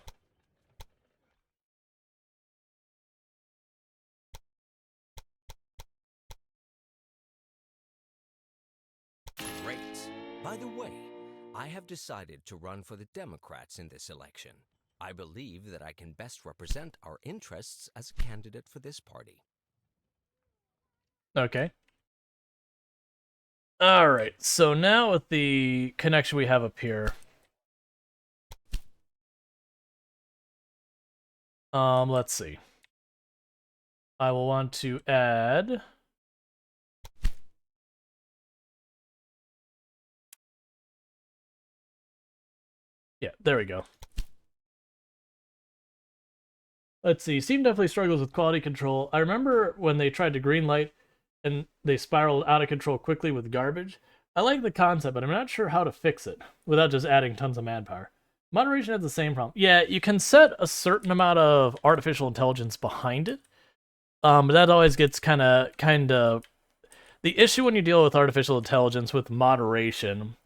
Great. By the way, I have decided to run for the Democrats in this election. I believe that I can best represent our interests as a candidate for this party. Okay. All right. So now with the connection we have up here, let's see. I will want to add. Yeah, there we go. Let's see. Steam definitely struggles with quality control. I remember when they tried to greenlight and they spiraled out of control quickly with garbage. I like the concept, but I'm not sure how to fix it without just adding tons of manpower. Moderation has the same problem. Yeah, you can set a certain amount of artificial intelligence behind it. But that always gets kind of the issue when you deal with artificial intelligence with moderation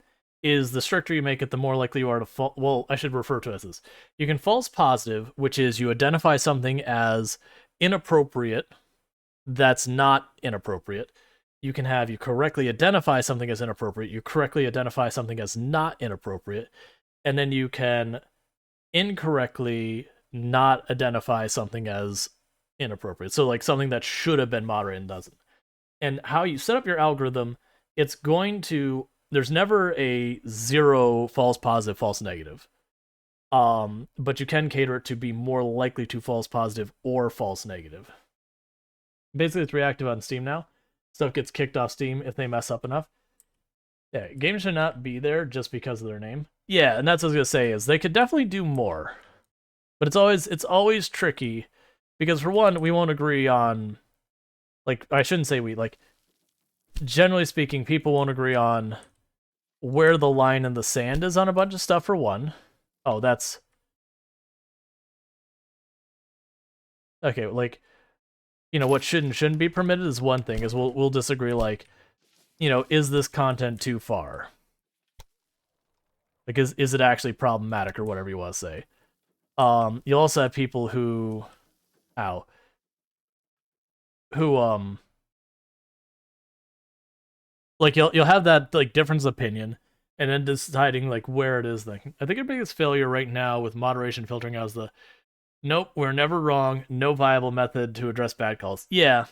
is the stricter you make it, the more likely you are to well, I should refer to it as this. You can false positive, which is you identify something as inappropriate that's not inappropriate. You can have you correctly identify something as inappropriate, you correctly identify something as not inappropriate, and then you can incorrectly not identify something as inappropriate. So like something that should have been moderate and doesn't. And how you set up your algorithm, it's going to there's never a 0 false positive, false negative. But you can cater it to be more likely to false positive or false negative. Basically, it's reactive on Steam now. Stuff gets kicked off Steam if they mess up enough. Yeah, games should not be there just because of their name. Yeah, and that's what I was gonna say is they could definitely do more, but it's always tricky because for one, we won't agree on. Like, I shouldn't say we like. Generally speaking, people won't agree on where the line in the sand is on a bunch of stuff. For one, oh, that's okay. Like, you know, what should and shouldn't be permitted is one thing. Is we'll disagree. Like, you know, is this content too far? Like, is it actually problematic or whatever you want to say? You also have people who, like you'll have that like difference of opinion, and then deciding like where it is. Thing. I think our biggest failure right now with moderation filtering out is the, nope, we're never wrong. No viable method to address bad calls. Yeah,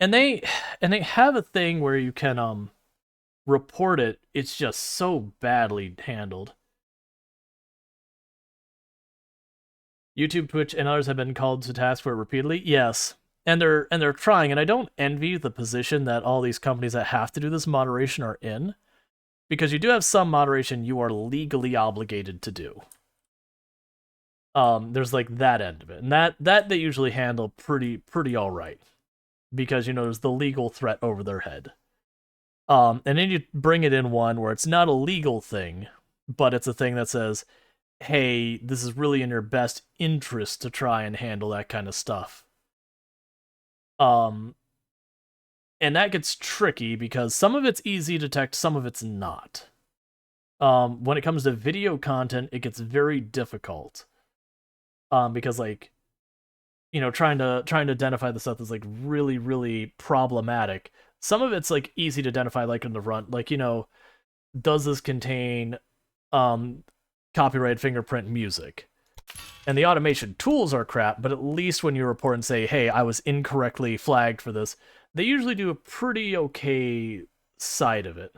and they have a thing where you can report it. It's just so badly handled. YouTube, Twitch, and others have been called to task for it repeatedly. Yes, and they're trying, and I don't envy the position that all these companies that have to do this moderation are in, because you do have some moderation you are legally obligated to do. There's like that end of it, and that they usually handle pretty all right, because you know there's the legal threat over their head. And then you bring it in one where it's not a legal thing, but it's a thing that says, hey, this is really in your best interest to try and handle that kind of stuff. And that gets tricky because some of it's easy to detect, some of it's not. When it comes to video content, it gets very difficult. Because like, trying to identify the stuff that's like really, really problematic. Some of it's like easy to identify, like in the run, like, does this contain copyright fingerprint music? And the automation tools are crap, but at least when you report and say, hey, I was incorrectly flagged for this, they usually do a pretty okay side of it.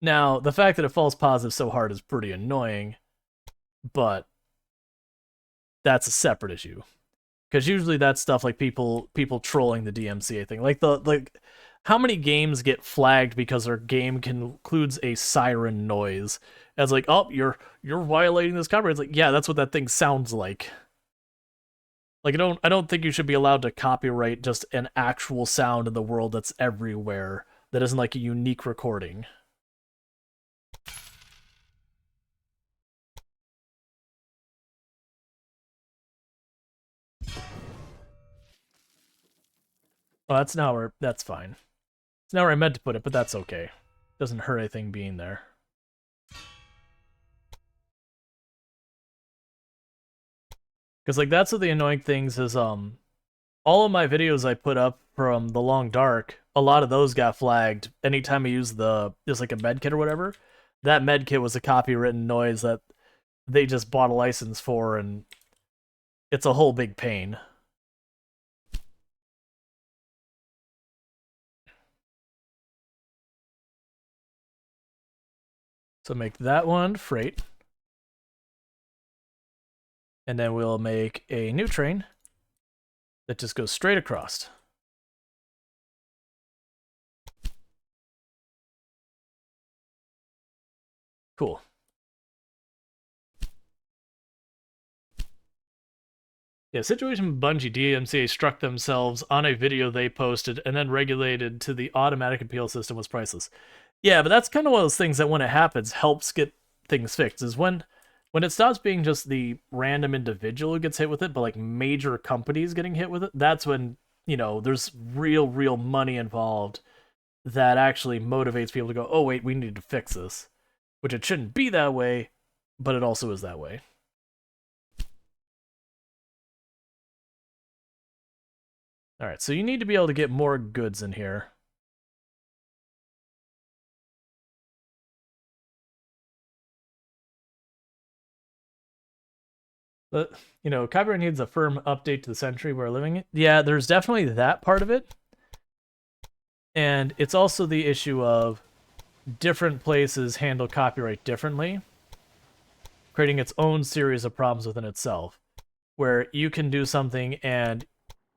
Now, the fact that it falls positive so hard is pretty annoying, but that's a separate issue. Because usually that's stuff like people trolling the DMCA thing. Like how many games get flagged because their game includes a siren noise? As like, oh, you're violating this copyright. It's like, yeah, that's what that thing sounds like. Like I don't think you should be allowed to copyright just an actual sound in the world that's everywhere that isn't like a unique recording. Oh, that's fine. It's not where I meant to put it, but that's okay. Doesn't hurt anything being there. Because like that's what the annoying things is. All of my videos I put up from the Long Dark, a lot of those got flagged anytime I used just like a med kit or whatever. That med kit was a copywritten noise that they just bought a license for, and it's a whole big pain. So make that one freight. And then we'll make a new train that just goes straight across. Cool. Yeah, situation Bungie DMCA struck themselves on a video they posted and then regulated to the automatic appeal system was priceless. Yeah, but that's kind of one of those things that when it happens helps get things fixed, is when it stops being just the random individual who gets hit with it, but like major companies getting hit with it, that's when, there's real money involved that actually motivates people to go, oh wait, we need to fix this. Which it shouldn't be that way, but it also is that way. Alright, so you need to be able to get more goods in here. But, copyright needs a firm update to the century we're living in. Yeah, there's definitely that part of it. And it's also the issue of different places handle copyright differently, creating its own series of problems within itself, where you can do something and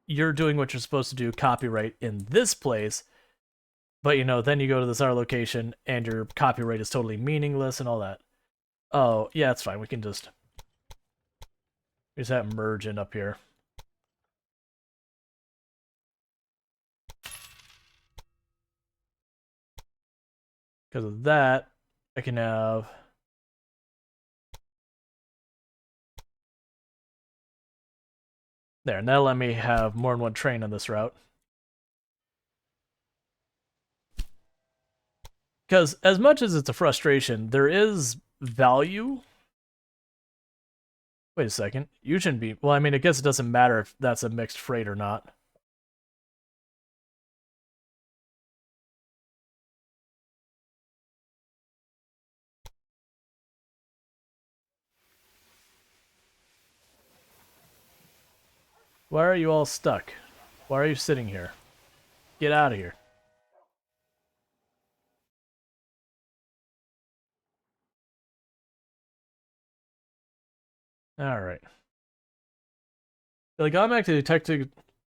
you're doing what you're supposed to do copyright in this place, but then you go to this other location and your copyright is totally meaningless and all that. Oh, yeah, it's fine. We just have merge in up here. Because of that, I can have there, and that'll let me have more than one train on this route. Because as much as it's a frustration, there is value. Wait a second. You shouldn't be... Well, I mean, I guess it doesn't matter if that's a mixed freight or not. Why are you all stuck? Why are you sitting here? Get out of here. Alright. Like, I'm actually detect and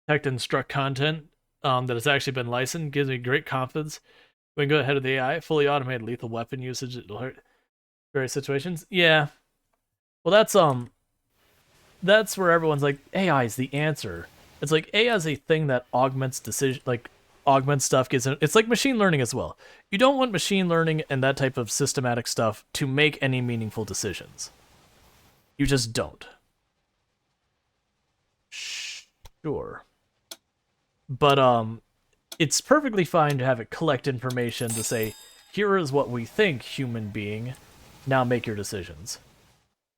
instruct content that has actually been licensed gives me great confidence. We can go ahead of the AI. Fully automated lethal weapon usage. It'll hurt various situations. Yeah. Well, that's where everyone's like, AI is the answer. It's like AI is a thing that augments augment stuff gets in. It's like machine learning as well. You don't want machine learning and that type of systematic stuff to make any meaningful decisions. You just don't. Sure. But it's perfectly fine to have it collect information to say, here is what we think, human being. Now make your decisions.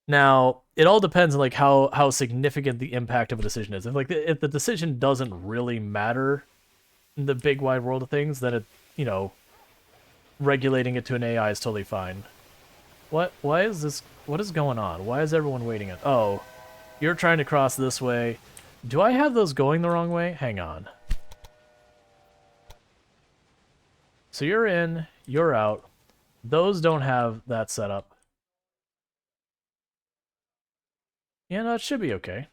Now, it all depends on like how significant the impact of a decision is. If the decision doesn't really matter in the big wide world of things, then it, you know, regulating it to an AI is totally fine. Why is this? What is going on? Why is everyone waiting? Oh, you're trying to cross this way. Do I have those going the wrong way? Hang on. So you're in, you're out. Those don't have that set up. Yeah, no, it should be okay.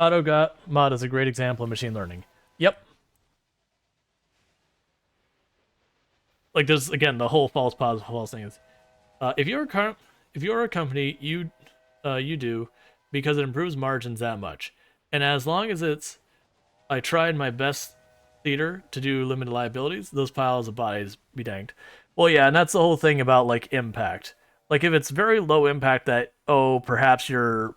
AutoGot mod is a great example of machine learning. Yep. Like there's again the whole false positive false thing is, if you're a company, you do because it improves margins that much, and as long as it's, I tried my best theater to do limited liabilities, those piles of bodies be danged. Well, yeah, and that's the whole thing about like impact. Like if it's very low impact that, oh, perhaps your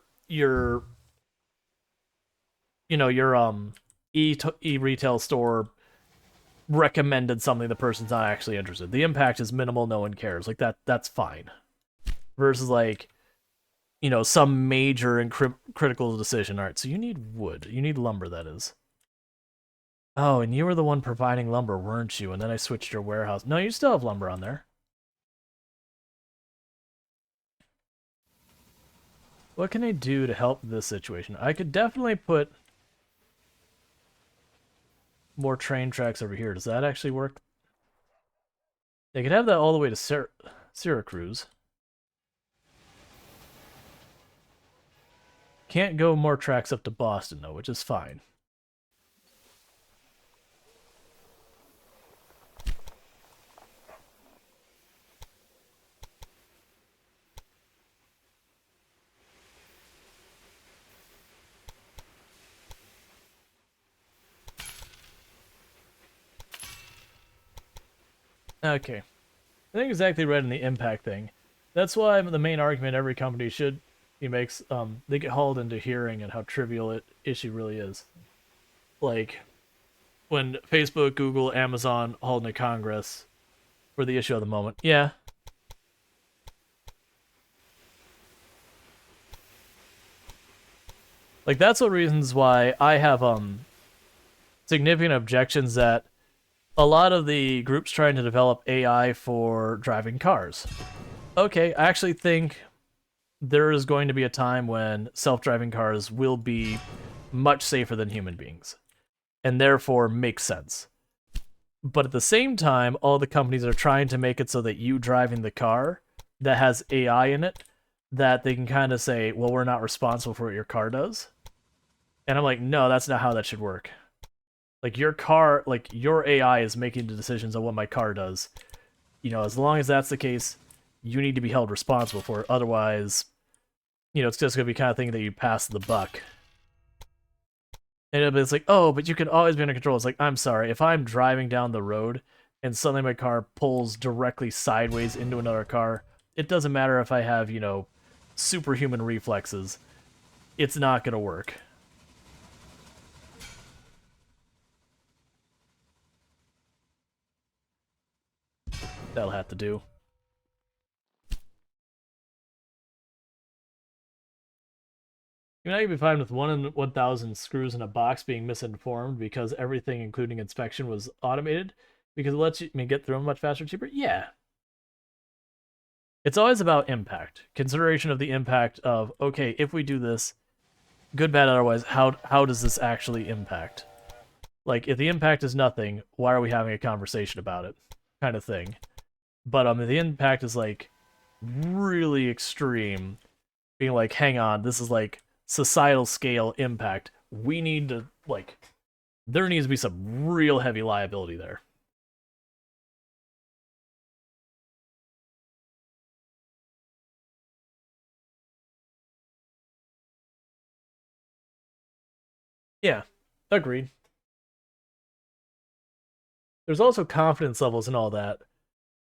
e-retail store recommended something the person's not actually interested. The impact is minimal, no one cares. Like that's fine. Versus like, you know, some major and critical decision. All right, so you need wood. You need lumber, that is. Oh, and you were the one providing lumber, weren't you? And then I switched your warehouse. No, you still have lumber on there. What can I do to help this situation? I could definitely put more train tracks over here. Does that actually work? They could have that all the way to Syracuse. Can't go more tracks up to Boston, though, which is fine. Okay. I think exactly right in the impact thing. That's why the main argument every company makes, they get hauled into hearing and how trivial it issue really is. Like, when Facebook, Google, Amazon hauled into Congress for the issue of the moment. Yeah. Like, that's the reasons why I have, significant objections that a lot of the groups trying to develop AI for driving cars. Okay, I actually think there is going to be a time when self-driving cars will be much safer than human beings, and therefore make sense. But at the same time, all the companies are trying to make it so that you driving the car that has AI in it, that they can kind of say, well, we're not responsible for what your car does. And I'm like, no, that's not how that should work. Like your car, like your AI is making the decisions on what my car does. You know, as long as that's the case, you need to be held responsible for it. Otherwise, you know, it's just gonna be kind of thing that you pass the buck. And it's like, oh, but you can always be under control. It's like, I'm sorry, if I'm driving down the road and suddenly my car pulls directly sideways into another car, it doesn't matter if I have, you know, superhuman reflexes. It's not gonna work. That'll have to do. You know, you'd be fine with 1 in 1,000 screws in a box being misinformed because everything, including inspection, was automated because it lets you get through them much faster, cheaper. Yeah. It's always about impact. Consideration of the impact of, okay, if we do this, good, bad, otherwise, how does this actually impact? Like, if the impact is nothing, why are we having a conversation about it? Kind of thing. But if the impact is, like, really extreme, being like, hang on, this is, like, societal scale impact. We need to, like, there needs to be some real heavy liability there. Yeah. Agreed. There's also confidence levels and all that.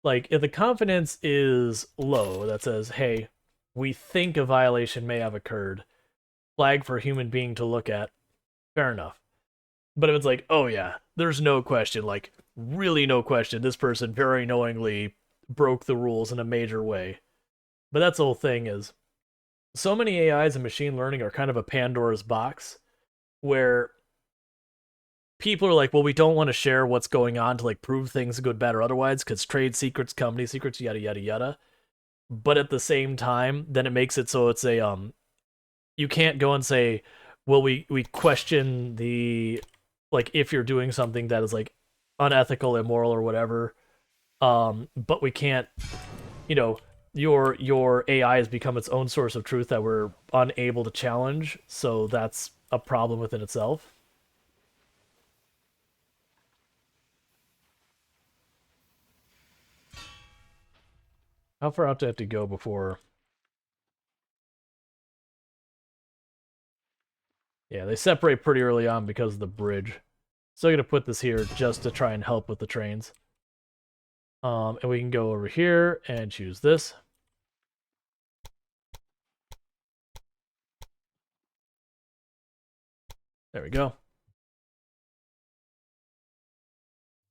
Like, if the confidence is low, that says, hey, we think a violation may have occurred, flag for a human being to look at, fair enough. But if it's like, oh yeah, there's no question, like, really no question, this person very knowingly broke the rules in a major way. But that's the whole thing is, so many AIs and machine learning are kind of a Pandora's box, where people are like, well, we don't want to share what's going on to like prove things good, bad, or otherwise, because trade secrets, company secrets, yada yada yada. But at the same time, then it makes it so it's a you can't go and say, well, we question the, like, if you're doing something that is like unethical, immoral, or whatever, but we can't, you know, your AI has become its own source of truth that we're unable to challenge, so that's a problem within itself. How far out do I have to go before? Yeah, they separate pretty early on because of the bridge. Still gonna put this here just to try and help with the trains. And we can go over here and choose this. There we go.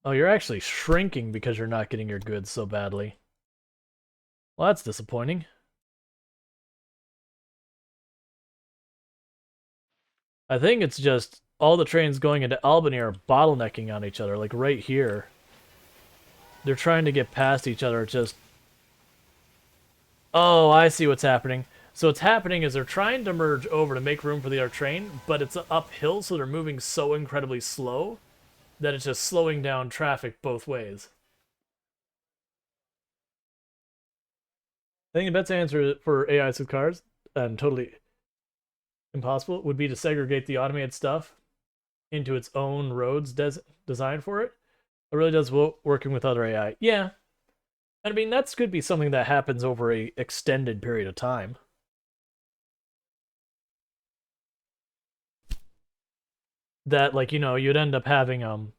Oh, you're actually shrinking because you're not getting your goods so badly. Well, that's disappointing. I think it's just all the trains going into Albany are bottlenecking on each other, like right here. They're trying to get past each other, just... Oh, I see what's happening. So what's happening is they're trying to merge over to make room for the other train, but it's uphill, so they're moving so incredibly slow that it's just slowing down traffic both ways. I think the best answer for AIs with cars, and totally impossible, would be to segregate the automated stuff into its own roads designed for it. It really does working with other AI. Yeah. I mean, that could be something that happens over a extended period of time. That, like, you know, you'd end up having,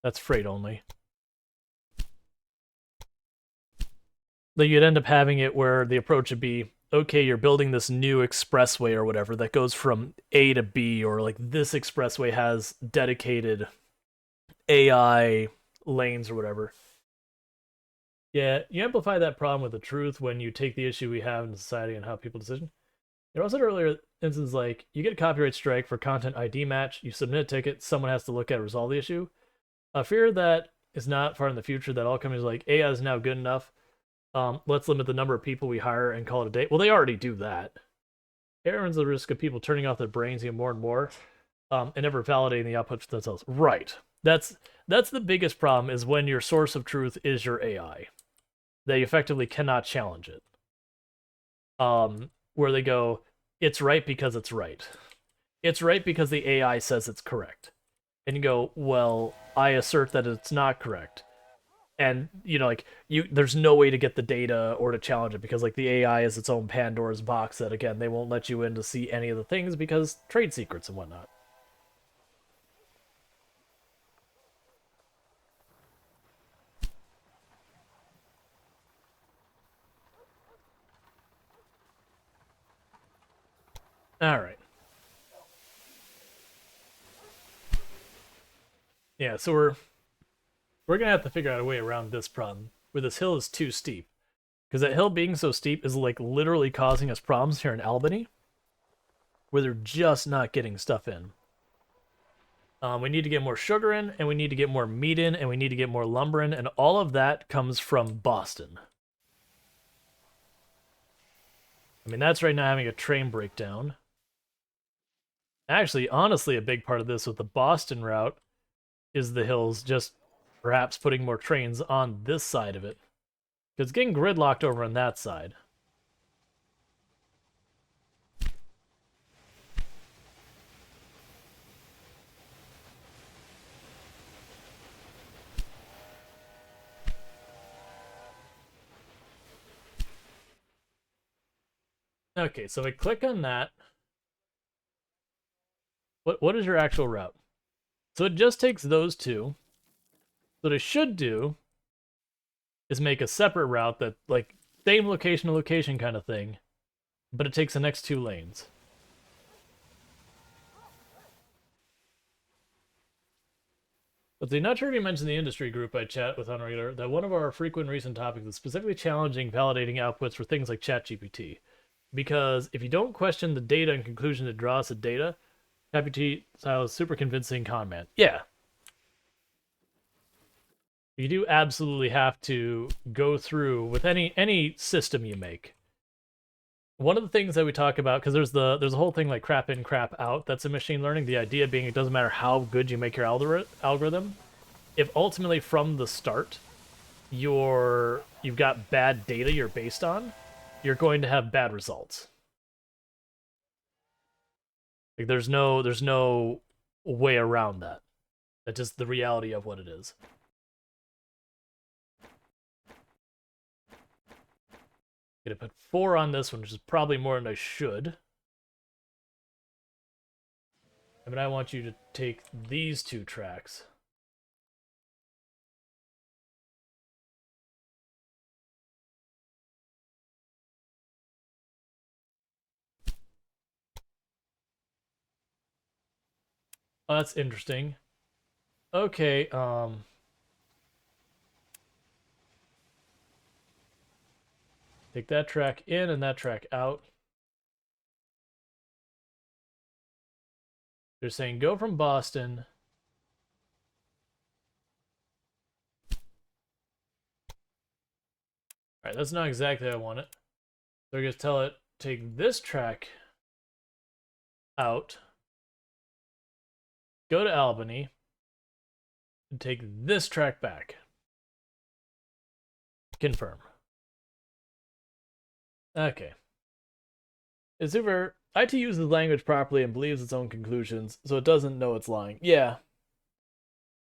that's freight only. That you'd end up having it where the approach would be, okay, you're building this new expressway or whatever that goes from A to B, or like this expressway has dedicated AI lanes or whatever. Yeah, you amplify that problem with the truth when you take the issue we have in society and how people decision. There was an earlier instance like you get a copyright strike for content ID match, you submit a ticket, someone has to look at it and resolve the issue. A fear that is not far in the future that all companies are like AI is now good enough. Let's limit the number of people we hire and call it a day. Well, they already do that. It runs the risk of people turning off their brains even more and more, and never validating the output for themselves. Right. That's the biggest problem is when your source of truth is your AI. They effectively cannot challenge it. Where they go, it's right because it's right. It's right because the AI says it's correct. And you go, well, I assert that it's not correct. And, you know, like, there's no way to get the data or to challenge it because, like, the AI is its own Pandora's box that, again, they won't let you in to see any of the things because trade secrets and whatnot. All right. Yeah, so we're gonna have to figure out a way around this problem, where this hill is too steep. Because that hill being so steep is, like, literally causing us problems here in Albany, where they're just not getting stuff in. We need to get more sugar in, and we need to get more meat in, and we need to get more lumber in, and all of that comes from Boston. I mean, that's right now having a train breakdown. Actually, honestly, a big part of this with the Boston route is the hills just perhaps putting more trains on this side of it. Because it's getting gridlocked over on that side. Okay, so we click on that. What is your actual route? So it just takes those two. What I should do is make a separate route that, like, same location to location kind of thing, but it takes the next 2 lanes. But I'm not sure if you mentioned the industry group I chat with on regular, that one of our frequent recent topics is specifically challenging validating outputs for things like ChatGPT. Because if you don't question the data and conclusion it draws the data, ChatGPT style is super convincing con man. Yeah. You do absolutely have to go through with any system you make. One of the things that we talk about, because there's a whole thing like crap in, crap out that's in machine learning. The idea being it doesn't matter how good you make your algorithm, if ultimately from the start you've got bad data you're based on, you're going to have bad results. Like there's no way around that. That's just the reality of what it is. Gonna put 4 on this one, which is probably more than I should. But I want you to take these 2 tracks. Oh, that's interesting. Okay, take that track in and that track out. They're saying go from Boston. Alright, that's not exactly how I want it. They're going to tell it, take this track out, go to Albany, and take this track back. Confirm. Okay. It's super. IT uses language properly and believes its own conclusions, so it doesn't know it's lying. Yeah.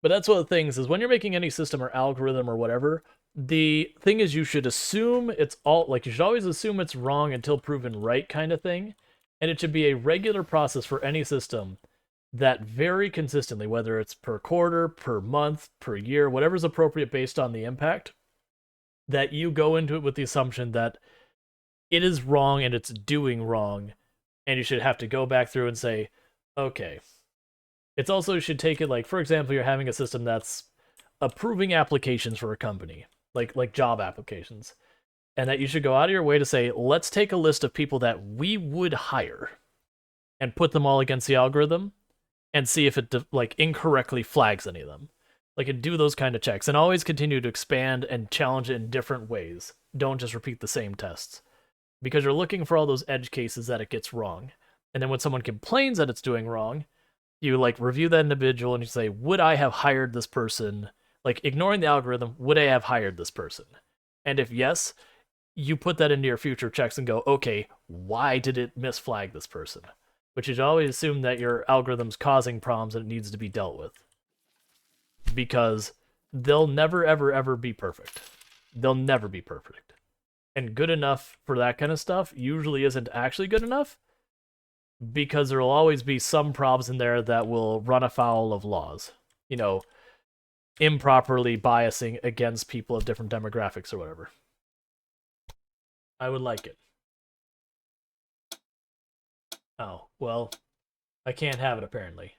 But that's one of the things, is when you're making any system or algorithm or whatever, the thing is you should assume it's all, like, you should always assume it's wrong until proven right kind of thing. And it should be a regular process for any system that very consistently, whether it's per quarter, per month, per year, whatever's appropriate based on the impact, that you go into it with the assumption that it is wrong and it's doing wrong, and you should have to go back through and say, okay. It's also, you should take it like, for example, you're having a system that's approving applications for a company, like job applications, and that you should go out of your way to say, let's take a list of people that we would hire and put them all against the algorithm and see if it like incorrectly flags any of them. Like, and do those kind of checks, and always continue to expand and challenge it in different ways. Don't just repeat the same tests, because you're looking for all those edge cases that it gets wrong. And then when someone complains that it's doing wrong, you like review that individual and you say, would I have hired this person? Like, ignoring the algorithm, would I have hired this person? And if yes, you put that into your future checks and go, okay, why did it misflag this person? Which is always assume that your algorithm's causing problems and it needs to be dealt with. Because they'll never, ever, ever be perfect. They'll never be perfect. And good enough for that kind of stuff usually isn't actually good enough, because there will always be some problems in there that will run afoul of laws. You know, improperly biasing against people of different demographics or whatever. I would like it. Oh, well, I can't have it apparently.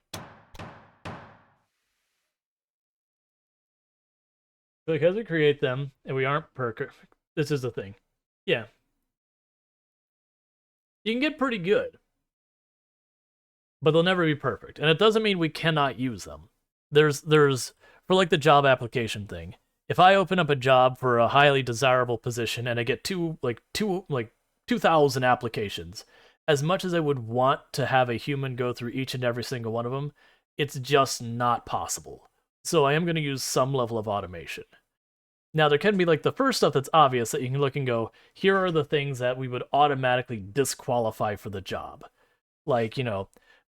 Because we create them and we aren't perfect. This is the thing. Yeah. You can get pretty good, but they'll never be perfect. And it doesn't mean we cannot use them. There's for like the job application thing. If I open up a job for a highly desirable position and I get 2,000 applications, as much as I would want to have a human go through each and every single one of them, it's just not possible. So I am going to use some level of automation. Now, there can be like the first stuff that's obvious that you can look and go, here are the things that we would automatically disqualify for the job. Like, you know,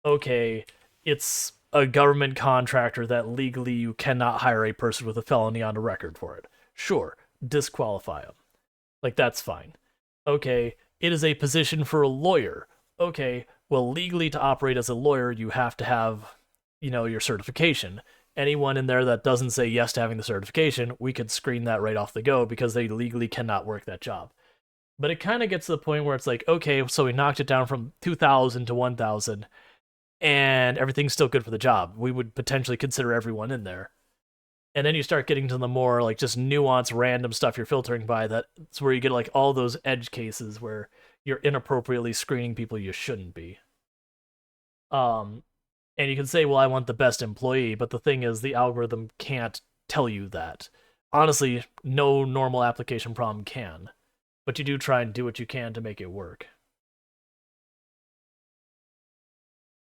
okay, it's a government contractor that legally you cannot hire a person with a felony on a record for it. Sure, disqualify them. Like, that's fine. Okay, it is a position for a lawyer. okay, well, legally to operate as a lawyer, you have to have, your certification. Anyone in there that doesn't say yes to having the certification, we could screen that right off the go because they legally cannot work that job. But it kind of gets to the point where it's like, okay, so we knocked it down from 2,000 to 1,000, and everything's still good for the job. We would potentially consider everyone in there. And then you start getting to the more like just nuanced random stuff you're filtering by. That's where you get like all those edge cases where you're inappropriately screening people you shouldn't be. And you can say, well, I want the best employee, but the thing is the algorithm can't tell you that. Honestly, no normal application problem can. But you do try and do what you can to make it work.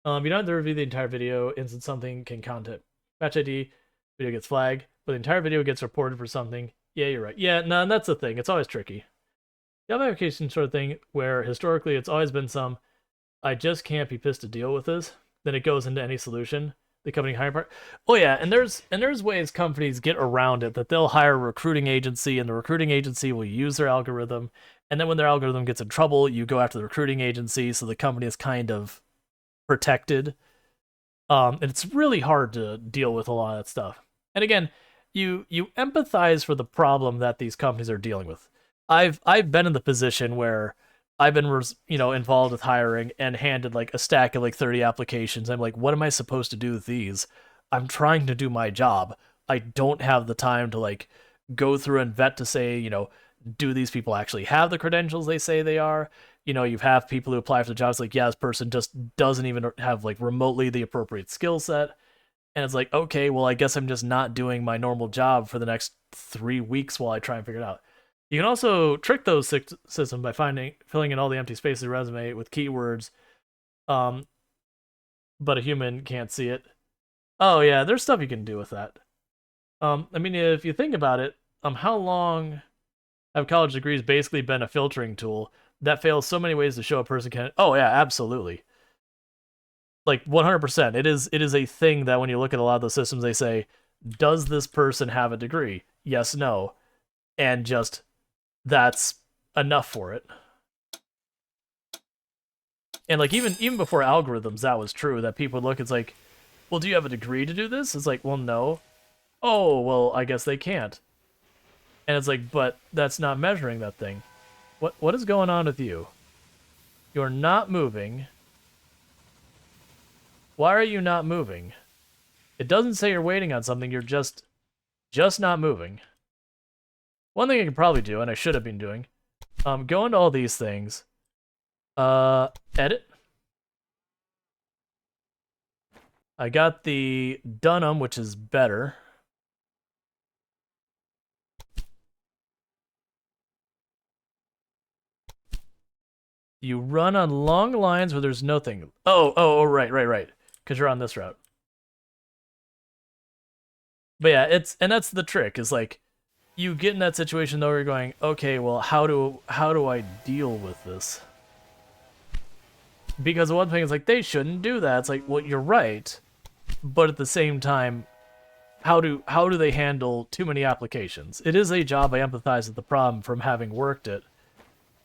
You don't have to review the entire video, and something can content match ID, video gets flagged, but the entire video gets reported for something. Yeah, you're right. Yeah, no, that's the thing. It's always tricky. The other application sort of thing where historically it's always been some, I just can't be pissed to deal with this. Then it goes into any solution. The company hiring part. Oh yeah, and there's ways companies get around it that they'll hire a recruiting agency, and the recruiting agency will use their algorithm. And then when their algorithm gets in trouble, you go after the recruiting agency, so the company is kind of protected. And it's really hard to deal with a lot of that stuff. And again, you empathize for the problem that these companies are dealing with. I've been in the position where I've been involved with hiring and handed like a stack of like 30 applications. I'm like, what am I supposed to do with these? I'm trying to do my job. I don't have the time to like go through and vet to say, do these people actually have the credentials they say they are? You have people who apply for the jobs like, yeah, this person just doesn't even have like remotely the appropriate skill set. And it's like, okay, well, I guess I'm just not doing my normal job for the next 3 weeks while I try and figure it out. You can also trick those systems by filling in all the empty spaces of the resume with keywords, but a human can't see it. Oh yeah, there's stuff you can do with that. I mean, if you think about it, how long have college degrees basically been a filtering tool that fails so many ways to show a person can? Oh yeah, absolutely. Like 100%. It is a thing that when you look at a lot of those systems, they say, does this person have a degree? Yes, no. And just that's enough for it. And like even before algorithms, that was true, that people would look, it's like, well, do you have a degree to do this? It's like, well, no. Oh, well, I guess they can't. And it's like, but that's not measuring that thing. What is going on with you? You're not moving. Why are you not moving? It doesn't say you're waiting on something, you're just not moving. One thing I could probably do, and I should have been doing, go into all these things, edit. I got the Dunham, which is better. You run on long lines where there's nothing. Oh, right. Because you're on this route. But yeah, and that's the trick, is like, you get in that situation though where you're going, okay, well, how do I deal with this? Because one thing is like, they shouldn't do that. It's like, well, you're right, but at the same time, how do they handle too many applications? It is a job. I empathize with the problem from having worked it.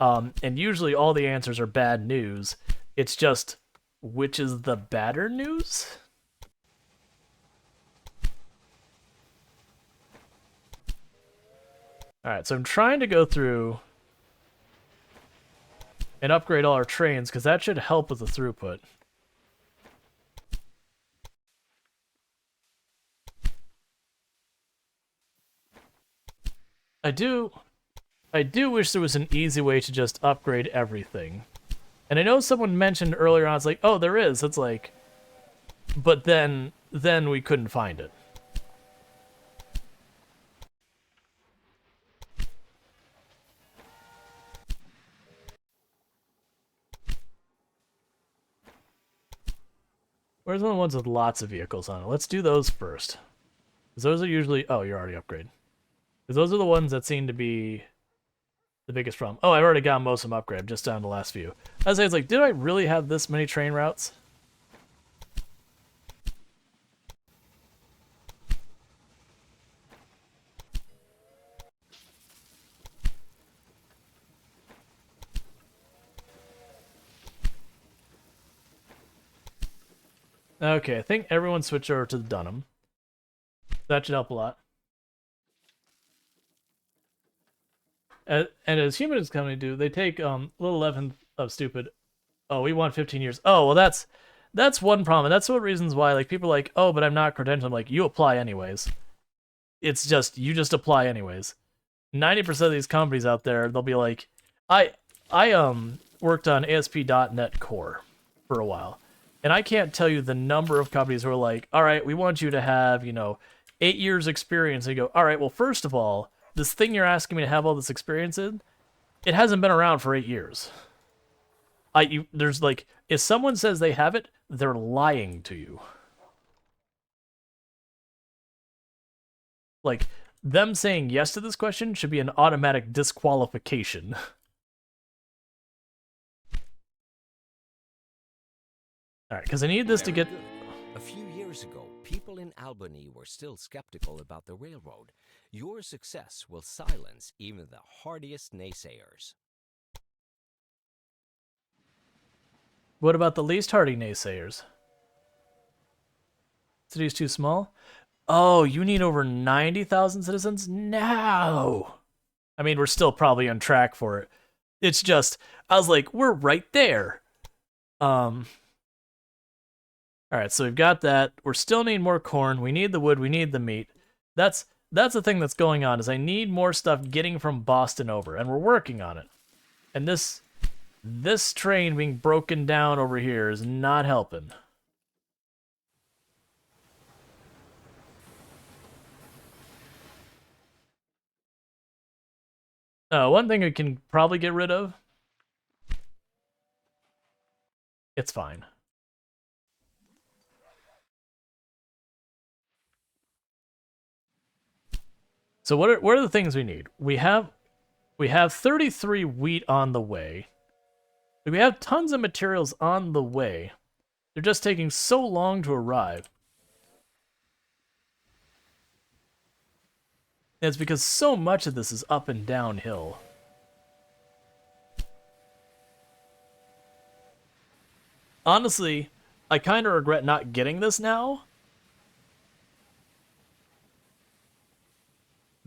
And usually all the answers are bad news. It's just, which is the badder news? Alright, so I'm trying to go through and upgrade all our trains, because that should help with the throughput. I do wish there was an easy way to just upgrade everything. And I know someone mentioned earlier on, it's like, oh, there is. It's like, but then we couldn't find it. Where's one of the ones with lots of vehicles on it? Let's do those first. Because those are usually... Oh, you're already upgraded. Because those are the ones that seem to be the biggest problem. Oh, I've already got most of them upgraded, just down to the last few. I was like, did I really have this many train routes? Okay, I think everyone switched over to the Dunham. That should help a lot. And as humans company do, they take little 11th of stupid. Oh, we want 15 years. Oh, well, that's one problem. And that's one reasons why like people are like, oh, but I'm not credentialed. I'm like, you apply anyways. It's just you just apply anyways. 90% of these companies out there, they'll be like, I worked on ASP.NET Core for a while, and I can't tell you the number of companies who are like, all right, we want you to have 8 years experience. And you go, all right, well, first of all, this thing you're asking me to have all this experience in, it hasn't been around for 8 years. There's like, if someone says they have it, they're lying to you. Like, them saying yes to this question should be an automatic disqualification. Alright, because I need this to get... A few years ago, people in Albany were still skeptical about the railroad. Your success will silence even the hardiest naysayers. What about the least hardy naysayers? City's too small? Oh, you need over 90,000 citizens? No! I mean, we're still probably on track for it. It's just, I was like, we're right there. Alright, so we've got that. We're still needing more corn. We need the wood. We need the meat. That's the thing that's going on, is I need more stuff getting from Boston over, and we're working on it. And this train being broken down over here is not helping. One thing we can probably get rid of. It's fine. So what are the things we need? We have 33 wheat on the way. We have tons of materials on the way. They're just taking so long to arrive. And it's because so much of this is up and downhill. Honestly, I kind of regret not getting this now.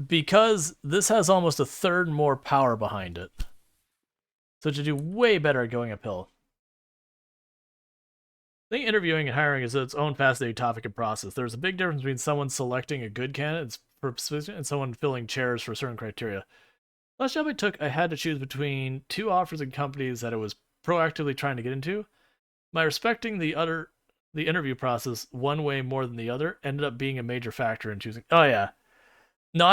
Because this has almost a third more power behind it. So it should do way better at going uphill. I think interviewing and hiring is its own fascinating topic and process. There's a big difference between someone selecting a good candidate for a position and someone filling chairs for certain criteria. Last job I took, I had to choose between two offers and companies that I was proactively trying to get into. My respecting the interview process one way more than the other ended up being a major factor in choosing. Oh yeah. No,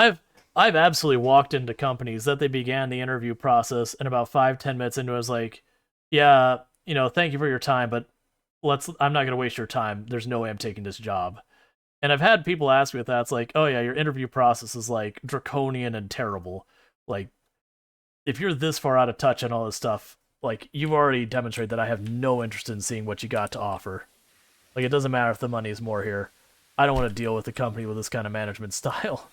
I've absolutely walked into companies that they began the interview process, and about 5-10 minutes into it, I was like, yeah, thank you for your time, but I'm not going to waste your time. There's no way I'm taking this job. And I've had people ask me with that. It's like, oh yeah, your interview process is like draconian and terrible. Like, if you're this far out of touch on all this stuff, like, you've already demonstrated that I have no interest in seeing what you got to offer. Like, it doesn't matter if the money is more here. I don't want to deal with a company with this kind of management style.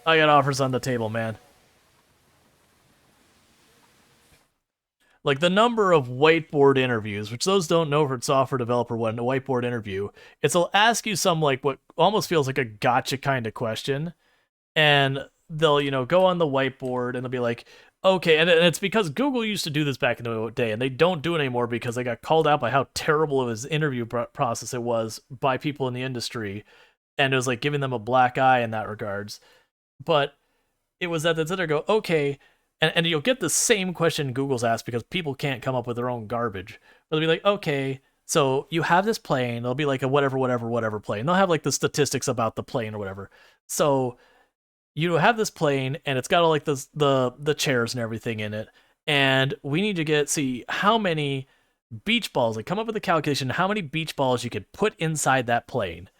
I got offers on the table, man. Like, the number of whiteboard interviews, which those don't know for software developer what a whiteboard interview, it'll ask you some, like, what almost feels like a gotcha kind of question, and they'll, go on the whiteboard, and they'll be like, okay, and it's because Google used to do this back in the day, and they don't do it anymore because they got called out by how terrible of his interview process it was by people in the industry, and it was, like, giving them a black eye in that regards. But it was that they go, okay, and you'll get the same question Google's asked because people can't come up with their own garbage. They'll be like, okay, so you have this plane. It'll be like a whatever plane. They'll have like the statistics about the plane or whatever. So you have this plane, and it's got all like the chairs and everything in it. And we need to see how many beach balls, like come up with a calculation, how many beach balls you could put inside that plane.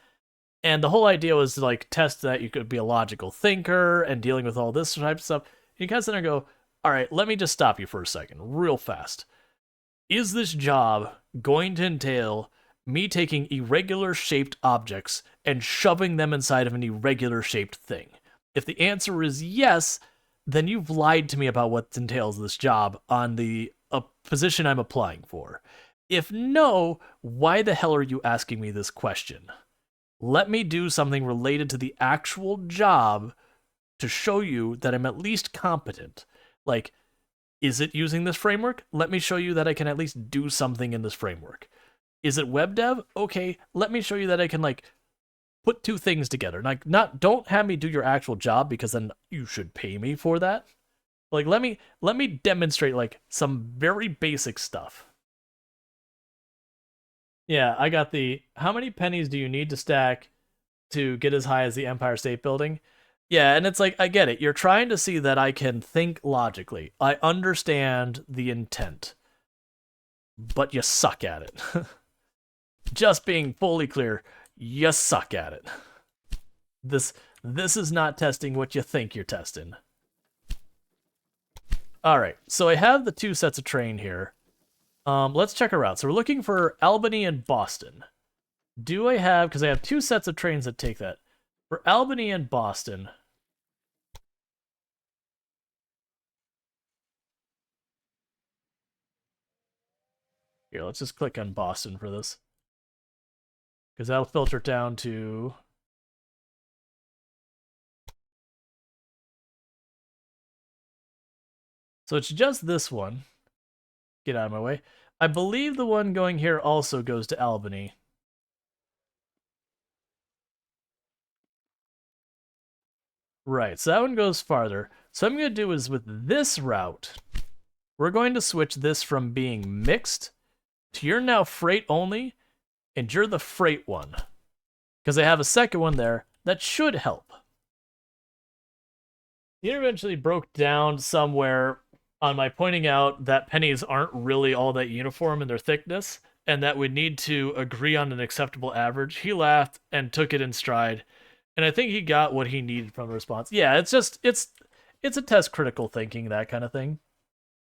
And the whole idea was to like test that you could be a logical thinker and dealing with all this type of stuff. You kind of sit there and go, all right, let me just stop you for a second, real fast. Is this job going to entail me taking irregular shaped objects and shoving them inside of an irregular shaped thing? If the answer is yes, then you've lied to me about what entails this job on the position I'm applying for. If no, why the hell are you asking me this question? Let me do something related to the actual job to show you that I'm at least competent. Like, is it using this framework? Let me show you that I can at least do something in this framework. Is it web dev? Okay, let me show you that I can, like, put two things together. Like, don't have me do your actual job, because then you should pay me for that. Like, let me demonstrate, like, some very basic stuff. Yeah, I got the, how many pennies do you need to stack to get as high as the Empire State Building? Yeah, and it's like, I get it. You're trying to see that I can think logically. I understand the intent. But you suck at it. Just being fully clear, you suck at it. This is not testing what you think you're testing. Alright, so I have the two sets of train here. Let's check our route. So we're looking for Albany and Boston. Do I have, because I have two sets of trains that take that. For Albany and Boston, here, let's just click on Boston for this, because that'll filter it down to... So it's just this one. Get out of my way. I believe the one going here also goes to Albany. Right, so that one goes farther. So what I'm going to do is with this route, we're going to switch this from being mixed to you're now freight only, and you're the freight one. Because I have a second one there that should help. The eventually broke down somewhere on my pointing out that pennies aren't really all that uniform in their thickness, and that we need to agree on an acceptable average. He laughed and took it in stride. And I think he got what he needed from the response. Yeah, it's a test critical thinking, that kind of thing.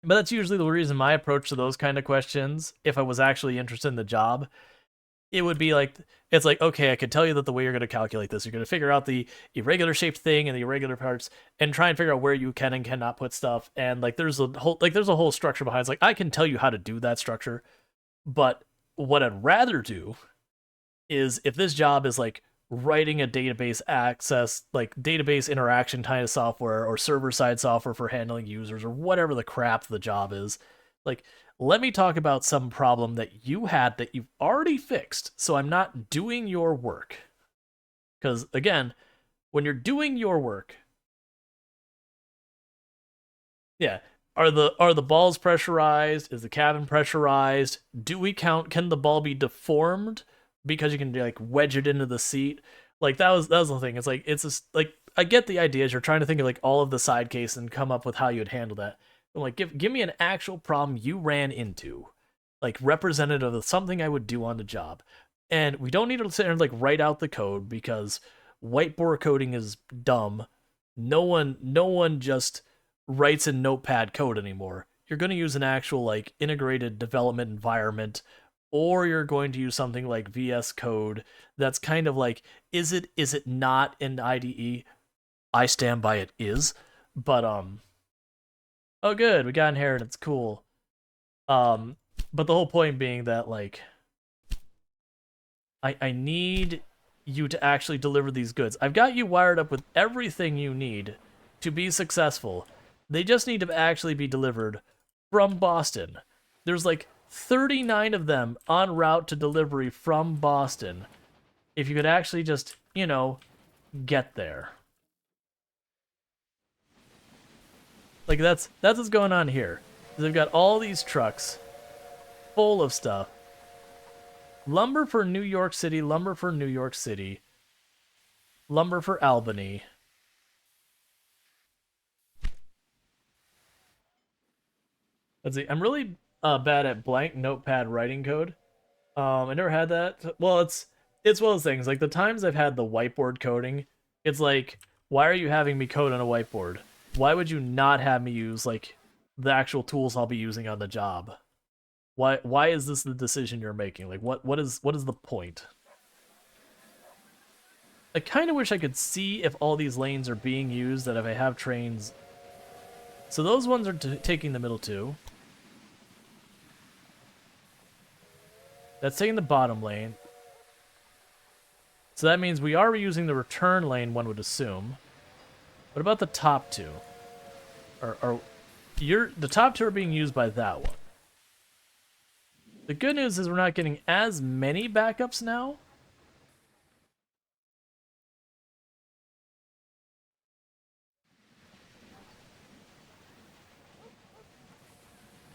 But that's usually the reason my approach to those kind of questions, if I was actually interested in the job, it would be like, it's like, okay, I could tell you that the way you're going to calculate this, you're going to figure out the irregular shaped thing and the irregular parts and try and figure out where you can and cannot put stuff. And like, there's a whole structure behind it. It's like, I can tell you how to do that structure. But what I'd rather do is, if this job is like writing a database access, like database interaction kind of software or server-side software for handling users or whatever the crap the job is, like, let me talk about some problem that you had that you've already fixed, so I'm not doing your work. Because, again, when you're doing your work, yeah, are the balls pressurized? Is the cabin pressurized? Do we count, can the ball be deformed because you can like wedge it into the seat? Like, that was the thing. It's like, it's just like, I get the ideas. You're trying to think of like all of the side case and come up with how you'd handle that. I'm like, give me an actual problem you ran into, like representative of something I would do on the job. And we don't need to sit there and like write out the code, because whiteboard coding is dumb. No one just writes in Notepad code anymore. You're going to use an actual like integrated development environment, or you're going to use something like VS Code that's kind of like, is it not an IDE? I stand by it is, but oh good, we got inheritance, cool. But the whole point being that like I need you to actually deliver these goods. I've got you wired up with everything you need to be successful. They just need to actually be delivered from Boston. There's like 39 of them en route to delivery from Boston. If you could actually just, you know, get there. Like, that's what's going on here. They've got all these trucks full of stuff. Lumber for New York City, lumber for New York City, lumber for Albany. Let's see, I'm really bad at blank notepad writing code. I never had that. Well, it's one of those things. Like, the times I've had the whiteboard coding, it's like, why are you having me code on a whiteboard? Why would you not have me use like the actual tools I'll be using on the job? Why is this the decision you're making? Like, what is the point? I kind of wish I could see if all these lanes are being used, that if I have trains. So those ones are taking the middle two. That's taking the bottom lane. So that means we are using the return lane, one would assume. What about the top two? The top two are being used by that one. The good news is we're not getting as many backups now.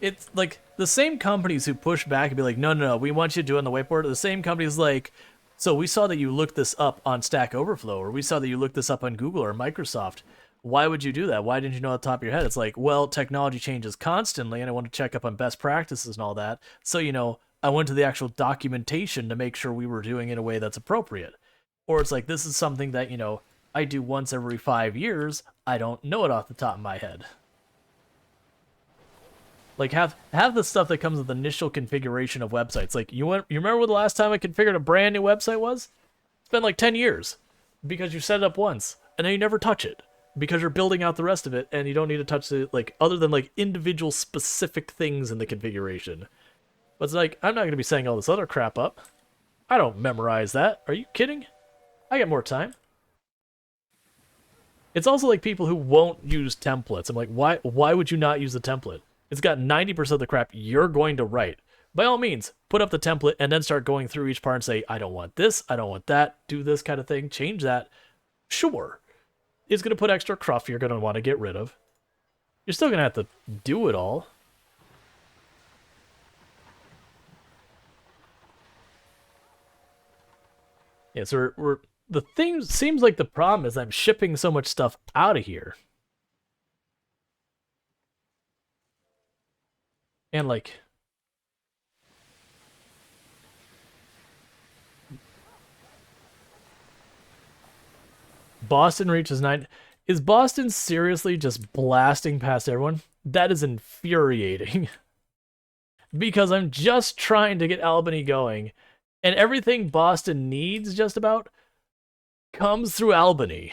It's like the same companies who push back and be like, no, we want you to do it on the whiteboard. The same companies like, so we saw that you looked this up on Stack Overflow, or we saw that you looked this up on Google or Microsoft. Why would you do that? Why didn't you know at the top of your head? It's like, well, technology changes constantly, and I want to check up on best practices and all that. So, I went to the actual documentation to make sure we were doing it in a way that's appropriate. Or it's like, this is something that, I do once every 5 years. I don't know it off the top of my head. Like, have the stuff that comes with the initial configuration of websites. Like, you remember when the last time I configured a brand new website was? It's been like 10 years. Because you set it up once, and then you never touch it. Because you're building out the rest of it, and you don't need to touch it, like, other than, like, individual specific things in the configuration. But it's like, I'm not going to be setting all this other crap up. I don't memorize that. Are you kidding? I got more time. It's also like people who won't use templates. I'm like, why would you not use the template? It's got 90% of the crap you're going to write. By all means, put up the template and then start going through each part and say, I don't want this, I don't want that, do this kind of thing, change that. Sure. It's going to put extra cruff you're going to want to get rid of. You're still going to have to do it all. Yeah, so the thing seems like the problem is I'm shipping so much stuff out of here. And like, Boston reaches 9. Is Boston seriously just blasting past everyone? That is infuriating. Because I'm just trying to get Albany going, and everything Boston needs just about comes through Albany.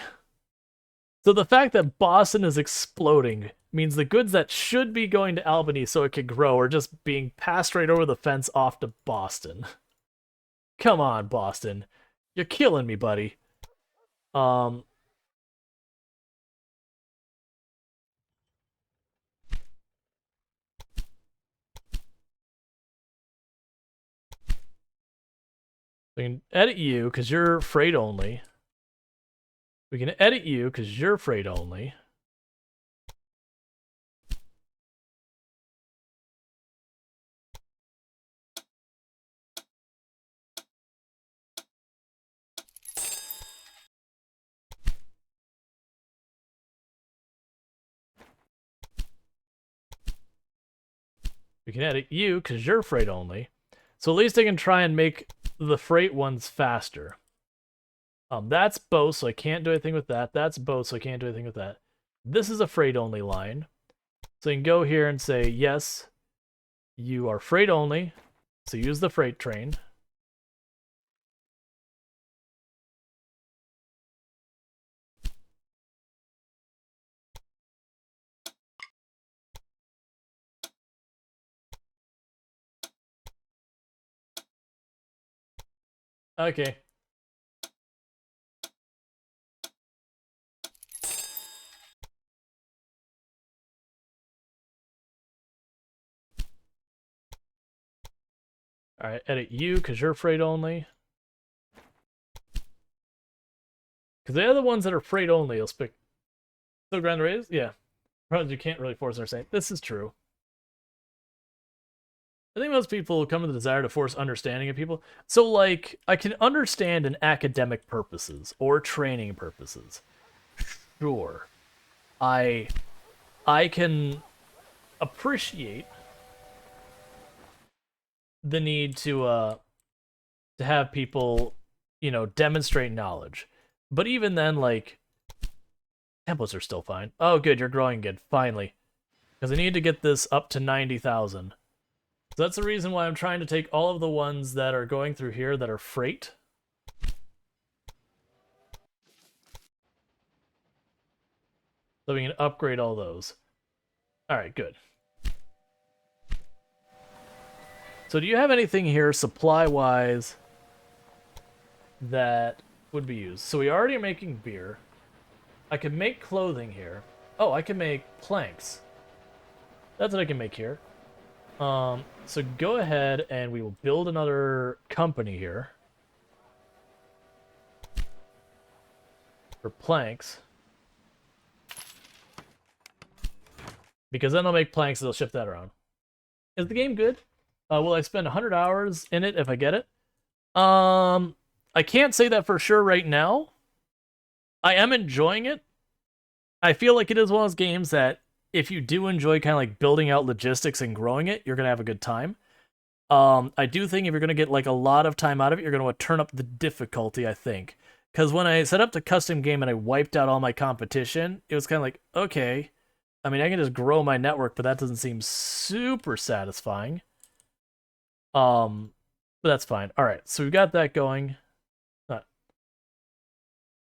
So the fact that Boston is exploding means the goods that should be going to Albany so it could grow are just being passed right over the fence off to Boston. Come on, Boston. You're killing me, buddy. We can edit you because you're freight only. We can edit you because you're freight only. We can edit you because you're freight only. So at least I can try and make the freight ones faster. That's both, so I can't do anything with that. That's both, so I can't do anything with that. This is a freight only line. So you can go here and say, yes, you are freight only. So use the freight train. Okay. Alright, edit you because you're freight only. Because the other ones that are freight only, you'll pick. So grand raise? Yeah. Problems you can't really force understanding. This is true. I think most people come to the desire to force understanding of people. So, like, I can understand in academic purposes or training purposes. Sure. I can appreciate the need to have people, demonstrate knowledge. But even then, like, templates are still fine. Oh, good, you're growing good, finally. Because I need to get this up to 90,000. So that's the reason why I'm trying to take all of the ones that are going through here that are freight. So we can upgrade all those. Alright, good. So do you have anything here supply-wise that would be used? So we already are making beer. I can make clothing here. Oh, I can make planks. That's what I can make here. So go ahead and we will build another company here for planks. Because then I'll make planks and they'll shift that around. Is the game good? Will I spend 100 hours in it if I get it? I can't say that for sure right now. I am enjoying it. I feel like it is one of those games that if you do enjoy kind of like building out logistics and growing it, you're going to have a good time. I do think if you're going to get like a lot of time out of it, you're going to turn up the difficulty, I think. Because when I set up the custom game and I wiped out all my competition, it was kind of like, okay. I mean, I can just grow my network, but that doesn't seem super satisfying. But that's fine. All right, so we've got that going.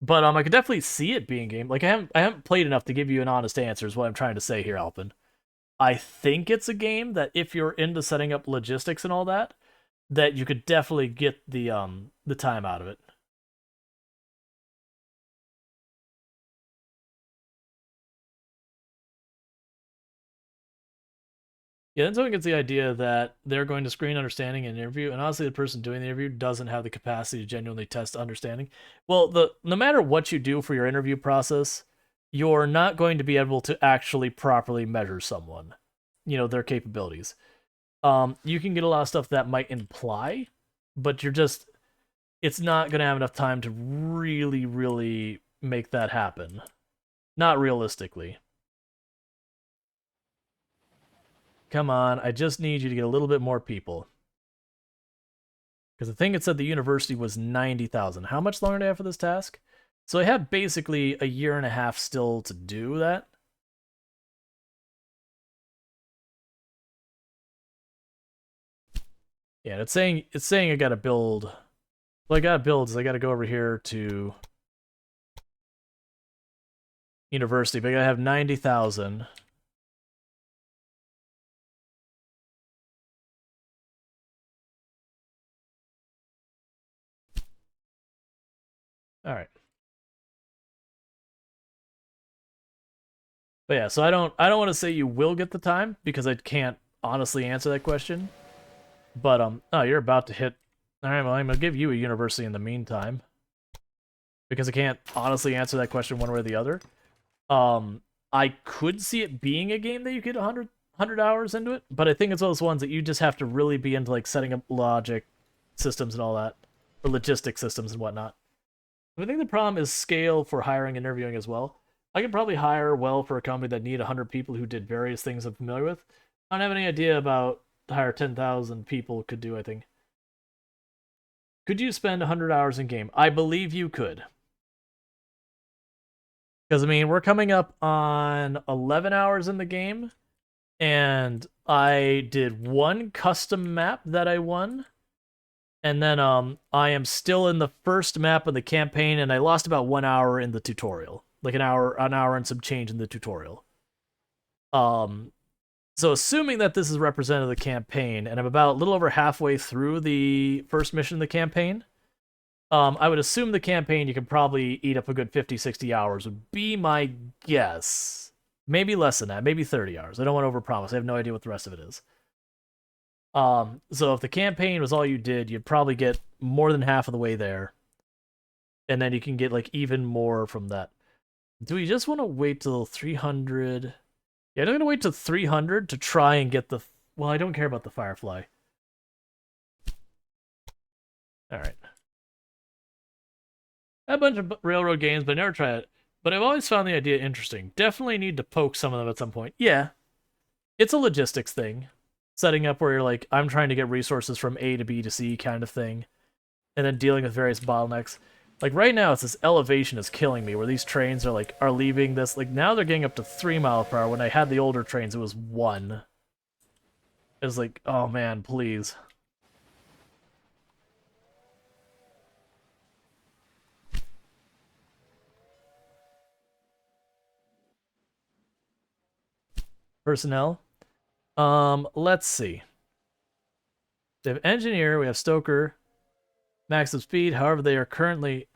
But I could definitely see it being a game. Like I haven't played enough to give you an honest answer. Is what I'm trying to say here, Alpin. I think it's a game that if you're into setting up logistics and all that, that you could definitely get the time out of it. Yeah, then someone gets the idea that they're going to screen understanding in an interview, and honestly, the person doing the interview doesn't have the capacity to genuinely test understanding. Well, no matter what you do for your interview process, you're not going to be able to actually properly measure someone, their capabilities. You can get a lot of stuff that might imply, but it's not going to have enough time to really, really make that happen. Not realistically. Come on, I just need you to get a little bit more people. Because the thing it said the university was 90,000. How much longer do I have for this task? So I have basically a year and a half still to do that. Yeah, it's saying I gotta build. What I gotta build is I gotta go over here to university, but I gotta have 90,000. All right. But yeah, so I don't want to say you will get the time because I can't honestly answer that question. But oh, you're about to hit. All right, well, I'm gonna give you a university in the meantime because I can't honestly answer that question one way or the other. I could see it being a game that you get 100 hours into it, but I think it's one of those ones that you just have to really be into like setting up logic systems and all that, or logistic systems and whatnot. I think the problem is scale for hiring and interviewing as well. I could probably hire well for a company that need 100 people who did various things I'm familiar with. I don't have any idea about hire 10,000 people could do, I think. Could you spend 100 hours in game? I believe you could. Because, I mean, we're coming up on 11 hours in the game, and I did one custom map that I won, and then I am still in the first map of the campaign, and I lost about 1 hour in the tutorial. Like an hour and some change in the tutorial. So assuming that this is representative of the campaign, and I'm about a little over halfway through the first mission of the campaign, I would assume the campaign you can probably eat up a good 50, 60 hours would be my guess. Maybe less than that, maybe 30 hours. I don't want to overpromise. I have no idea what the rest of it is. So if the campaign was all you did, you'd probably get more than half of the way there. And then you can get like even more from that. Do we just want to wait till 300? Yeah, I'm going to wait till 300 to try and get the... Well, I don't care about the Firefly. Alright. A bunch of railroad games, but I never tried it. But I've always found the idea interesting. Definitely need to poke some of them at some point. Yeah. It's a logistics thing. Setting up where you're like, I'm trying to get resources from A to B to C kind of thing. And then dealing with various bottlenecks. Like right now, it's this elevation is killing me, where these trains are leaving this. Like now they're getting up to 3 miles per hour. When I had the older trains, it was 1. It was like, oh man, please. Personnel. Let's see. They have engineer, we have stoker, maximum speed. However, they are currently...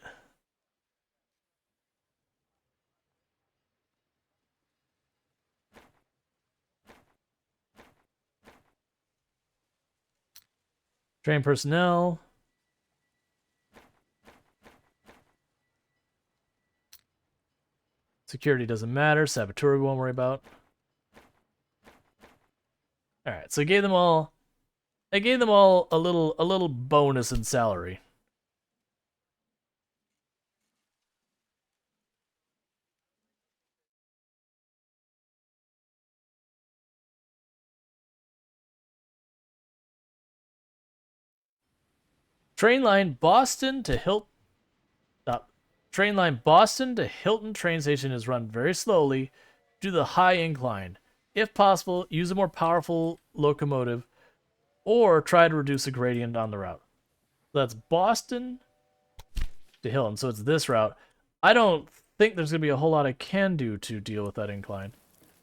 Train personnel. Security doesn't matter. Saboteur we won't worry about. Alright, so I gave them all a little bonus in salary. Train line Boston to Hilton. Train line Boston to Hilton train station is run very slowly due to the high incline. If possible, use a more powerful locomotive or try to reduce the gradient on the route. So that's Boston to Hilton. So it's this route. I don't think there's going to be a whole lot I can do to deal with that incline.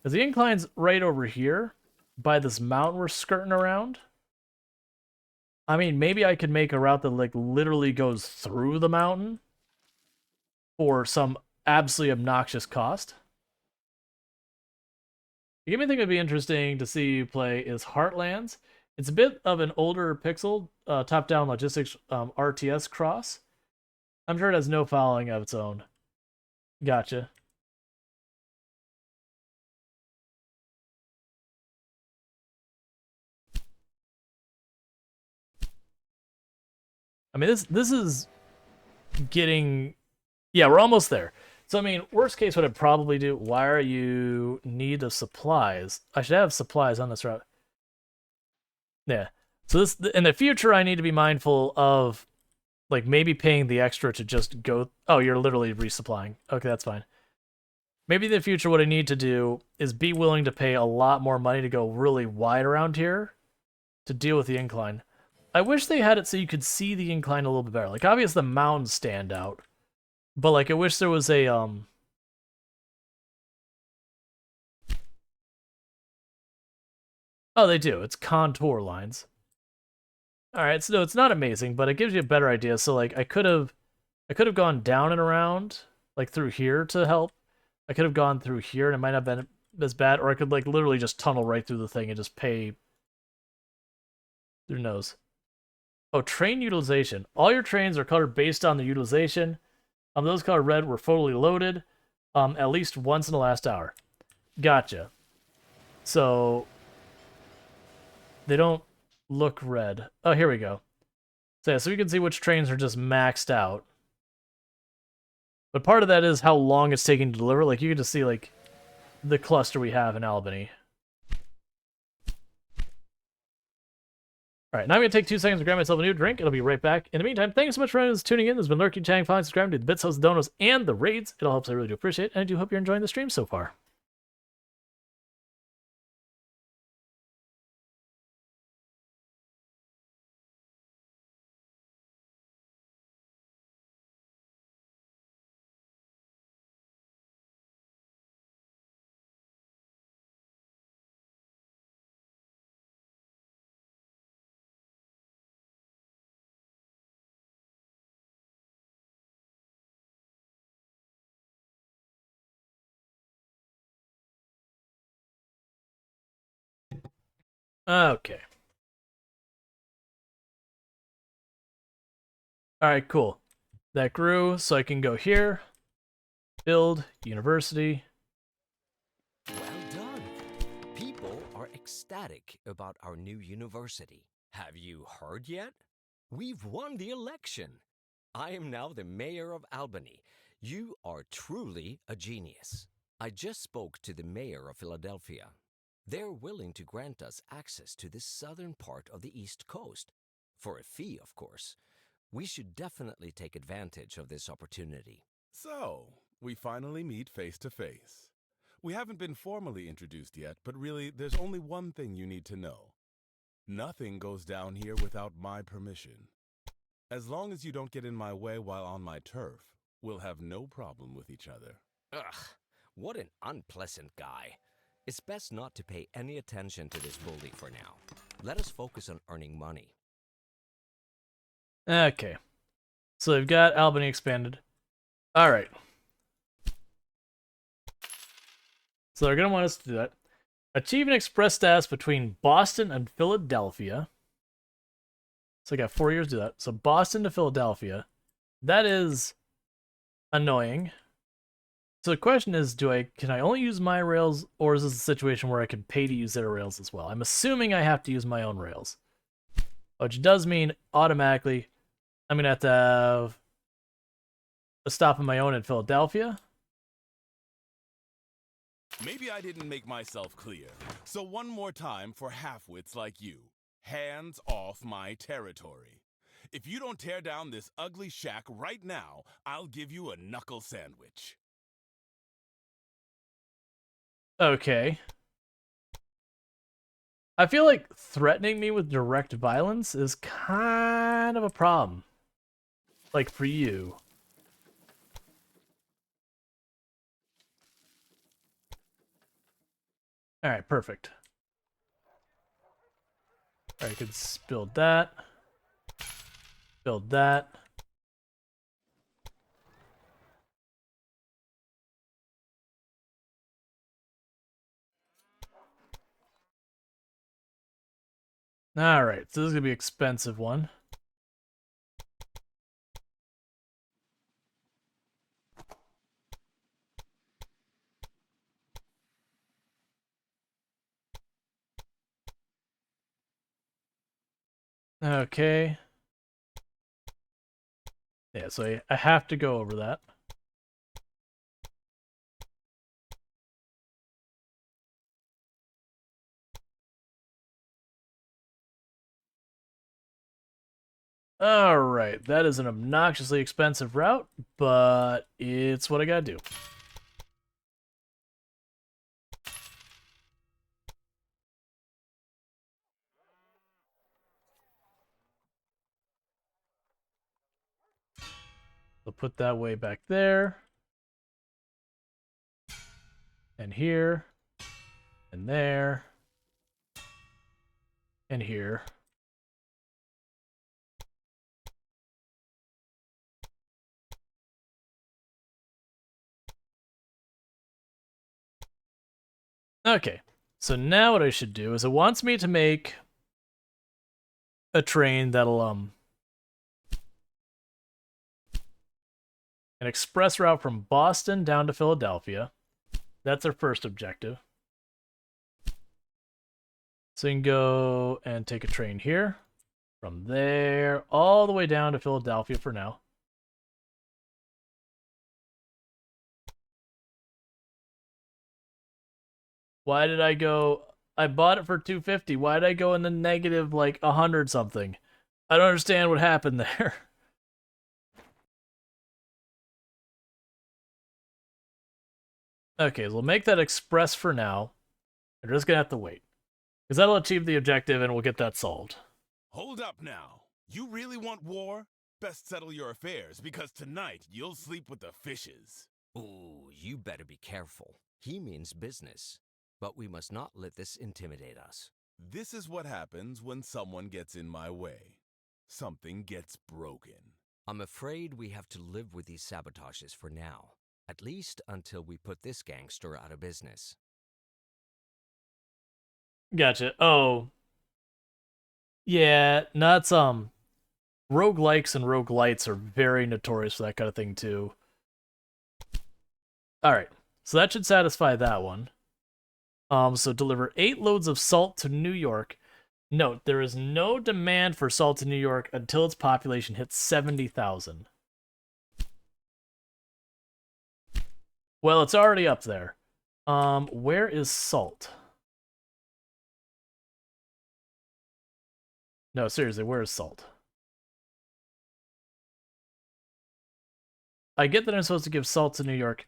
Because the incline's right over here by this mountain we're skirting around. I mean, maybe I could make a route that like literally goes through the mountain for some absolutely obnoxious cost. The game I think would be interesting to see you play is Heartlands. It's a bit of an older pixel, top-down logistics RTS cross. I'm sure it has no following of its own. Gotcha. I mean, this is getting... Yeah, we're almost there. So, I mean, worst case, what I'd probably do... Why are you need of supplies? I should have supplies on this route. Yeah. So this in the future, I need to be mindful of, like, maybe paying the extra to just go... Oh, you're literally resupplying. Okay, that's fine. Maybe in the future, what I need to do is be willing to pay a lot more money to go really wide around here to deal with the incline. I wish they had it so you could see the incline a little bit better. Like, obviously, the mountains stand out. But, like, I wish there was a, Oh, they do. It's contour lines. Alright, so no, it's not amazing, but it gives you a better idea. So, like, I could have gone down and around, like, through here to help. I could have gone through here, and it might not have been as bad. Or I could, like, literally just tunnel right through the thing and just pay through nose. Oh, train utilization. All your trains are colored based on the utilization. Those colored red were fully loaded at least once in the last hour. Gotcha. So they don't look red. Oh, here we go. So yeah, so we can see which trains are just maxed out. But part of that is how long it's taking to deliver. Like, you can just see, like, the cluster we have in Albany. Alright, now I'm going to take 2 seconds to grab myself a new drink. It'll be right back. In the meantime, thanks so much for everyone who's tuning in. There's been lurking, chatting, following, subscribing to the bits, hosts, the donos, and the raids. It all helps. I really do appreciate it. And I do hope you're enjoying the stream so far. Okay. Alright, cool. That grew, so I can go here. Build, university. Well done. People are ecstatic about our new university. Have you heard yet? We've won the election. I am now the mayor of Albany. You are truly a genius. I just spoke to the mayor of Philadelphia. They're willing to grant us access to the southern part of the East Coast. For a fee, of course. We should definitely take advantage of this opportunity. So, we finally meet face to face. We haven't been formally introduced yet, but really, there's only one thing you need to know. Nothing goes down here without my permission. As long as you don't get in my way while on my turf, we'll have no problem with each other. Ugh, what an unpleasant guy. It's best not to pay any attention to this bully for now. Let us focus on earning money. Okay. So they've got Albany expanded. All right. So they're going to want us to do that. Achieve an express status between Boston and Philadelphia. So I got 4 years to do that. So Boston to Philadelphia. That is annoying. So the question is, can I only use my rails, or is this a situation where I can pay to use their rails as well? I'm assuming I have to use my own rails. Which does mean automatically I'm going to have a stop of my own in Philadelphia. Maybe I didn't make myself clear. So one more time for half-wits like you. Hands off my territory. If you don't tear down this ugly shack right now, I'll give you a knuckle sandwich. Okay. I feel like threatening me with direct violence is kind of a problem. Like, for you. Alright, perfect. Alright, I could build that. Build that. Alright, so this is gonna be an expensive one. Okay. Yeah, so I have to go over that. Alright, that is an obnoxiously expensive route, but it's what I gotta do. So put that way back there. And here. And there. And here. Okay, so now what I should do is it wants me to make a train that'll, an express route from Boston down to Philadelphia. That's our first objective. So you can go and take a train here, from there, all the way down to Philadelphia for now. Why did I go... I bought it for 250. Why did I go in the negative, like, 100 something? I don't understand what happened there. Okay, so we'll make that express for now. We're just gonna have to wait. Because that'll achieve the objective and we'll get that solved. Hold up now. You really want war? Best settle your affairs, because tonight you'll sleep with the fishes. Ooh, you better be careful. He means business. But we must not let this intimidate us. This is what happens when someone gets in my way. Something gets broken. I'm afraid we have to live with these sabotages for now. At least until we put this gangster out of business. Gotcha. Oh. Yeah, nuts, roguelikes and roguelites are very notorious for that kind of thing, too. Alright, so that should satisfy that one. So deliver 8 loads of salt to New York. Note, there is no demand for salt in New York until its population hits 70,000. Well, it's already up there. Where is salt? No, seriously, where is salt? I get that I'm supposed to give salt to New York.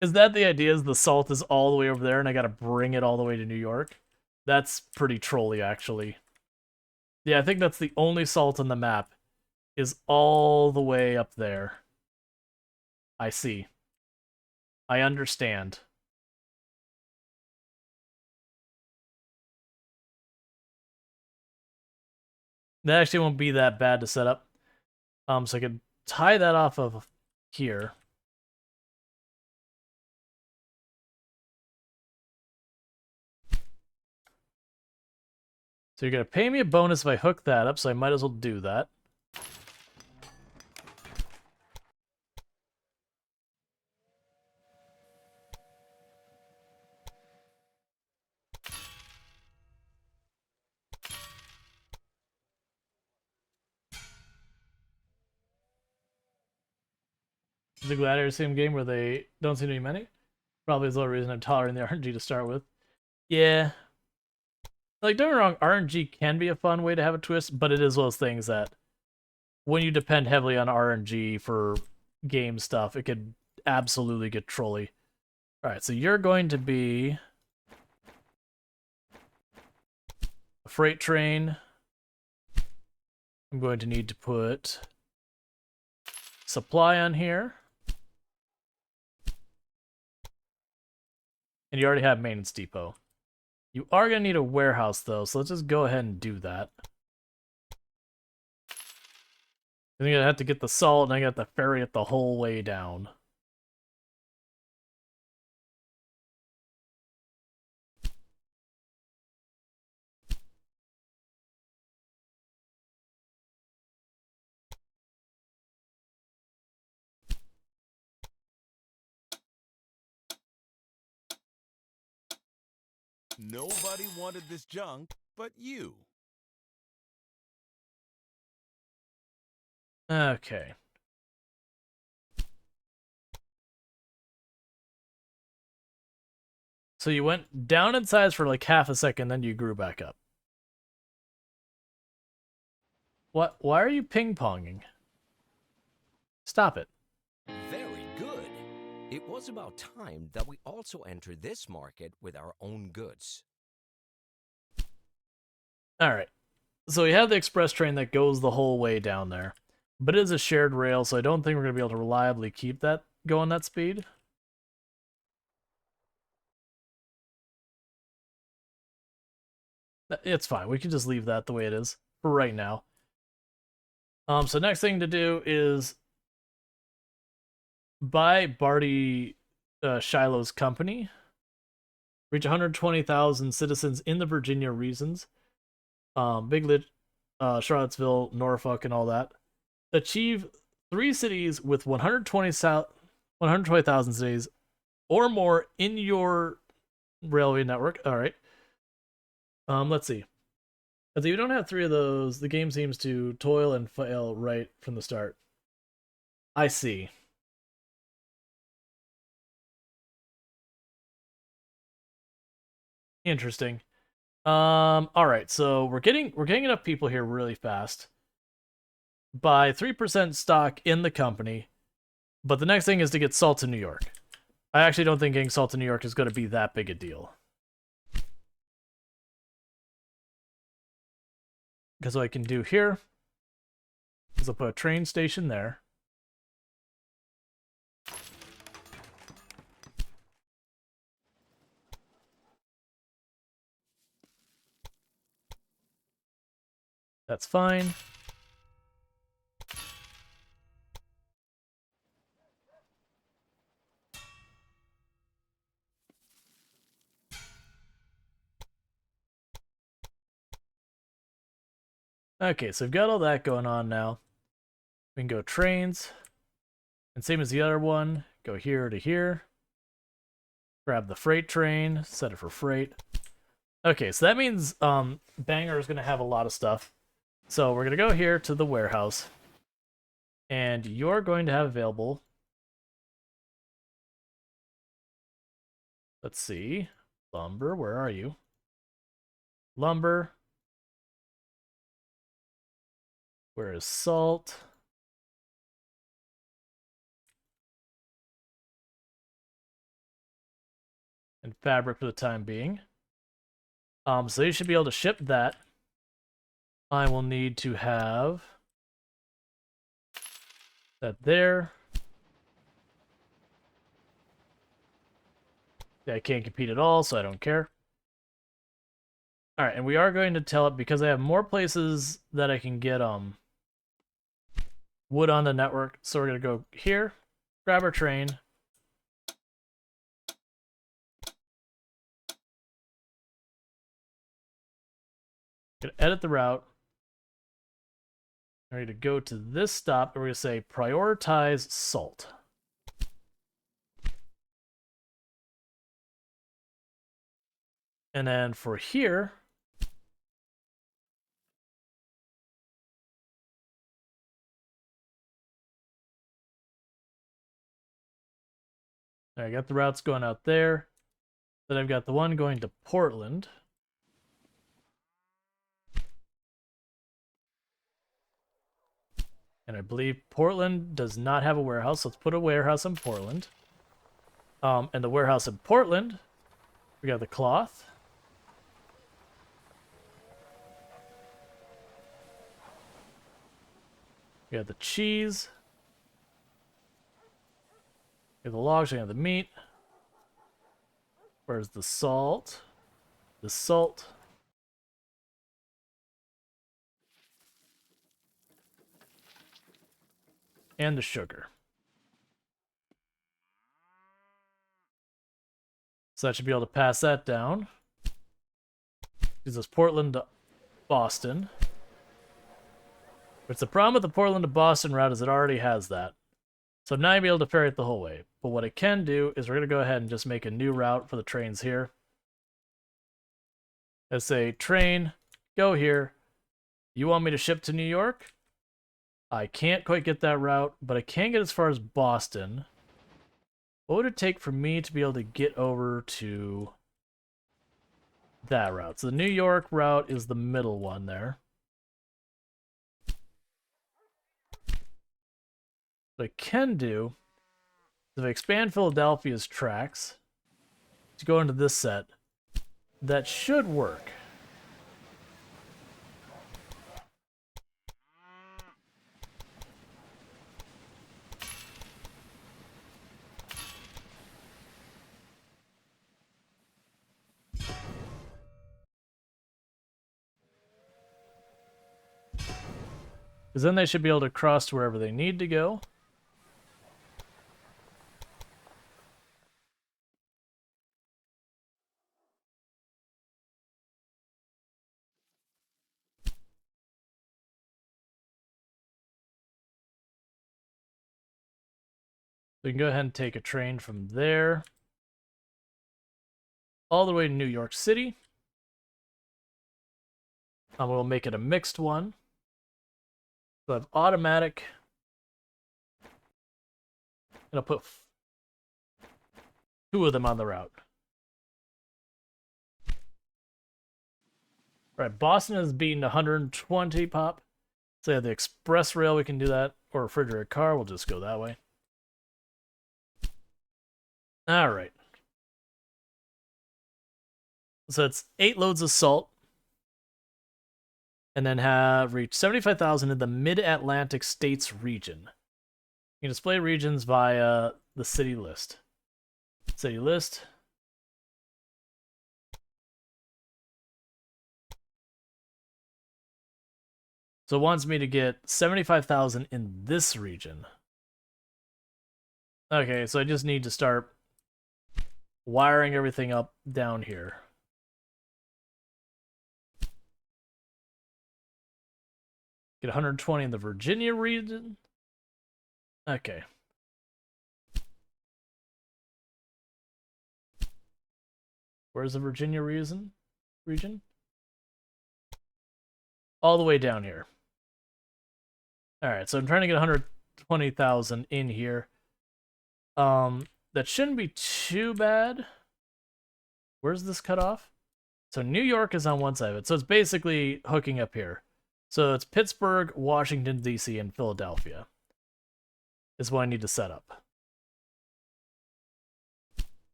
Is that the idea? Is the salt is all the way over there and I gotta bring it all the way to New York? That's pretty trolly, actually. Yeah, I think that's the only salt on the map. Is all the way up there. I see. I understand. That actually won't be that bad to set up. So I could tie that off of here. So you're going to pay me a bonus if I hook that up, so I might as well do that. Is the Gladiator the same game where they don't seem to be many? Probably is the only reason I'm tolerating the RNG to start with. Yeah. Like, don't get me wrong, RNG can be a fun way to have a twist, but it is one of those things that when you depend heavily on RNG for game stuff, it could absolutely get trolly. Alright, so you're going to be a freight train. I'm going to need to put supply on here. And you already have maintenance depot. You are going to need a warehouse, though, so let's just go ahead and do that. I'm going to have to get the salt, and I got to ferry it the whole way down. Nobody wanted this junk but you. Okay. So you went down in size for like half a second, then you grew back up. What? Why are you ping-ponging? Stop it. Very good. It was about time that we also entered this market with our own goods. Alright. So we have the express train that goes the whole way down there. But it is a shared rail, so I don't think we're going to be able to reliably keep that going that speed. It's fine. We can just leave that the way it is for right now. So next thing to do is buy Barty Shiloh's company. Reach 120,000 citizens in the Virginia regions. Big Lit, Charlottesville, Norfolk, and all that. Achieve 3 cities with 120,000 cities or more in your railway network. All right. Let's see. If you don't have 3 of those, the game seems to toil and fail right from the start. I see. Interesting. All right. So we're getting enough people here really fast. Buy 3% stock in the company, but the next thing is to get salt to New York. I actually don't think getting salt to New York is going to be that big a deal. Because what I can do here is I'll put a train station there. That's fine. Okay, so we've got all that going on now. We can go trains. And same as the other one, go here to here. Grab the freight train, set it for freight. Okay, so that means Banger is going to have a lot of stuff. So we're going to go here to the warehouse. And you're going to have available... Let's see. Lumber, where are you? Lumber. Where is salt? And fabric for the time being. So you should be able to ship that. I will need to have that there. Yeah, I can't compete at all, so I don't care. All right, and we are going to tell it because I have more places that I can get wood on the network. So we're gonna go here, grab our train. Gonna edit the route. We're going to go to this stop, and we're going to say prioritize salt. And then for here, I got the routes going out there. Then I've got the one going to Portland. And I believe Portland does not have a warehouse. Let's put a warehouse in Portland. And the warehouse in Portland, we got the cloth. We got the cheese. We got the logs, we got the meat. Where's the salt? The salt. And the sugar. So that should be able to pass that down. Gives us Portland to Boston. But the problem with the Portland to Boston route is it already has that. So now you'll be able to ferry it the whole way. But what it can do is we're going to go ahead and just make a new route for the trains here. Let's say, train, go here. You want me to ship to New York? I can't quite get that route, but I can get as far as Boston. What would it take for me to be able to get over to that route? So the New York route is the middle one there. What I can do is if I expand Philadelphia's tracks to go into this set, that should work. Because then they should be able to cross to wherever they need to go. We can go ahead and take a train from there all the way to New York City. We'll make it a mixed one. So I have automatic. And I'll put 2 of them on the route. All right, Boston has beaten 120 pop. So yeah, the express rail, we can do that. Or refrigerated car, we'll just go that way. All right. So it's 8 loads of salt. And then have reached 75,000 in the Mid-Atlantic States region. You can display regions via the city list. City list. So it wants me to get 75,000 in this region. Okay, so I just need to start wiring everything up down here. Get 120 in the Virginia region. Okay. Where's the Virginia region? All the way down here. Alright, so I'm trying to get 120,000 in here. That shouldn't be too bad. Where's this cut off? So New York is on one side of it. So it's basically hooking up here. So it's Pittsburgh, Washington, D.C., and Philadelphia is what I need to set up.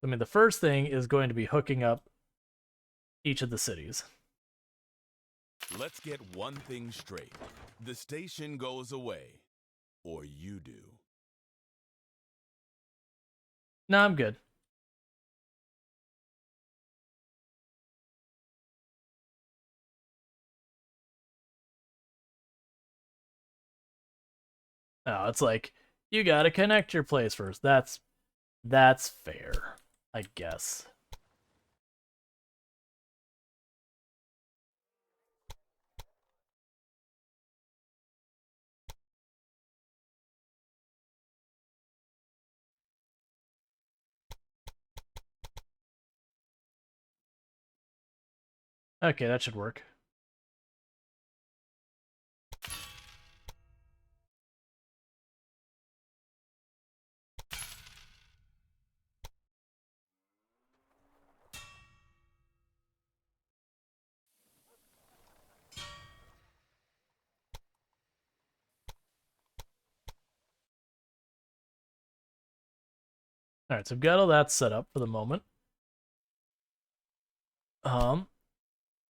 I mean, the first thing is going to be hooking up each of the cities. Let's get one thing straight. The station goes away, or you do. No, I'm good. No, it's like you gotta connect your place first. That's fair, I guess. Okay, that should work. Alright, so I've got all that set up for the moment.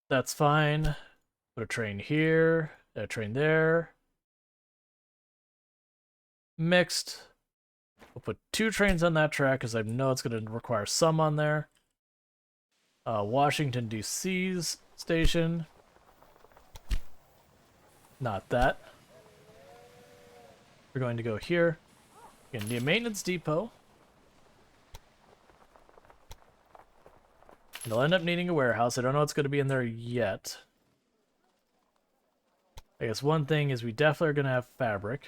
That's fine. Put a train here, a train there. Mixed. We'll put 2 trains on that track because I know it's going to require some on there. Washington, D.C.'s station. Not that. We're going to go here. Gonna need a maintenance depot. And I'll end up needing a warehouse. I don't know what's going to be in there yet. I guess one thing is we definitely are going to have fabric.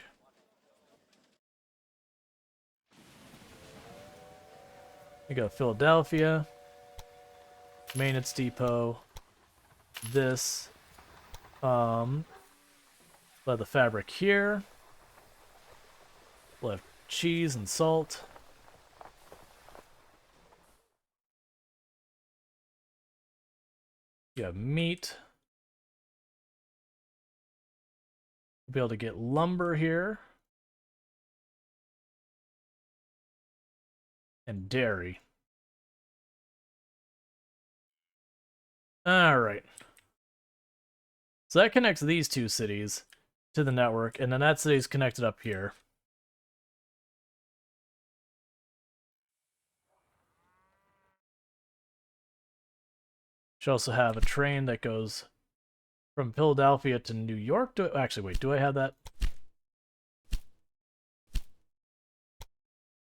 We go Philadelphia. Maintenance depot. This. We'll have the fabric here. We'll have cheese and salt. You have meat. We'll be able to get lumber here. And dairy. Alright. So that connects these 2 cities to the network, and then that city's connected up here. Should also have a train that goes from Philadelphia to New York. Actually, wait, do I have that?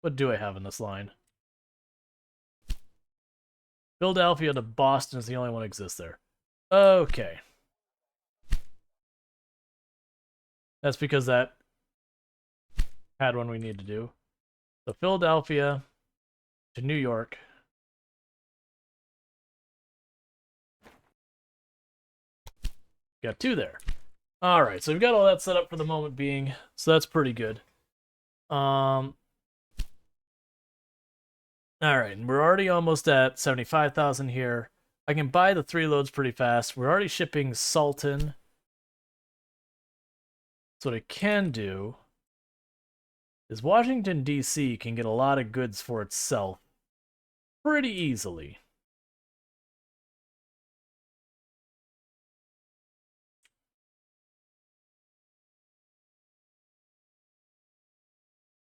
What do I have in this line? Philadelphia to Boston is the only one that exists there. Okay. That's because that had one we need to do. So Philadelphia to New York. Got 2 there. Alright, so we've got all that set up for the moment being, so that's pretty good. Alright, and we're already almost at 75,000 here. I can buy the 3 loads pretty fast. We're already shipping salt in. So what I can do is Washington, D.C. can get a lot of goods for itself pretty easily.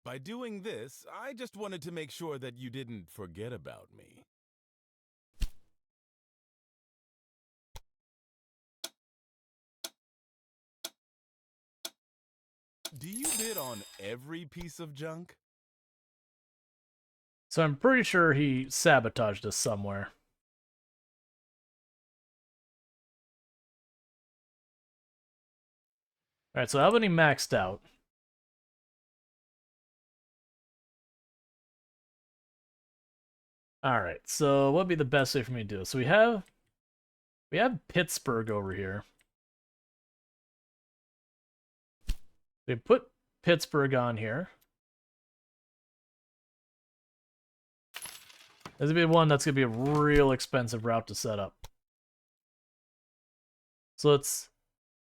By doing this, I just wanted to make sure that you didn't forget about me. Do you bid on every piece of junk? So I'm pretty sure he sabotaged us somewhere. Alright, so how many maxed out? Alright, so what would be the best way for me to do this? So we have Pittsburgh over here. We put Pittsburgh on here. This would be one that's going to be a real expensive route to set up. So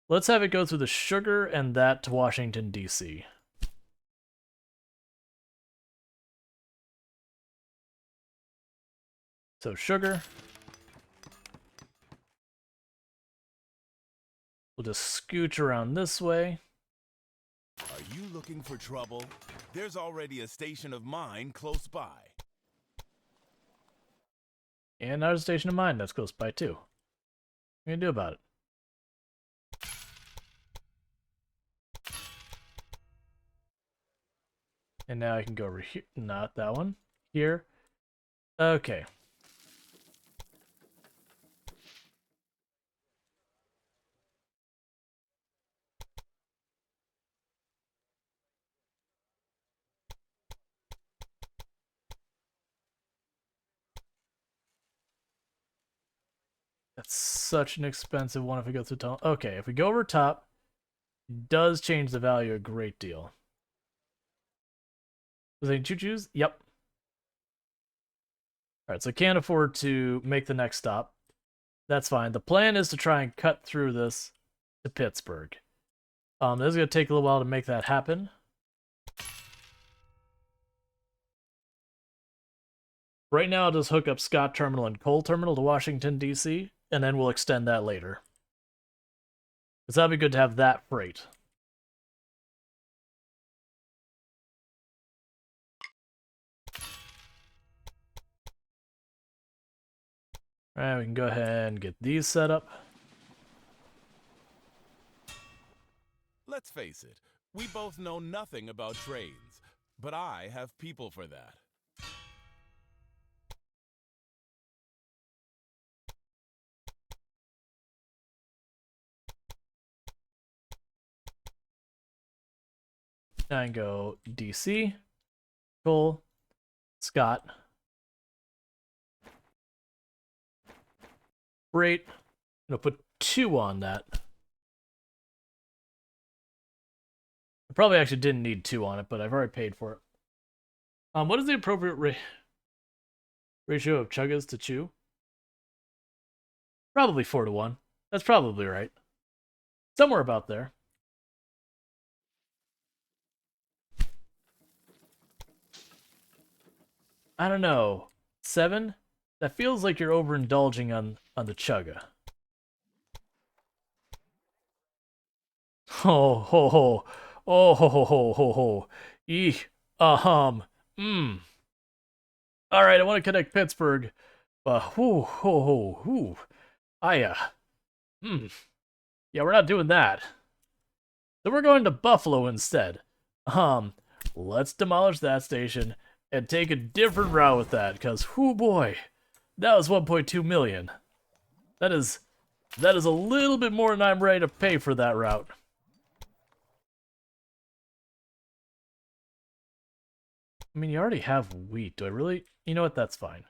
let's have it go through the sugar and that to Washington, D.C. So sugar. We'll just scooch around this way. Are you looking for trouble? There's already a station of mine close by. And another station of mine that's close by too. What are you gonna do about it? And now I can go over here. Not that one. Here. Okay. That's such an expensive one if we go through tunnel. Okay, if we go over top, it does change the value a great deal. Was they choo-choos? Yep. Alright, so can't afford to make the next stop. That's fine. The plan is to try and cut through this to Pittsburgh. This is going to take a little while to make that happen. Right now, I'll just hook up Scott Terminal and Cole Terminal to Washington, D.C., and then we'll extend that later. Because that'd be good to have that freight. Alright, we can go ahead and get these set up. Let's face it, we both know nothing about trains, but I have people for that. Now I can go DC, Cole, Scott, freight. I'm gonna put 2 on that. I probably actually didn't need 2 on it, but I've already paid for it. What is the appropriate ratio of chuggas to chew? Probably 4-to-1. That's probably right. Somewhere about there. I don't know. 7? That feels like you're overindulging on the chugga. Ho ho ho. Oh ho ho ho ho ho. Eeh. Mmm. Alright, I want to connect Pittsburgh. Whoo ho ho whoo. Yeah, we're not doing that. So we're going to Buffalo instead. Let's demolish that station and take a different route with that, because whoo boy, that was 1.2 million. That is a little bit more than I'm ready to pay for that route. I mean, you already have wheat. Do I really? You know what? That's fine.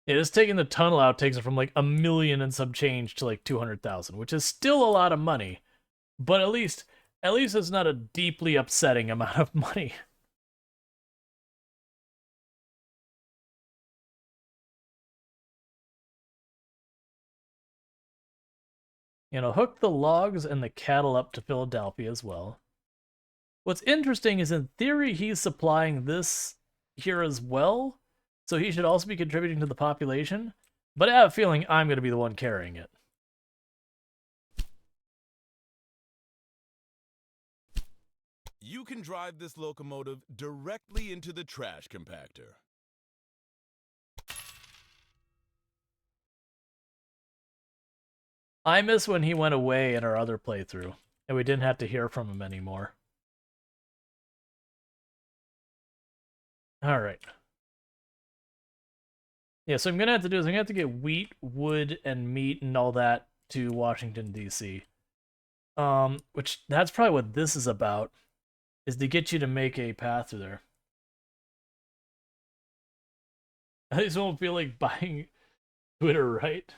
Yeah, just taking the tunnel out takes it from like 1 million and some change to like 200,000, which is still a lot of money. But at least it's not a deeply upsetting amount of money. You know, hook the logs and the cattle up to Philadelphia as well. What's interesting is in theory he's supplying this here as well, so he should also be contributing to the population, but I have a feeling I'm going to be the one carrying it. You can drive this locomotive directly into the trash compactor. I miss when he went away in our other playthrough, and we didn't have to hear from him anymore. Alright. Yeah, so I'm gonna have to do is I'm gonna have to get wheat, wood, and meat and all that to Washington, D.C. Which that's probably what this is about, is to get you to make a path through there. I just won't feel like buying Twitter, right?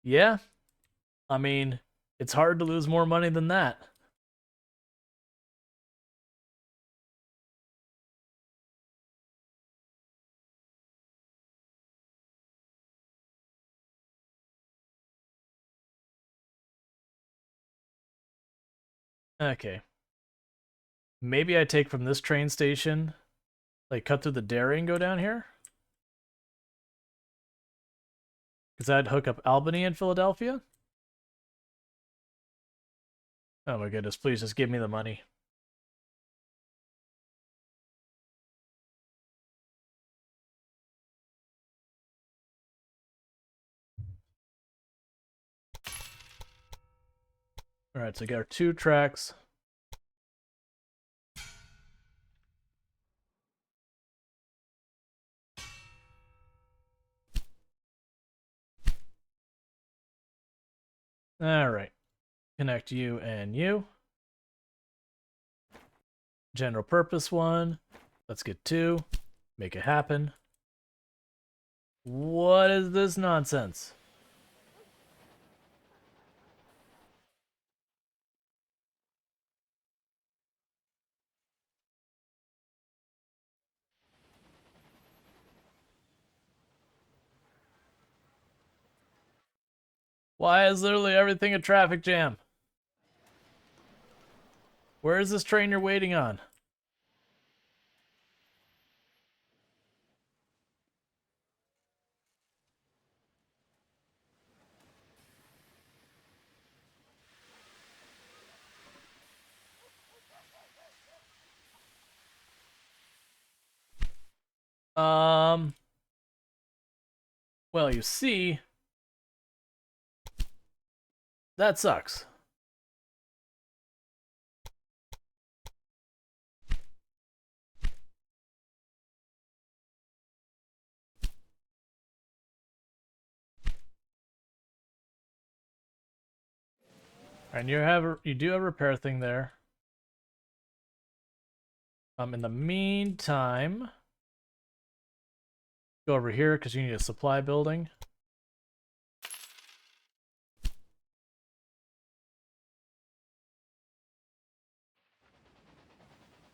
Yeah. I mean, it's hard to lose more money than that. Okay. Maybe I take from this train station, like cut through the dairy and go down here? Because that'd hook up Albany and Philadelphia. Oh my goodness, please just give me the money. Alright, so we got our 2 tracks. Alright. Connect you and you. General purpose 1. Let's get 2. Make it happen. What is this nonsense? Why is literally everything a traffic jam? Where is this train you're waiting on? Well, you see, that sucks. And you do have a repair thing there. In the meantime, go over here because you need a supply building.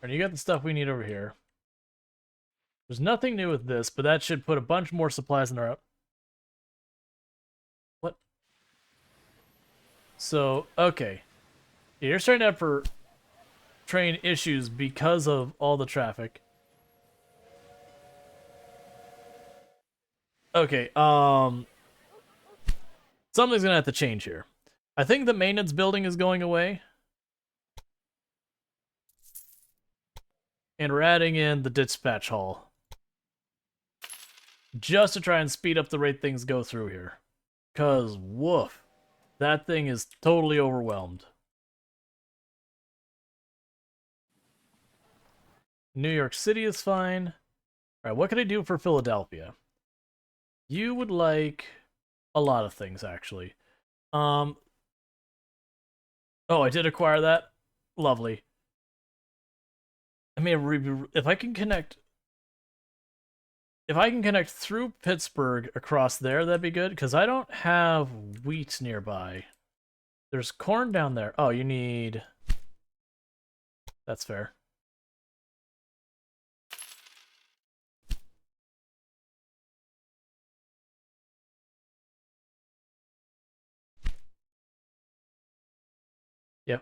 And you got the stuff we need over here. There's nothing new with this, but that should put a bunch more supplies in our... What? So, okay. Yeah, you're starting to have for train issues because of all the traffic. Okay, something's gonna have to change here. I think the maintenance building is going away. And we're adding in the dispatch hall. Just to try and speed up the rate things go through here. Cause, woof. That thing is totally overwhelmed. New York City is fine. Alright, what can I do for Philadelphia? You would like a lot of things, actually. Oh, I did acquire that? Lovely. I mean, if I can connect through Pittsburgh across there, that'd be good, because I don't have wheat nearby. There's corn down there. Oh, you need... That's fair. Yeah,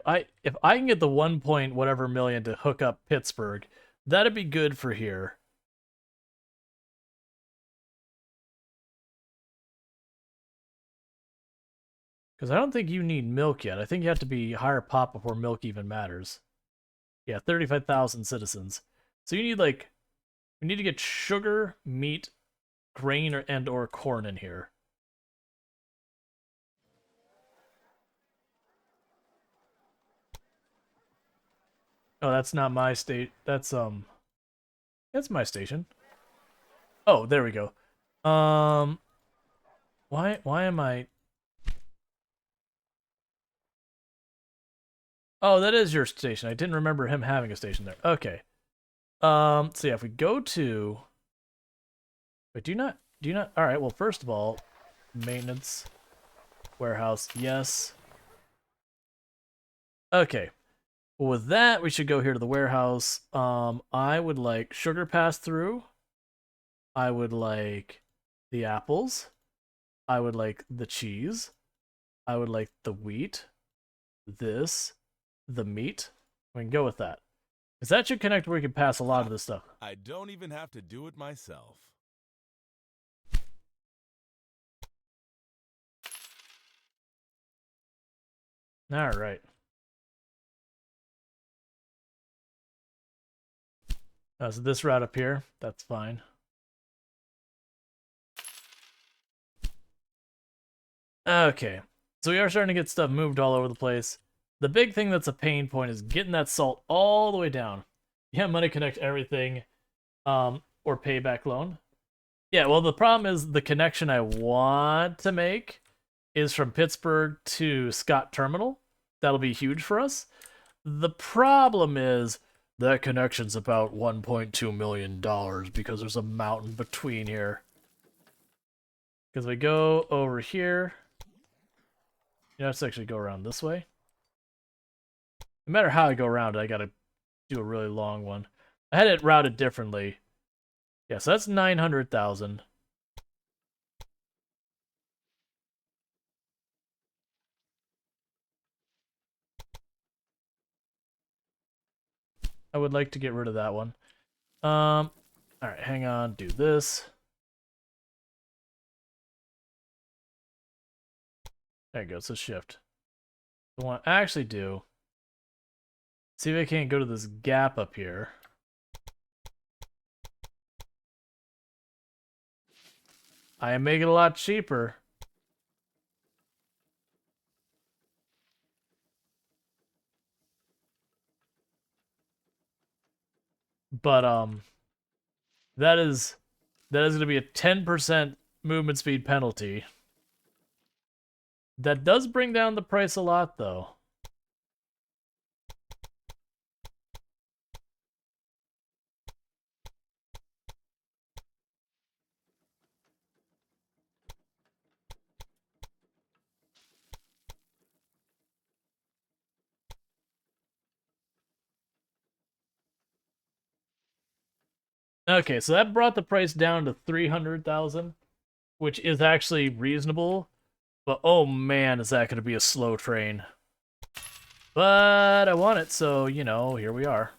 if I can get the 1 point whatever million to hook up Pittsburgh, that'd be good for here. Because I don't think you need milk yet. I think you have to be higher pop before milk even matters. Yeah, 35,000 citizens. So you need, like... We need to get sugar, meat, grain, or corn in here. Oh, that's not my state. That's my station. Oh, there we go. Why am I... Oh, that is your station. I didn't remember him having a station there. Okay. So yeah, if we go to... Wait, do you not... Alright, well, first of all, maintenance, warehouse, yes. Okay. Well, with that, we should go here to the warehouse. I would like sugar pass-through. I would like the apples. I would like the cheese. I would like the wheat. This. The meat. We can go with that. Because that should connect where we can pass a lot of this stuff. I don't even have to do it myself. All right. So this route up here, that's fine. Okay, so we are starting to get stuff moved all over the place. The big thing that's a pain point is getting that salt all the way down. Yeah, money connect everything, or payback loan. Yeah, well, the problem is the connection I want to make is from Pittsburgh to Scott Terminal. That'll be huge for us. The problem is that connection's about $1.2 million because there's a mountain between here. Because we go over here, you have to actually go around this way. No matter how I go around it, I gotta do a really long one. I had it routed differently. Yeah, so that's 900,000. I would like to get rid of that one. All right, hang on, do this. There it goes, so shift. So what I actually do, see if I can't go to this gap up here. I make it a lot cheaper. But that is going to be a 10% movement speed penalty. That does bring down the price a lot, though. Okay, so that brought the price down to 300,000, which is actually reasonable. But oh man, is that going to be a slow train. But I want it, so, you know, here we are.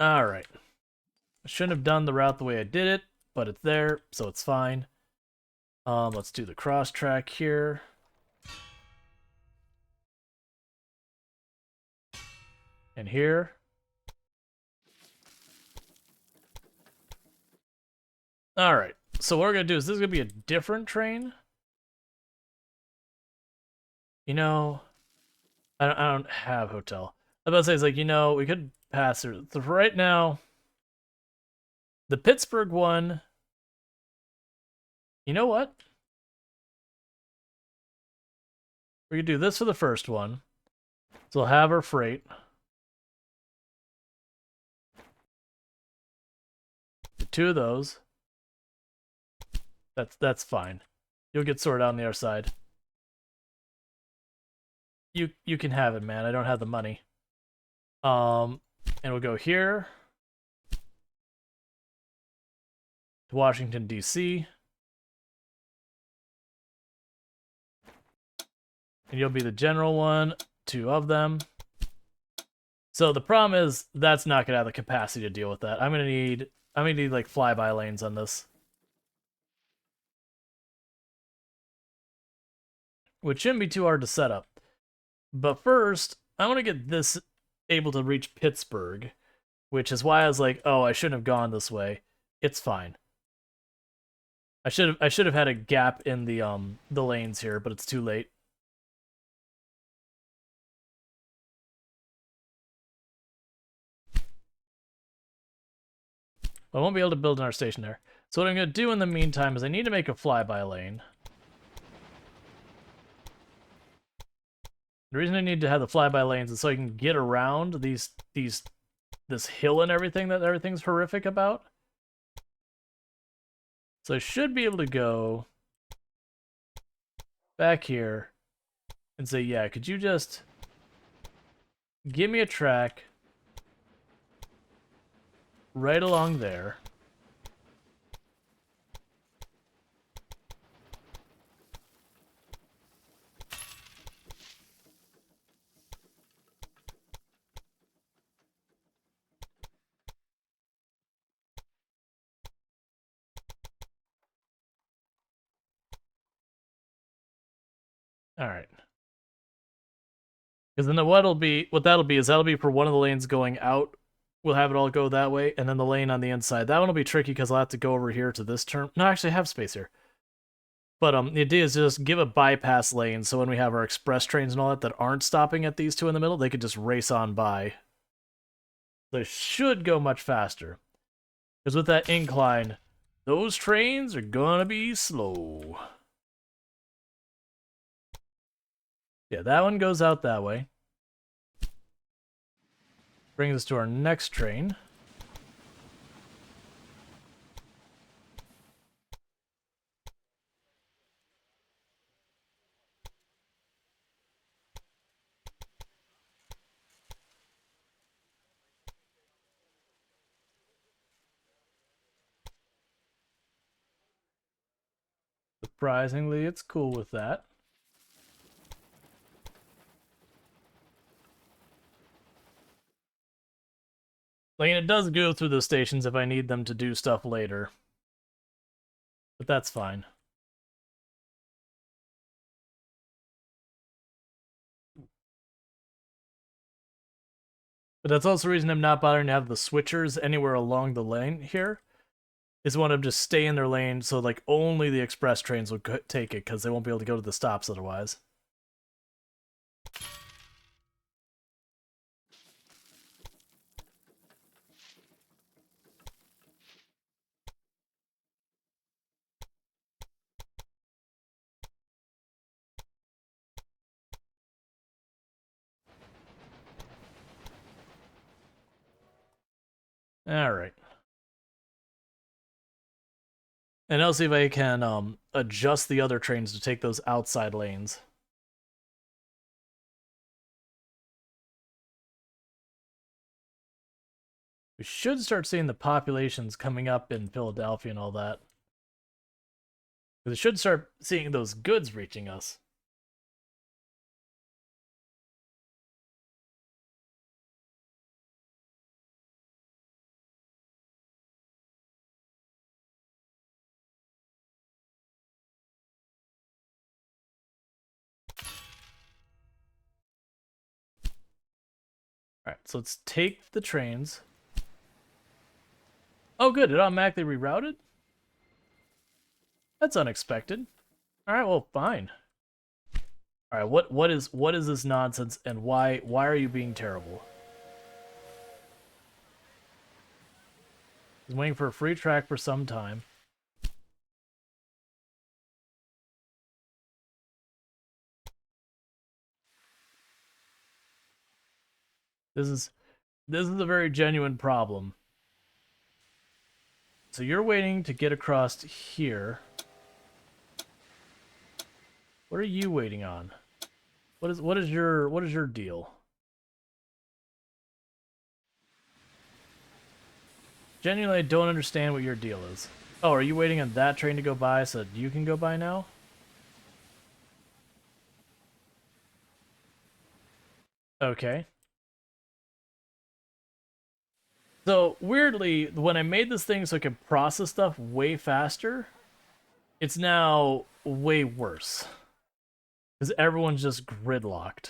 Alright. I shouldn't have done the route the way I did it, but it's there, so it's fine. Let's do the cross track here. And here. Alright, so what we're going to do is this is going to be a different train. You know, I don't have hotel. I was about to say, it's like, you know, we could pass through. So for right now, the Pittsburgh one, you know what? We could do this for the first one. So we'll have our freight. Two of those. That's fine. You'll get sorted out on the other side. You can have it, man. I don't have the money. And we'll go here to Washington, D.C. And you'll be the general one, two of them. So the problem is that's not gonna have the capacity to deal with that. I'm gonna need like flyby lanes on this. Which shouldn't be too hard to set up. But first, I want to get this able to reach Pittsburgh, which is why I was like, oh, I shouldn't have gone this way. It's fine. I should have had a gap in the lanes here, but it's too late. I won't be able to build another station there. So what I'm going to do in the meantime is I need to make a flyby lane. The reason I need to have the flyby lanes is so I can get around this hill and everything that everything's horrific about. So I should be able to go back here and say, yeah, could you just give me a track right along there. All right. Because then what that'll be is that'll be for one of the lanes going out. We'll have it all go that way, and then the lane on the inside. That one will be tricky because I'll have to go over here to this turn. No, actually, I have space here. But the idea is just give a bypass lane, so when we have our express trains and all that aren't stopping at these two in the middle, they could just race on by. They should go much faster. Because with that incline, those trains are gonna be slow. Yeah, that one goes out that way. Brings us to our next train. Surprisingly, it's cool with that. Like, it does go through the stations if I need them to do stuff later. But that's fine. But that's also the reason I'm not bothering to have the switchers anywhere along the lane here. Is want them to just stay in their lane so like only the express trains will take it because they won't be able to go to the stops otherwise. All right. And I'll see if I can adjust the other trains to take those outside lanes. We should start seeing the populations coming up in Philadelphia and all that. We should start seeing those goods reaching us. Alright, so let's take the trains. Oh good, it automatically rerouted? That's unexpected. Alright, well, fine. Alright, what is this nonsense and why are you being terrible? He's waiting for a free track for some time. This is a very genuine problem. So you're waiting to get across here. What are you waiting on? What is your deal? Genuinely, I don't understand what your deal is. Oh, are you waiting on that train to go by so that you can go by now? Okay. So, weirdly, when I made this thing so it could process stuff way faster, it's now way worse. Because everyone's just gridlocked.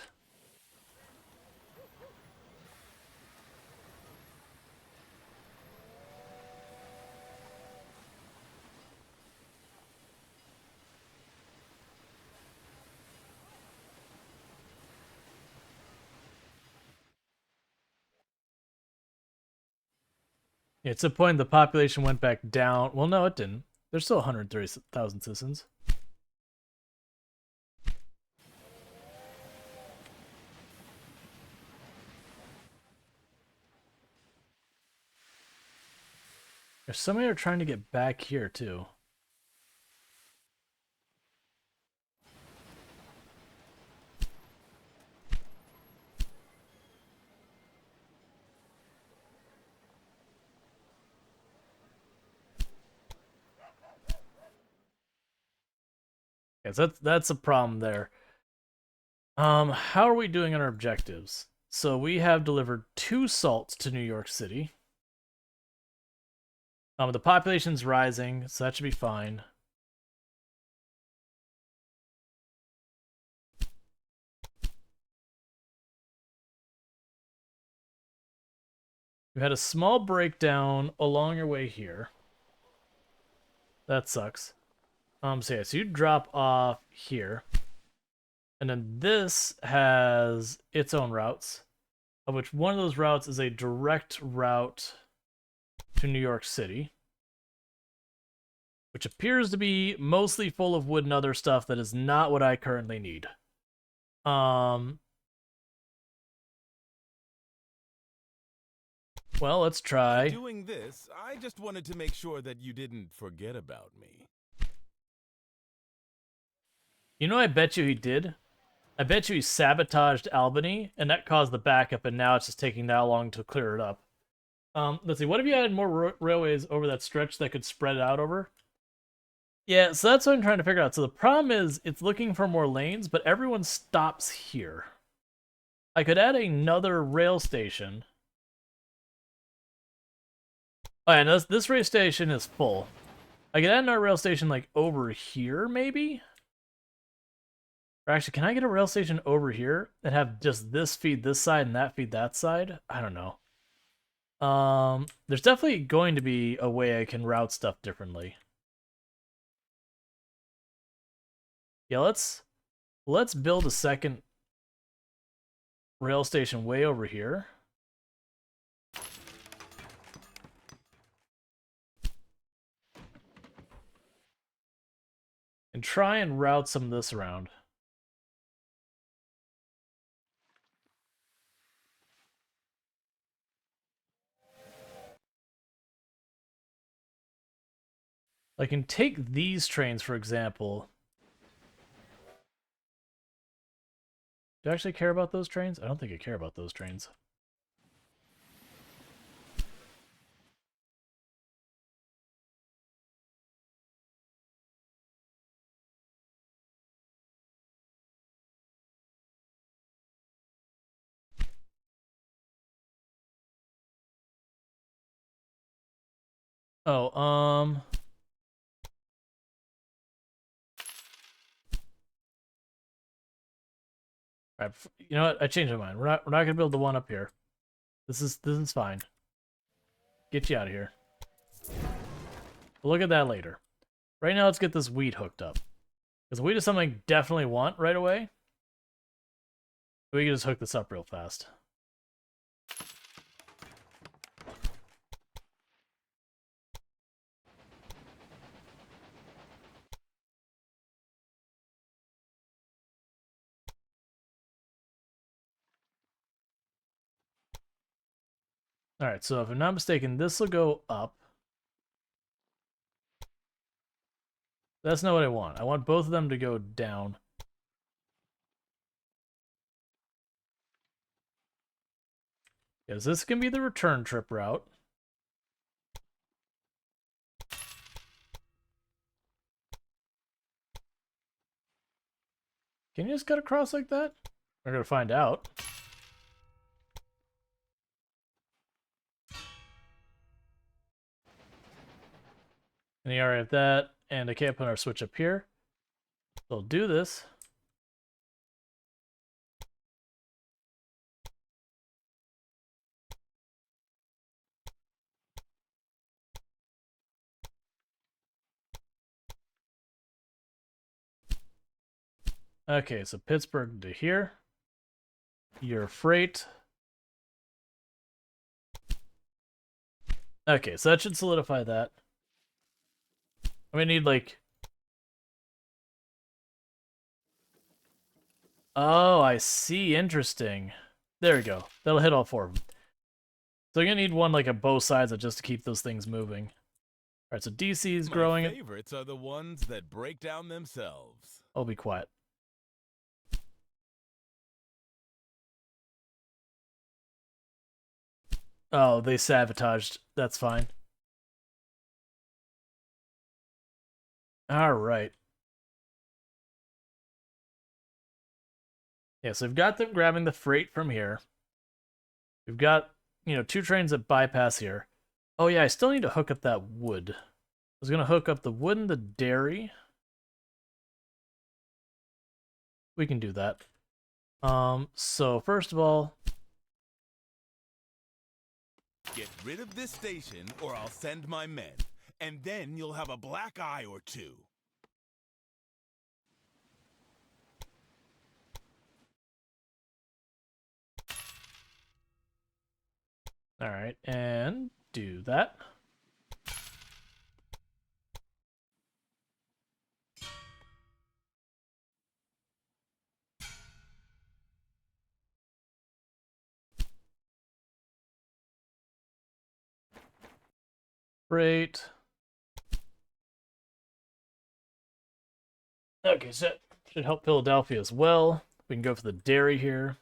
Yeah, it's a point the population went back down. Well, no, it didn't. There's still 130,000 citizens. There's somebody who are trying to get back here, too. Yes, that's a problem there. How are we doing on our objectives? So we have delivered 2 salts to New York City. The population's rising, so that should be fine. We've had a small breakdown along your way here. That sucks. So yeah, so you drop off here. And then this has its own routes, of which one of those routes is a direct route to New York City, which appears to be mostly full of wood and other stuff that is not what I currently need. Well, let's try. By doing this, I just wanted to make sure that you didn't forget about me. You know, I bet you he did. I bet you he sabotaged Albany, and that caused the backup, and now it's just taking that long to clear it up. Let's see, what if you added more railways over that stretch that could spread it out over? Yeah, so that's what I'm trying to figure out. So the problem is, it's looking for more lanes, but everyone stops here. I could add another rail station. Oh, and this rail station is full. I could add another rail station, like, over here, maybe? Or actually, can I get a rail station over here and have just this feed this side and that feed that side? I don't know. There's definitely going to be a way I can route stuff differently. Yeah, let's build a second rail station way over here. And try and route some of this around. I can take these trains, for example. Do I actually care about those trains? I don't think I care about those trains. Oh, Alright, you know what? I changed my mind. We're not gonna build the one up here. This is fine. Get you out of here. We'll look at that later. Right now, let's get this wheat hooked up. Because wheat is something I definitely want right away. We can just hook this up real fast. Alright, so if I'm not mistaken, this will go up. That's not what I want. I want both of them to go down. Because this can be the return trip route. Can you just cut across like that? We're gonna find out. And you already have that, and I can't put our switch up here. So I'll do this. Okay, so Pittsburgh to here. Your freight. Okay, so that should solidify that. I'm gonna need, like... Oh, I see. Interesting. There we go. That'll hit all four of them. So you're gonna need one, like, at both sides just to keep those things moving. Alright, so DC is growing. My favorites are the ones that break down themselves. I'll be quiet. Oh, they sabotaged. That's fine. Alright. Yeah, so we've got them grabbing the freight from here. We've got, you know, 2 trains that bypass here. Oh yeah, I still need to hook up that wood. I was gonna hook up the wood and the dairy. We can do that. So first of all... Get rid of this station or I'll send my men. And then you'll have a black eye or two. Alright, and do that. Great. Okay, so that should help Philadelphia as well. We can go for the dairy here.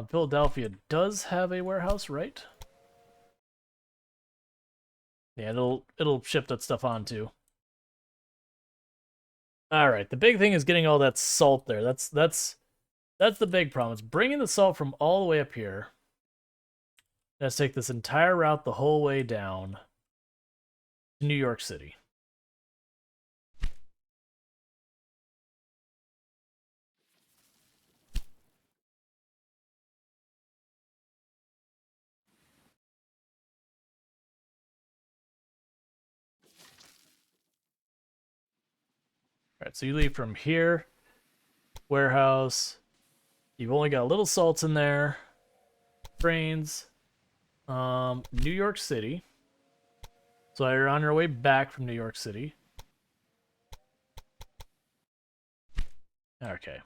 Philadelphia does have a warehouse, right? Yeah, it'll ship that stuff on too. All right, the big thing is getting all that salt there. That's the big problem. It's bringing the salt from all the way up here. Let's take this entire route the whole way down to New York City. All right, so you leave from here, warehouse. You've only got little salts in there. Trains. New York City. So you're on your way back from New York City. Okay.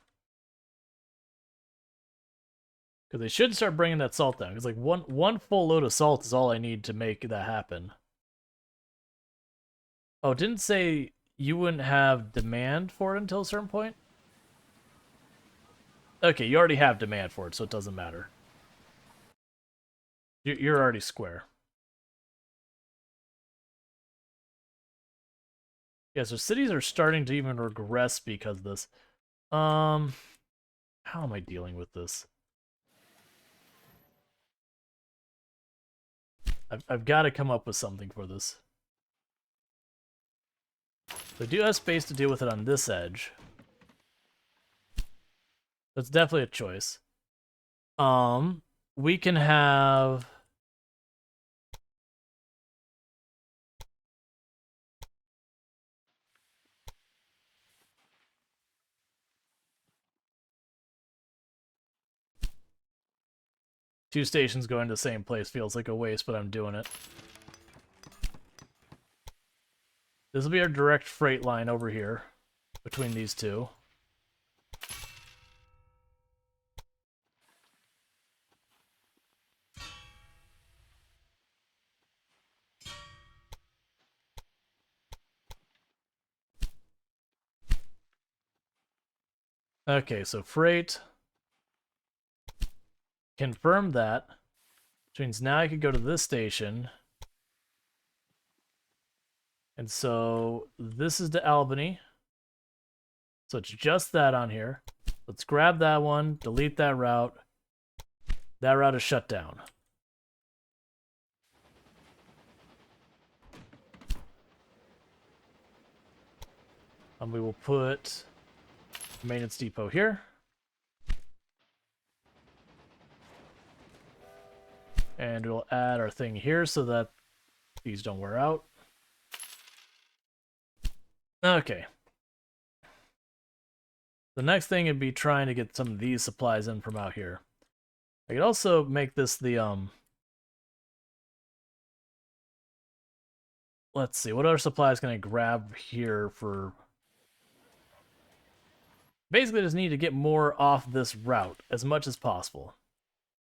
Because they should start bringing that salt down. Because like one full load of salt is all I need to make that happen. Oh, it didn't say you wouldn't have demand for it until a certain point? Okay, you already have demand for it, so it doesn't matter. You're already square. Yeah, so cities are starting to even regress because of this. How am I dealing with this? I've got to come up with something for this. So I do have space to deal with it on this edge. That's definitely a choice. We can have... two stations going to the same place feels like a waste, but I'm doing it. This will be our direct freight line over here between these two. Okay, so freight. Confirm that. Which means now I could go to this station. And so this is to Albany. So it's just that on here. Let's grab that one, delete that route. That route is shut down. We will put maintenance depot here. And we'll add our thing here so that these don't wear out. Okay. The next thing would be trying to get some of these supplies in from out here. I could also make this the, let's see, what other supplies can I grab here for... Basically, just need to get more off this route as much as possible.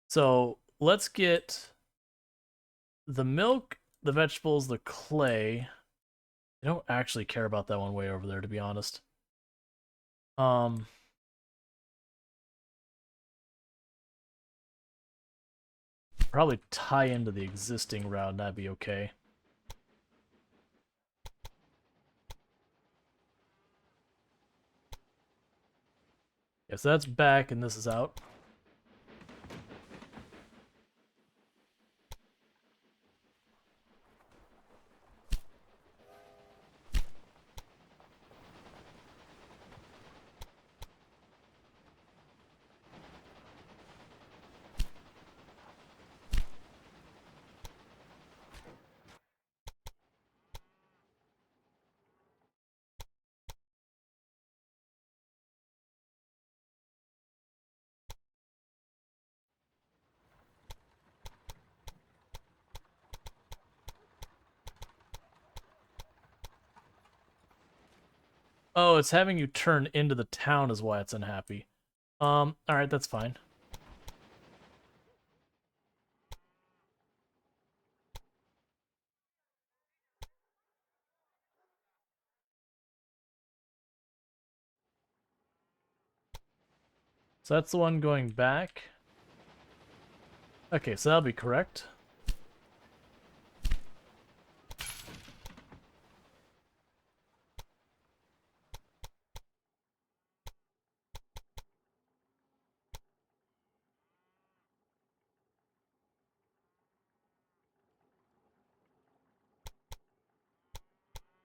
So let's get the milk, the vegetables, the clay. I don't actually care about that one way over there, to be honest. Probably tie into the existing route, and that'd be okay. Yes, that's back, and this is out. Oh, it's having you turn into the town is why it's unhappy. Alright, that's fine. So that's the one going back. Okay, so that'll be correct.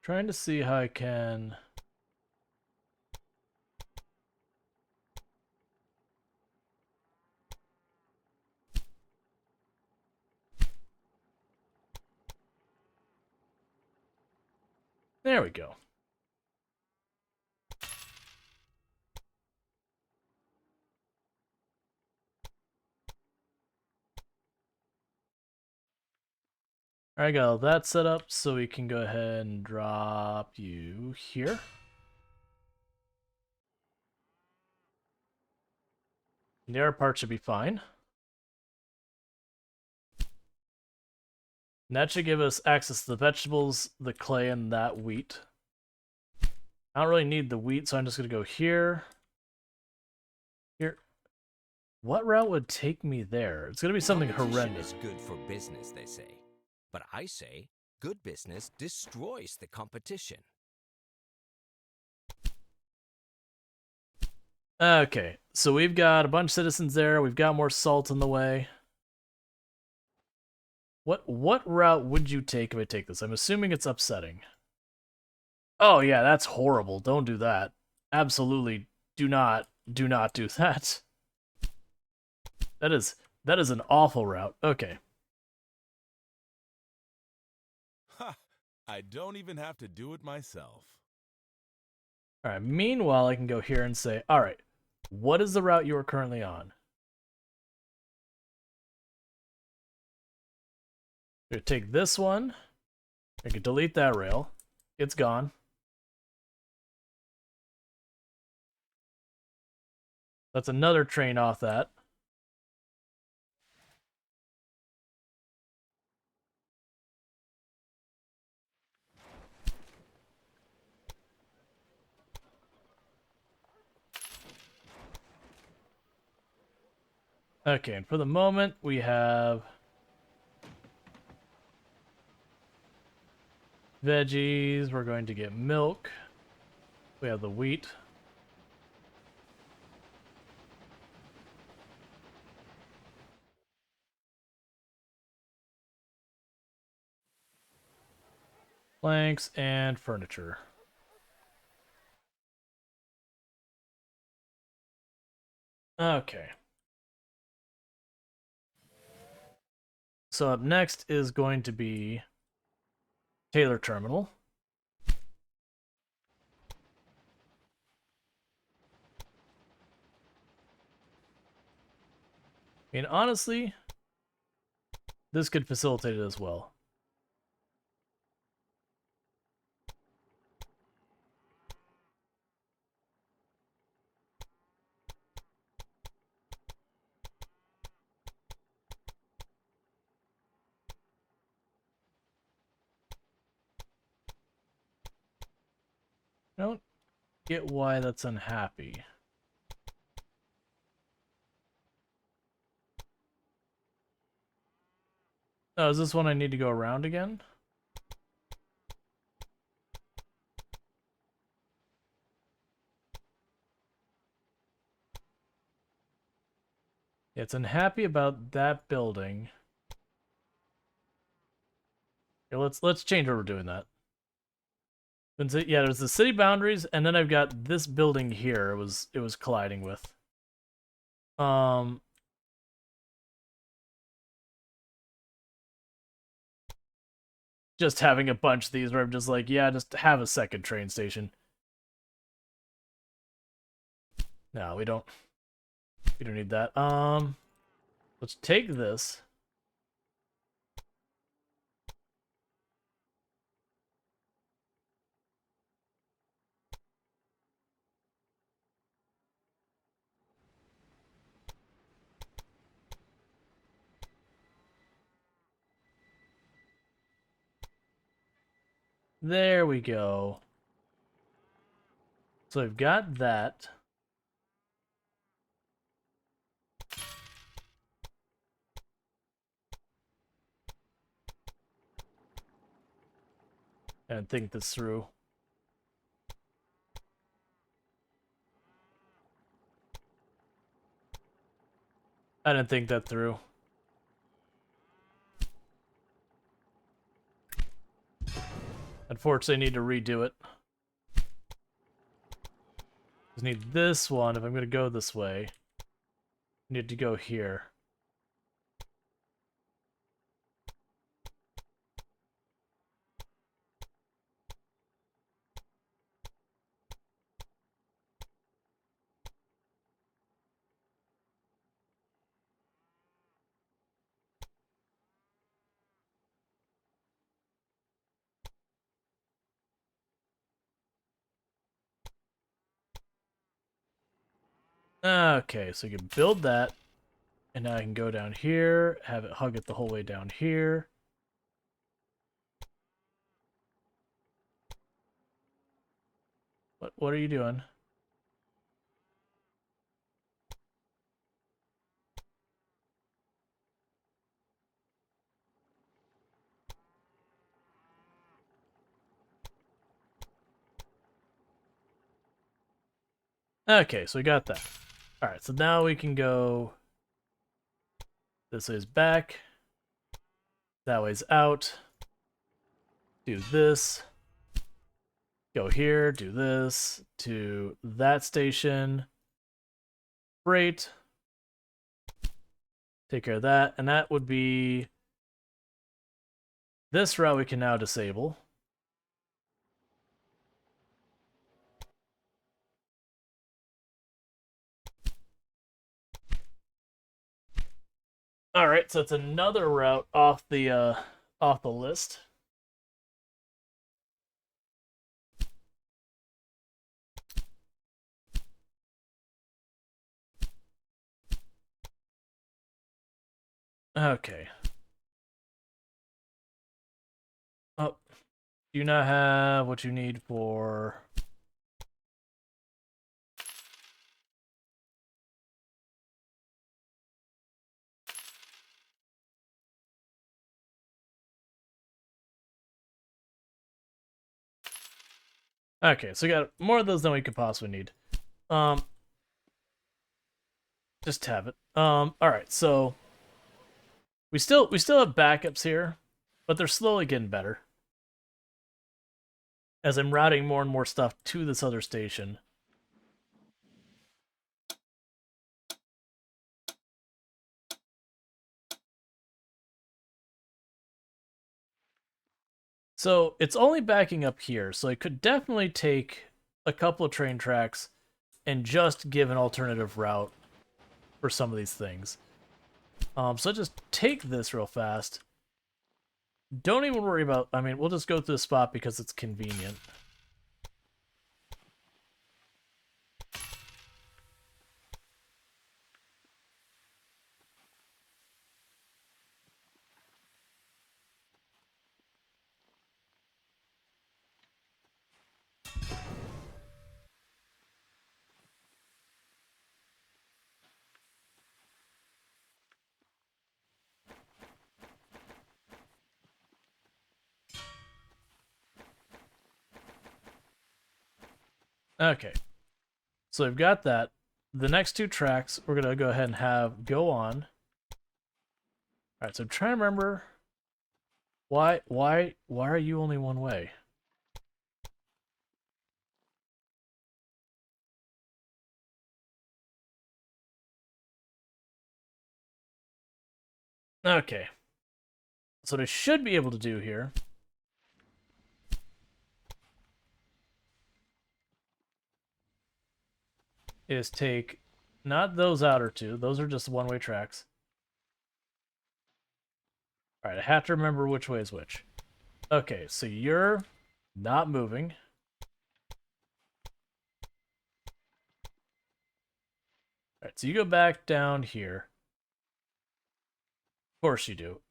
Trying to see how I can... There we go. Alright, got all that set up, so we can go ahead and drop you here. The air part should be fine. And that should give us access to the vegetables, the clay, and that wheat. I don't really need the wheat, so I'm just going to go here. Here. What route would take me there? It's going to be something horrendous. Is good for business, they say. But I say, good business destroys the competition. Okay, so we've got a bunch of citizens there. We've got more salt in the way. What route would you take if I take this? I'm assuming it's upsetting. Oh yeah, that's horrible. Don't do that. Absolutely do not do that. That is an awful route. Okay. Ha! I don't even have to do it myself. Alright, meanwhile I can go here and say, alright, what is the route you are currently on? I'm gonna take this one. I can delete that rail. It's gone. That's another train off that. Okay, and for the moment, we have veggies. We're going to get milk. We have the wheat. Planks and furniture. Okay. So up next is going to be Taylor Terminal. I mean, honestly, this could facilitate it as well. I don't get why that's unhappy. Oh, is this one I need to go around again? It's unhappy about that building. Okay, let's change what we're doing that. Yeah, there's the city boundaries, and then I've got this building here. It was colliding with. Just having a bunch of these where I'm just like, yeah, just have a second train station. No, we don't need that. Let's take this. There we go. So we've got that. And think this through. I didn't think that through. Unfortunately, I need to redo it. Just need this one if I'm going to go this way. I need to go here. Okay, so you can build that. And now I can go down here, have it hug it the whole way down here. What are you doing? Okay, so we got that. Alright, so now we can go... This way's back. That way's out. Do this. Go here, do this. To that station. Great. Take care of that. And that would be... This route we can now disable. All right, so it's another route off the list. Okay. Oh, do you not have what you need for... Okay, so we got more of those than we could possibly need. Just have it. All right, so we still have backups here, but they're slowly getting better. As I'm routing more and more stuff to this other station. So it's only backing up here, so I could definitely take a couple of train tracks and just give an alternative route for some of these things. So just take this real fast. Don't even worry about... I mean, we'll just go through the spot because it's convenient. Okay. So we've got that. The next two tracks we're going to go ahead and have go on. Alright, so I'm trying to remember... Why are you only one way? Okay. So what I should be able to do here is take not those outer two, those are just one-way tracks. Alright, I have to remember which way is which. Okay, so you're not moving. Alright, so you go back down here. Of course you do.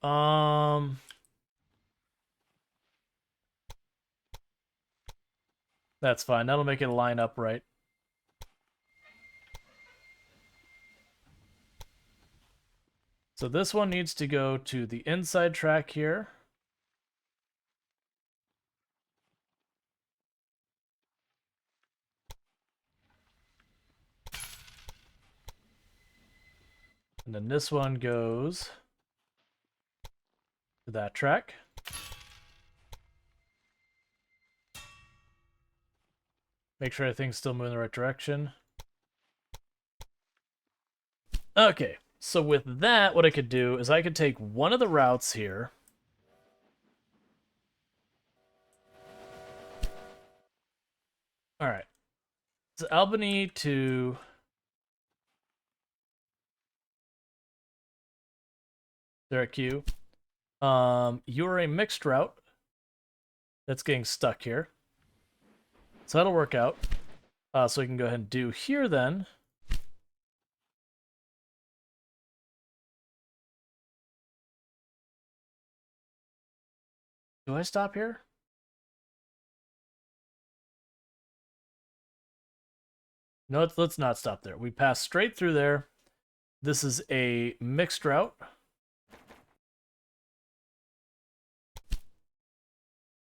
That's fine. That'll make it line up right. So this one needs to go to the inside track here. And then this one goes to that track. Make sure everything's still moving in the right direction. Okay, so with that, what I could do is I could take one of the routes here. All right. So Albany to... They're at Q. You're a mixed route. That's getting stuck here. So that'll work out. So we can go ahead and do here then. Do I stop here? No, let's not stop there. We pass straight through there. This is a mixed route.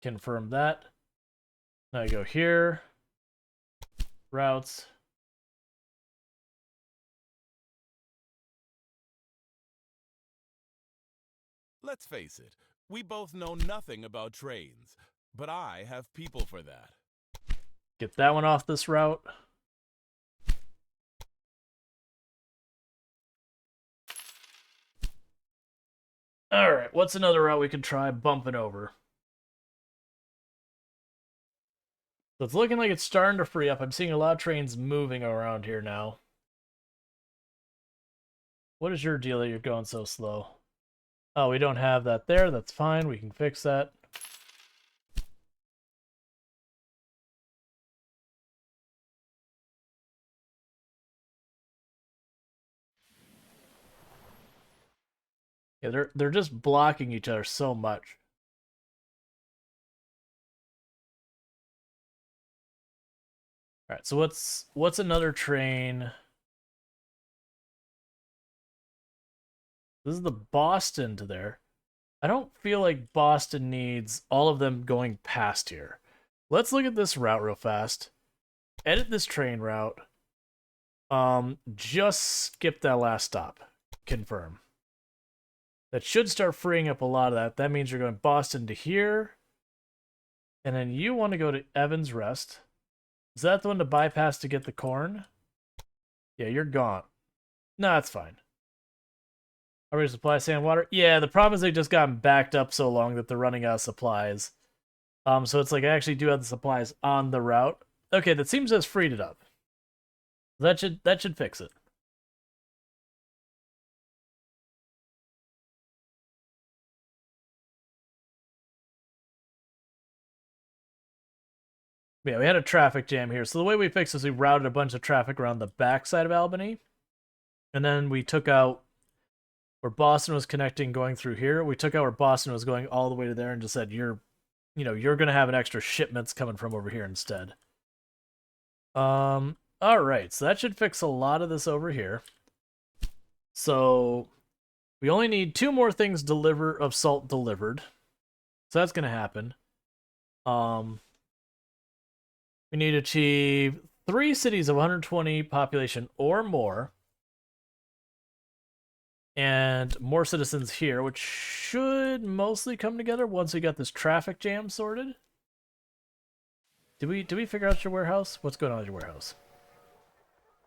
Confirm that. Now I go here. Routes. Let's face it, we both know nothing about trains, but I have people for that. Get that one off this route. Alright, what's another route we could try bumping over? So it's looking like it's starting to free up. I'm seeing a lot of trains moving around here now. What is your deal that you're going so slow? Oh, we don't have that there. That's fine. We can fix that. Yeah, they're just blocking each other so much. All right, so what's another train? This is the Boston to there. I don't feel like Boston needs all of them going past here. Let's look at this route real fast. Edit this train route. Just skip that last stop. Confirm. That should start freeing up a lot of that. That means you're going Boston to here. And then you want to go to Evans Rest. Is that the one to bypass to get the corn? Yeah, you're gone. No, that's fine. Are we to supply sand water? Yeah, the problem is they just gotten backed up so long that they're running out of supplies. So it's like I actually do have the supplies on the route. Okay, that seems to have freed it up. That should fix it. Yeah, we had a traffic jam here. So the way we fixed this, we routed a bunch of traffic around the backside of Albany. And then we took out where Boston was connecting going through here. We took out where Boston was going all the way to there and just said, you're going to have an extra shipments coming from over here instead. All right, so that should fix a lot of this over here. So we only need 2 more things of salt delivered. So that's going to happen. We need to achieve 3 cities of 120 population or more. And more citizens here, which should mostly come together once we got this traffic jam sorted. Did we figure out your warehouse? What's going on at your warehouse?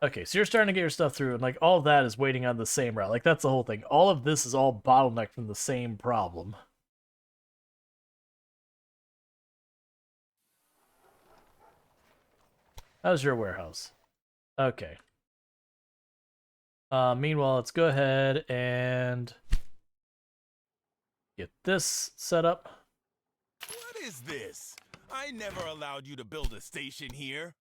Okay, so you're starting to get your stuff through, and like all of that is waiting on the same route. Like that's the whole thing. All of this is all bottlenecked from the same problem. How's your warehouse? Okay. Meanwhile, let's go ahead and get this set up. What is this? I never allowed you to build a station here.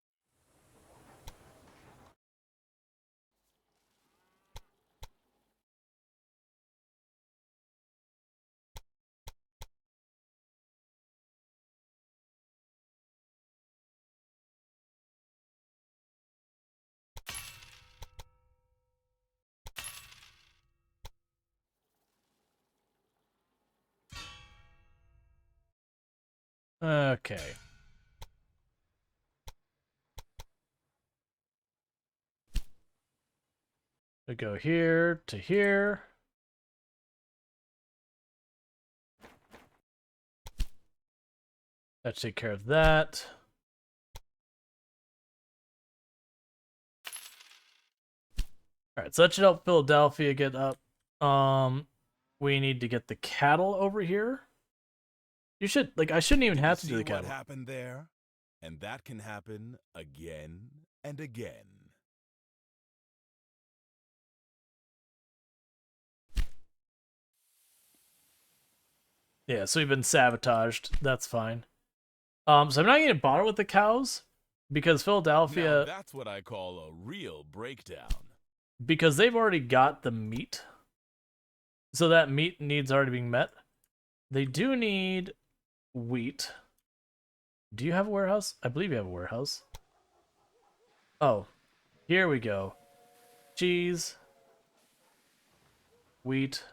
Okay. We go here to here. That should take care of that. Alright, so that should help Philadelphia get up. We need to get the cattle over here. You should, like, I shouldn't even have to do the cattle. What happened there? And that can happen again and again. Yeah, so we've been sabotaged. That's fine. So I'm not going to bother with the cows because Philadelphia. Now that's what I call a real breakdown. Because they've already got the meat. So that meat needs already being met. They do need wheat. Do you have a warehouse? I believe you have a warehouse. Oh, here we go. Cheese. Wheat.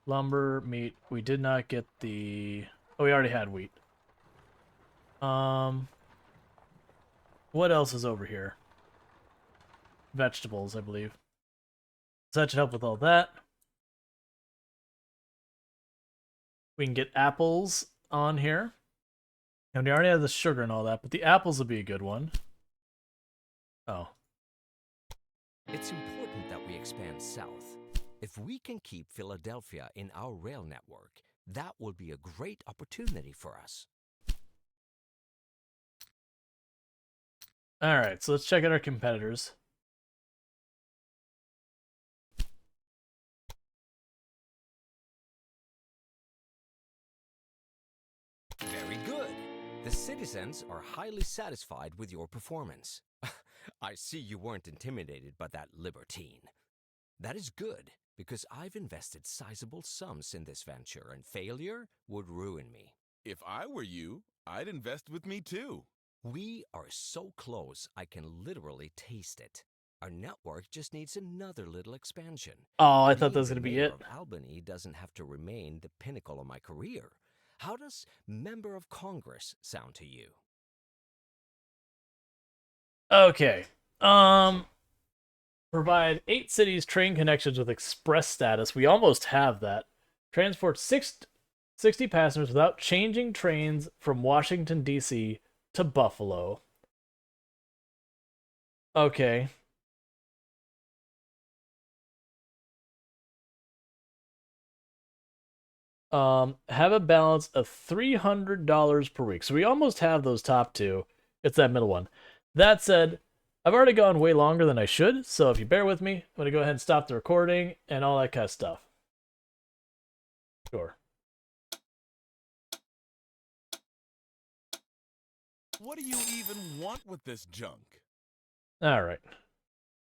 Lumber, meat. We did not get the... Oh, we already had wheat. What else is over here? Vegetables, I believe. So that should help with all that. We can get apples on here. And we already have the sugar and all that, but the apples will be a good one. Oh. It's important that we expand south. If we can keep Philadelphia in our rail network, that will be a great opportunity for us. Alright, so let's check out our competitors. Very good. The citizens are highly satisfied with your performance. I see you weren't intimidated by that libertine. That is good, because I've invested sizable sums in this venture, and failure would ruin me. If I were you, I'd invest with me too. We are so close, I can literally taste it. Our network just needs another little expansion. Oh, I thought that Being was the going to be mayor it. of Albany doesn't have to remain the pinnacle of my career. How does Member of Congress sound to you? Okay. Provide 8 cities train connections with express status. We almost have that. Transport 60 passengers without changing trains from Washington, D.C. to Buffalo. Okay. Have a balance of $300 per week. So we almost have those top two. It's that middle one. That said, I've already gone way longer than I should, so if you bear with me, I'm going to go ahead and stop the recording and all that kind of stuff. Sure. What do you even want with this junk? All right.